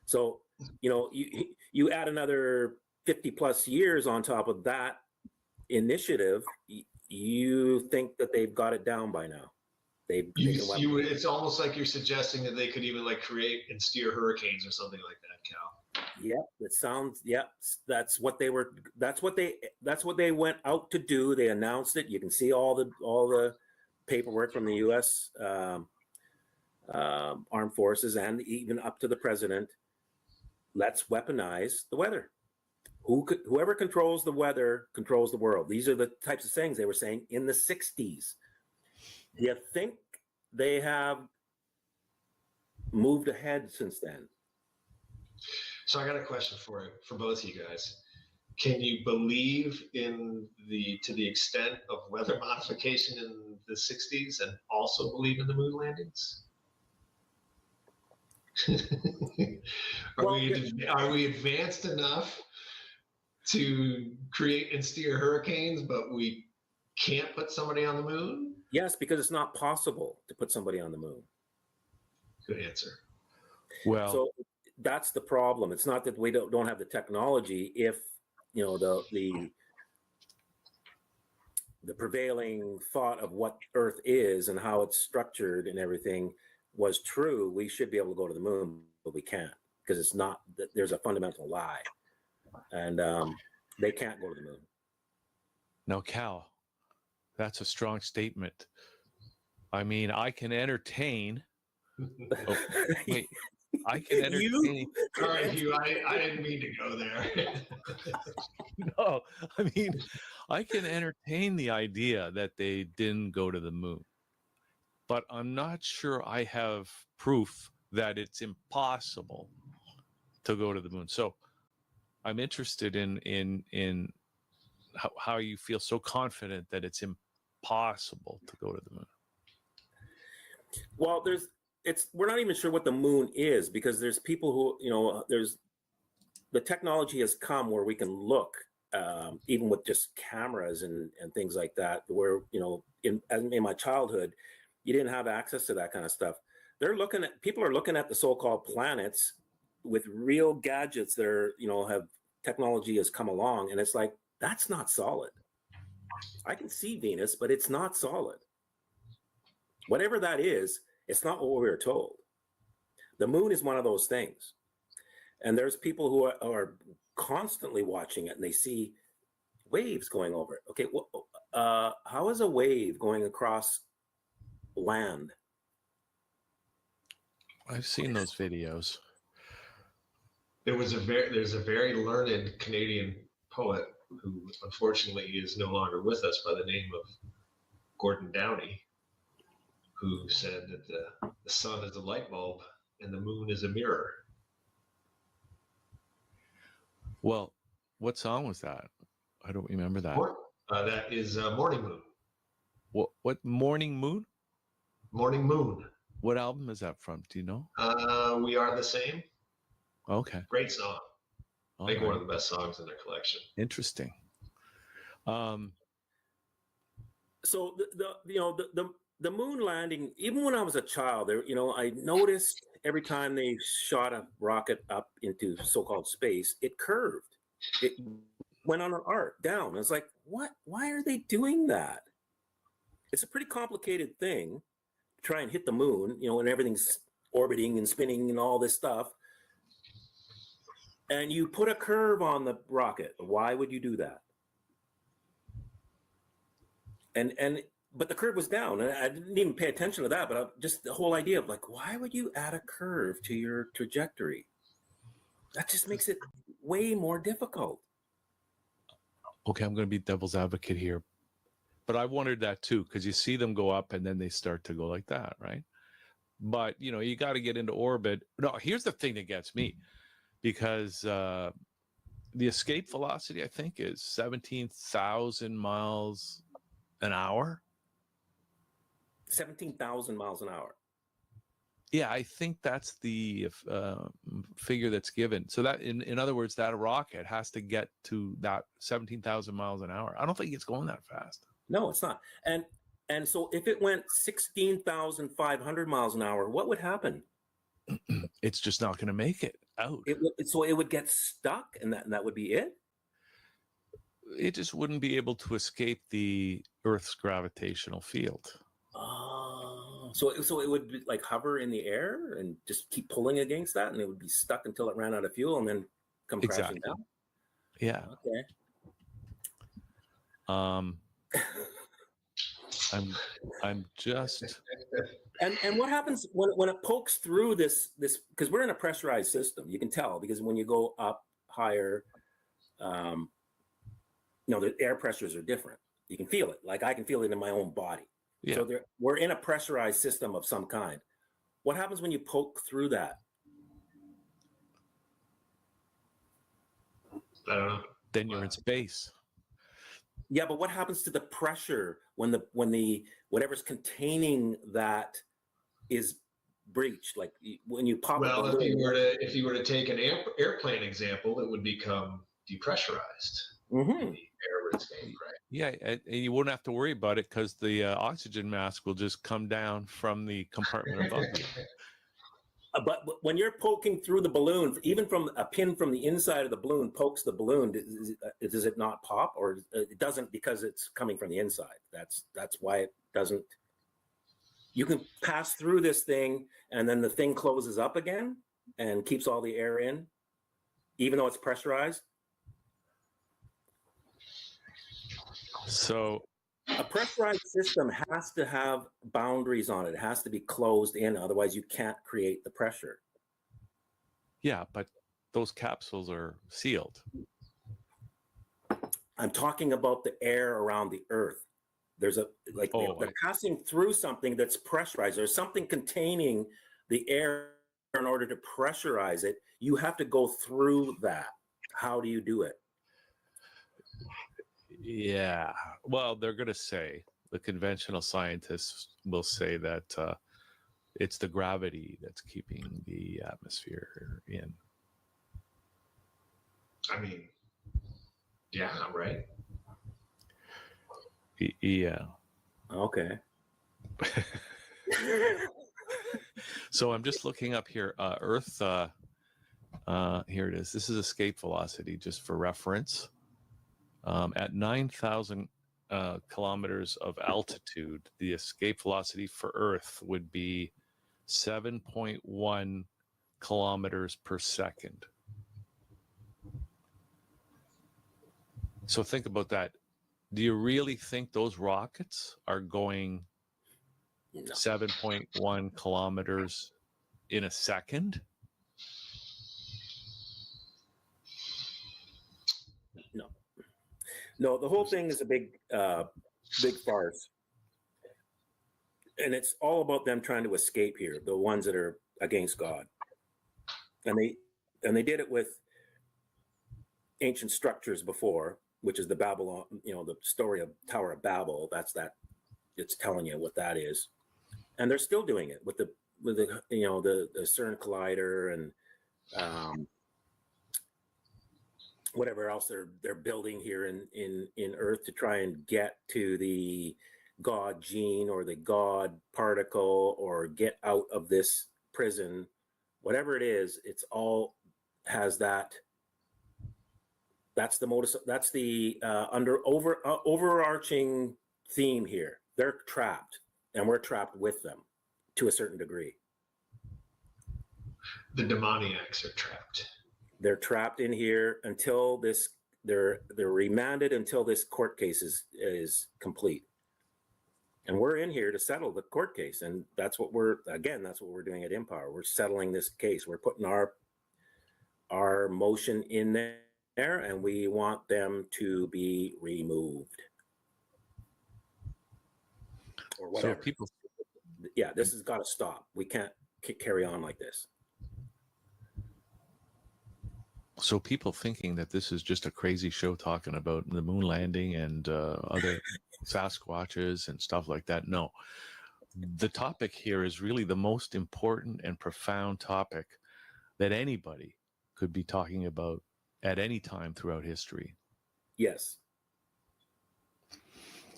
So, you add another 50 plus years on top of that initiative, you think that they've got it down by now. It's almost like you're suggesting that they could even like create and steer hurricanes or something like that, Cal. Yep, it sounds. Yep, that's what they were. That's what they went out to do. They announced it. You can see all the paperwork from the U.S. Armed Forces and even up to the president. Let's weaponize the weather. Whoever controls the weather controls the world. These are the types of things they were saying in the 60s. Do you think they have moved ahead since then? So I got a question for both of you guys. Can you believe to the extent of weather modification in the 60s and also believe in the moon landings? Are we advanced enough to create and steer hurricanes, but we can't put somebody on the moon? Yes, because it's not possible to put somebody on the moon. Good answer. Well, so that's the problem. It's not that we don't have the technology. If the prevailing thought of what Earth is and how it's structured and everything was true, we should be able to go to the moon, but we can't, because it's not. There's a fundamental lie, and they can't go to the moon. No, Cal, that's a strong statement. I mean, I can entertain. Oh, wait, I can entertain. Sorry, Hugh, I didn't mean to go there. No, I mean, I can entertain the idea that they didn't go to the moon, but I'm not sure I have proof that it's impossible to go to the moon. So I'm interested in how you feel so confident that it's possible to go to the moon? Well, we're not even sure what the moon is, because there's people who, the technology has come where we can look, even with just cameras and things like that, where, in my childhood, you didn't have access to that kind of stuff. People are looking at the so-called planets with real gadgets that are, have technology has come along, and it's like, that's not solid. I can see Venus, but it's not solid. Whatever that is, it's not what we were told. The moon is one of those things. And there's people who are constantly watching it, and they see waves going over it. Okay, how is a wave going across land? I've seen those videos. There's a very learned Canadian poet who unfortunately is no longer with us, by the name of Gordon Downey, who said that the sun is a light bulb and the moon is a mirror. Well, what song was that? I don't remember that. That is Morning Moon. What Morning Moon? Morning Moon. What album is that from? Do you know? We Are the Same. Okay. Great song. All I think right. one of the best songs in their collection. Interesting. So the moon landing, even when I was a child, I noticed every time they shot a rocket up into so-called space, it curved. It went on an arc down. I was like, what? Why are they doing that? It's a pretty complicated thing to try and hit the moon, and everything's orbiting and spinning and all this stuff. And you put a curve on the rocket. Why would you do that? But the curve was down, and I didn't even pay attention to that. But just the whole idea of like, why would you add a curve to your trajectory? That just makes it way more difficult. Okay, I'm going to be devil's advocate here, but I wondered that too, because you see them go up and then they start to go like that, right? But you got to get into orbit. No, here's the thing that gets me, because the escape velocity, I think, is 17,000 miles an hour. 17,000 miles an hour. Yeah, I think that's the figure that's given. So that, in other words, that rocket has to get to that 17,000 miles an hour. I don't think it's going that fast. No, it's not. And so if it went 16,500 miles an hour, what would happen? It's just not going to make it out. So it would get stuck, and that would be it? It just wouldn't be able to escape the Earth's gravitational field. So it would be like hover in the air and just keep pulling against that, and it would be stuck until it ran out of fuel and then come crashing down? Yeah. Okay. I'm just. And what happens when it pokes through this, because we're in a pressurized system, you can tell, because when you go up higher, the air pressures are different. You can feel it. Like I can feel it in my own body. Yeah. So we're in a pressurized system of some kind. What happens when you poke through that? I don't know. Then you're in space. Yeah, but what happens to the pressure when the whatever's containing that is breached? Like when you pop. Well, if you were to take an airplane example, it would become depressurized. Mm-hmm. The air would escape, right? Yeah, and you wouldn't have to worry about it because the oxygen mask will just come down from the compartment above you. But when you're poking through the balloon, even from a pin from the inside of the balloon pokes the balloon, does it not pop, or it doesn't because it's coming from the inside? That's why it doesn't. You can pass through this thing, and then the thing closes up again and keeps all the air in, even though it's pressurized. So a pressurized system has to have boundaries on it. It has to be closed in, otherwise you can't create the pressure. Yeah, but those capsules are sealed. I'm talking about the air around the Earth. There's they're passing through something that's pressurized. There's something containing the air in order to pressurize it. You have to go through that. How do you do it? Yeah. Well, they're going to say the conventional scientists will say that it's the gravity that's keeping the atmosphere in. I mean, yeah, I'm right. Yeah. Okay. So I'm just looking up here. Earth, here it is. This is escape velocity, just for reference. At 9,000 kilometers of altitude, the escape velocity for Earth would be 7.1 kilometers per second. So think about that. Do you really think those rockets are going 7.1 kilometers in a second? No. No, the whole thing is a big farce. And it's all about them trying to escape here, the ones that are against God. And they did it with ancient structures before, which is the Babylon, the story of Tower of Babel. It's telling you what that is. And they're still doing it with the CERN collider and whatever else they're building here in Earth to try and get to the God gene or the God particle or get out of this prison, whatever it is. It's all has that. That's the modus. That's the overarching theme here. They're trapped, and we're trapped with them to a certain degree. The demoniacs are trapped. They're trapped in here until this. They're remanded until this court case is complete, and we're in here to settle the court case. And that's what we're doing at Empower. We're settling this case. We're putting our motion in there. And we want them to be removed or whatever. So this has got to stop. We can't carry on like this. So people thinking that this is just a crazy show talking about the moon landing and other Sasquatches and stuff like that. No, the topic here is really the most important and profound topic that anybody could be talking about at any time throughout history. Yes.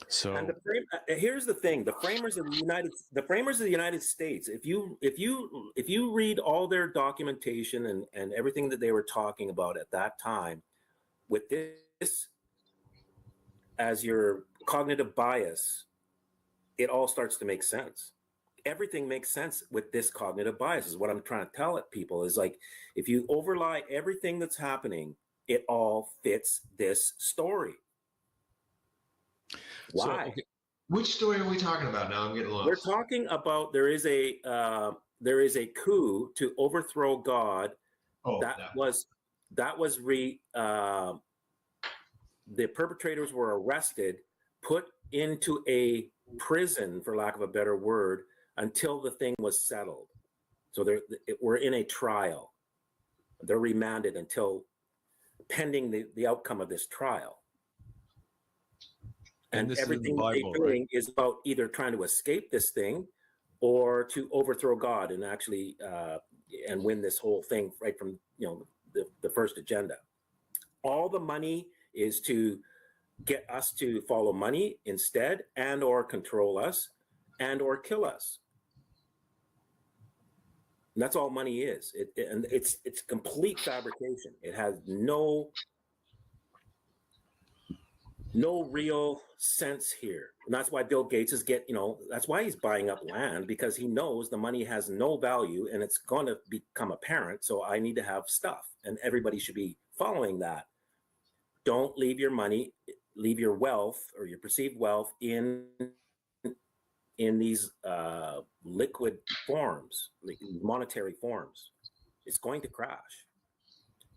So and here's the thing: the framers of the United States. If you read all their documentation and everything that they were talking about at that time, with this as your cognitive bias, it all starts to make sense. Everything makes sense with this cognitive bias is what I'm trying to tell people is like, if you overlie everything that's happening, it all fits this story. Why? So, okay. Which story are we talking about now? I'm getting lost. We're talking about there is a coup to overthrow God. Oh, the perpetrators were arrested, put into a prison, for lack of a better word, until the thing was settled. So we're in a trial. They're remanded until pending the outcome of this trial. And everything they're doing is about either trying to escape this thing or to overthrow God and actually and win this whole thing right from the first agenda. All the money is to get us to follow money instead, and or control us, and or kill us. And that's all money is. It's complete fabrication. It has no real sense here. And that's why Bill Gates is that's why he's buying up land, because he knows the money has no value and it's going to become apparent. So I need to have stuff, and everybody should be following that. Don't leave your money, leave your wealth or your perceived wealth in these liquid forms, like monetary forms. It's going to crash.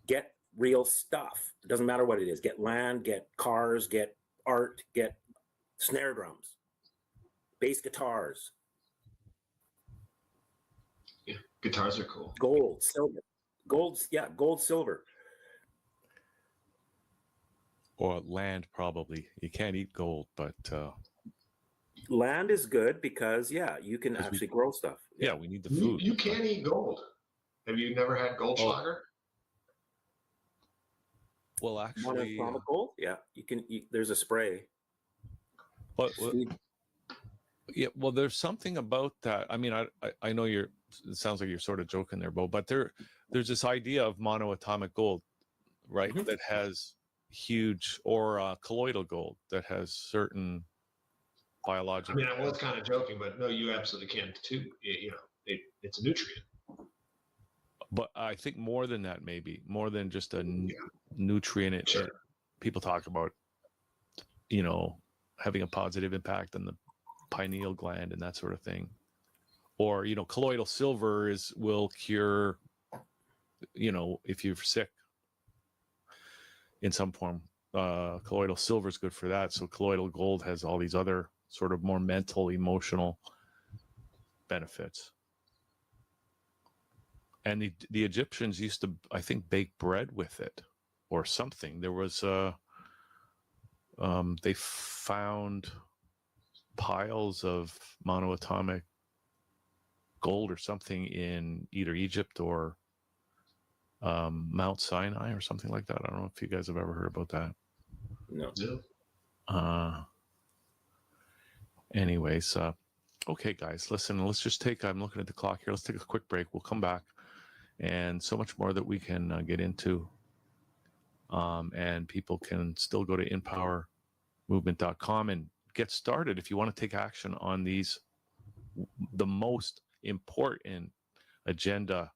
Get real stuff. It doesn't matter what it is. Get land, get cars, get art, get snare drums, bass guitars. Yeah, guitars are cool. Gold, silver. Gold, silver. Or land, probably. You can't eat gold, but Land is good because, yeah, you can actually grow stuff. Yeah, we need the You, food. you can eat gold. Have you never had Goldschlager? Well, actually, Monochrome gold? Yeah, you can eat. There's a spray. but yeah, well, there's something about that. I mean, I know you're. It sounds like you're sort of joking there, Bo. But there's this idea of monoatomic gold, right? Mm-hmm. That has huge, or colloidal gold that has certain I biological. mean, I was kind of joking, but no, you absolutely can too. You know, it's a nutrient. But I think more than that, maybe more than just a nutrient. Sure. People talk about, you know, having a positive impact on the pineal gland and that sort of thing. Or, you know, colloidal silver will cure, you know, if you're sick in some form. Colloidal silver is good for that. So colloidal gold has all these other sort of more mental, emotional benefits. And the Egyptians used to, I think, bake bread with it or something. There was they found piles of monoatomic gold or something in either Egypt or Mount Sinai or something like that. I don't know if you guys have ever heard about that. No. Anyways, okay, guys, listen, let's just I'm looking at the clock here. Let's take a quick break. We'll come back. And so much more that we can get into. And people can still go to empowermovement.com and get started if you want to take action on the most important agenda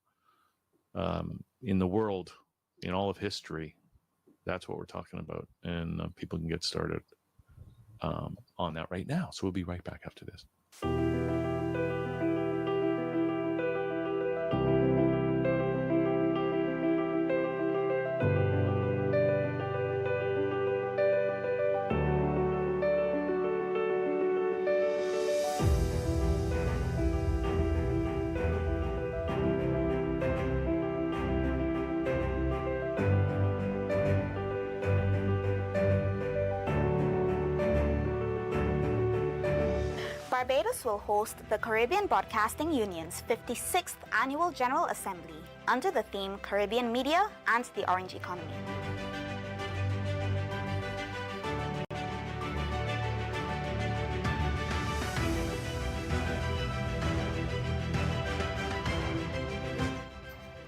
in the world, in all of history. That's what we're talking about. And people can get started on that right now. So we'll be right back after this. Barbados will host the Caribbean Broadcasting Union's 56th Annual General Assembly under the theme Caribbean Media and the Orange Economy.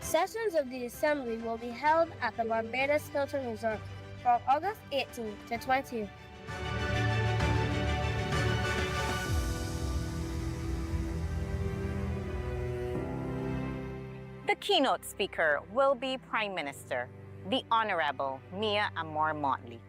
Sessions of the Assembly will be held at the Barbados Hilton Resort from August 18th to 20th. The keynote speaker will be Prime Minister, the Honorable Mia Amor Motley.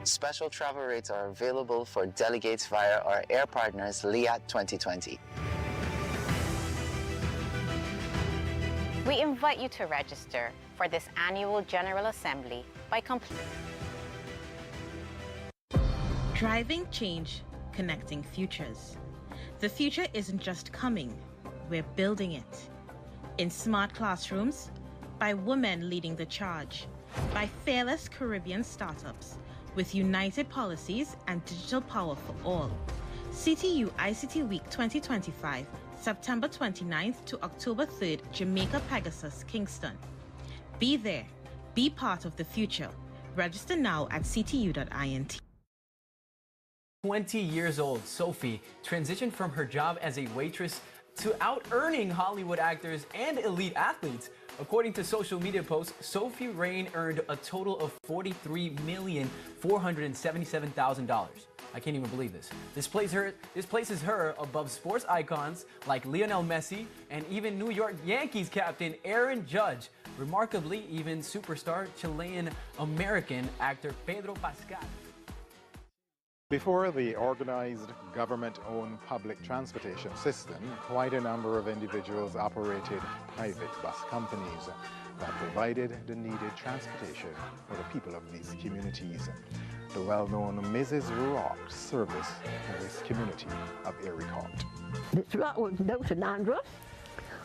Special travel rates are available for delegates via our air partners, LIAT 2020. We invite you to register for this annual General Assembly by Driving change, connecting futures. The future isn't just coming, we're building it. In smart classrooms, by women leading the charge, by fearless Caribbean startups, with united policies and digital power for all. CTU ICT Week 2025, September 29th to October 3rd, Jamaica Pegasus, Kingston. Be there. Be part of the future. Register now at ctu.int. 20 years old, Sophie transitioned from her job as a waitress to out-earning Hollywood actors and elite athletes. According to social media posts, Sophie Rain earned a total of $43,477,000. I can't even believe this. This places her above sports icons like Lionel Messi and even New York Yankees captain Aaron Judge. Remarkably, even superstar Chilean-American actor Pedro Pascal. Before the organized government-owned public transportation system, quite a number of individuals operated private bus companies that provided the needed transportation for the people of these communities. the well-known Mrs. Rock's service in this community of Erie Court. This rock was dose of dandruff,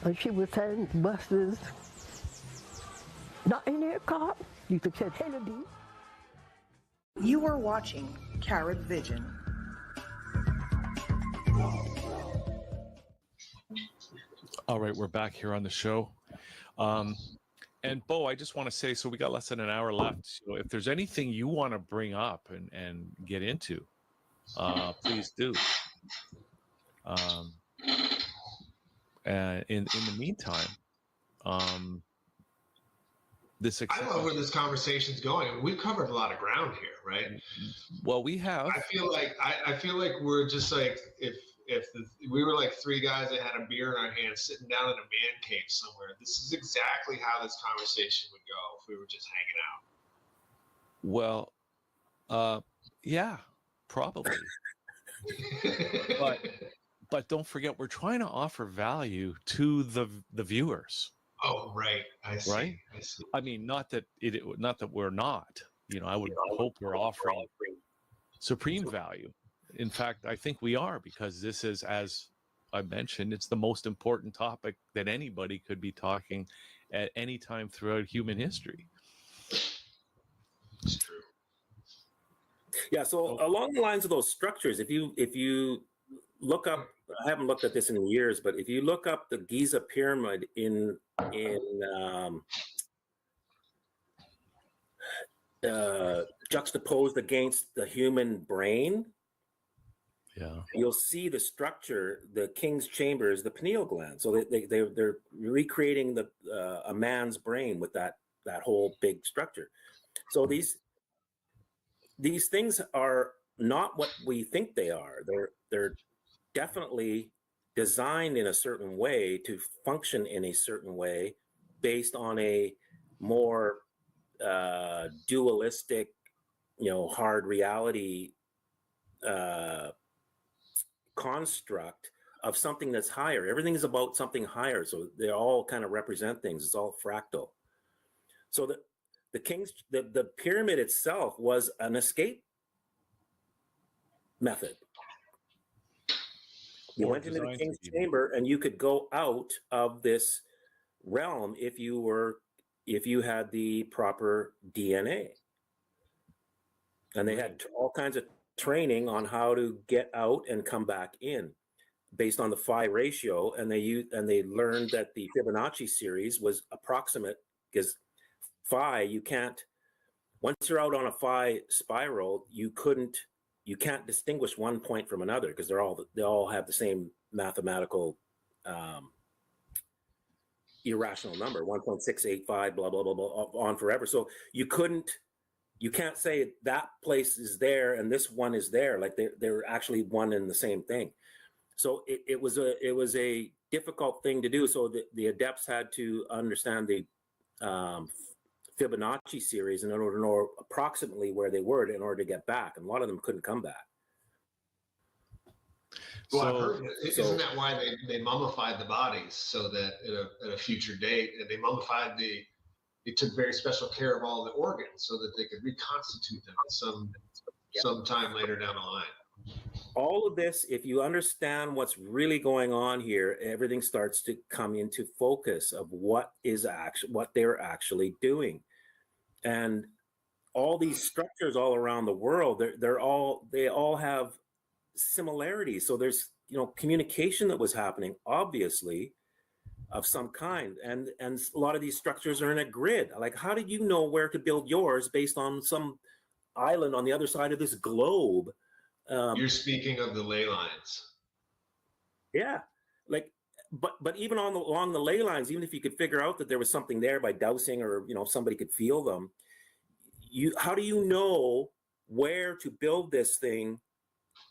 and she was saying buses not in their car. You could say Kennedy. You are watching Carib Vision. All right, we're back here on the show. And Bo, I just want to say, so we got less than an hour left. So if there's anything you want to bring up and get into, please do. And in the meantime, I love where this conversation's going. I mean, we've covered a lot of ground here, right? Well, we have. I feel like we're just like we were like three guys that had a beer in our hands sitting down in a man cave somewhere. This is exactly how this conversation would go if we were just hanging out. Well, yeah, probably. but don't forget, we're trying to offer value to the viewers. Oh, right. I see. Right? I see. I mean, not that we're not. You know, I would hope we're offering supreme value. In fact, I think we are, because this is, as I mentioned, it's the most important topic that anybody could be talking at any time throughout human history. It's true. Yeah. So along the lines of those structures, if you look up, I haven't looked at this in years, but if you look up the Giza pyramid in juxtaposed against the human brain, you'll see the structure. The king's chamber is the pineal gland. So they're recreating a man's brain with that whole big structure. So these things are not what we think they are. They're definitely designed in a certain way to function in a certain way based on a more dualistic, hard reality construct of something that's higher. Everything is about something higher. So they all kind of represent things. It's all fractal. So the pyramid itself was an escape method. You went into the king's chamber and you could go out of this realm if you had the proper DNA. And they had all kinds of training on how to get out and come back in based on the phi ratio. And they learned that the Fibonacci series was approximate, because phi, you can't, once you're out on a phi spiral, you can't distinguish one point from another, because they all have the same mathematical irrational number, 1.685, blah, blah, blah, blah, on forever. So you can't say that place is there and this one is there. Like they're actually one and the same thing. So it was a difficult thing to do. So the adepts had to understand the Fibonacci series in order to know approximately where they were in order to get back. And a lot of them couldn't come back. Well, I've heard, isn't that why they mummified the bodies, so that at a future date, and they took very special care of all the organs so that they could reconstitute them at some time later down the line. All of this, if you understand what's really going on here, everything starts to come into focus of what they're actually doing. And all these structures all around the world, they all have similarities. So there's communication that was happening, obviously, of some kind, and a lot of these structures are in a grid. Like, how did you know where to build yours based on some island on the other side of this globe? You're speaking of the ley lines. Yeah, but even along the ley lines, even if you could figure out that there was something there by dowsing, or somebody could feel them, how do you know where to build this thing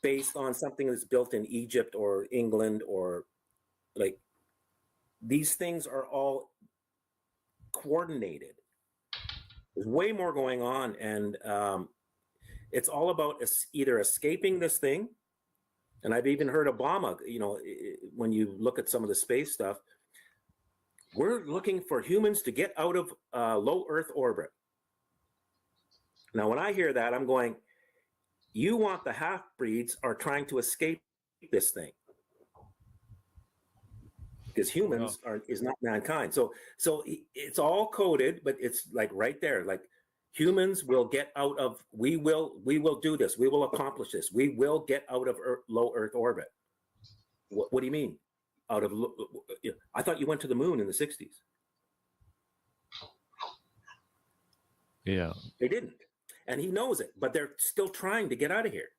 based on something that's built in Egypt or England, or like, these things are all coordinated. There's way more going on, and it's all about either escaping this thing. And I've even heard Obama, when you look at some of the space stuff, we're looking for humans to get out of low Earth orbit. Now, when I hear that, I'm going, You want the half breeds are trying to escape this thing because humans is not mankind. So it's all coded, but it's like right there. Like humans will get out of. We will do this. We will accomplish this. We will get out of low Earth orbit. What do you mean? Out of? I thought you went to the moon in the 60s. Yeah. They didn't. And he knows it, but they're still trying to get out of here.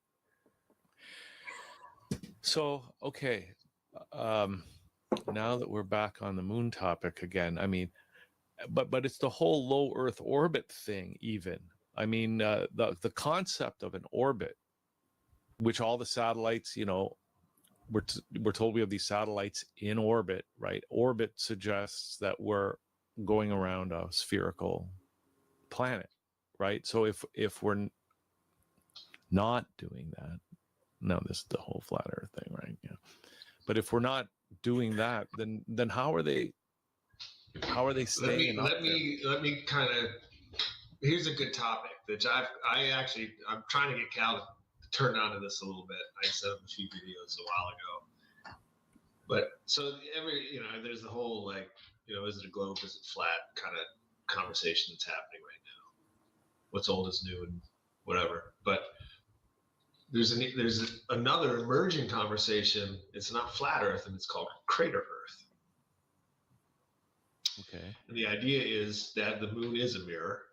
So, okay. Now that we're back on the moon topic again, I mean, but it's the whole low Earth orbit thing even. I mean, the concept of an orbit, which all the satellites, you know, we're told we have these satellites in orbit, right? Orbit suggests that we're going around a spherical planet, right? So if we're not doing that, no, this is the whole flat Earth thing, right? Yeah. But if we're not doing that, then how are they staying up there? Let me kind of. Here's a good topic that I'm trying to get Cal to turn on to this a little bit. I set up a few videos a while ago, but so there's the whole like, you know, is it a globe, is it flat kind of conversation that's happening right now. What's old is new and whatever, but there's another emerging conversation. It's not flat Earth, and it's called crater Earth. Okay. And the idea is that the moon is a mirror,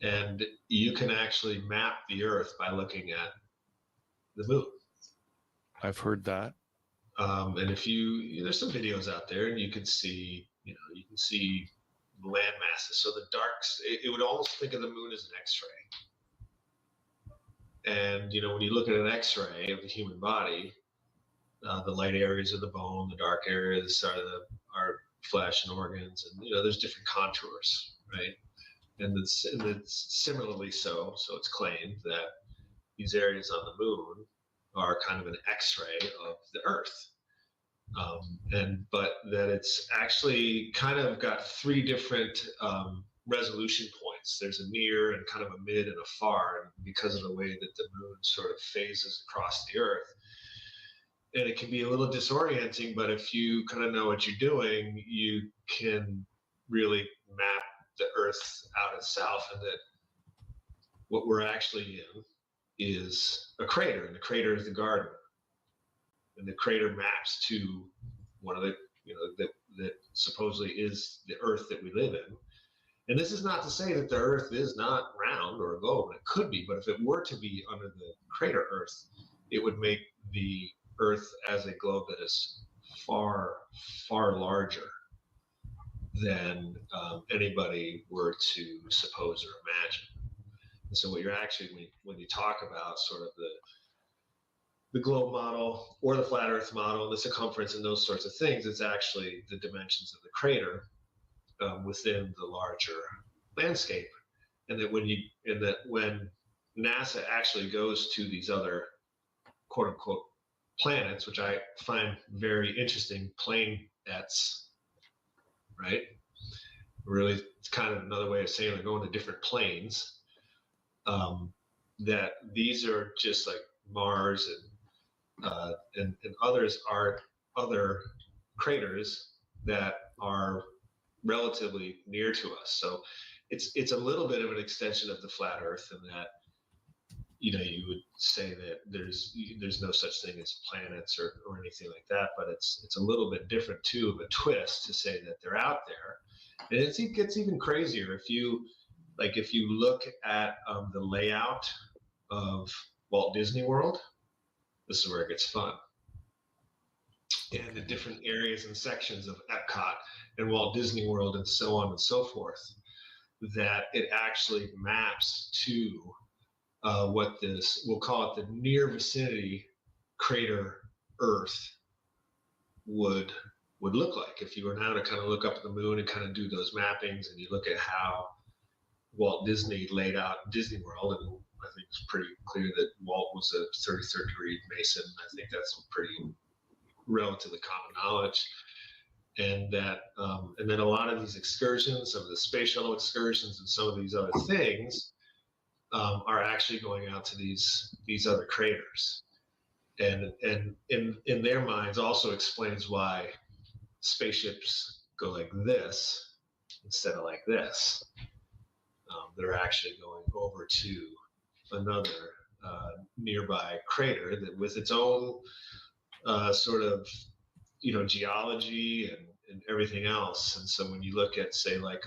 and you can actually map the Earth by looking at the moon. I've heard that. And if there's some videos out there, and you can see land masses. So the darks, it would almost think of the moon as an X-ray. And, you know, when you look at an X-ray of the human body, the light areas are the bone, the dark areas are flesh and organs, and, you know, there's different contours, right? And it's similarly so it's claimed that these areas on the moon are kind of an X-ray of the Earth. But that it's actually kind of got three different resolution points. There's a near and kind of a mid and a far, and because of the way that the moon sort of phases across the Earth. And it can be a little disorienting, but if you kind of know what you're doing, you can really map the Earth out itself, and that what we're actually in is a crater, and the crater is the garden. And the crater maps to one of the, you know, that supposedly is the Earth that we live in. And this is not to say that the Earth is not round or a globe, and it could be, but if it were to be under the crater Earth, it would make the Earth as a globe that is far, far larger than anybody were to suppose or imagine. And so what you're actually, when you talk about sort of the globe model or the flat Earth model, the circumference and those sorts of things, it's actually the dimensions of the crater within the larger landscape. And that when NASA actually goes to these other quote unquote planets, which I find very interesting, planets, right? Really, it's kind of another way of saying they're going to different planes. That these are just like Mars and others are other craters that are relatively near to us. So it's a little bit of an extension of the flat Earth, in that, you know, you would say that there's no such thing as planets or anything like that, but it's a little bit different too, of a twist to say that they're out there. And it gets even crazier if you look at the layout of Walt Disney World. This is where it gets fun. And the different areas and sections of Epcot and Walt Disney World and so on and so forth, that it actually maps to what we'll call it the near vicinity crater Earth would look like if you were now to kind of look up at the moon and kind of do those mappings, and you look at how Walt Disney laid out Disney World. And I think it's pretty clear that Walt was a 33rd degree Mason. I think that's pretty relatively common knowledge. And that, and then a lot of these excursions, some of the space shuttle excursions and some of these other things, are actually going out to these other craters, and in their minds also explains why spaceships go like this instead of like this. They're actually going over to another nearby crater that with its own sort of geology and everything else. And so when you look at, say, like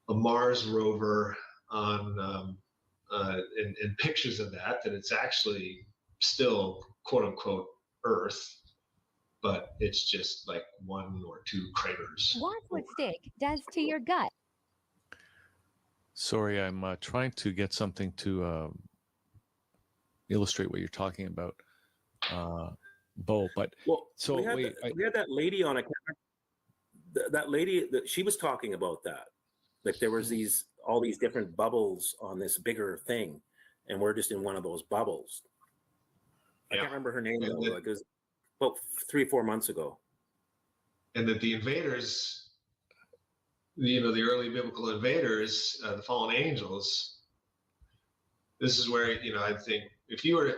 a Mars rover on in pictures of that it's actually still quote unquote Earth, but it's just like one or two craters. Watch what steak does to your gut. Sorry, I'm trying to get something to illustrate what you're talking about, Bo. But so we had that lady on a that lady that she was talking about that. Like there was all these different bubbles on this bigger thing, and we're just in one of those bubbles. I can't remember her name though. Like it was about 3-4 months ago. And that the invaders, the early biblical invaders, the fallen angels. This is where I think if you were to,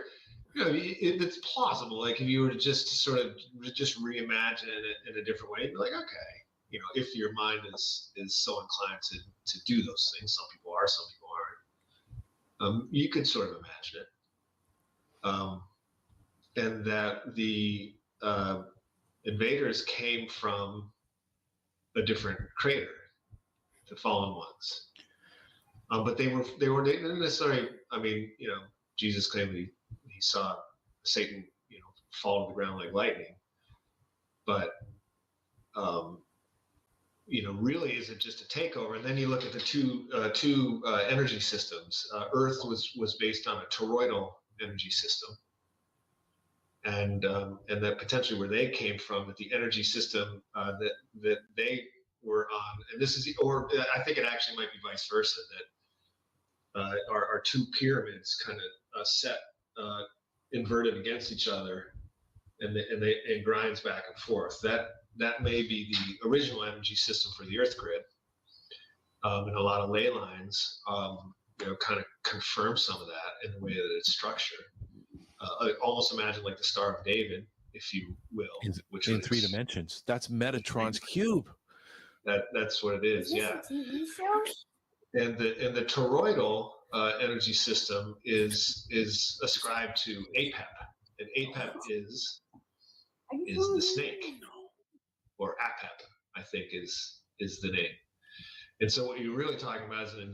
it's plausible. Like if you were to just sort of just reimagine it in a different way, you'd be like, okay, if your mind is so inclined to do those things, some people are, some people aren't. You could sort of imagine it, and that the invaders came from a different crater, the fallen ones. But they didn't necessarily. I mean, Jesus claimed he saw Satan, fall to the ground like lightning. But really, is it just a takeover? And then you look at the two energy systems. Earth was based on a toroidal energy system, and that potentially where they came from, that the energy system that they were on, and this is, or I think it actually might be vice versa, that our two pyramids kind of set inverted against each other, and it grinds back and forth. That may be the original energy system for the Earth grid, and a lot of ley lines, kind of confirm some of that in the way that it's structured. I almost imagine like the Star of David, if you will, which in 3 dimensions. That's Metatron's cube. That's what it is. Yeah. This a TV show? And the toroidal energy system is ascribed to APEP, and APEP is the snake, or APEP, I think is the name. And so what you're really talking about is an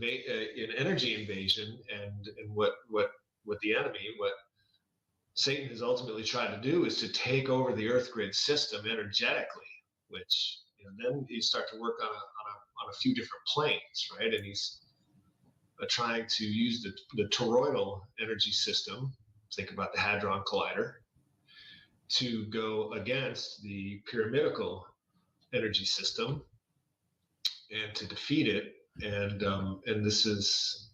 energy invasion, and what the enemy, what Satan has ultimately tried to do, is to take over the Earth grid system energetically, which then you start to work on a few different planes, right? And he's trying to use the toroidal energy system, think about the Hadron Collider, to go against the pyramidal energy system and to defeat it. And this is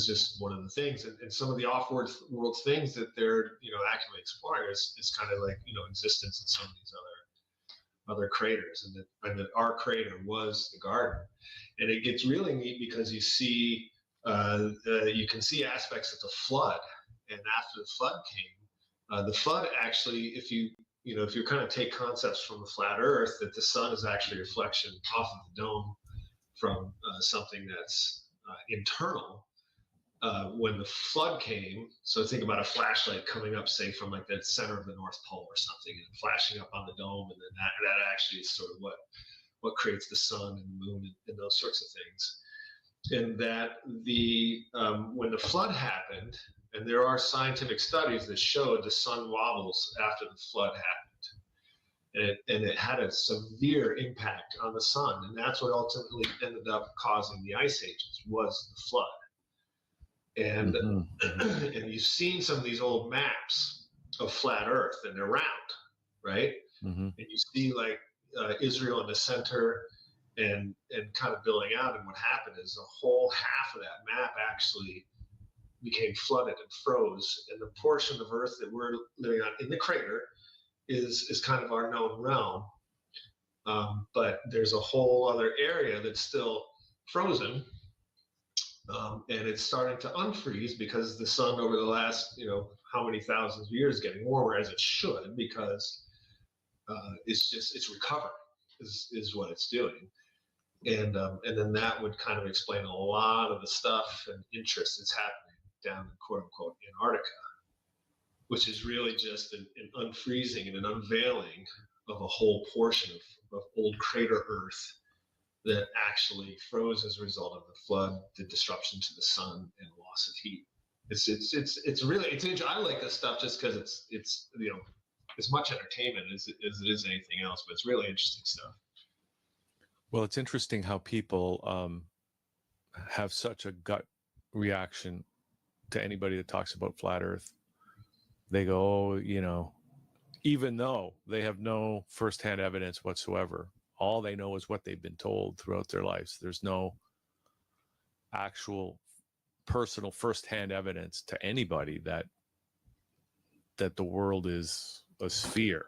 just one of the things, and some of the off-world things that they're actively exploring is kind of like existence in some of these other craters, and that our crater was the garden. And it gets really neat because you can see aspects of the flood, and after the flood came, the flood actually, if you kind of take concepts from the flat Earth, that the sun is actually a reflection off of the dome from something that's internal. When the flood came, so think about a flashlight coming up, say, from like the center of the North Pole or something, and flashing up on the dome, and then that actually is sort of what creates the sun and the moon and those sorts of things. And that when the flood happened, and there are scientific studies that showed the sun wobbles after the flood happened, and it had a severe impact on the sun, and that's what ultimately ended up causing the ice ages, was the flood. And and you've seen some of these old maps of flat Earth, and they're round, right? And you see like Israel in the center, and kind of building out. And what happened is the whole half of that map actually became flooded and froze, and the portion of Earth that we're living on in the crater is kind of our known realm. But there's a whole other area that's still frozen, and it's starting to unfreeze because the sun over the last, how many thousands of years is getting warmer, as it should, because it's recovering is what it's doing. And then that would kind of explain a lot of the stuff and interest that's happening down in quote unquote Antarctica, which is really just an unfreezing and an unveiling of a whole portion of old crater Earth that actually froze as a result of the flood, the disruption to the sun, and loss of heat. It's really I like this stuff just because it's as much entertainment as it is anything else, but it's really interesting stuff. Well, it's interesting how people have such a gut reaction to anybody that talks about flat Earth. They go, oh, even though they have no firsthand evidence whatsoever, all they know is what they've been told throughout their lives. There's no actual personal firsthand evidence to anybody that the world is a sphere.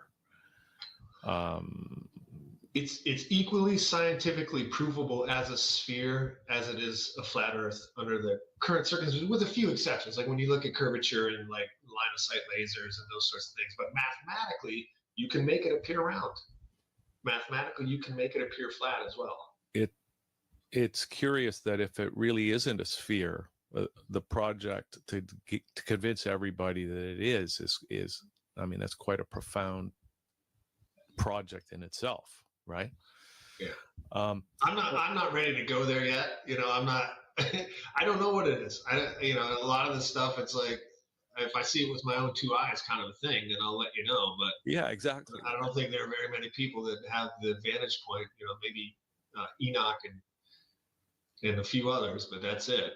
It's equally scientifically provable as a sphere as it is a flat Earth under the current circumstances, with a few exceptions, like when you look at curvature and like line of sight lasers and those sorts of things. But mathematically, you can make it appear round. Mathematically, you can make it appear flat as well. It's curious that if it really isn't a sphere, the project to convince everybody that it is I mean, that's quite a profound project in itself, right? Yeah. I'm not ready to go there yet. I'm not. I don't know what it is. A lot of this stuff, it's like, if I see it with my own two eyes, kind of a thing, then I'll let you know. But yeah, exactly. I don't think there are very many people that have the vantage point. Maybe Enoch and a few others, but that's it.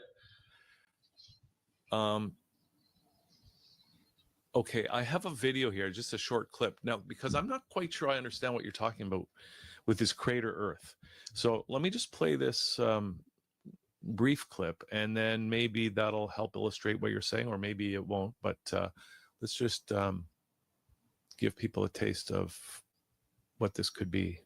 Okay, I have a video here, just a short clip now, because I'm not quite sure I understand what you're talking about with this crater Earth. So let me just play this brief clip, and then maybe that'll help illustrate what you're saying, or maybe it won't. But let's just give people a taste of what this could be.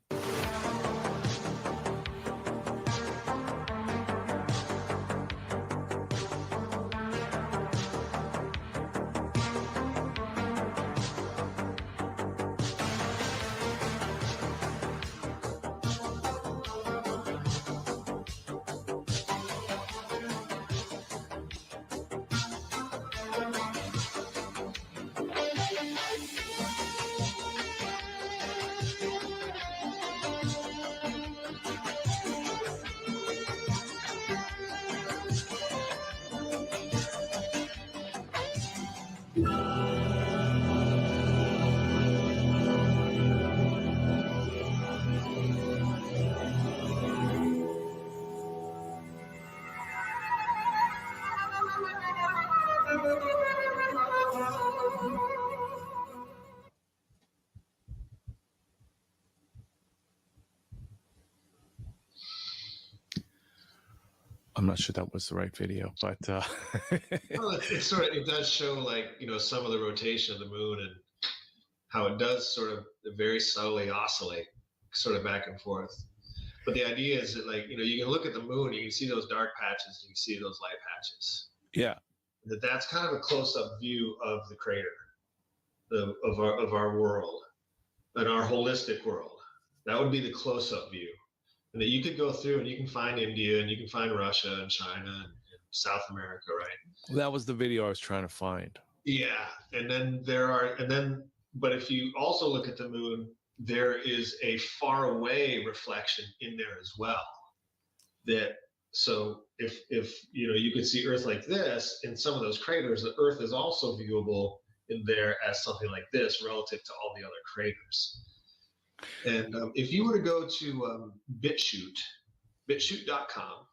I'm not sure that was the right video, but well, it does show, like, some of the rotation of the moon and how it does sort of very subtly oscillate, sort of back and forth. But the idea is that, like, you can look at the moon, you can see those dark patches, you can see those light patches. Yeah. That's kind of a close-up view of the crater, of our world, and our holistic world. That would be the close-up view. And that you could go through and you can find India and you can find Russia and China and South America, right? That was the video I was trying to find. Yeah. But if you also look at the moon, there is a far away reflection in there as well. So if you could see Earth like this in some of those craters, the Earth is also viewable in there as something like this relative to all the other craters. And if you were to go to bitshoot.com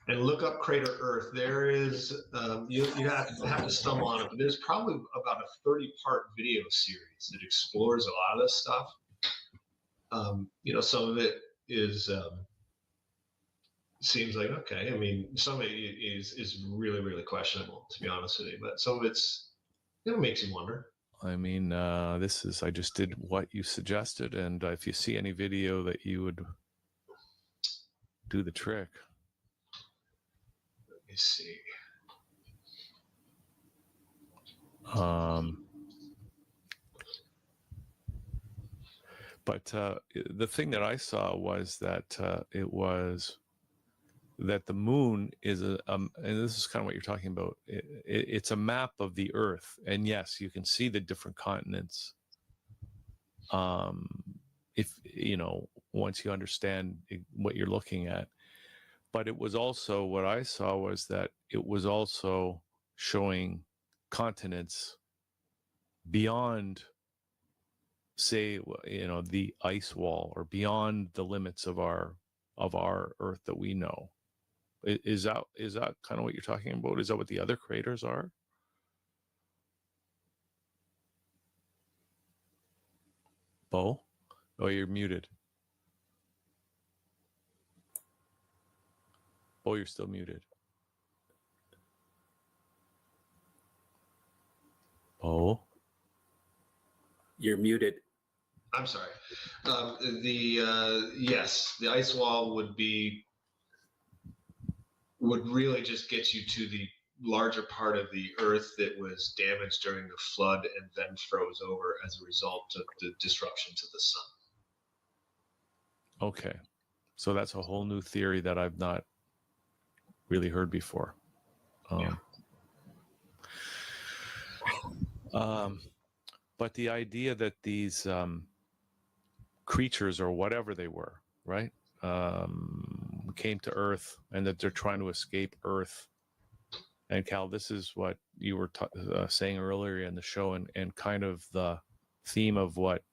and look up crater Earth, there is, you have to stumble on it, but there's probably about a 30-part video series that explores a lot of this stuff. Some of it seems like, okay. I mean, some of it is really, really questionable, to be honest with you, but some of it makes you wonder. I mean, I just did what you suggested, and if you see any video that you would do the trick. me see. But the thing that I saw was that it was that the moon is and this is kind of what you're talking about. It's a map of the Earth, and yes, you can see the different continents. If you know, once you understand what you're looking at, but it was also what I saw was that it was also showing continents beyond, say, you know, the ice wall or beyond the limits of our Earth that we know. Is that kind of what you're talking about? Is that what the other craters are? Bo? Oh, you're muted. Bo, you're still muted. Bo? You're muted. I'm sorry. Yes, the ice wall would really just get you to the larger part of the Earth that was damaged during the flood and then froze over as a result of the disruption to the sun. Okay. So that's a whole new theory that I've not really heard before. But the idea that these creatures or whatever they were, right, came to Earth and that they're trying to escape Earth. And Cal, this is what you were saying earlier in the show, and kind of the theme of what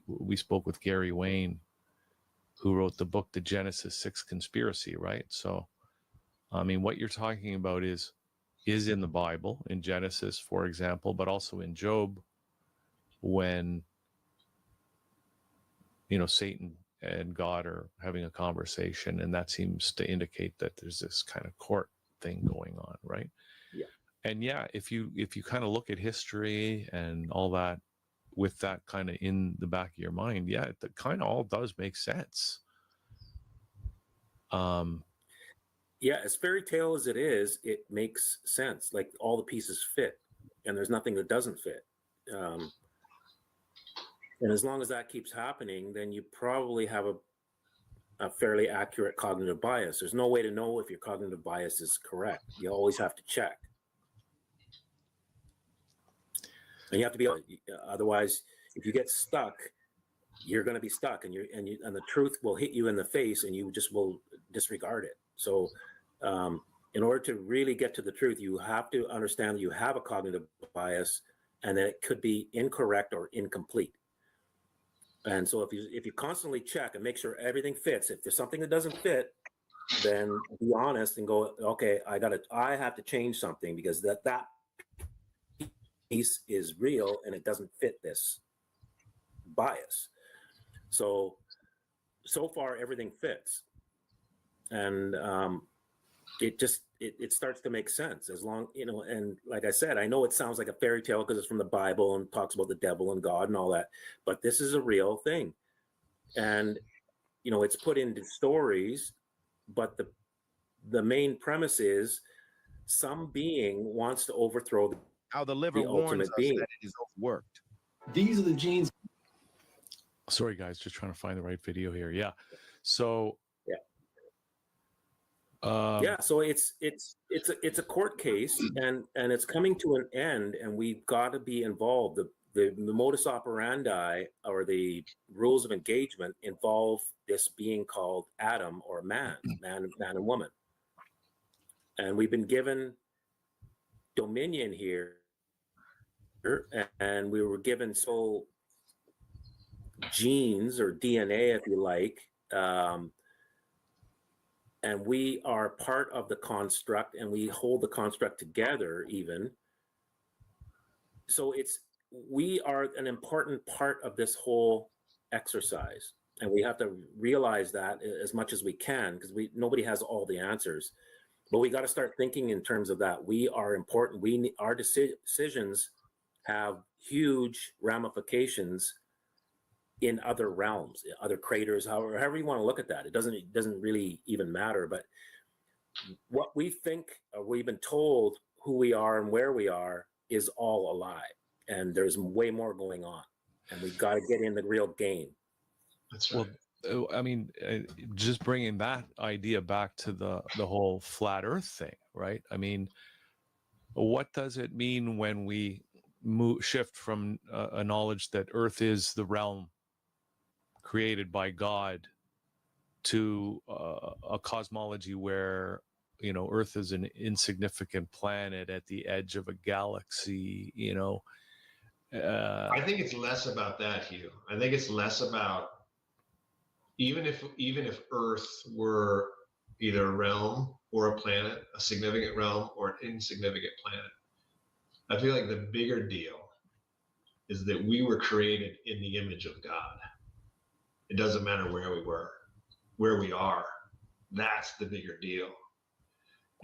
we spoke with Gary Wayne, who wrote the book, The Genesis 6 Conspiracy, right? So, I mean, what you're talking about is in the Bible, in Genesis, for example, but also in Job, when, you know, Satan and God are having a conversation, and that seems to indicate that there's this kind of court thing going on, right? Yeah. And yeah, if you kind of look at history and all that with that kind of in the back of your mind, yeah, it kind of all does make sense. Yeah, as fairy tale as it is, it makes sense. Like all the pieces fit, and there's nothing that doesn't fit. And as long as that keeps happening, then you probably have a fairly accurate cognitive bias. There's no way to know if your cognitive bias is correct. You always have to check. And you have to be, otherwise, if you get stuck, you're going to be stuck, and the truth will hit you in the face, and you just will disregard it. So, in order to really get to the truth, you have to understand that you have a cognitive bias, and that it could be incorrect or incomplete. And so, if you constantly check and make sure everything fits, if there's something that doesn't fit, then be honest and go, okay, I have to change something because that piece is real and it doesn't fit this bias. So far everything fits, and it starts to make sense as long, you know. And like I said, I know it sounds like a fairy tale because it's from the Bible and talks about the devil and God and all that, but this is a real thing, and you know, it's put into stories, but the main premise is some being wants to overthrow how the liver warns us being. that it is overworked. These are the genes. Sorry, guys, just trying to find the right video here. Yeah. So. Yeah. So it's a court case, and it's coming to an end, and we've got to be involved. The modus operandi or the rules of engagement involve this being called Adam or man and woman, and we've been given dominion here, and we were given genes or DNA, if you like, and we are part of the construct, and we hold the construct together even. So we are an important part of this whole exercise, and we have to realize that as much as we can, because nobody has all the answers, but we got to start thinking in terms of that. We are important. Our decisions have huge ramifications in other realms, other craters, however you want to look at that. It doesn't really even matter, but what we think, we've been told who we are and where we are is all a lie. And there's way more going on. And we've got to get in the real game. That's right. Well, I mean, just bringing that idea back to the whole flat Earth thing, right? I mean, what does it mean when we shift from a knowledge that Earth is the realm created by God to a cosmology where, you know, Earth is an insignificant planet at the edge of a galaxy, you know? I think it's less about that, Hugh. I think it's less about even if Earth were either a realm or a planet, a significant realm or an insignificant planet. I feel like the bigger deal is that we were created in the image of God. It doesn't matter where we were, where we are. That's the bigger deal.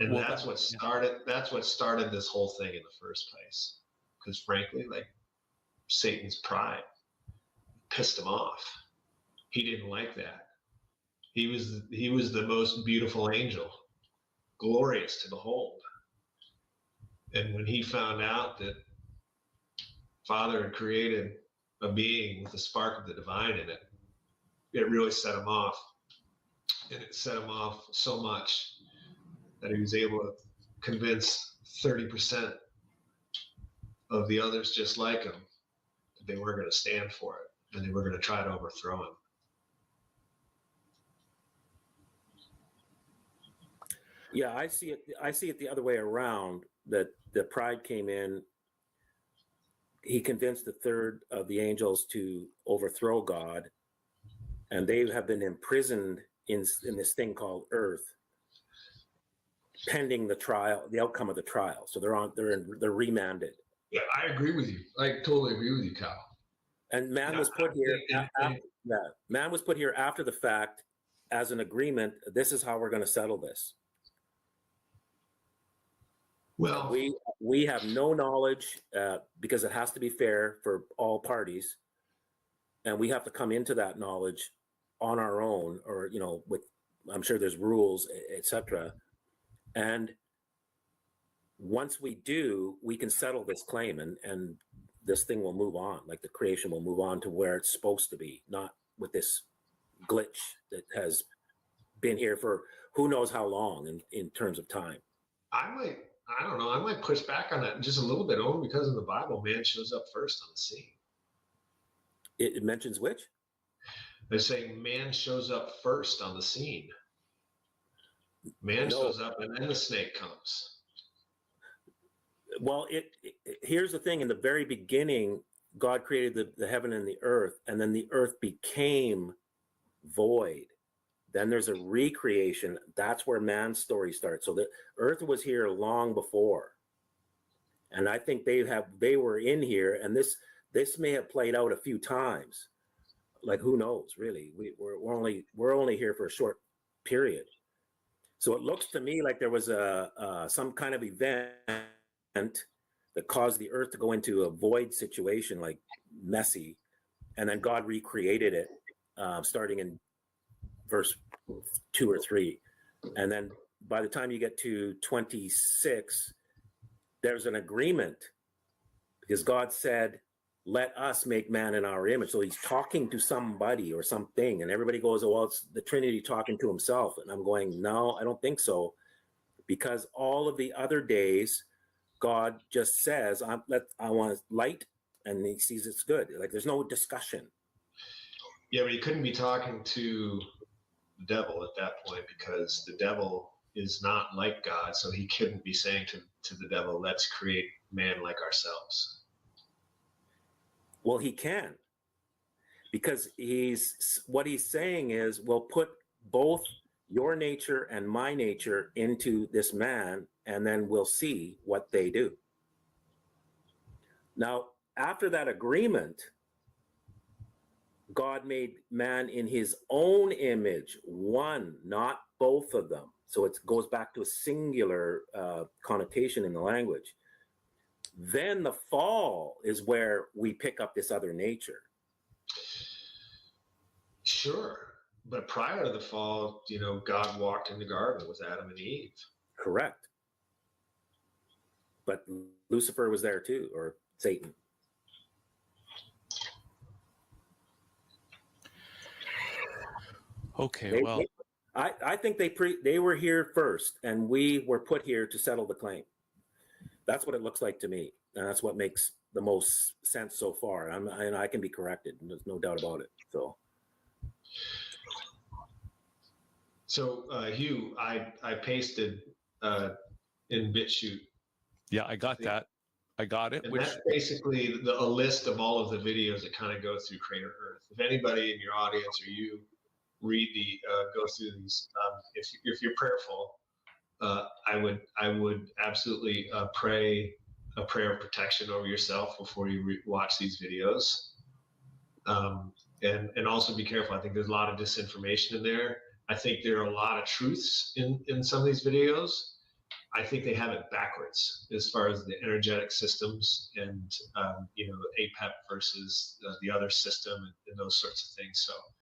And Well, that's what started this whole thing in the first place. Because frankly, like, Satan's pride pissed him off. He didn't like that. He was the most beautiful angel, glorious to behold. And when he found out that Father had created a being with a spark of the divine in it, it really set him off. And it set him off so much that he was able to convince 30% of the others just like him that they weren't going to stand for it, and they were going to try to overthrow him. Yeah, I see it the other way around, that the pride came in. He convinced a third of the angels to overthrow God, and they have been imprisoned in this thing called Earth, pending the trial, the outcome of the trial. So they're remanded. Yeah, I agree with you. I totally agree with you, Kyle. And man was put here. Man was put here after the fact, as an agreement. This is how we're going to settle this. Well, we have no knowledge because it has to be fair for all parties, and we have to come into that knowledge on our own, or with, I'm sure there's rules, etc. And once we do, we can settle this claim, and this thing will move on. Like the creation will move on to where it's supposed to be, not with this glitch that has been here for who knows how long in terms of time. I don't know. I might push back on that just a little bit, only because in the Bible, man shows up first on the scene. It mentions which? They're saying man shows up first on the scene. Man shows up, and then the snake comes. Well, here's the thing. In the very beginning, God created the heaven and the earth, and then the earth became void. Then there's a recreation. That's where man's story starts. So the earth was here long before. And I think they were in here, and this may have played out a few times. Like, who knows, really? We're only here for a short period. So it looks to me like there was some kind of event that caused the earth to go into a void situation, like messy, and then God recreated it, starting in verse 2 or 3. And then by the time you get to 26, there's an agreement, because God said, let us make man in our image. So he's talking to somebody or something, and everybody goes, oh, well, it's the Trinity talking to himself. And I'm going, no, I don't think so. Because all of the other days, God just says, I want light, and he sees it's good. Like, there's no discussion. Yeah, but he couldn't be talking to the devil at that point, because the devil is not like God. So he couldn't be saying to the devil, let's create man like ourselves. Well, he can, because what he's saying is, we'll put both your nature and my nature into this man, and then we'll see what they do. Now, after that agreement, God made man in his own image, one, not both of them. So it goes back to a singular connotation in the language. Then the fall is where we pick up this other nature. Sure. but prior to the fall, God walked in the garden with Adam and Eve. Correct. But Lucifer was there too, or Satan. Okay, well, I think they were here first, and we were put here to settle the claim. That's what it looks like to me, and that's what makes the most sense so far. And I can be corrected, and there's no doubt about it. So Hugh, I pasted in BitChute. Yeah, I got that. I got it. And that's basically a list of all of the videos that kind of go through Crater Earth. If anybody in your audience or you read go through these, if you're prayerful, I would absolutely pray a prayer of protection over yourself before you watch these videos. And also be careful. I think there's a lot of disinformation in there. I think there are a lot of truths in some of these videos. I think they have it backwards as far as the energetic systems and APEP versus the other system and those sorts of things. So